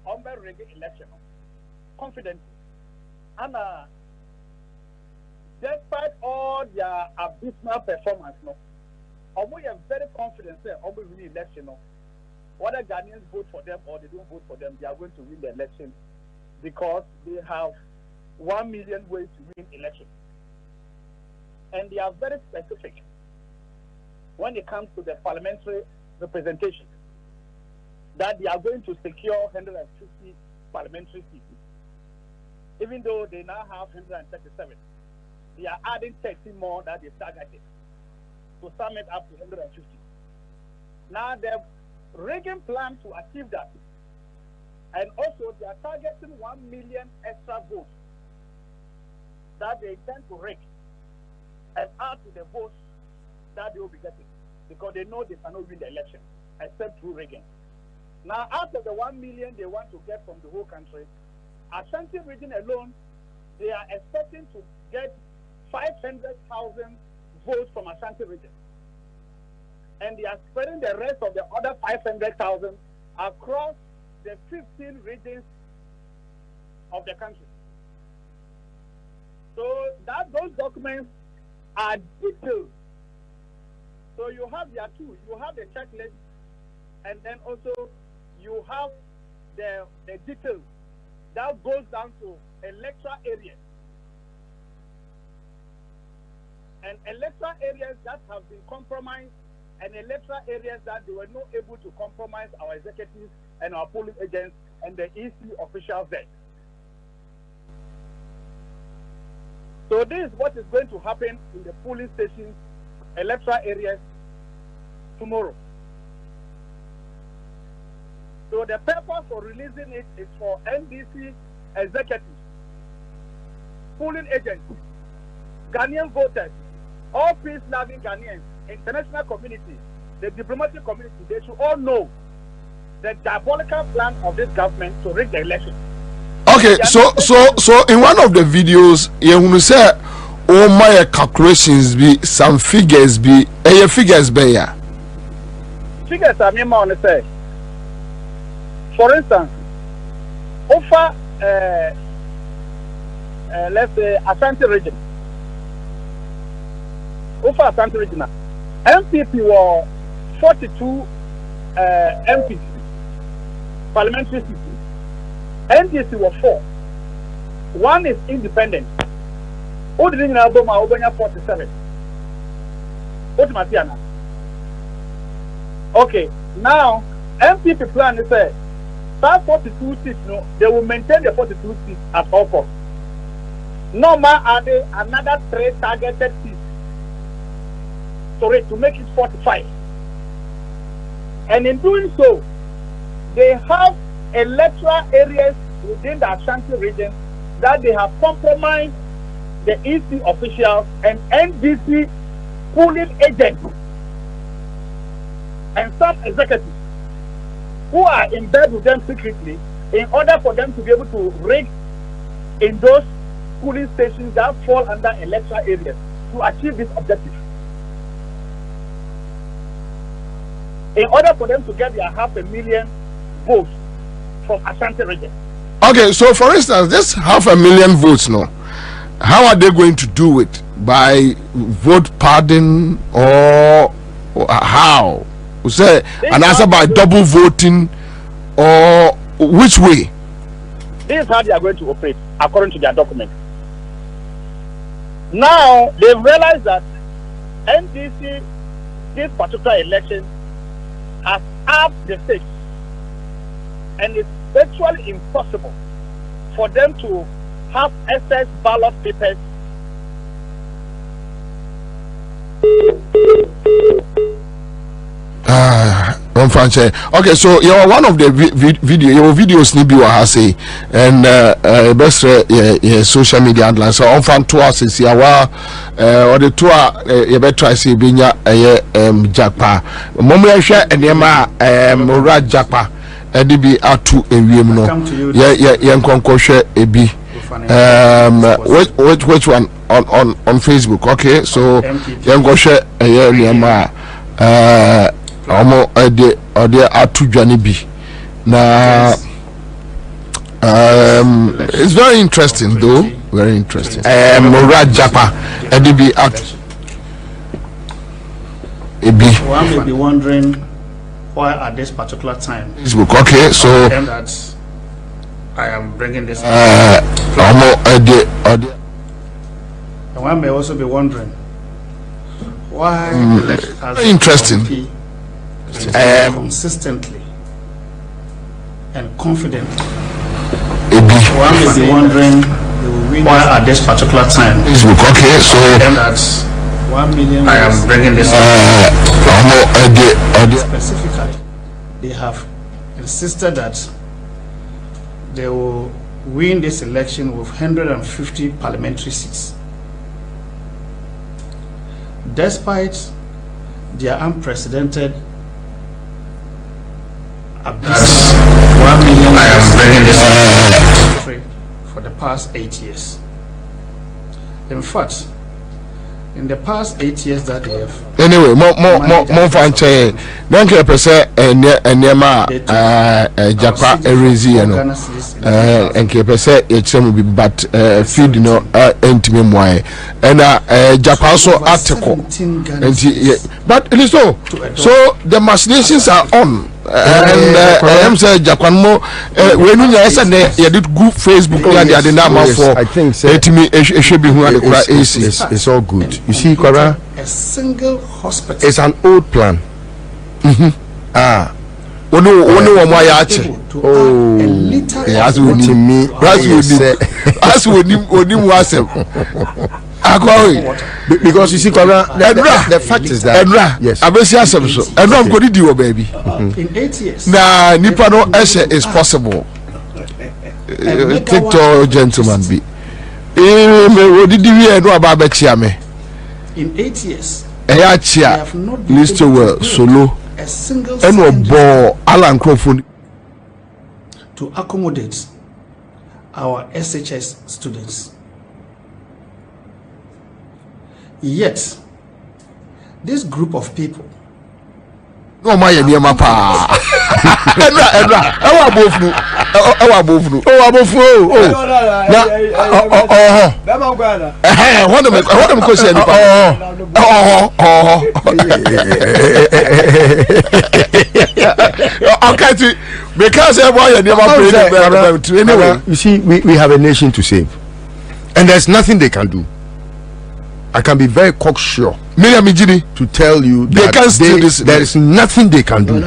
on the reggae election confidently. And despite all their abysmal performance, we are very confident that we will win the election. Whether Ghanaians vote for them or they don't vote for them, they are going to win the election because they have 1 million ways to win election. And they are very specific when it comes to the parliamentary representation that they are going to secure 150 parliamentary seats. Even though they now have 137, they are adding 30 more that they targeted to sum it up to 150. Now the Reagan plan to achieve that, and also they are targeting 1 million extra votes that they intend to rig and add to the votes that they will be getting because they know they cannot win the election except through Reagan. Now out of the 1 million they want to get from the whole country, Ashanti region alone, they are expecting to get 500,000 votes from Ashanti region. And they are spreading the rest of the other 500,000 across the 15 regions of the country. So those documents are detailed. So you have there two. You have the checklist, and then also you have the details that goes down to electoral areas. And electoral areas that have been compromised and electoral areas that they were not able to compromise our executives and our polling agents and the EC officials there. So this is what is going to happen in the polling stations, electoral areas tomorrow. So the purpose for releasing it is for NDC executives, polling agents, Ghanaian voters, all peace-loving Ghanaians, international community, the diplomatic community. They should all know the diabolical plan of this government to rig the election. Okay, so in one of the videos, you say, "Oh my calculations be some figures be figures be ya." Figures are me on say. For instance, over let's say Ashanti region, over Ashanti region, MPP were 42 MPs, parliamentary seats. NDC were 4. One is independent. Odin Alboma Obanya 47. Otimatiana. Okay, now MPP plan is 42 seats. No, they will maintain the 42 seats at all costs. No more adding another 3 targeted seats. Sorry, to make it 45. And in doing so, they have electoral areas within the Ashanti region that they have compromised the EC officials and NDC polling agents and some executives who are in bed with them secretly in order for them to be able to rig in those polling stations that fall under electoral areas to achieve this objective. in order for them to get their 500,000 votes from Ashanti region. Okay, so for instance, this 500,000 votes now, how are they going to do it? By vote pardon or how? Say an answer by double voting or which way? This is how they are going to operate according to their document. Now they've realized that NDC, this particular election, has upped the stakes, and it's virtually impossible for them to have excess ballot papers. Okay, so you are one of the your videos ni bi wa ha say, and best social media handlers so on fan to us is yawa or the tour you better try say binya japa momo hwe enema mora japa edibi atu ewiem no ye nkonko hwe ebi which one on Facebook. Okay, so ye nko hwe enema omo ade atu dwane bi na it's very interesting though, very interesting. Mora japa edibi atu ebi. One may be wondering why at this particular time Facebook. Okay, so that I am bringing this and one may also be wondering why interesting consistently and confidently. One may be wondering why at this particular time Facebook. Okay, so that 1 million I am bringing this specifically they have insisted that they will win this election with 150 parliamentary seats despite their unprecedented abuse. 1 million I am bringing this for the past 8 years. In fact, in the past 8 years that they have anyway more fanche don't care per se enema japa erezi no enke per se echem bi but feed no entime moye and japa so article but it is so the machinations are on and am say Japan mo we no nya say you did good Facebook and the number for I think it should be who are the it's all good. You see, Kwara, a single hospital. It's an old plan. Ono wa ya ache. Oh, as we need me, as we need wasem. Because you see, Kwara, the fact is that yes, abesi asem so. Edra am go di wo baby. In 8 years. Na nipa no ese is possible. TikTok gentleman be. Me didi wi no aba ba chia me. In 8 years. Eya chia list well solo. A single Alan Crawford to accommodate our SHS students. Yet, this group of people. No, my dear Mapa. Edra, our both. Okay, because anyway, you see, we have a nation to save, and there's nothing they can do. I can be very cocksure to tell you that there is nothing they can do.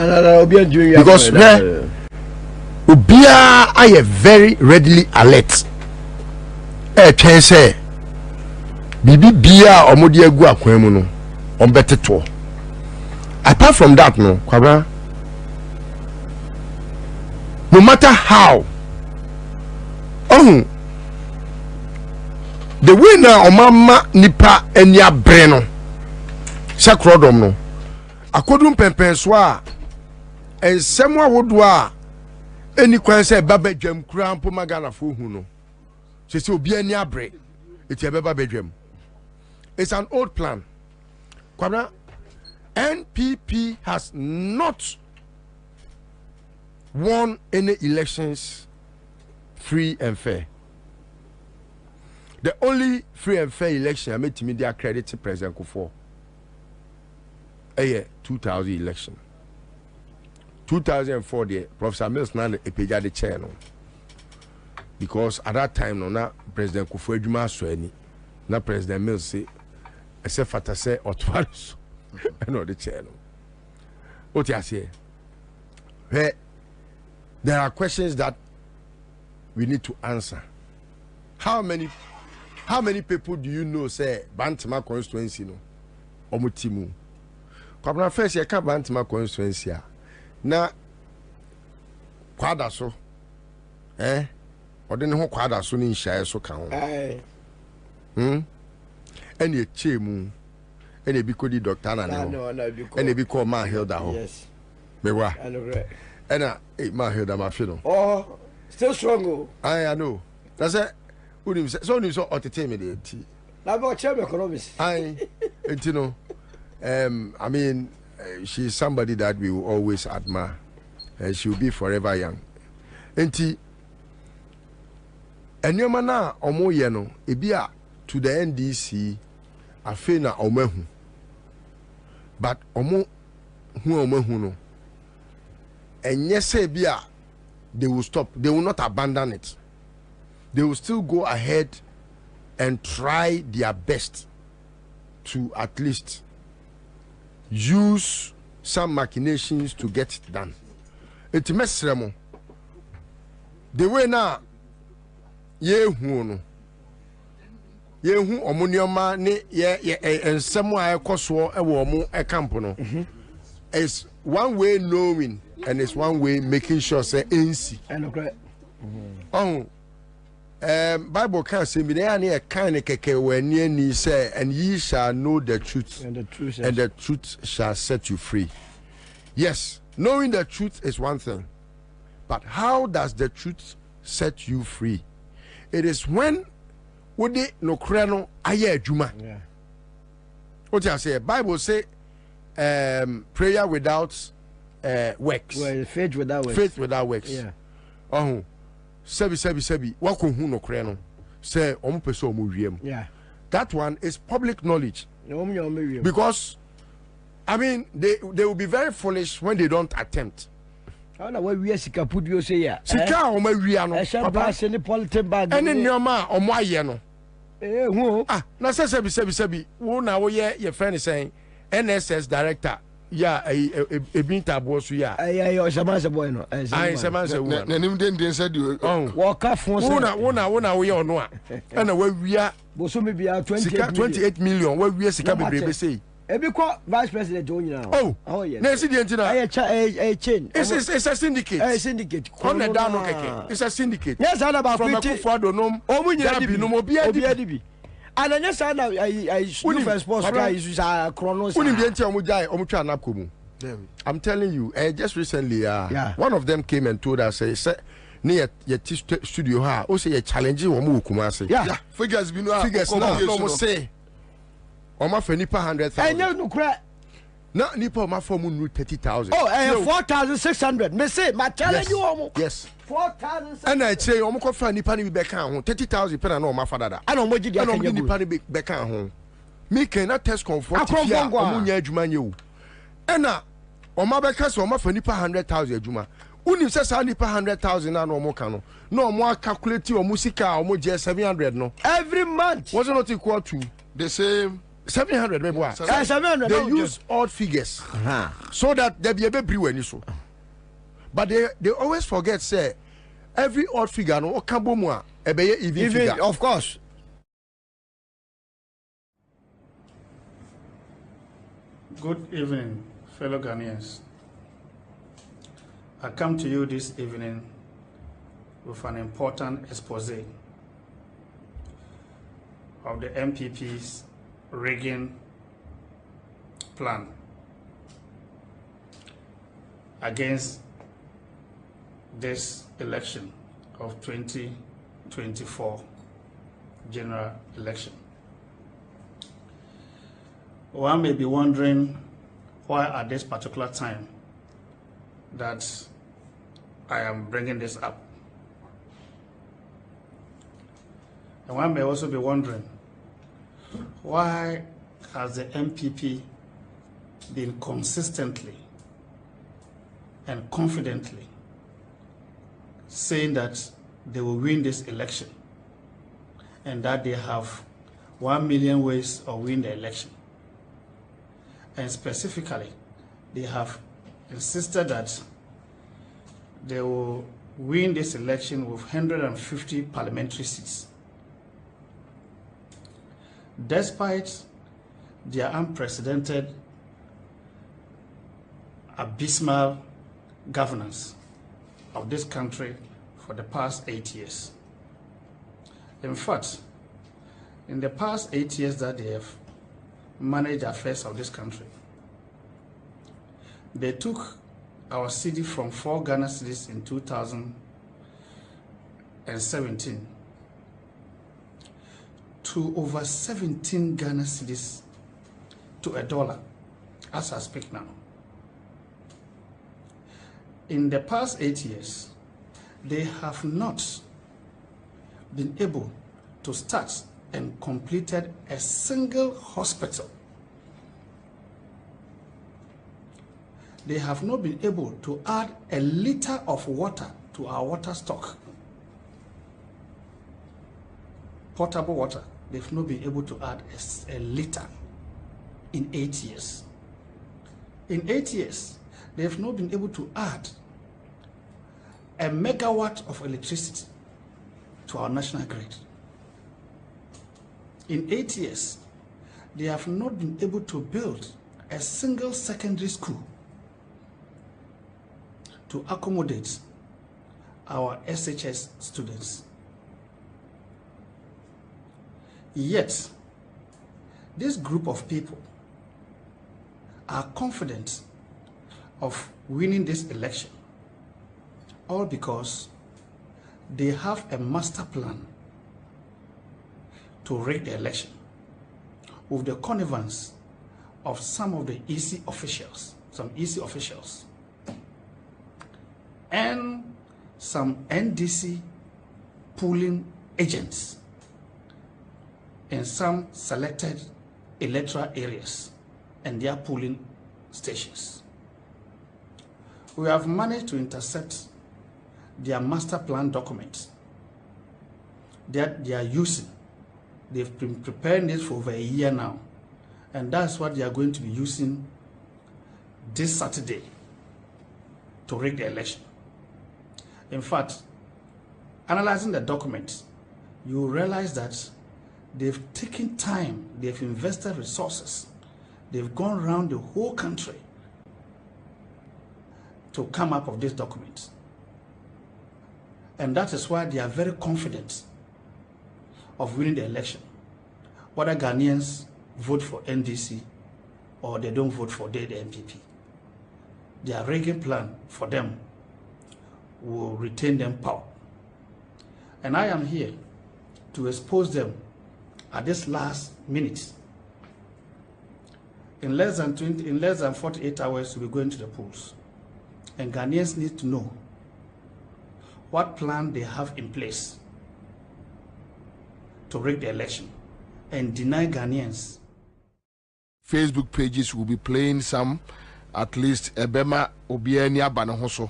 Because Ubia I am very readily alert. Can say Bibi Bia or Modia Guaquemuno on better tour. Apart from that, no, Kwabra, no matter how, the winner of mama nipa enya breno sakrodom no akodum pempen so a ensem awodo a eni kwan se baba dwam kura mpo magana fo hu no se obi ani abre eti baba badwam. It's an old plan. Kwabra, NPP has not won any elections free and fair. The only free and fair election I made to media credit to President Kufuor. 2000 election. 2004 the Professor Mills now a page at the chair no. Because at that time no na President Kufuor Juma Swani na President Mills say except for say otwaris no the chair no. What you say? There are questions that we need to answer. How many people do you know say Bantima constituency no? Omutimu. Kwabna first you can Bantima constituency na kwada so ode ne ho kwada so ni nhyae so ka ho ene chemu ene bi kodi doctor na ne ho ene bi call ma Hilda ho yes mewa ena ma Hilda ma fi no oh still strong oh I know that's it unim so unim so otete me de ti na be o che me economics enti no I mean she's somebody that we will always admire and she will be forever young enti enyoma na omo ye no ebia to the NDC afi na omahu but omo no enye say bia they will stop, they will not abandon it, they will still go ahead and try their best to at least use some machinations to get it done. It mesremo the way now yehu omunioma ne ye ensemo a ekoso e wo mu e camp no is one way knowing and it's one way making sure say NC Bible can say me na e kan keke wani ani say and ye shall know the truth and the truth shall set you free. Yes, knowing the truth is one thing, but how does the truth set you free? It is when wodi no kreno aye adwuma. Yeah. What you say? Bible say prayer without works. Well, faith without works. Faith without works. Yeah. Sebi wako hu no kreno say omo pese omo wiem. Yeah. That one is public knowledge. Because I mean they will be very foolish when they don't attempt. Ana wa wi sika pudio say ya. Sika o ma wi ano. Papa se ni politin bag. Ene nyoma o mo aye no. Hu. Na sebi wo na wo ye friend saying NSS director ya ebinta bosu ya. O Shamanse boy no. Shamanse wo. Na nim den said you. Wo ka fon say. Wo na wo ye ono a. Ana wa wi boso me bia 28 million wa wi sika bebrebe say. Ebiko vice president onyina. Oh yeah. Na CDN tina. A chain. It's a syndicate. A syndicate. On the down keke. It's a syndicate. Yes, I about from Akufo-Addo nom. Omunyina bi no obi adibi. And then yes, I first sports guys is chronos. Unim bi enti omujai omutwa napko mu. I'm telling you, just recently one of them came and told us say near your studio ha o say you challenge wo mu Kumasi. Yeah. Figures bi no figures no say Oma for nipa 100,000. Enye no kra. Na nipa oma for mu 30,000. Oh, 4,600. Me say my challenge you omo. Yes. 4,600. And I say omo ko fa nipa ni be kan ho 30,000 pe na no oma fa dada. Ana omo gidi akanya nipa ni be kan ho. Me can not test comfort ya omo nya adwuma nye wo. Ena oma be ka so oma fa nipa 100,000 adwuma. Unim say sa nipa 100,000 na no omo ka no. No omo calculate omo sika omo je 700 no. Every month. Was not equal to the same 700 maybe. 700. They use odd figures so that they be able to bring so. But they always forget say every odd figure no okambo mu a ebeye even figure. Of course. Good evening, fellow Ghanaians. I come to you this evening with an important expose of the MPP's rigging plan against this election of 2024 general election. One may be wondering why at this particular time that I am bringing this up. And one may also be wondering, why has the MPP been consistently and confidently saying that they will win this election and that they have 1 million ways of winning the election? And specifically, they have insisted that they will win this election with 150 parliamentary seats. Despite their unprecedented, abysmal governance of this country for the past 8 years. In fact, in the past 8 years that they have managed affairs of this country, they took our cedi from 4 Ghana cedis in 2017 to over 17 Ghana cedis to $1 as I speak now. In the past 8 years, they have not been able to start and completed a single hospital. They have not been able to add a liter of water to our water stock. Potable water, they've not been able to add a liter in 8 years. In 8 years, they've not been able to add a megawatt of electricity to our national grid. In 8 years, they have not been able to build a single secondary school to accommodate our SHS students. Yet, this group of people are confident of winning this election, all because they have a master plan to rig the election with the connivance of some of the EC officials, and some NDC pooling agents in some selected electoral areas and their polling stations. We have managed to intercept their master plan documents that they are using. They've been preparing this for over a year now, and that's what they are going to be using this Saturday to rig the election. In fact, analyzing the documents, you realize that they've taken time, they've invested resources, they've gone around the whole country to come up with this document. And that is why they are very confident of winning the election. Whether Ghanaians vote for NDC or they don't vote for the MPP, their rigging plan for them will retain them power. And I am here to expose them at this last minute. In less than 48 hours, we'll be going to the polls. And Ghanaians need to know what plan they have in place to rig the election and deny Ghanaians. Facebook pages will be playing some, at least Ebema Obiania Banahoso.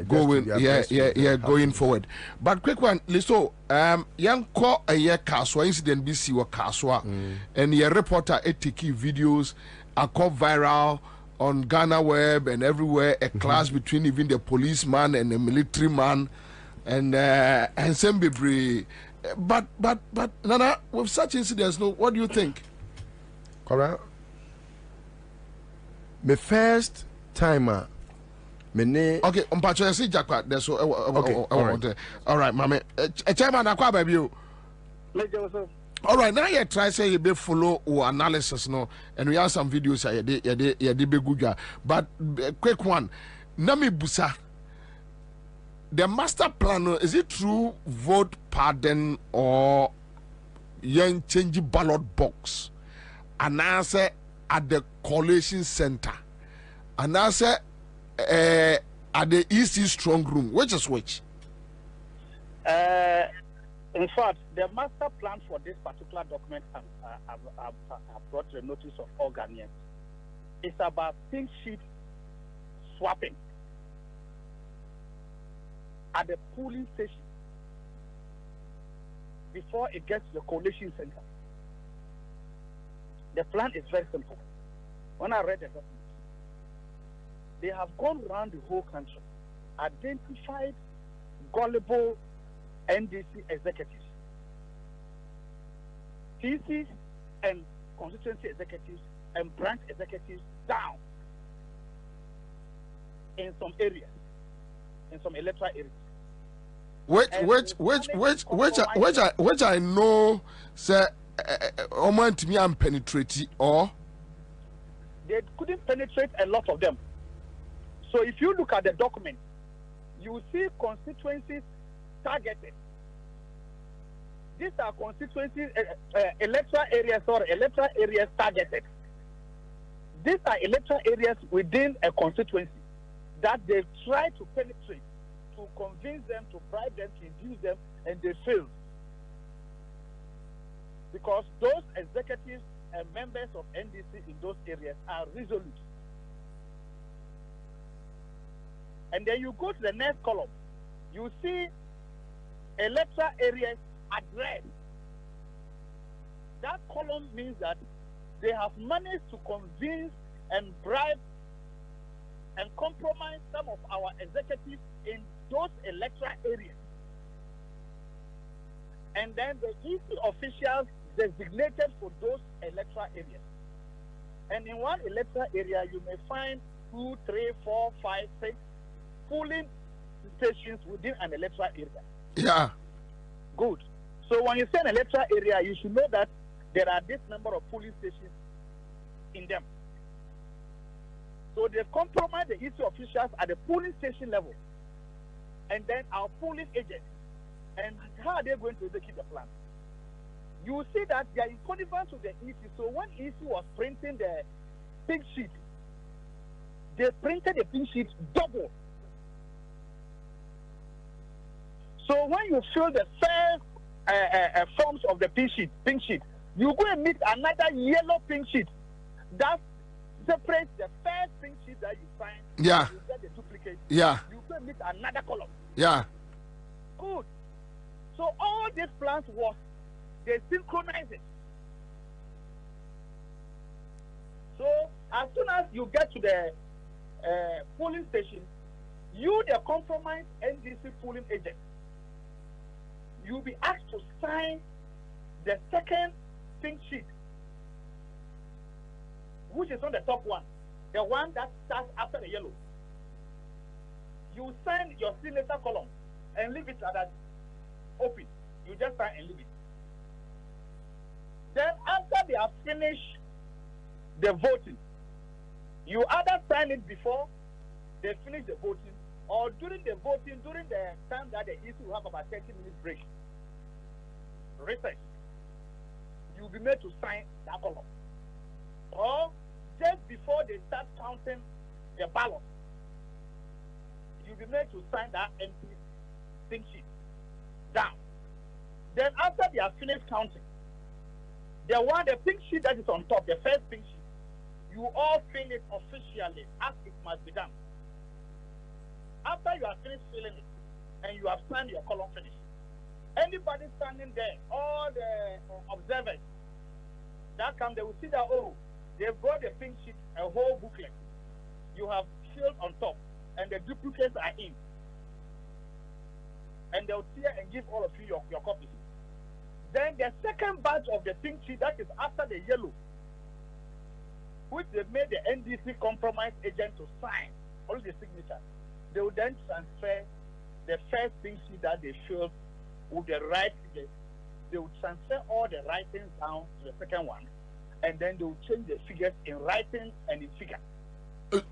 Going forward. But quick one, Listo, young call a year Kaswa incident BC or Kaswa, and your reporter etiki videos are called viral on Ghana Web and everywhere, a clash between even the policeman and the military man, and Sembibri. But Nana, with such incidents, no, what do you think? Correct. My first timer. Okay, Mpacho, I see Jackpot. That's what all right, Mammy. A chairman, I baby you. All right, now you try say you be follow or analysis, no, and we have some videos. You did be good, but quick one. Nami Busa. The master plan, is it true vote pardon or young change ballot box? And answer at the collation center. And I say at the EC strong room, which is which? In fact, the master plan for this particular document I've brought to the notice of all Ghanaians. It's about pink sheet swapping at the polling station before it gets to the collation center. The plan is very simple. When I read the document, they have gone around the whole country, identified gullible NDC executives, TCs and constituency executives and branch executives down in some areas, in some electoral areas. Which I know, sir, to me and penetrate or they couldn't penetrate a lot of them. So if you look at the document, you see constituencies targeted. These are constituencies, electoral areas targeted. These are electoral areas within a constituency that they try to penetrate, to convince them, to bribe them, to induce them, and they fail. Because those executives and members of NDC in those areas are resolute. And then you go to the next column, you see electoral areas address. That column means that they have managed to convince and bribe and compromise some of our executives in those electoral areas. And then the EC officials designated for those electoral areas. And in one electoral area, you may find 2, 3, 4, 5, 6 polling stations within an electoral area. Yeah. Good. So when you say an electoral area, you should know that there are this number of polling stations in them. So they compromise the EC officials at the polling station level, and then our polling agents. And how are they going to execute the plan? You see that they are in connivance with the EC. So when EC was printing the pink sheet, they printed the pink sheet double. So when you fill the first forms of the pink sheet, you go and meet another yellow pink sheet that separates the first pink sheet that you find. Yeah. You get the duplicate. Yeah. You go and meet another column. Yeah. Good. So all these plans was they synchronize it. So as soon as you get to the polling station, you, the compromised NDC polling agent, you'll be asked to sign the second pink sheet, which is on the top one, the one that starts after the yellow. You sign your signature column and leave it like that open. You just sign and leave it. Then after they have finished the voting, you either sign it before they finish the voting, or during the voting, during the time that the EC will have about 30 minutes break, recess, you'll be made to sign that column. Or just before they start counting the ballot, you'll be made to sign that empty pink sheet down. Then after they have finished counting, the pink sheet that is on top, the first pink sheet, you all fill it officially as it must be done. After you have finished filling it and you have signed your column finish, anybody standing there, all the observers that come, they will see that, oh, they've got the pink sheet, a whole booklet. You have filled on top, and the duplicates are in. And they'll tear and give all of you your copies. Then the second batch of the pink sheet, that is after the yellow, which they made the NDC compromise agent to sign all the signatures, they will then transfer the first pink sheet that they filled with the right figures. They will transfer all the writings down to the second one, and then they will change the figures in writing and in figure.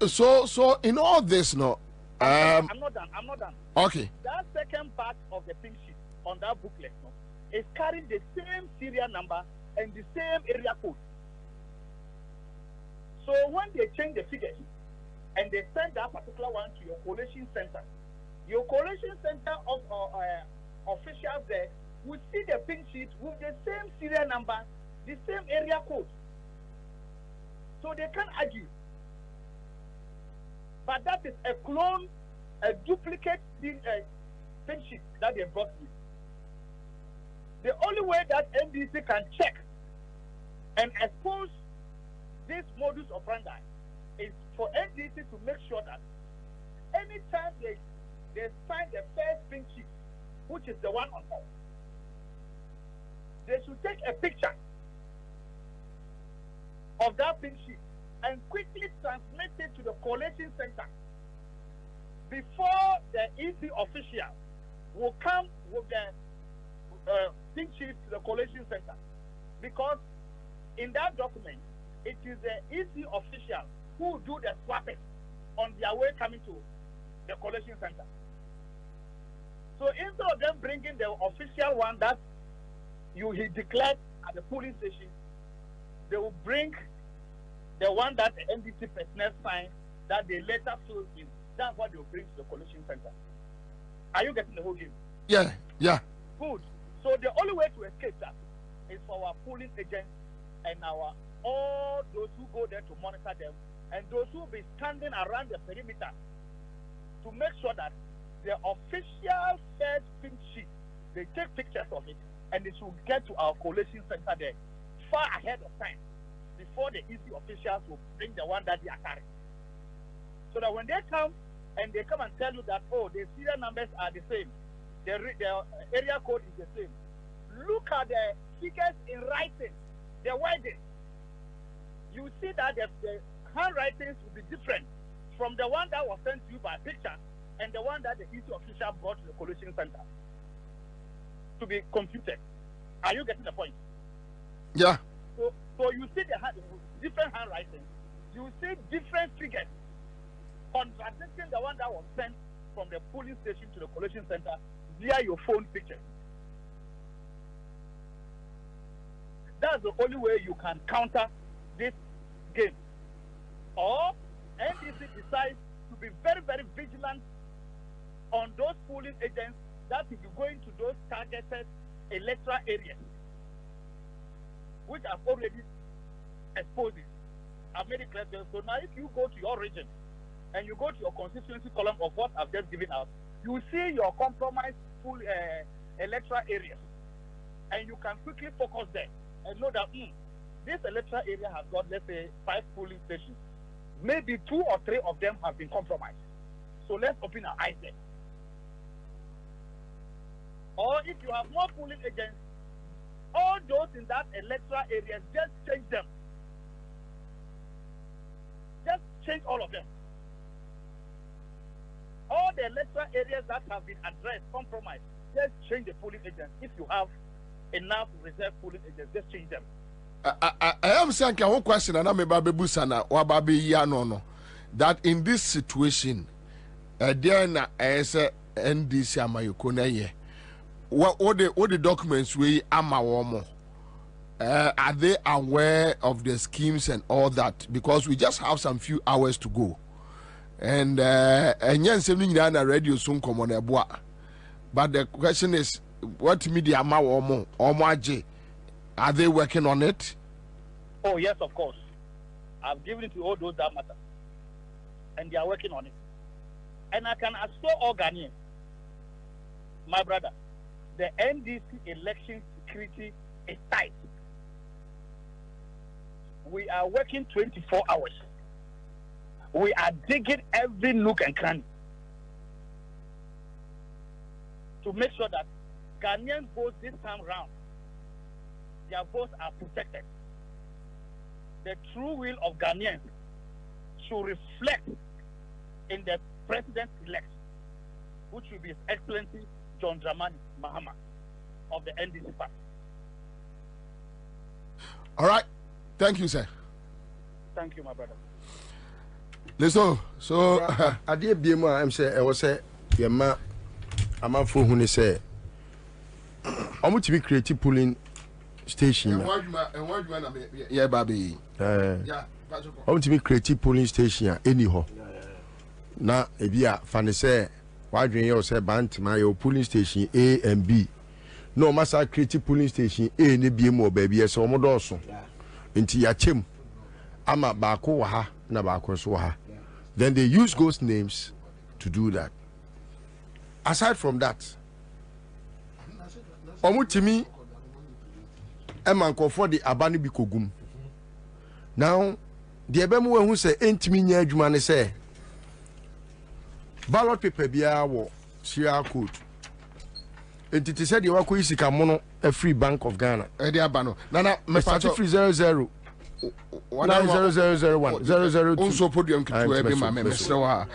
So in all this, no. I'm not done. Okay. That second part of the pink sheet on that booklet, no, is carrying the same serial number and the same area code. So when they change the figures, and they send that particular one to your collation center. Your collation center of officials there will see the pink sheet with the same serial number, the same area code. So they can't argue. But that is a clone, a duplicate pink sheet that they brought with. The only way that NDC can check and expose this modus operandi is for NDC to make sure that anytime they sign the first pink sheet, which is the one on top, they should take a picture of that pink sheet and quickly transmit it to the collation center before the EC official will come with the pink sheet to the collation center. Because in that document, it is the EC official who do the swapping on their way coming to the collation center. So instead of them bringing the official one that he declared at the polling station, they will bring the one that the NDC personnel signed that they later filled in. That's what they will bring to the collation center. Are you getting the whole game? Yeah. Good. So the only way to escape that is for our polling agents and all those who go there to monitor them, and those who will be standing around the perimeter to make sure that the official first pink sheet, they take pictures of it, and it should get to our collation center there far ahead of time, before the EC officials will bring the one that they are carrying. So that when they come and tell you that, oh, the serial numbers are the same, the area code is the same, look at the figures in writing, the wording. You see that the handwritings will be different from the one that was sent to you by picture and the one that the EC official brought to the collation center to be computed. Are you getting the point? Yeah. So you see the different handwriting, you see different figures contradicting the one that was sent from the polling station to the collation center via your phone picture. That's the only way you can counter this game. Or NDC decides to be very, very vigilant on those polling agents that will be going to those targeted electoral areas, which I've already exposed it. I've made it clear. So now if you go to your region and you go to your constituency column of what I've just given out, you see your compromised full electoral areas, and you can quickly focus there and know that this electoral area has got, let's say, 5 polling stations. Maybe 2 or 3 of them have been compromised. So let's open our eyes there. Or if you have more polling agents, all those in that electoral area, just change them. Just change all of them. All the electoral areas that have been addressed, compromised, just change the polling agents. If you have enough reserve polling agents, just change them. I am saying one question, and I'm about Busana or Babi Yanono, that in this situation, there is a NDC Amayukone. What the documents we Amawomo? Are they aware of the schemes and all that? Because we just have some few hours to go, and radio soon come on a bois. But the question is, what media Amawomo or Maji? Are they working on it? Oh, yes, of course. I've given it to all those that matter. And they are working on it. And I can assure all Ghanaians, my brother, the NDC election security is tight. We are working 24 hours. We are digging every nook and cranny to make sure that Ghanaian votes this time round, their votes are protected. The true will of Ghanaians should reflect in the president-elect, which will be His Excellency John Dramani Mahama of the NDC party. All right. Thank you, sir. Thank you, my brother. Listen, so I did be more. I'm saying I was say your man. I'm a fool who say I'm going to be creative polling station. Yeah, baby. I'm going to be creative polling station anyhow. na ebia fane say wadwen ye say bantima your polling station A and B no massa create polling station A ne bi mu ba bi so omodoso nti ya chem ama baako wa ha na baako so wa ha then they use ghost names to do that. Aside from that, omutimi emanko for the abani bi kogum. Now the ebemu who say entimi nya adwuma ne say ballot paper bia wo share code. Entity said you wako isika mono a free Bank of Ghana. Edi abano. Nana me pato free 00 90001 002. Also podium kitu ebe ma Mr. Wa.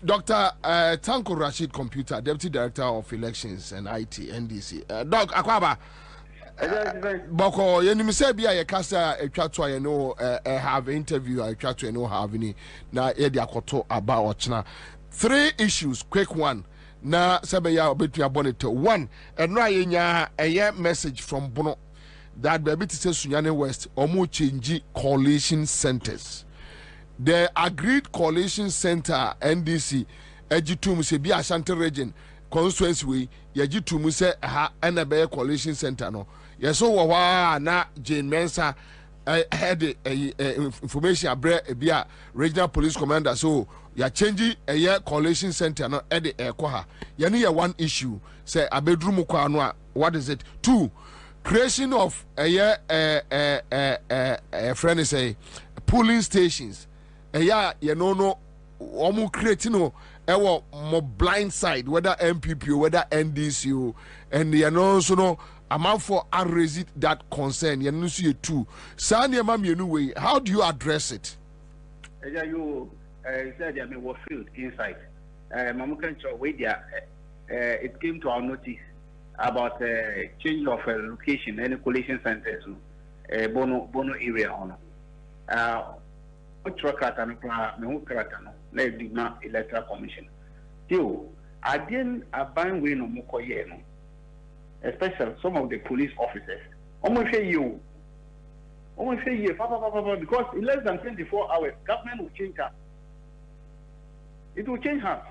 Dr. Tanko Rashid Computer, Deputy Director of Elections and IT NDC. Doc Akwaba. Boko yenim say bia ye kasa etwa to ye no have interview etwa to ye no have ni na ye de akoto aba ochna. 3 issues, quick one. Na sebe ya obetua bonito. 1, eno ayenya eye message from Bono that baby to say Sunyane West omu change coalition centers. The agreed coalition center NDC ejitum se bi Ashanti region constituency we yejitum se ha na be coalition center no. Yeso wa na Jane Mensa had information abre bia regional police commander so ya change a year coalition center no e de ekwa ha ye no ye one issue say abedrum kwa no what is it 2 creation of a year friend say polling stations a year ye no omu create no ewo mo blind side whether MPP or whether NDC and ye no so no amount for raise that concern ye no see 2 sane ma mienu way how do you address it? You said I mean was filled inside. It came to our notice about change of location any coalition centers Bono area on electoral commission. Still, I didn't abandon way no more especially some of the police officers. Almost say you. Almost say you, because in less than 24 hours, government will change hands. It will change hands.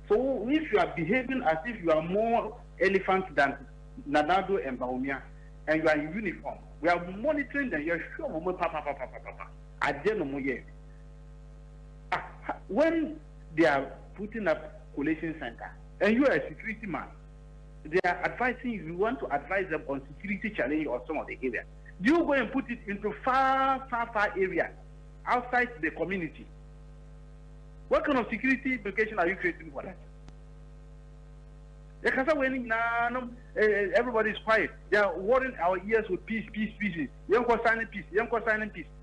So if you are behaving as if you are more elephant than Nanado and Baumia, and you are in uniform, we are monitoring them. You're sure, when they are putting up coalition center, and you are a security man, they are advising you want to advise them on security challenge or some of the area. Do you go and put it into far area outside the community? What kind of security implication are you creating for that? Everybody is quiet. They are watering our ears with peace. Young signing peace.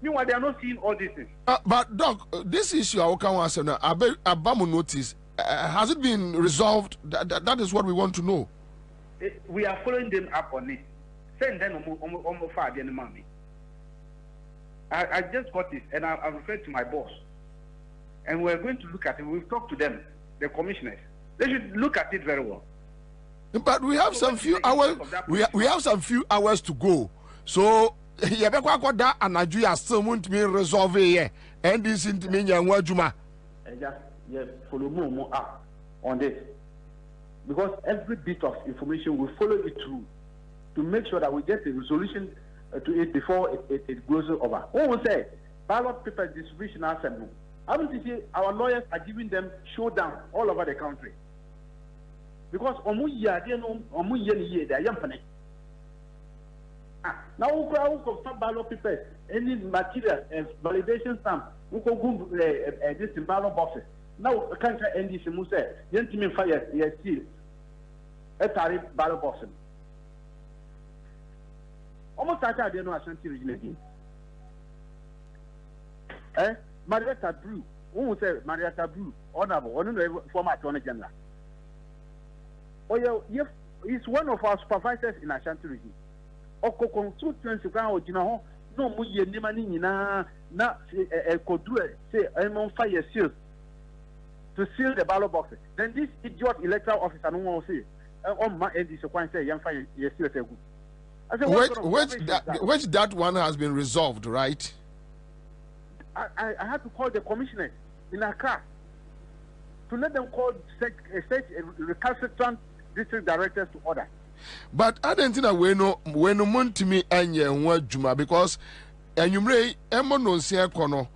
Meanwhile, they are not seeing all these things. But Doc, this issue I can answer now. Abamu notice. Has it been resolved? That is what we want to know. We are following them up on it. Send them on far the money. I just got this and I referred to my boss. And we're going to look at it. We've talked to them, the commissioners. They should look at it very well. But we have some few hours. We have some few hours to go. So you better got that and Nigeria still won't be resolved here. And this into me Juma. Just follow more up on this. Because every bit of information we follow it through to make sure that we get a resolution to it before it goes over. When we say ballot paper distribution assembly, I want to see our lawyers are giving them showdown all over the country. Because they are young. Now we can ballot papers, any material, validation stamp, we can go this ballot boxes. Now country NDC must say, gentlemen fire, yes, still a tariff ballot boxes. Almost like I don't know Ashanti region again. Marietta Brew, who will say Marietta Brew, honorable, one former attorney general. Oh, yeah, he's one of our supervisors in Ashanti region. Oko constituency kan o jina ho no mu ye nima ni nyina na kodue say I'm on fire seals to seal the ballot boxes. Then this idiot electoral officer no will say on my end is a say yam fire yes seals good. Which that one has been resolved, right? I had to call the commissioner in Accra to let them call such recalcitrant district directors to order. But I don't think we no montimi anye nwa juma because enyumre emo no nsia kono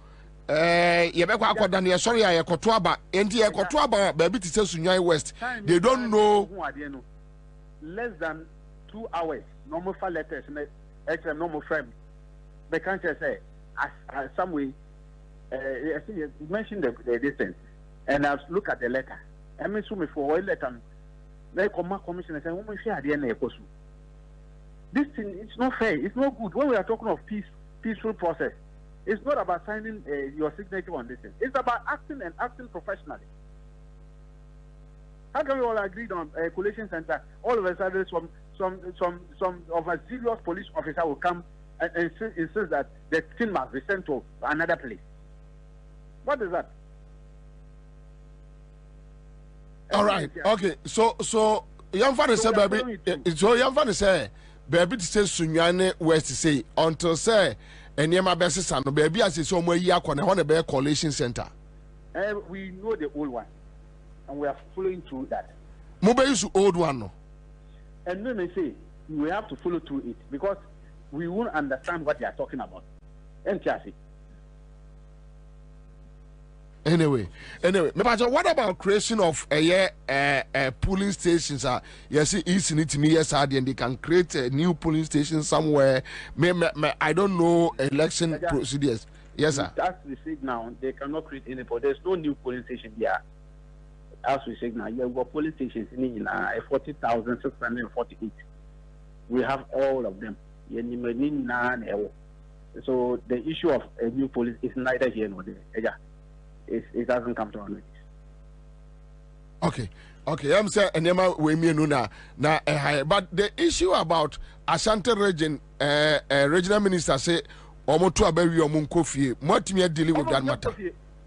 yebekwa akoda ne sorry ya yekoto aba enti yekoto aba ba bi tise Sunyan West they don't know less than 2 hours normal file letters extra normal frame they can't just say as some way I think you mentioned the distance and I look at the letter I mean so me for letter like commissioner say we share the na ekosu this thing it's not fair, it's not good when we are talking of peaceful process. It's not about signing your signature on this thing. It's about acting professionally. How can we all agree on a collation center? All of a sudden, some of a serious police officer will come and insist that the thing must be sent to another place. What is that? All right. Okay. So young father say baby. So young father say baby to say Sunyan West say until say and near my best son baby as so more year on a bear collation center. We know the old one, and we are following through that. Mobile is old one, no. And then they say we have to follow through it because we won't understand what they are talking about. And Anyway, what about creation of polling stations? Yes, it's in it me yes, and they can create a new polling station somewhere. I don't know election procedures. Yes, sir. As we say now, they cannot create any. There's no new polling station there. As we say now, you have got polling stations in 40,648. We have all of them. So the issue of a new police is neither here nor there. It doesn't come to our notice. Okay. I'm saying we mean now. But the issue about Ashanti region, regional minister say omoto abawi omun kofi. What me dealing with that matter?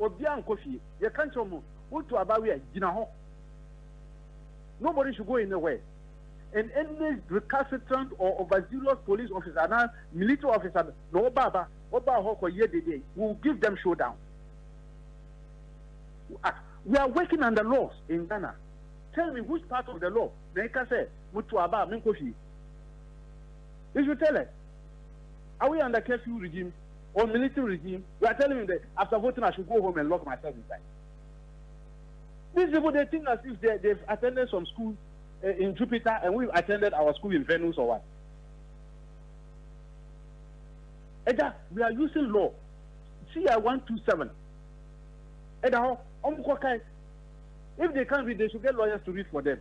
Obian kofi. You can't show to abawi gina ho. Nobody should go anywhere. And any recalcitrant or overzealous police officer, now military officer, no baba, will give them showdown. We are working under laws in Ghana. Tell me which part of the law they can say Mutu Aba Minkoshi. You should tell us. Are we under curfew regime or military regime? We are telling me that after voting I should go home and lock myself inside. These people they think as if they've attended some school in Jupiter and we've attended our school in Venus or what. Eda, we are using law. CI 127. Eda, if they can't read, they should get lawyers to read for them.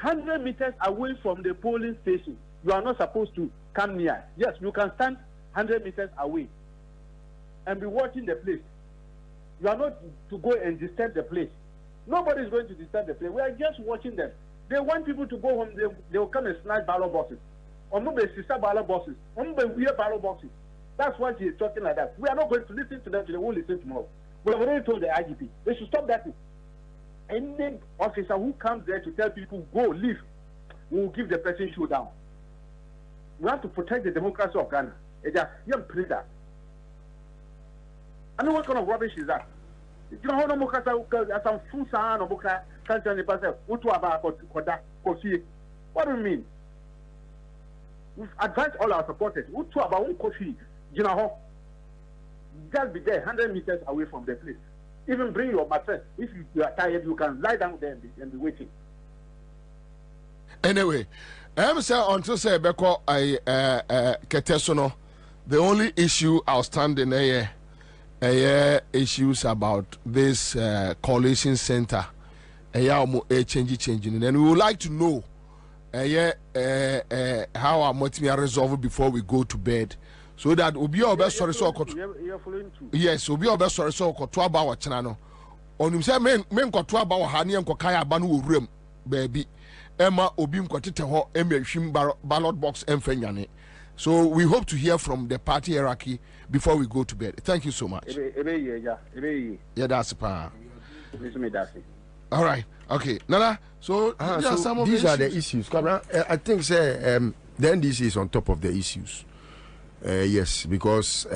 100 meters away from the polling station, you are not supposed to come near. Yes, you can stand 100 meters away and be watching the place. You are not to go and disturb the place. Nobody is going to disturb the place. We are just watching them. They want people to go home. They will come and snatch ballot boxes. Or maybe sister ballot boxes. Or maybe weird ballot boxes. That's why she is talking like that. We are not going to listen to them today. We will listen tomorrow. We have already told the IGP. They should stop that. Any officer who comes there to tell people, go, leave, we will give the person showdown. We have to protect the democracy of Ghana. You play that. I mean, what kind of rubbish is that? You know how no some food san or boka can't tell the person what do you mean? We've advised all our supporters. What about coffee? You know, just be there 100 meters away from the place. Even bring your mattress. If you are tired, you can lie down there and be waiting. Anyway, I'm saying until say Beko Ketesono, the only issue outstanding issues about this coalition center. Changing, and we would like to know how our motive are resolved before we go to bed. So that will be our best sorry so yes, will be our best sorry so to about channel. On himself, men got to about honey and Kokaya Banu room, baby. Emma Obim Kotiteho, Emma ballot box and Fenyane. So we hope to hear from the party hierarchy before we go to bed. Thank you so much. Yeah, that's a power. All right. Okay. Nana, so, these are the issues. I think the NDC is on top of the issues. Yes, because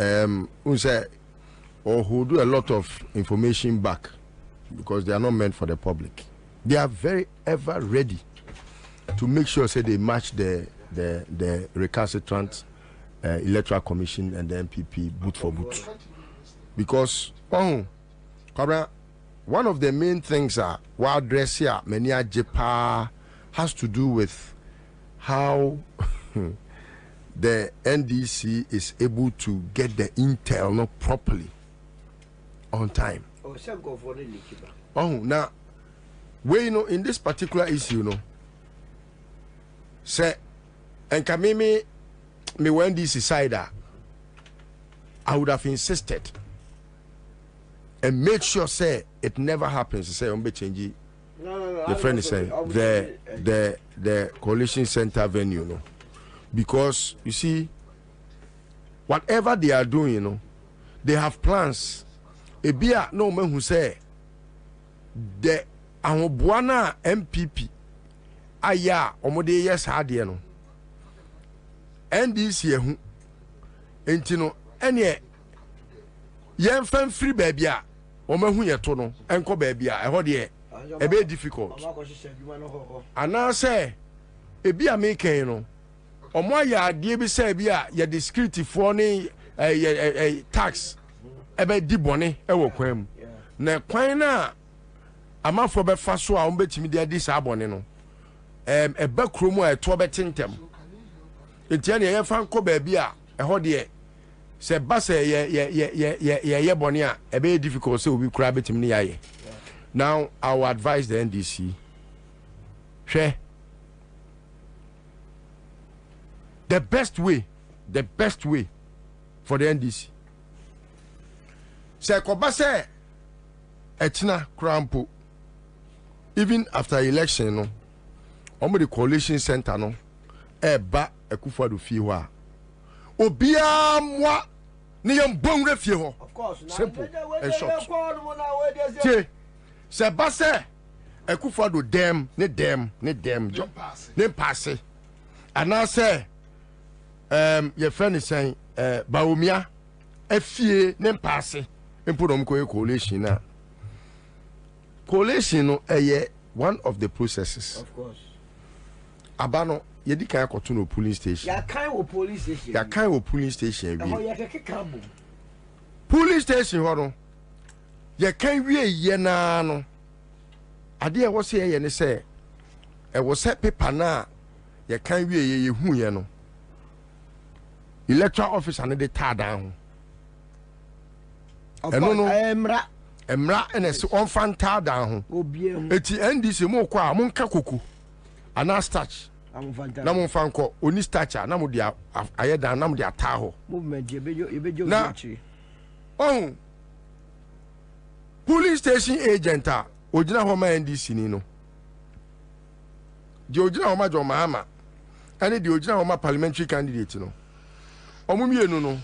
or who do a lot of information back because they are not meant for the public. They are very ever ready to make sure say they match the recalcitrant electoral commission and the MPP boot for boot. Because one of the main things while dress here many JPA has to do with how the NDC is able to get the intel not properly on time. Now, where in this particular issue, say, and Kamimi, me when this is side, I would have insisted and made sure say it never happens. Say, change. The friend is saying the coalition center venue, because you see, whatever they are doing, they have plans. Ebia no man who say the Buana MPP aya omode yes hadie no NDC ehu enti no ene yen fan free baby a omahu yeto no enko baby a eho de e be difficult ana say ebia me kan no omo aya adie bi say bia ye discreet for ni tax ebe di bone e wo kwan mu na kwan na amafo be fa so a on betimi de adi sa bone no eba kromu a eto betentem etia ne ye fan ko ba bi a eho de se ba se ye bone a ebe difficult say obi kura betimi ne yaye. Now I will advise the NDC share the best way for the NDC say koba say etina krampo even after election no omo the coalition center no eba Akufo-Addo fie ho a obia mwa ne yam bonre fie ho, of course simple and short say ba say Akufo-Addo dem jo ne passe ana say your friend is saying Baumia afie ne passe empodom ko coalition na coalition no one of the processes, of course. Abano yedi kan akoto no polling station. Ya kan wo polling station. Ya kan wo polling station wi. Ya keke bo. Polling station ho no. Ya kan wie ye na no. Ade e wo se ye ne se e wo se paper na ya kan wie ye hu ye no. Electoral officer ne de ta down. Eno no emra ene se on fanta down ho. Eti NDC mo kwa mo nka koku. Ana starch na mo fanko oni starch na mo dia ayeda na mo dia ta ho movement yebejo na oh police station agent ogina ho ma NDC ni no di ogina ho ma jo mahama ani di ogina ho ma parliamentary candidate no omumienu no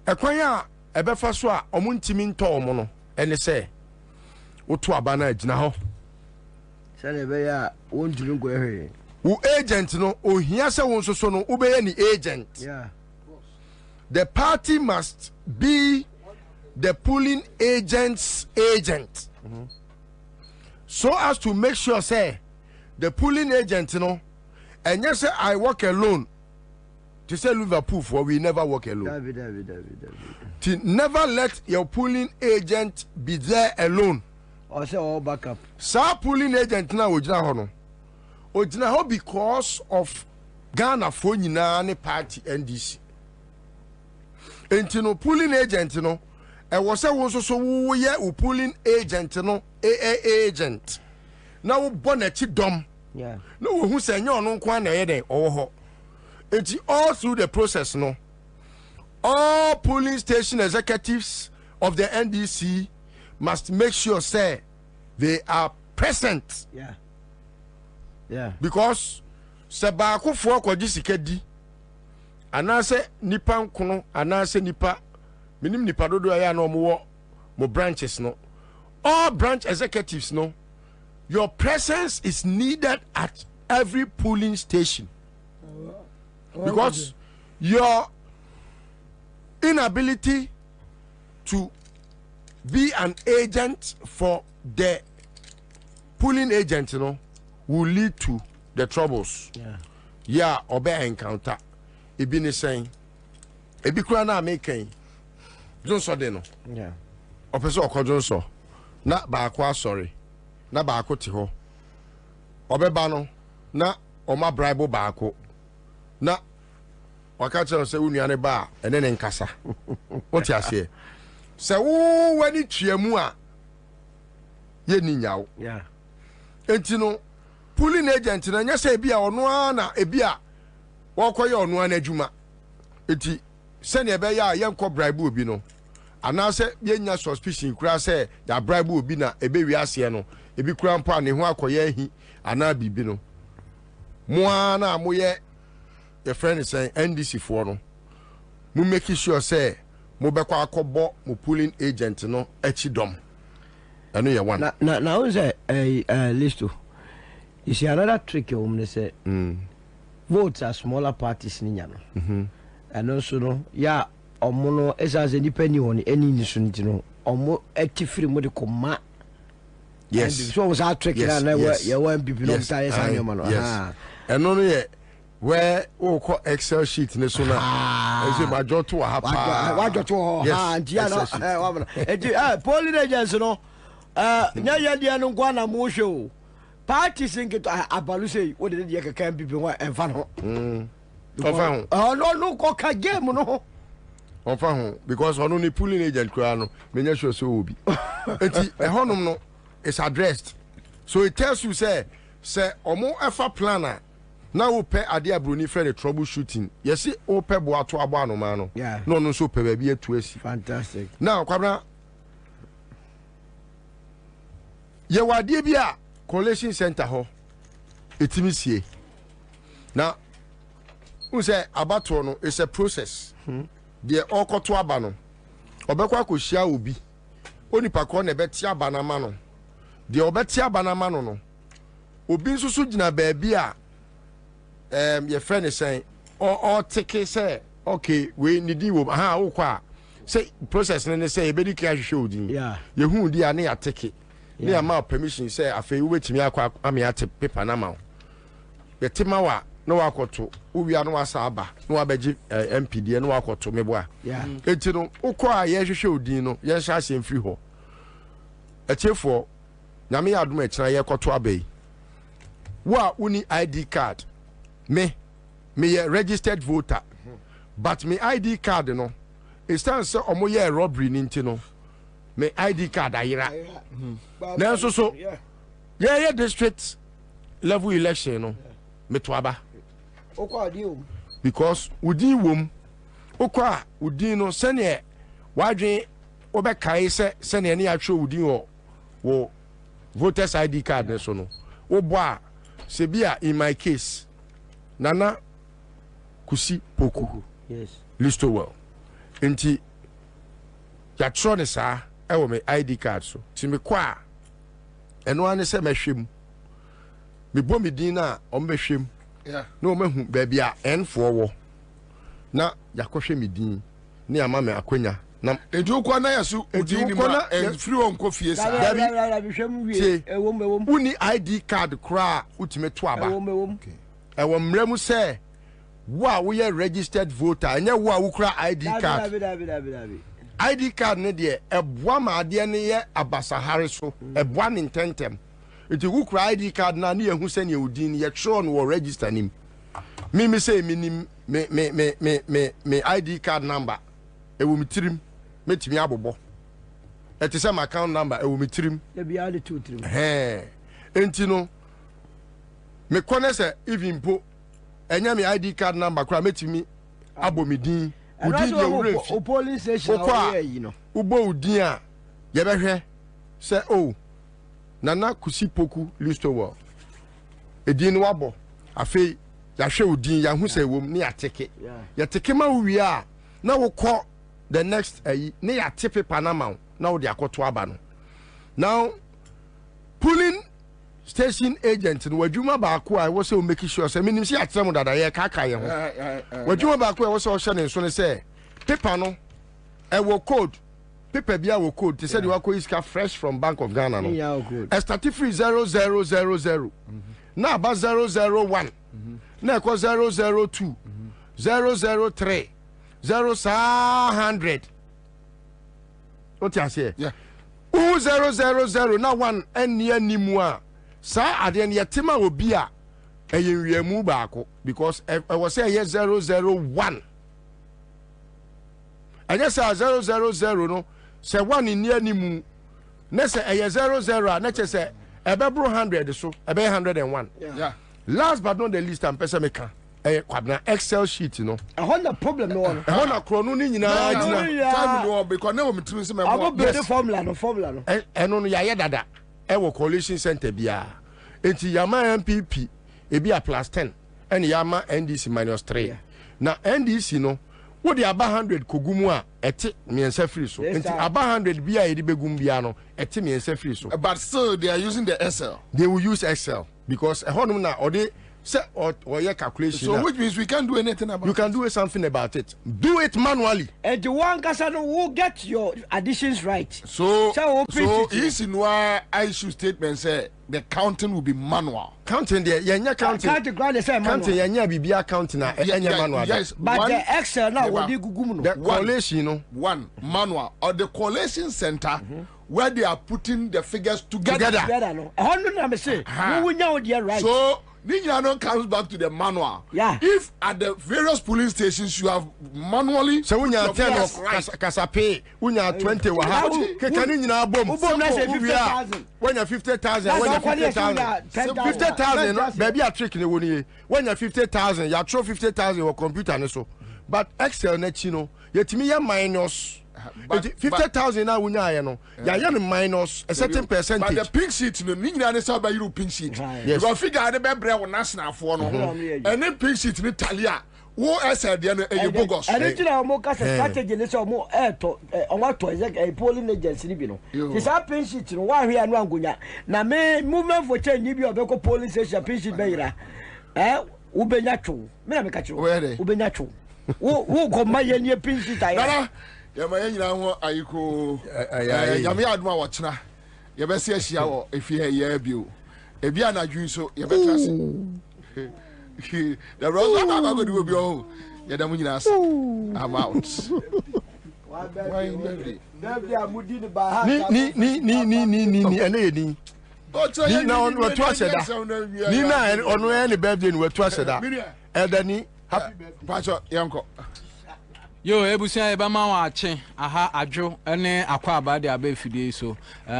ekwan a ebefa so a omuntimi nto omo no ene se woto aba na agina ho sane be ya wonjuru go ehwe wo agent no ohia se won so no ubeye ni agent. Yeah, the party must be the polling agent's agent, so as to make sure say the polling agent no and yes say I work alone to say Liverpool for we never work alone. To never let your polling agent be there alone. Or say all backup. Sa polling agent na ojina ho no. Ojina ho because of Ghana for nyina ne party NDC. Enti no polling agent no e wo se wo so wo ye wo polling agent no agent. Na wo bonachi dom. Yeah. No wo hu se nya ono nko na ye den owo ho. Enti all through the process no all polling station executives of the NDC must make sure say they are present. Yeah. Yeah. Because seba akufo kwaji sikedi anase nipa nkono anase nipa minim nipa dodo aya na omo mo branches no all branch executives no your presence is needed at every polling station. Because your inability to be an agent for the polling agent, will lead to the troubles. Yeah, obey encounter. Ebi ni saying, ebi kura na making. Johnson deno. Yeah. Opeso oko Johnson. Na ba akwa sorry. Na ba akwa ti ho. Obeba no na oma bribe ba akwa. Na waka tell say unuane ba ene ne nkasa. What you say? Say wo wani tuamu a ye ni nyawo. Yeah. Enti no polling agent na nya say bia ono na ebia wokoye ono na adwuma. Enti se ne be ya yenko bribe obi no. Ana se yenya suspicion kura say ya bribe obi na ebe wi ase no. Ebi kura mpa ne ho akoye ahi ana bibi no. Mo na moye your friend is saying NDC for no. Mu make sure say mo bekwa akobo mo polling agent no echidom. I know you one. Now say listo. You see another trick you want to say. Votes are smaller parties ni nyano. And also no ya omono as independent on any initiative no. Omo etifiri mo de koma. Yes. So was our trick yes. You want people no tie sanyo mano. Yes. And no ye where call Excel sheet ne so na say my job to hapa. Wa job to ha ntia no. Polling agents no nya ya dia no kwa na mo show. Parties in get abalu say what did you can people want enfa no. Enfa ho. Oh no ko ka game no. Enfa ho because ono ni polling agent kura no menya sure so obi. Enti ehonum no is addressed. So it tells you say omo efa planner na wo pe ade abroni friend troubleshooting. Yes, o pe bo ato abo anoma no. No no so pe ba bi atu asi. Fantastic. Now kwabra ye wade bi a collation center ho etimi sie. Now who say abato no is a process. The okoto aba no obekwa akohia obi. Onipa ko na beti aba na ma no. The obeti aba na ma no. Obi nsusu gina ba bia your friend is saying or take say okay we need you aha wo kwa say process ne say e be di ka hwehwe odin ye hu di a na ya take ne ama permission say afei wo betimi akwa ame ate paper na ma ye tema wa no wakoto wo wia no wasa aba no wabeji MPD no wakoto mebo a enti no ukwa ye hwehwe odin no ye hya asem free ho echefo nyame ya adom ekira ye koto abai wa uni ID card me a registered voter but me ID card no it stands so omo ye robbery ninti no me ID card ayira na so yeah district level election no me to aba because udi wom okwa udi no sene wadwen obekai sene ne atwe udi wo voters ID card ne so no wo bo a se bia in my case Nana Kusi Poku. Yes. Listo well. Enti ya trone sa ewo me ID card so. Ti me kwa eno ane se mehwem. Me bo me din na o mehwem. Yeah. No mehu ba bia N4 wo. Na yakohwe me din. Ni ama me akonya. Na edu kwa na yasu udin ni ma free on kofie sa. Ewom. Uni ID card kra utime to aba. Okay. Ewo mremu say wo we registered voter anya wo ukra ID card ID card ne de eboa ma de ne ye abasahare so eboa ne ntentem enti ukra ID card na ne ehu se ne odin ye tro no wo register nim me say minim me ID card number ewo mitirim metimi abobo eti say my account number ewo mitirim e bia de 2 enti no me kone se even po enya me ID card number kra metimi abomidin udin ye wrefi o police station o ye no ubo udin a ye behwe se o Nana Kusi Poku listo wo edin no abo afei ya hwe udin ya hu se wom ne ya teke ya teke ma wi a na wo kọ the next ne ya tepe panama na wo de akoto aba no now pulling station agent no wadwuma ba ko a wo se o make sure say minim se atrem dada ye kaka ye ho wadwuma ba ko a wo se o hye ne so ne se paper no e wo code paper bia wo code they said you are is fresh from Bank of Ghana no start free 0000 na ba 001 na ko 002 003 000 what you say yeah 000 na one enia nimu a sa ade ne yetima obi a eyenwiamu baako because I was say 001 anya say 000 no say one in near nimu na say 00 na che say ebebro 100 so ebe 101 yeah last but not the least am pesa meka kwabna Excel sheet no the problem no one na krono ni nyina time no because na wo mitimi se me mo build formula no eno no ya dada wo coalition center bia enti yama MPP ebi a plus 10 and yama NDC minus 3 na NDC no wo de aba 100 kogumu a ete miensa free so enti aba 100 bia e de begum bia no ete miensa free so but still they are using the Excel. They will use Excel because honum na or they say or your calculation. So which means we can't do anything about it. You can do something about it. Do it manually. And the one Kasano will get your additions right. So easy no I issue statement say the counting will be manual. Counting there, yeah, counting. Counting yeah, bibia counting na manual. Yes, but the Excel now will be gugumu. The collation, no. One manual or the collation center where they are putting the figures together. No. So Ninyano comes back to the manual. Yeah. If at the various polling stations you have manually, so when you are 10 of Kasape, when you are 20, when you're 50,000, when you're 50,000, maybe a trick in the one when you're 50,000, you throw 50,000 or computer so. But Excel net, you know, yet me minus 50,000 now we know. Yeah, minus a certain percentage. But the pink sheet, no, Nina is about you pink sheet. Yes. You figure out the bebre national for no. And then pink sheet in Italia. Who said the bogus? And it's a more strategy. Let's more air to on what to a polling agency. It's a pink sheet. Why we are not going now? May movement for change. You have a polling station. Pink sheet, Beira. Ubenyachu. Me catch you. Ubenyachu. Who go my year pink sheet? Yama nyina ho ayiko yame aduma wochena ye be se ahia wo efi ha ye bio ebi anadwu so ye be trase the rose aka go do bio ye dam nyina ase I'm out ni ene ni na on wetu aseda ni na onu ene birthday ni wetu aseda edani happy birthday pacho yanko yo ebusia eba ma wa ache aha adwo ene akwa abade abefidie so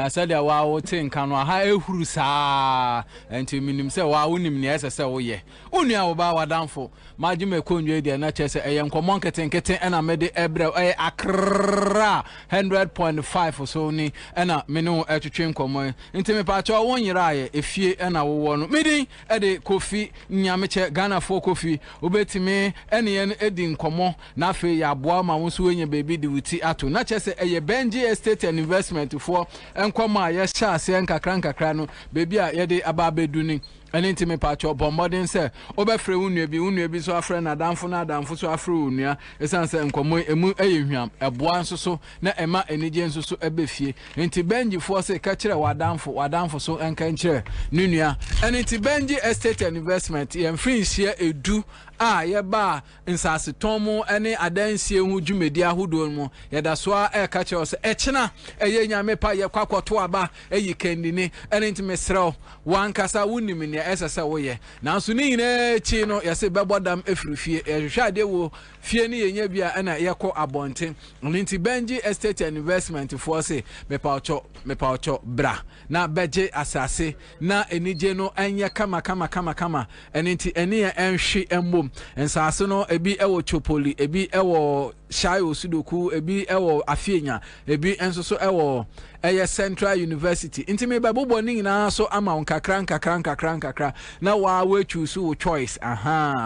said wa wo te nka no aha ehuru saa enti minim se wa wonim ne ese wo ye onua wo ba wadanfo maji mekonwe dia na chese eye nkomo nkete ena mede ebre akra 100.5 so ni ena menu etwetwe nkomo enti me pa cha won yiraye efie ena wo no midi ede kofi nyameche Ghana fo kofi obetimi ene yen edi nkomo na afi ya aboa ma wonso wenye baby di wuti ato na chese eye Benji Estate and Investment for enkoma ye sha ase nkakra no baby a ye de ababedu ni ene ntime pacho bombodin se obefre unua bi so afre na adamfo so afre unua esan se nkomo emu eyehwiam eboa nso so na ema enije nso so ebefie nti Benji fo se ka kire wadamfo so enka nkire nunua ene nti Benji Estate and Investment ye mfrinhia edu a ye ba nsase tomo ene adansie hu dwumedi ahodo mu ye da so a ka kire so echena eye nyame pa ye kwakoto aba eyi kandini ene nti mesrew wankasa wunim ne esese wo ye nanso ni nyina chi no yese bebodam efrifie ehwehwe ade wo fie ni yenya bia na yekọ abonten nti Benji Estate and Investment for say mepaocho bra na beje asase na enije no enye kama nti ene ya enhwe embom ensase no ebi ewo chopoli ebi ewo shayo sudoku ebi ewo afienya ebi enso so ewo eye Central University nti me babobo ni na so ama nkakra na wa we choose wo choice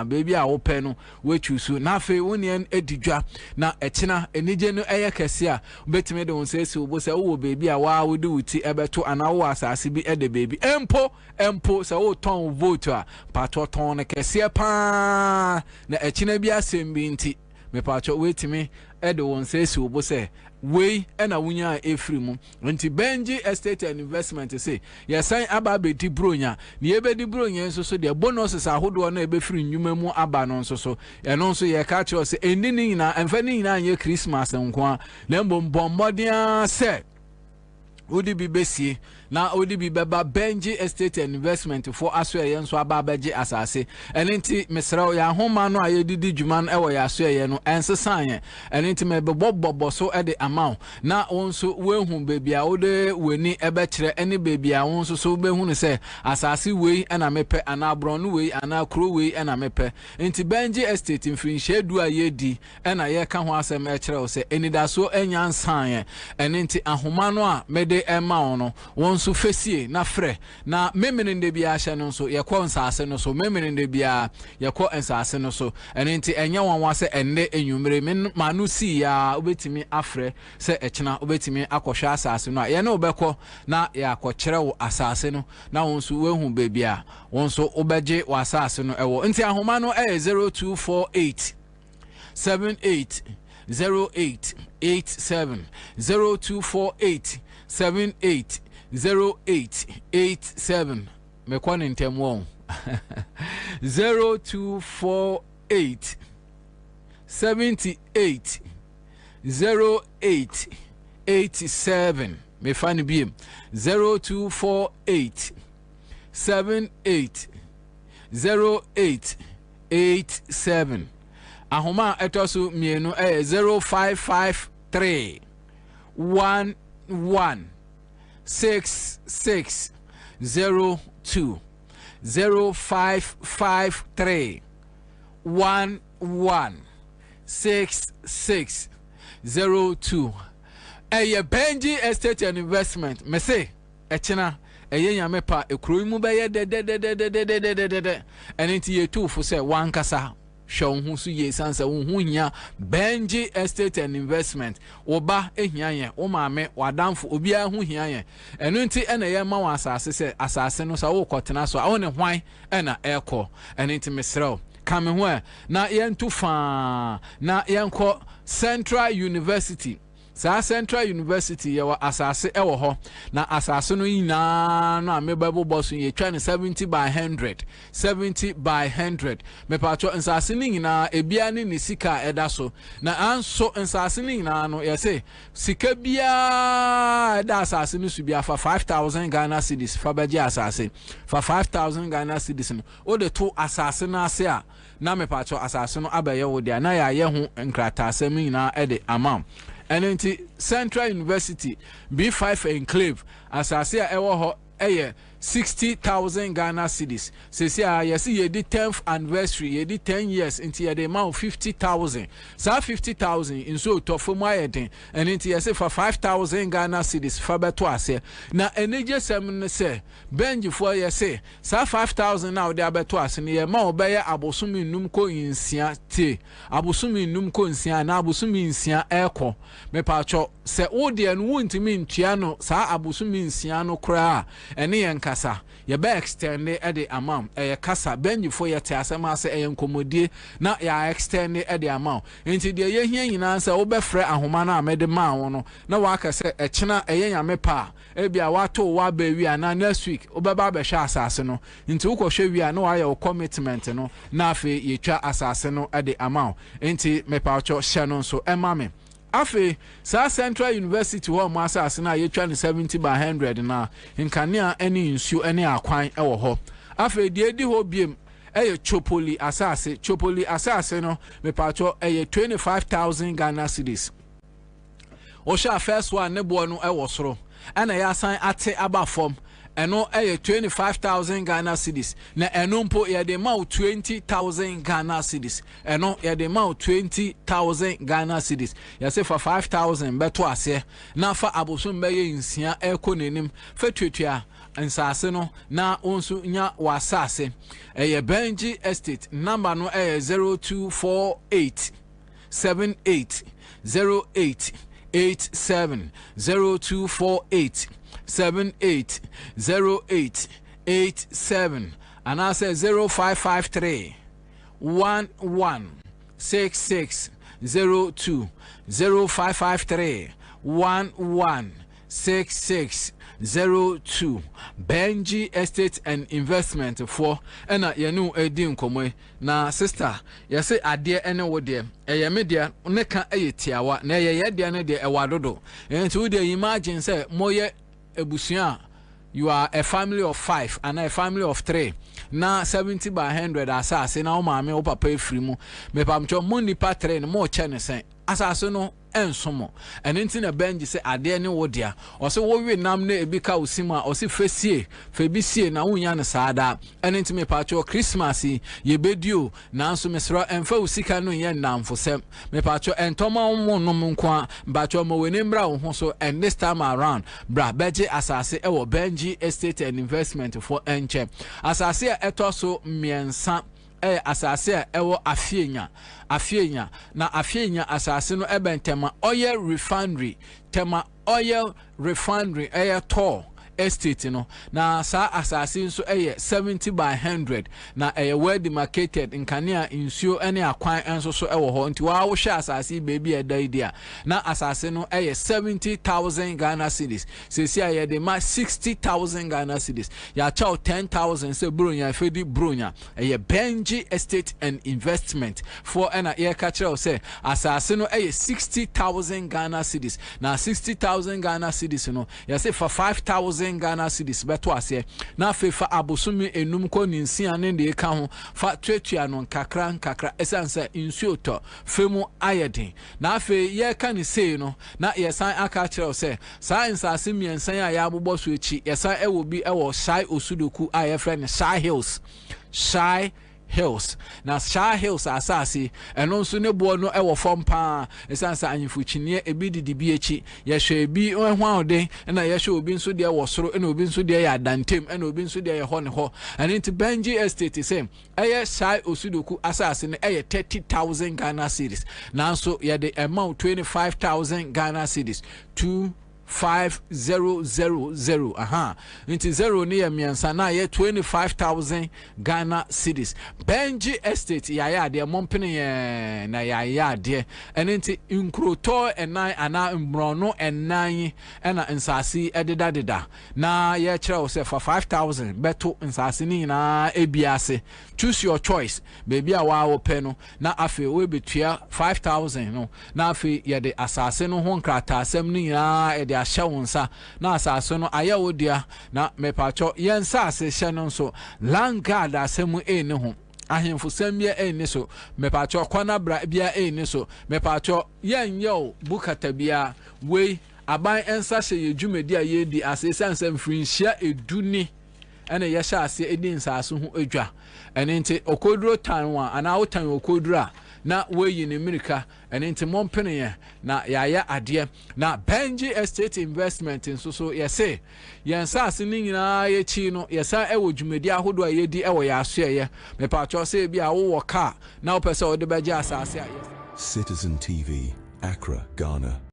baby a wo pɛ no we choose na fe wonien edidwa na echena enije no eye kese a betime de won sesi wo se wo baby a wa wo de wuti ebeto ana wo asase bi ede baby empo se wo ton vote a pato ton ne kese pa na echena bi asem bi nti me pacho wait me e de won say si obo say we na wunya efiri mu nti Benji Estate and Investment say yesan aba be di bronya ne ye be di bronya nso so de bonuses ahodo na e be firi nnwuma mu aba no nso so e no nso ye ka cho say endi ni nyina emfa ni nyina anye Christmas nko a na mbombodia say odi bi besie na odi bi beba Benji Estate and Investment for aso ye nso aba abaje asase enenti mesra ya homa no aye didi dwuma no ewo ya aso ye no ensesan enenti me bebobobo so e de amount na wonso wehu bebia ode weni ebe kire ene bebia wonso so behu ne se asase wei ena mepe ana abron no wei ana kro wei ena mepe enti Benji Estate mfirinhye du aye di ena ye ka ho asem e kire o se enidaso enyansan enenti ahoma no a mede ema ono wonso fesie na frɛ na memenende bia hye no so yɛkɔ nsase no so memenende bia yɛkɔ nsase no so enenti enya wanwa se enne enwumere manu si ya obetimi afrɛ se echena obetimi akɔhwɛ asase no a ye na obɛkɔ na yakɔkyerɛ wo asase no na wonso wehu bebia wonso obɛgye wo asase no ɛwɔ enti ahoma no 0248 78 0887 0248 78 0887 me kwani ntem won 0248 78 0887 me fani biem 0248 78 0887 ahoma etosu mienu 0553 11 6602 0553 11 6602 Benji Estate and Investment me say echena nyame pa ekuro mu be ye de enenti ye tu fo say wankasa hwe ho so ye sansa wo ho nya Benji Estate and Investment oba ehia ye wo maame wadamfo obia ho hia ye eno nti ena ye ma wa asase se asase no sa wo kotena so a ne hwan ena eko eno nti mesrew kame ho na ye ntu fa na ye nko Central University sa Central University yewa asase ewo ho na asase no ina no amebabo boss ye twa ne 70 by 100 70 by 100 me pacho nsase ni ina ebia ni sika eda so na anso nsase ni ina no ye say sika bia eda asase ni su bia fa 5000 Ghana cedis fa baje asase fa 5000 Ghana cedis no o de to asase na ase a na me pacho asase no abaye wo dia na ya ye ho nkrata asem ina ede amam enenti Central University B5 enclave asase a ewo ho 60,000 Ghana cedis sesi a yesi ye di 10th anniversary ye di 10 years inti ye de amount 50,000 sa 50,000 inso tofomu ayeden enenti yesi for 5,000 Ghana cedis fa beto ase na eneje sem ne se Benji fo yesi sa 5,000 na ode abeto ase ne ye ma obeye abosumi num ko insia te abosumi num ko insia na abosumi insia eko me pacho se ode anu wontimi ntua no sa abosumi insia no kra ene ye kasa ye be extend e de amount e kasa Benji fo ye te asema se e nkomodie na ya extend e de amount enti de ye hia nyina se wo be frɛ ahoma na amede ma wo no na wa ka se e kyena e ye nyame pa e bia wato wa ba wi ana next week wo be ba be hwa asase no enti wo kɔ hwe wi ana wa ye commitment no na afi ye twa asase no e de amount enti me pa cho hye no so e ma me afi sa Central University ho mo asase na ye twa ne 70 by 100 na nkania eni nsuo eni akwan ewo ho afi de edi ho biem eye Chopoli asase no me pacho eye 25,000 Ghana cedis o sha first one ne bo no ewo soro ana ya san ate abafom eno eye 25,000 Ghana cedis na eno mpo ye de ma 20,000 Ghana cedis eno ye de ma 20,000 Ghana cedis ya se for 5,000 beto ase na fa abosom be ye nsia ekonenim fa twetwa nsase no na onsu nya wasase eye Benji Estate number no 0248 78 08 87 0248 780887 and I say 0553 1166 02 0553 1166 02 Benji Estate and Investment for ena yenu edi nkomwe na sister yase ade ene wo de eye media ne ka tiawa na eye de ne de ewadodo enti wo de imagine say moye ebusua you are a family of 5 and a family of 3 na 70 by 100 asase na o maame o papa efiri mu me pamcho mo nipa 3 no mo che ne sen asase no ensomo and enti na Benji say ade ne wo dia o se wo wi nam na ebi ka osima o se fesie febisie na wunya ne saada and enti me pacho Christmas ye bedio na nso mesra emfa usika no ye namfosem me pacho entoma wo nom nko bacho mo weni mbra wo ho so and this time around bra beje asase e wo Benji Estate and Investment for enche asase e to so miensa asase ewo afienya na afienya asase no ebentema oil refinery tema oil refinery to estate no na sa asase nso 70 by 100 na well demarcated nkania insuo ene akwan enso so ho nti wa wo hwe asase baby idea na asase no 70,000 Ghana cedis sesi aye de ma 60,000 Ghana cedis ya chaw 10,000 se bronya fedi bronya Benji Estate and Investment for ena ye ka kire say asase no 60,000 Ghana cedis na 60,000 Ghana cedis no ya say for 5,000 Ghana cedis beto ase na fefa abosumi enum ko ninsia ne de ka ho fa twetua no nkakra esanse insuo to femu ayedin na afe ye ka ni sei no na yesan aka kire se science ase miensan ya ya abobɔ so echi yesan ewo bi ewo Shai Osudoku a ye friend Shai Hills na Shai Hills asase eno nso ne bo no ewo fom pa esansa anyifuchinie ebi didibi echi ye hwe ebi ho awde na ye hwe obi nso de wo soro na obi nso de ya dantem na obi nso de ye ho ne ho ani nti Benji Estate same Shai Osudoku asase ne 30,000 Ghana cedis na nso ye de amount 25,000 Ghana cedis 5000 into 0 near miansa na ye 25,000 Ghana cedis Benji Estate ya de mompene na ya de and into inkroto enai ana mbrono enai ena nsasi ededa na ye kire se for 5,000 beto nsasi ni na ebiase choose your choice baby a wa wo pe no na afi we betua 5,000 no na afi ye de asase no ho nkrata asem ni na ashawunsa na asase no ayawodia na mepacho yensa asehye no nso langard asemu ene ho ahemfo sambia ene so mepacho kwana bra bia ene so mepacho yenyo bukata bia we aban ensa hye yedwumedi a yedi asese ansem frinhia eduni ene yesha ase edin saso ho edwa ene nti okoduro tanwa ana wotan okodura na weyi ne America ene nti mompene na yaya ade na Benji Estate Investment nso so yese yensa ase ni nyina ye chi no yesa ewo dwumedi ahodo a yedi ewo ya so ye me pa cho se bia wo car na wo pese wo de beje asase a Citizen TV, Accra, Ghana.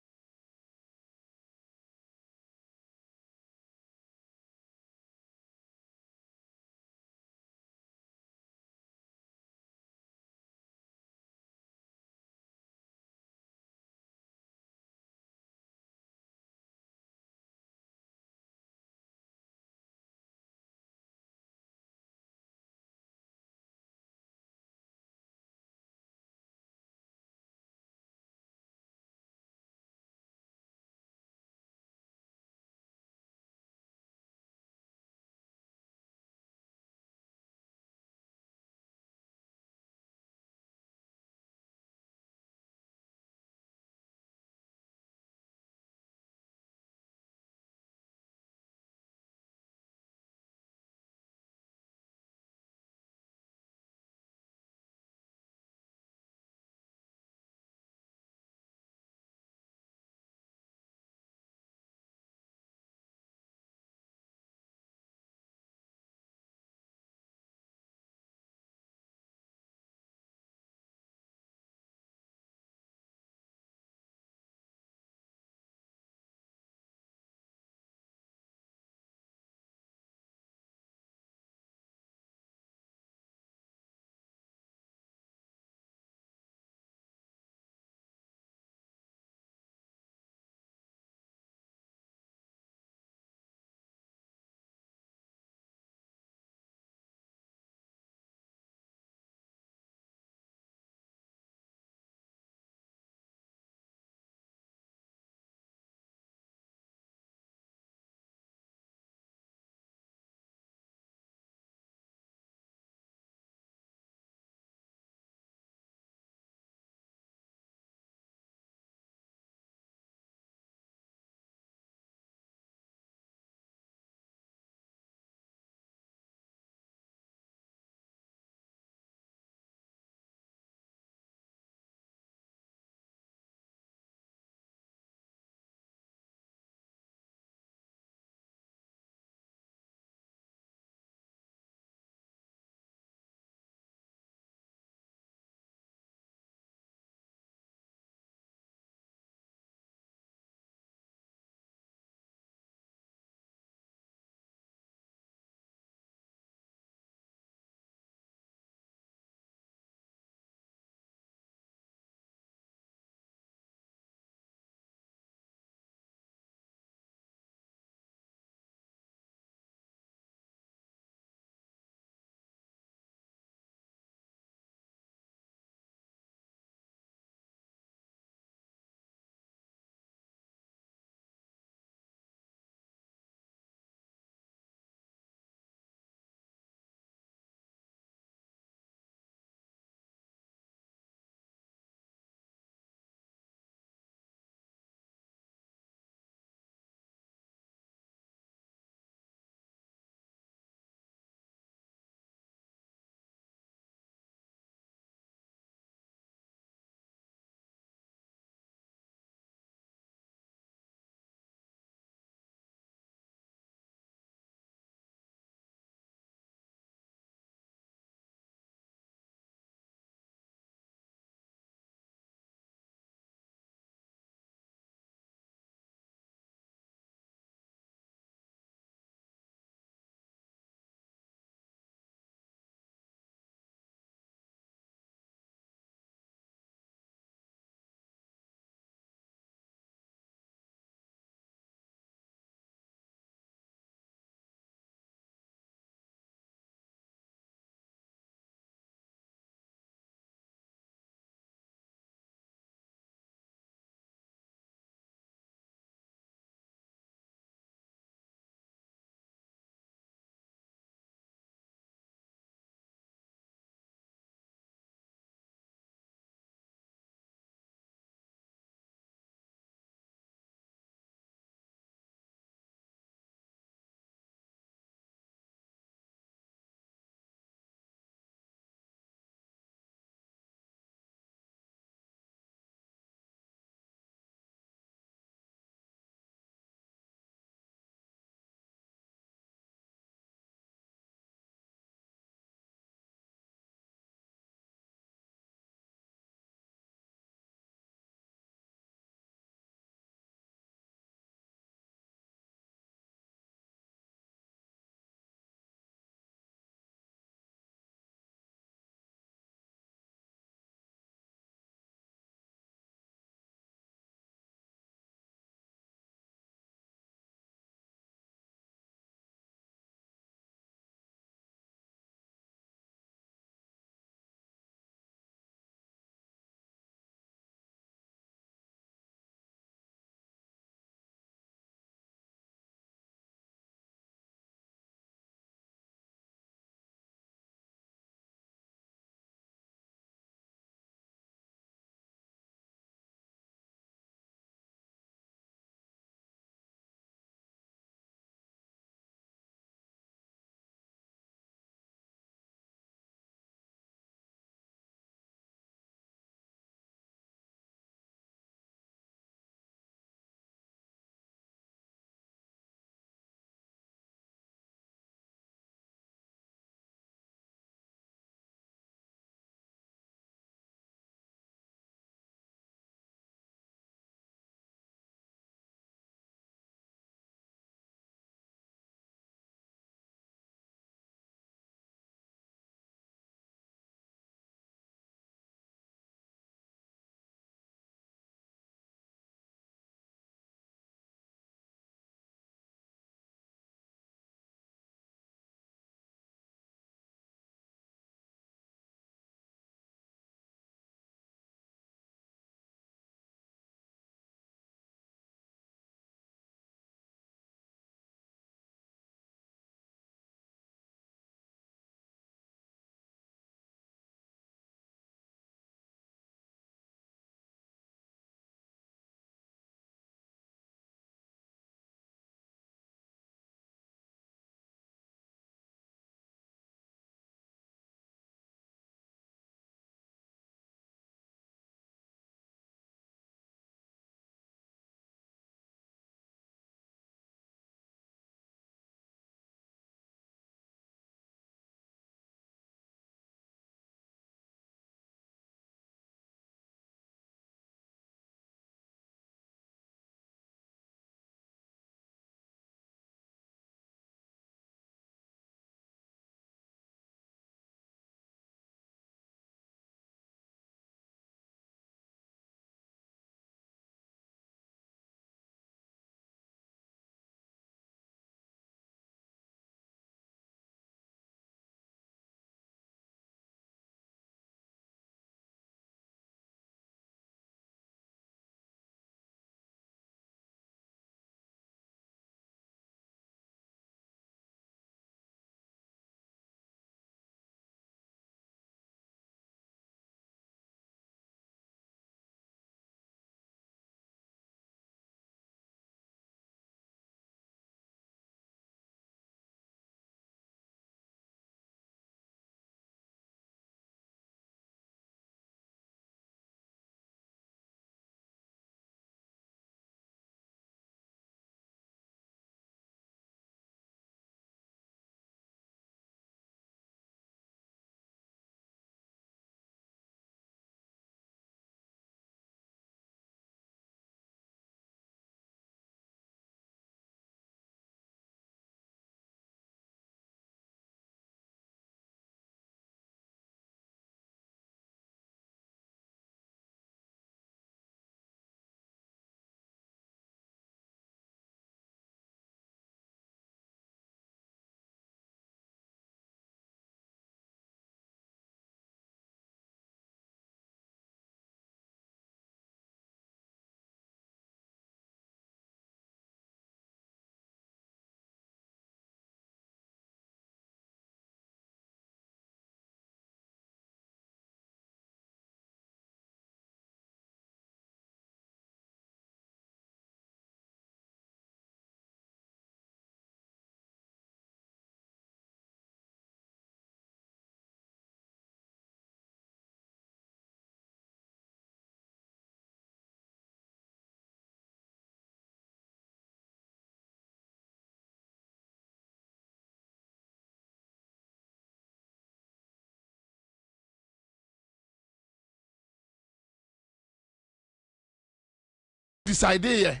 decide here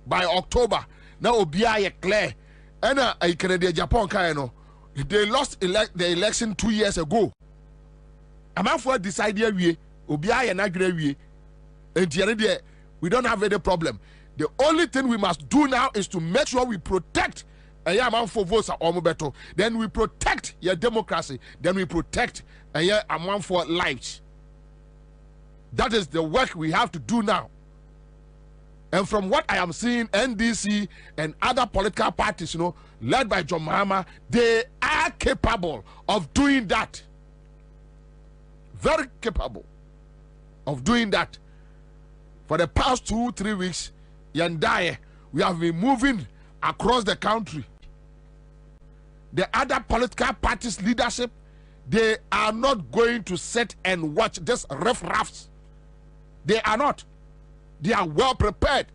by October. Now Obia clear. And I Canada Japan Kano. They lost the election 2 years ago. I'm out for decide here we Obia and Agre and we don't have any problem. The only thing we must do now is to make sure we protect a amount for votes at Omobeto. Then we protect your democracy. Then we protect a amount for lives. That is the work we have to do now. And from what I am seeing, NDC and other political parties, led by John Mahama, they are capable of doing that. Very capable of doing that. For the past 2-3 weeks, Yandaye, we have been moving across the country. The other political parties' leadership, they are not going to sit and watch this riff-raffs. They are not. They are well prepared.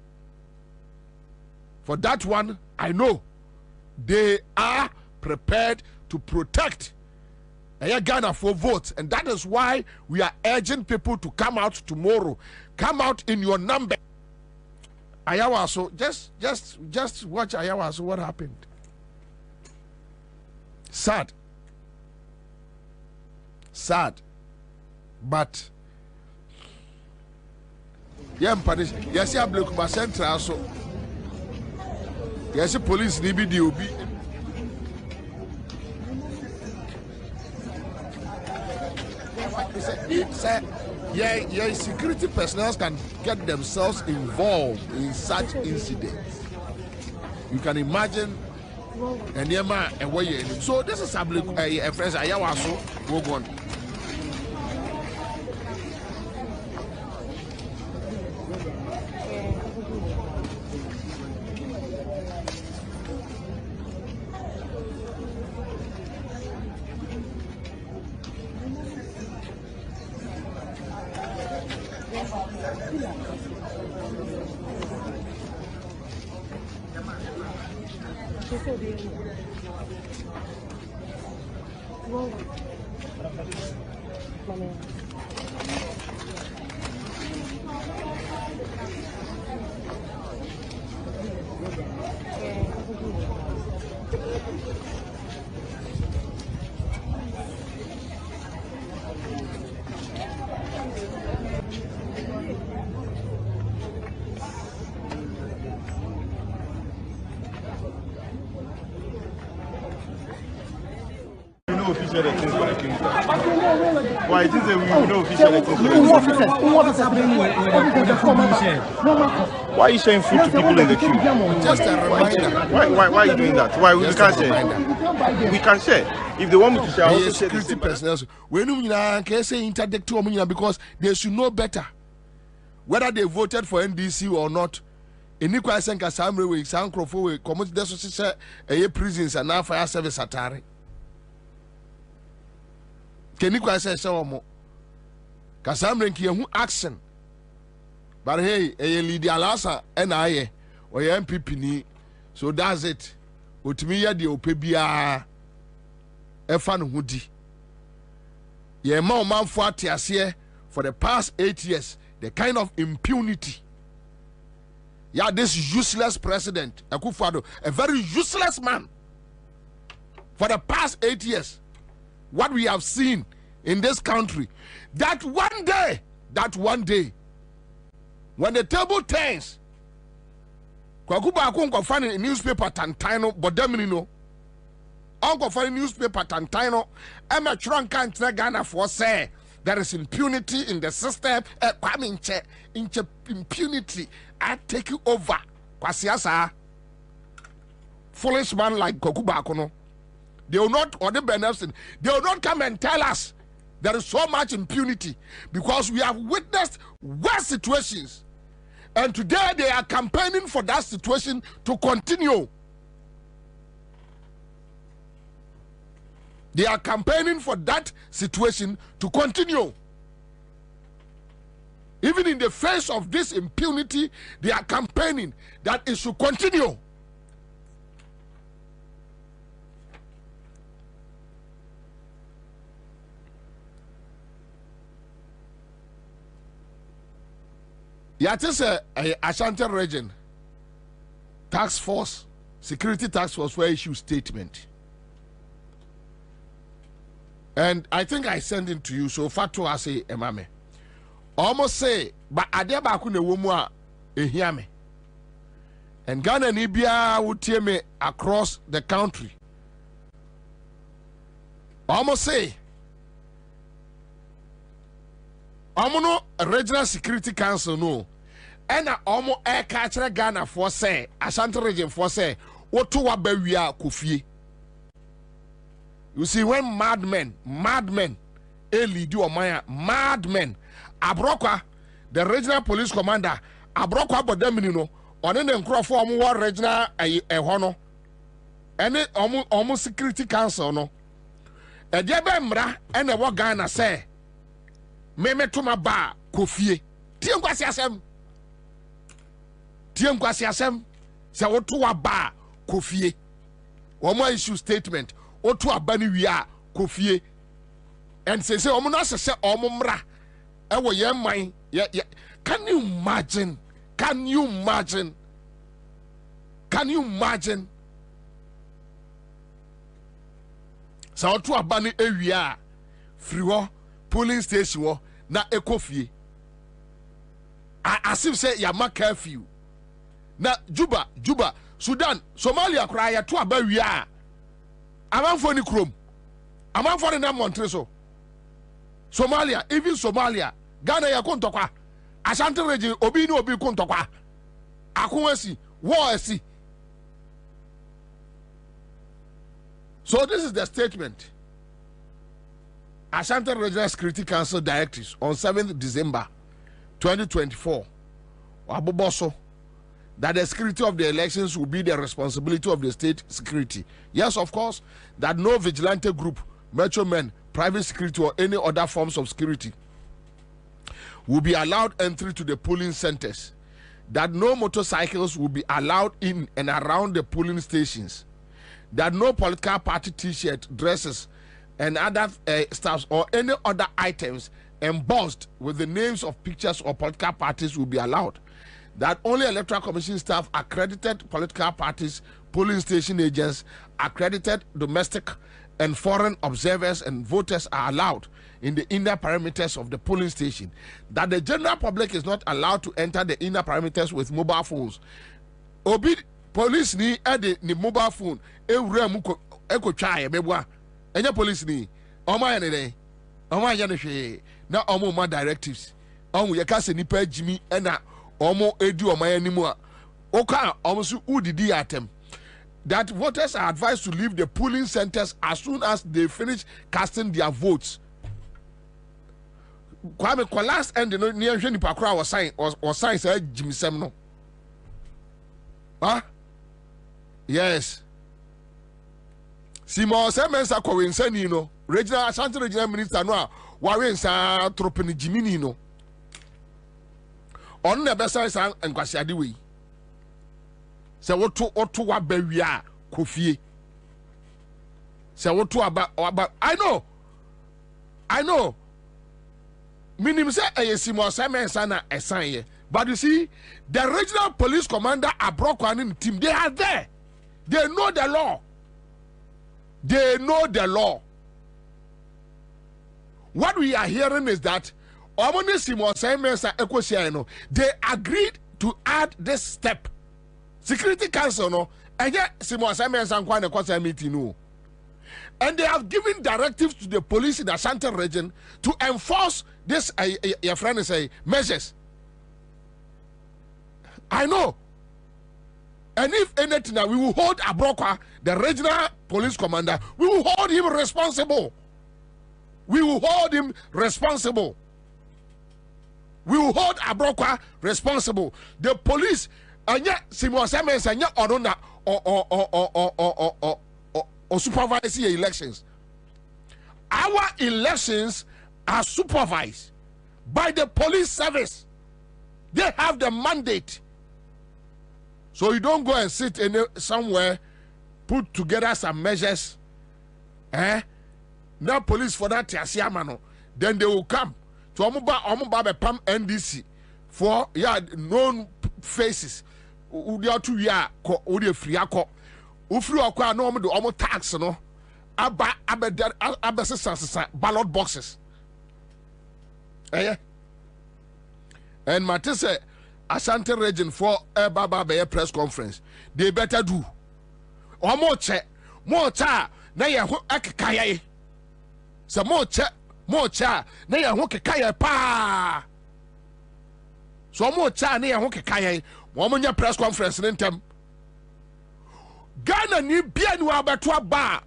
For that one, I know. They are prepared to protect Ghana for votes. And that is why we are urging people to come out tomorrow. Come out in your number. Ayawaso, just watch Ayawaso, what happened. Sad. Sad. But punish. Yes, I block my central so. Yes, police need be the OB. Yeah, security personnel can get themselves involved in such incidents. You can imagine and way. So this is a friend Ayawaso go on. Official elections for the kingdom. Why it is that we know official elections for the kingdom? Why are you showing food to people in the queue? Just a reminder. Why are you doing that? Why we can't share? We can share. If they want me to share, also share the same personnel. When you can say interdict to because they should know better whether they voted for NDC or not. Any question can some way, some crowd, community desociation, prisons and now fire service atari. Kenny Kwasa Sawomo Cassandra Kiamu action. But hey, a Lydia Lassa and I or MPP ni. So that's it. Utmiya di opebia Efan Woody. Ye ma man for tiasie for the past 8 years, the kind of impunity. Yeah, this useless president, Akufo-Addo, a very useless man. For the past 8 years. What we have seen in this country, that one day, when the table turns, Kwakuba Akunko find a newspaper Tantino, but Deminino, Uncle find newspaper Tantino, Emma Trunkan Ghana for say there is impunity in the system, impunity, I take you over. Kwasiasa, foolish man like Kwakuba Akono. They will not, or the benefit, they will not come and tell us there is so much impunity because we have witnessed worse situations. And today they are campaigning for that situation to continue. They are campaigning for that situation to continue. Even in the face of this impunity, they are campaigning that it should continue. Yatis Ashanti region task force, security task force were issue statement. And I think I sent it to you. So far to I say emame. Almost say, but adeba kune womwa ehiame. And Ghana Nibia would tear me across the country. Almost say, Omono Regional Security Council no. And Omo air catcher Ghana for say, Ashanti region for say, what to wa bewia kufie. You see, when madmen, lead you Maya, madmen, Abrokwa, the regional police commander, Abrokwa Bodemino, on an encroft war regional a hono, and it almost security council no. A diabemra and a wagana say, Meme to my bar, Kofie, Tiamquasiasem, say what to a bar, Kofie, one more issue statement. Otu abani wia kofie and say omo say omo mra e wo ye man can you imagine so otu abani ewia free wo polling station wo na ekofie as if say yama curfew na Juba Sudan Somalia kra ya to abawia Amanfo ni krom. Amanfo ni na montre so. Somalia, even Somalia, Ghana ya kontokwa. Ashanti region obi ni obi kontokwa. Akunwesi, war. So this is the statement. Ashanti Regional Security Council directives on 7th December 2024. Waboboso. That the security of the elections will be the responsibility of the state security. Yes, of course, that no vigilante group, metro men, private security or any other forms of security will be allowed entry to the polling centers. That no motorcycles will be allowed in and around the polling stations. That no political party t-shirt, dresses, and other stuffs or any other items embossed with the names of pictures or political parties will be allowed. That only electoral commission staff, accredited political parties, polling station agents, accredited domestic and foreign observers and voters are allowed in the inner perimeters of the polling station. That the general public is not allowed to enter the inner perimeters with mobile phones. Obi police ni the mobile phone eko chai mebwa enya police ni oma ya ne oma ya ne hwe na omo ma directives omo ye ka se nipa jimi na omo edu omaya nimu a oka omo su udidi atem that voters are advised to leave the polling centers as soon as they finish casting their votes. Kwame kwa last end no near hwe nipa kra was sign say jimisem no. Yes. Simo Semensa kwa wensani no regional Ashanti regional minister no a warensa tropeni jimini no. On the best side and Kwasiade we. Say what to wa bewia kofie. Say what to about I know. Minim say Simo Semensa na esan. But you see, the regional police commander Abrokwan team, they are there. They know the law. What we are hearing is that they agreed to add this step. Security Council no, and yet meeting. And they have given directives to the police in the Ashanti region to enforce this your friend say measures. I know. And if anything, we will hold Abrokwa, the regional police commander, we will hold him responsible. We will hold Abrokwa responsible. The police, and yet, Simon and yet, or supervise elections. Our elections are supervised by the police service. They have the mandate. So you don't go and sit somewhere, put together some measures. Now police for that, then they will come to Omuba Pam NDC for known faces. Udi atu ya ko udi free akọ. Ufri akọ na omo de omo tax no. Aba ballot boxes. And Matisse Ashanti region for Baba Bay press conference. They better do. Or more cha na ya ho akekaya. So more cha na ya ho kekaya pa. So more cha na ya ho kekaya. Mo nya press conference ntem. Ghana ni bia ni wa beto aba.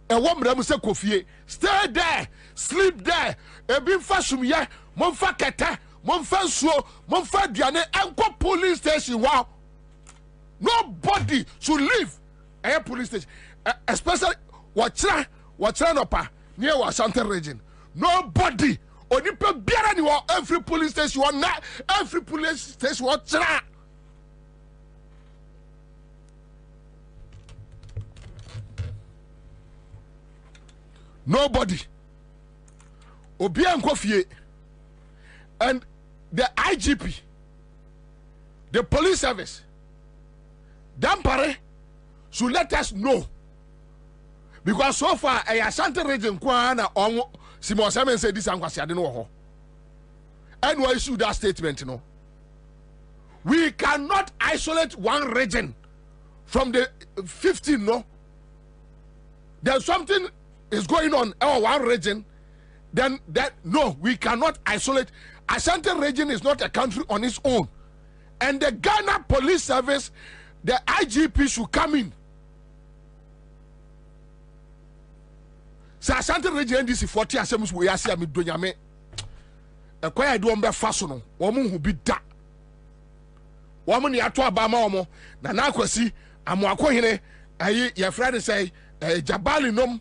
E wo mram se kofie. Stay there, sleep there. Ebi fa sumye, mo fa kete, mo fa suo, mo fa duane enko police station wow. Nobody should leave a police station. Especially wachra no pa near Ashanti region. Nobody onipa biara ni wa every police station na every police station wachra. Nobody. Obia nkofie. And the IGP, the police service, Dampare should let us know. Because so far, a Ashanti region kwana on Simon Simon said this and I don't know. And we issue that statement, you know. We cannot isolate one region from the 15, no. There's something is going on in one region. Then that no, we cannot isolate. Ashanti region is not a country on its own, and the Ghana Police Service, the IGP should come in. So Ashanti region this is 40 assemblies we are seeing with Donyame. A quiet do be fasono. Woman who be that. Woman ya to abama omo na na kwasi amwako hene ayi your friend say jabali nom